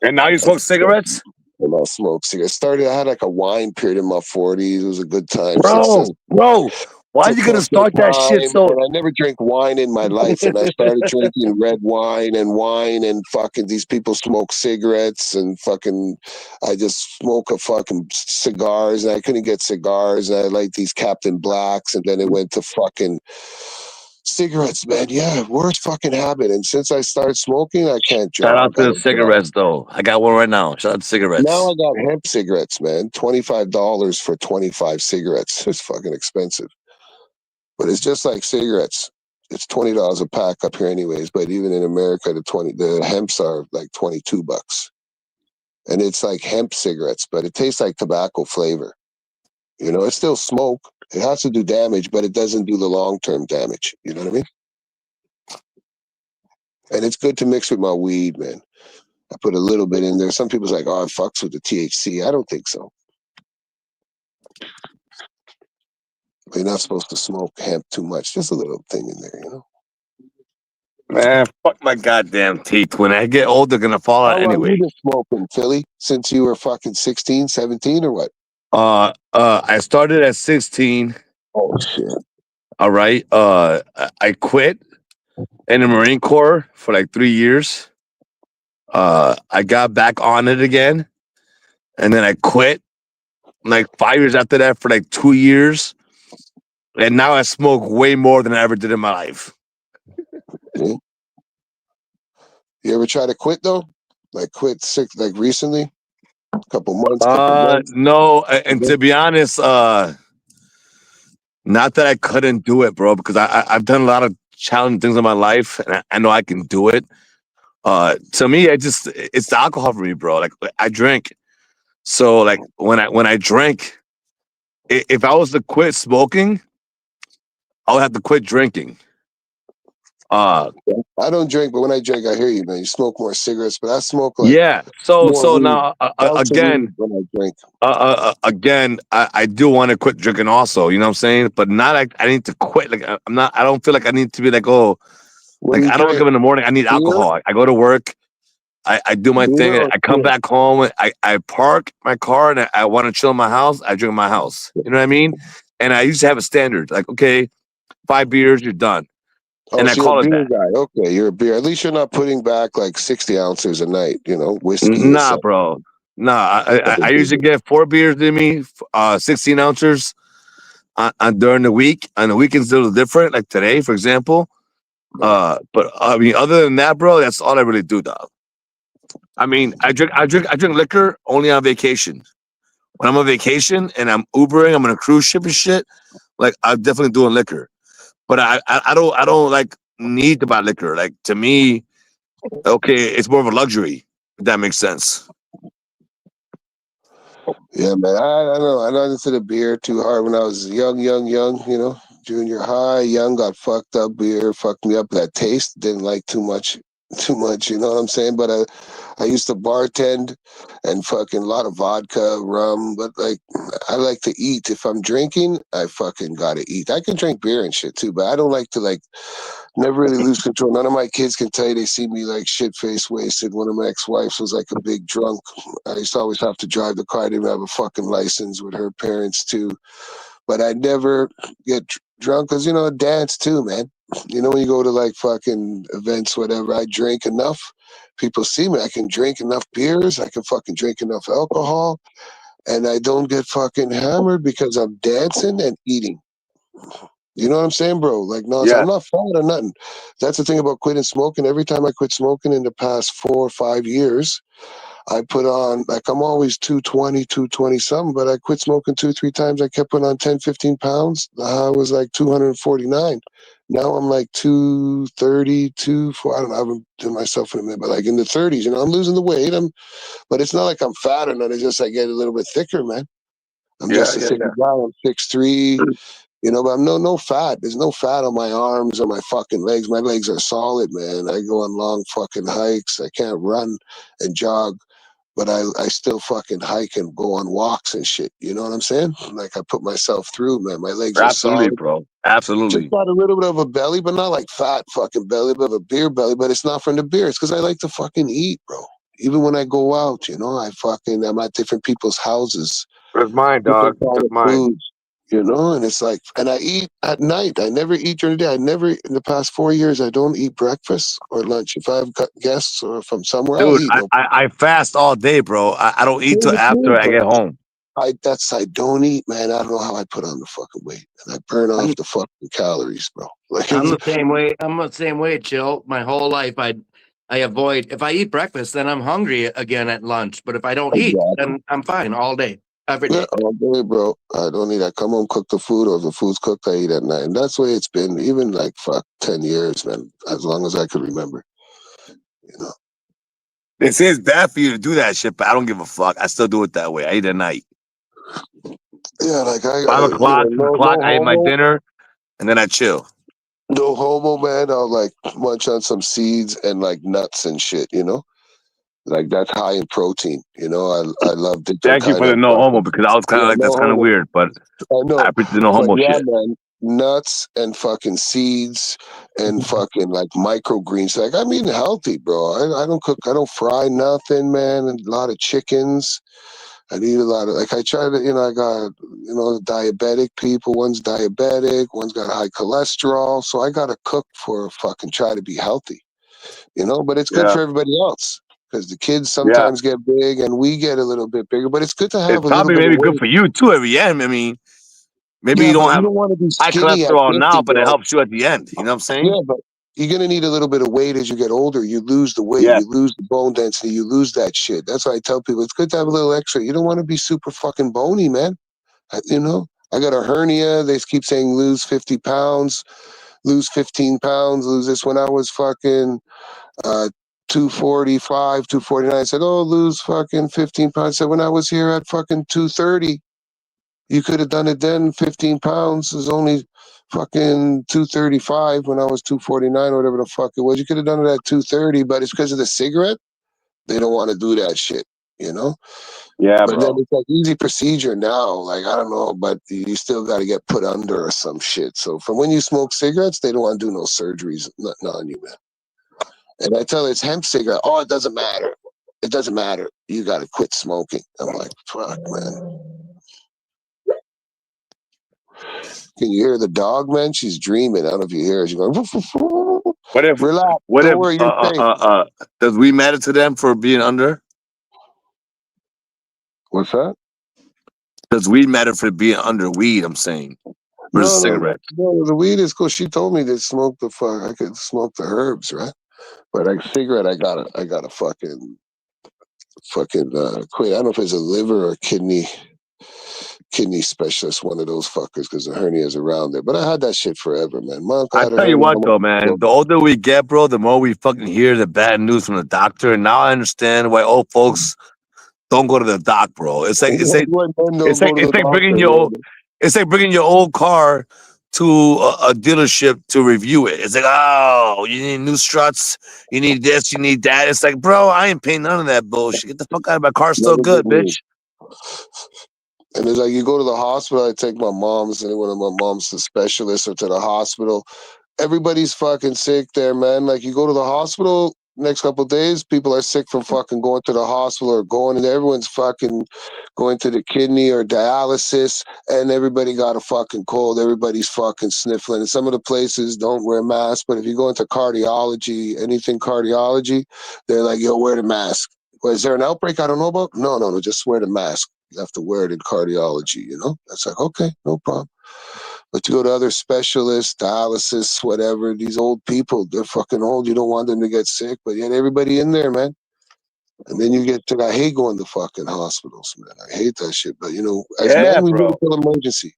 And now you I smoke cigarettes? and I smoked cigarettes. I had like a wine period in my 40s. It was a good time. Success. Bro, why are you gonna Successful start that shit time, so and I never drank wine in my life. And I started drinking red wine, and fucking these people smoke cigarettes, and fucking I just smoke a fucking cigars, and I couldn't get cigars, and I like these Captain Blacks, and then it went to fucking cigarettes, man. Yeah, worst fucking habit. And since I started smoking, I can't shout out jog. I to the don't jog. cigarettes though? I got one right now. Shout out to Now cigarettes. I got hemp cigarettes, man. $25 for 25 cigarettes. It's fucking expensive. But it's just like cigarettes. It's $20 a pack up here, anyways. But even in America, the hemps are like $22, and it's like hemp cigarettes, but it tastes like tobacco flavor. It's still smoke. It has to do damage, but it doesn't do the long term damage. You know what I mean? And it's good to mix with my weed, man. I put a little bit in there. Some people's like, "Oh, it fucks with the THC." I don't think so. You're not supposed to smoke hemp too much. Just a little thing in there. Man, fuck my goddamn teeth. When I get old, they're gonna fall How out long you anyway. been smoking, Philly? Since you were fucking 16, 17, or what? I started at 16. Oh shit. All right. I quit in the Marine Corps for like 3 years. I got back on it again, and then I quit like 5 years after that for like 2 years. And now I smoke way more than I ever did in my life. Yeah. You ever try to quit though? Like quit sick, like recently? Couple months, couple months. No, and to be honest, not that I couldn't do it, bro, because I've done a lot of challenging things in my life, and I know I can do it. To me, it's the alcohol for me, bro. Like I drink, so like when I drink, if I was to quit smoking, I'll have to quit drinking. I don't drink, but when I drink, I hear you, man. You smoke more cigarettes, but I smoke like Yeah. So more weed. now Ounce of weed again, when I drink. again, I do want to quit drinking also. You know what I'm saying? But not like I need to quit. Like I'm not. I don't feel like I need to be like, oh, What like do you I don't wake drink? up in the morning. I need Beer? alcohol. I go to work. I do my Beer thing. or I come beer? back home. I park my car and I want to chill in my house. I drink in my house. You know what I mean? And I used to have a standard like, okay, 5 beers, you're done. Oh, And I so you're a call it beer that. guy. Okay, you're a beer. At least you're not putting back like 60 ounces a night, whiskey or Nah, something. bro. Nah, I usually get 4 beers in me, 16 ounces during the week. On the weekends, a little different. Like today, for example. But I mean, other than that, bro, that's all I really do, dog. I mean, I drink liquor only on vacation. When I'm on vacation and I'm Ubering, I'm on a cruise ship and shit. Like I'm definitely doing liquor, but I don't like need to buy liquor. Like to me, okay, it's more of a luxury. If that makes sense. Yeah, man. I know. I got into the beer too hard when I was young, junior high, young, got fucked up. Beer fucked me up. That taste didn't like too much. You know what I'm saying? But I used to bartend and fucking a lot of vodka, rum. But like, I like to eat. If I'm drinking, I fucking gotta eat. I can drink beer and shit too, but I don't like to like never really lose control. None of my kids can tell you they see me like shit face wasted. One of my ex-wives was like a big drunk. I used to always have to drive the car. I didn't have a fucking license with her parents too. But I never get drunk because, dance too, man. When you go to like fucking events, whatever, I drink enough. People see me. I can drink enough beers. I can fucking drink enough alcohol. And I don't get fucking hammered because I'm dancing and eating. You know what I'm saying, bro? Like, no, so Yeah, I'm not fat or nothing. That's the thing about quitting smoking. Every time I quit smoking in the past 4 or 5 years, I put on, like, I'm always 220, 220 something, but I quit smoking 2, 3 times. I kept putting on 10, 15 pounds. I was like 249. Now I'm like 230, 240. I don't know. I haven't done myself in a minute, but like in the 30s, I'm losing the weight. But it's not like I'm fat or nothing. It's just I get a little bit thicker, man. I'm yeah, just a yeah, thicker yeah. guy. I'm 6'3". But I'm no fat. There's no fat on my arms or my fucking legs. My legs are solid, man. I go on long fucking hikes. I can't run and jog, but I still fucking hike and go on walks and shit. You know what I'm saying? Like I put myself through, man. My legs are Absolutely, solid. bro. Just Absolutely. got a little bit of a belly, but not like fat fucking belly, but a beer belly. But it's not from the beer. It's because I like to fucking eat, bro. Even when I go out, I'm at different people's houses, That's mine, dog. different kind That's of mine. foods. And it's like, and I eat at night. I never eat during the day. In the past 4 years, I don't eat breakfast or lunch. If I've got guests or from somewhere, I'll Dude, eat. No, I fast all day, bro. I don't eat same till with after me, I but get home. I don't eat, man. I don't know how I put on the fucking weight, and I burn off the fucking calories, bro. Like I'm it's the same way. I'm the same way, Chill. My whole life, I avoid. If I eat breakfast, then I'm hungry again at lunch. But if I don't eat, exactly. then I'm fine all day, every Yeah, day. all day, bro. I don't eat. I come home, cook the food, or if the food's cooked, I eat at night. And that's the way it's been, even like 10 years, man. As long as I can remember, you know. They say it's bad for you to do that shit, but I don't give a fuck. I still do it that way. I eat at night. Yeah, like I 5 o'clock, 6 o'clock, no I eat my homo, dinner and then I chill. no homo, man. I'll like munch on some seeds and like nuts and shit, Like that's high in protein, I love different Thank you kind for the of no homo because I was kind of yeah, like no that's kind of homo. weird, but I I know, appreciate the no but homo yeah, shit. man, nuts and fucking seeds and fucking like microgreens. Like I'm eating healthy, bro. I don't cook, I don't fry nothing, man. And a lot of chickens. I eat a lot of like I try to, I got diabetic people. One's diabetic, one's got high cholesterol. So I gotta cook for fucking try to be healthy, But it's good Yeah, for everybody else because the kids yeah. sometimes get big and we get a little bit bigger. But it's good to It's have a little probably bit of maybe good weight. for you too at the end. I mean, maybe you Yeah, don't but you have don't want to be high skinny at cholesterol 50, now, but it bro. helps you at the end. You know what I'm saying? Yeah, but you're gonna need a little bit of weight as you get older. You lose the weight, Yes. you lose the bone density, you lose that shit. That's why I tell people it's good to have a little extra. You don't want to be super fucking bony, man. I got a hernia. They keep saying lose 50 pounds, lose 15 pounds, lose this. When I was fucking 245, 249, I said, oh, lose fucking 15 pounds. I said, when I was here at fucking 230, you could have done it then. 15 pounds is only fucking 235 when I was 249 or whatever the fuck it was. You could have done it at 230, but it's because of the cigarette. They don't want to do that shit, you know? Yeah, But then bro. it's like easy procedure now. Like, I don't know, but you still got to get put under or some shit. So from when you smoke cigarettes, they don't want to do no surgeries, nothing on you, man. And I tell her it's hemp cigarette. Oh, it doesn't matter. It doesn't matter. You got to quit smoking. I'm like, fuck, man. Can you hear the dog, man? She's dreaming. I don't know if you hear her. She's going, What if? relax. What Don't if? worry, you're safe. Does weed matter to them for being under? What's that? Does weed matter for being under weed? I'm saying versus cigarettes. No, the weed is cool. She told me to smoke the fuck. I could smoke the herbs, right? But like cigarette, I gotta fucking quit. I don't know if it's a liver or kidney specialist, one of those fuckers, because the hernia's around there. But I had that shit forever, man. My uncle I had a tell you hernia. what, though, man. The older we get, bro, the more we fucking hear the bad news from the doctor. And now I understand why old folks don't go to the doc, bro. It's like That's why men don't go to the bringing doctor, your old, man. it's like bringing your old car to a dealership to review it. It's like, oh, you need new struts, you need this, you need that. It's like, bro, I ain't paying none of that bullshit. Get the fuck out of my car. Still Never good, believe. bitch. And it's like you go to the hospital. I take my mom's, and one of my mom's to specialists or to the hospital. Everybody's fucking sick there, man. Like you go to the hospital next couple of days, people are sick from fucking going to the hospital or going, and everyone's fucking going to the kidney or dialysis, and everybody got a fucking cold. Everybody's fucking sniffling. And some of the places don't wear masks, but if you go into cardiology, anything cardiology, they're like, yo, wear the mask. Well, is there an outbreak I don't know about? No, just wear the mask. You have to wear it in cardiology, you know? That's like, okay, no problem. But you go to other specialists, dialysis, whatever, these old people, they're fucking old. You don't want them to get sick, but yet everybody in there, man. And then you get to, I hate going to fucking hospitals, man. I hate that shit. But, you know, as Yeah, men, we bro. wait till emergency.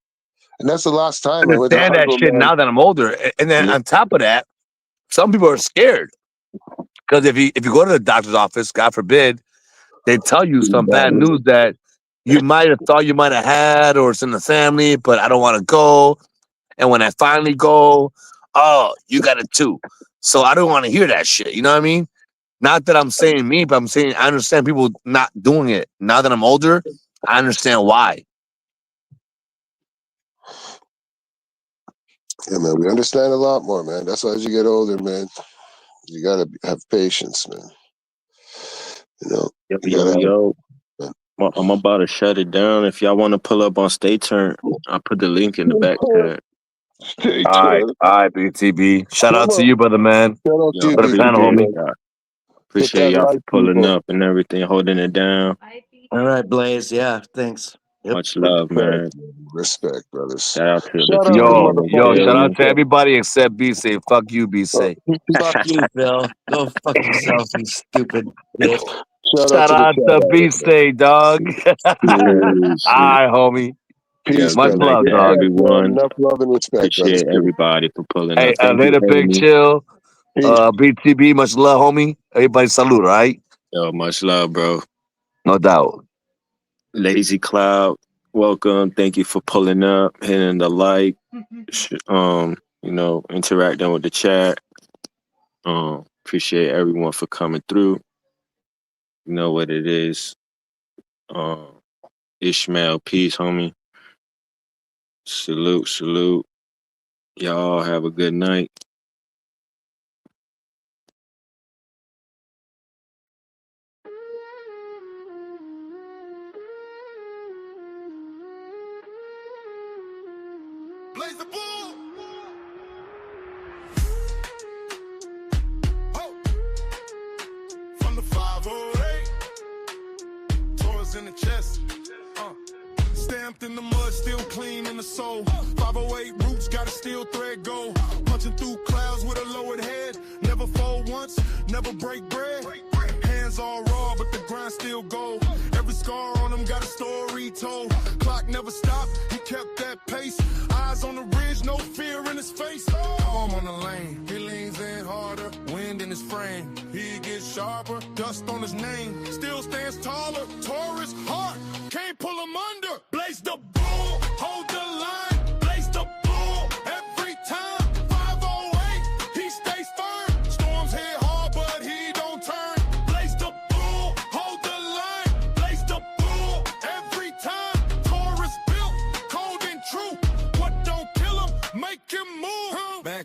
And that's the last time I I went to understand that hospital, shit man. now that I'm older. And then on top of that, some people are scared. Because if you go to the doctor's office, God forbid, they tell you some bad news that you might have thought you might have had or it's in the family, but I don't want to go. And when I finally go, oh, you got it too. So I don't want to hear that shit. You know what I mean? Not that I'm saying me, but I'm saying I understand people not doing it. Now that I'm older, I understand why. Yeah, man, we understand a lot more, man. That's why as you get older, man, you got to have patience, man. You know, you gotta Yo. I'm about to shut it down. If y'all want to pull up on Stay Turned, I'll put the link in the back chat. Stay All tuned. right, BTB. Shout out to you, brother, man. Shout out to Yo, you, For the panel, BTB, homie. man. Appreciate that y'all light, for pulling people. up and everything, holding it down. All right, Blaze. Yeah, thanks. Yep. Much love, man. Respect, brothers. Shout out to the Shout out to Yo, motherfuckers. shout out to everybody except B Say. Fuck you, B Say. Fuck you, Phil. Go fuck yourself, you stupid bitch. Shout out to B Say, dog. All right, homie. Peace, Much brother. love, Respect, dog. man. everyone. Enough love and respect, brothers. Appreciate everybody for pulling Hey, up. Thank you, later, Big Amy. Chill. Peace. BTB, much love, homie. Everybody salute, all right? Yo, much love, bro. No doubt. Lazy Cloud, welcome. Thank you for pulling up, hitting the like, you know, interacting with the chat. Appreciate everyone for coming through. You know what it is. Ishmael, peace, homie. Salute. Y'all have a good night. Blaze the bull. Oh. From the 508. Tours in the chest. Stamped in the mud, still clean in the soul. 508 roots, got a steel thread go. Punching through clouds with a lowered head. Never fold once, never break bread. Hands all raw, but the grind still go. Every scar on him got a story told. Clock never stopped, he kept that pace. Eyes on the ridge, no fear in his face. Arm on the lane, he leans in harder. Wind in his frame, he gets sharper. Dust on his name, still stands taller. Taurus heart, can't pull him under. Blaze the bull, hold the line. Blaze the bull, every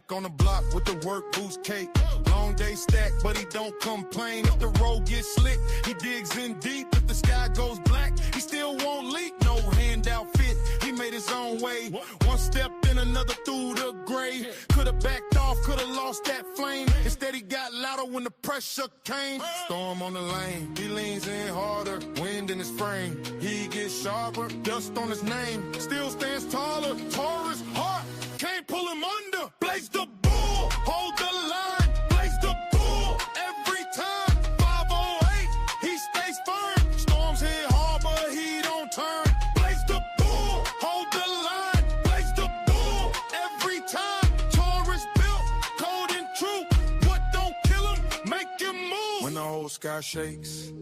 back on the block with the work boost cake. Long day stack, but he don't complain. If the road gets slick, he digs in deep. If the sky goes black, he still won't leak. No handout fit, he made his own way. One step in, another through the grave. Could've backed off, could've lost that flame. Instead he got louder when the pressure came. Storm on the lane, he leans in harder. Wind in his frame, he gets sharper. Dust on his name, still stands taller. Taurus heart, can't pull him under. Blaze the bull, hold the line. Blaze the bull, every time. 508, he stays firm. Storms hit hard, but he don't turn. Blaze the bull, hold the line. Blaze the bull, every time. Taurus built, cold and true. What don't kill him, make him move. When the whole sky shakes,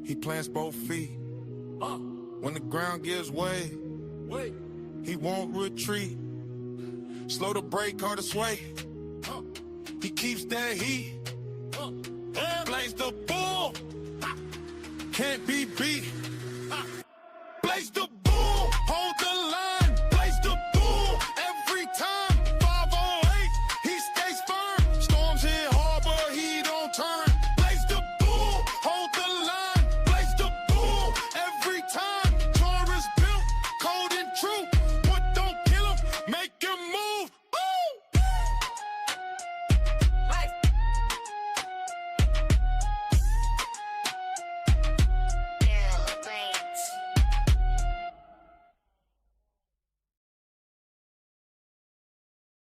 he plants both feet. When the ground gives way, he won't retreat. Slow to break, hard to sway. He keeps that heat. Blaze the bull, can't be beat. Blaze the bull.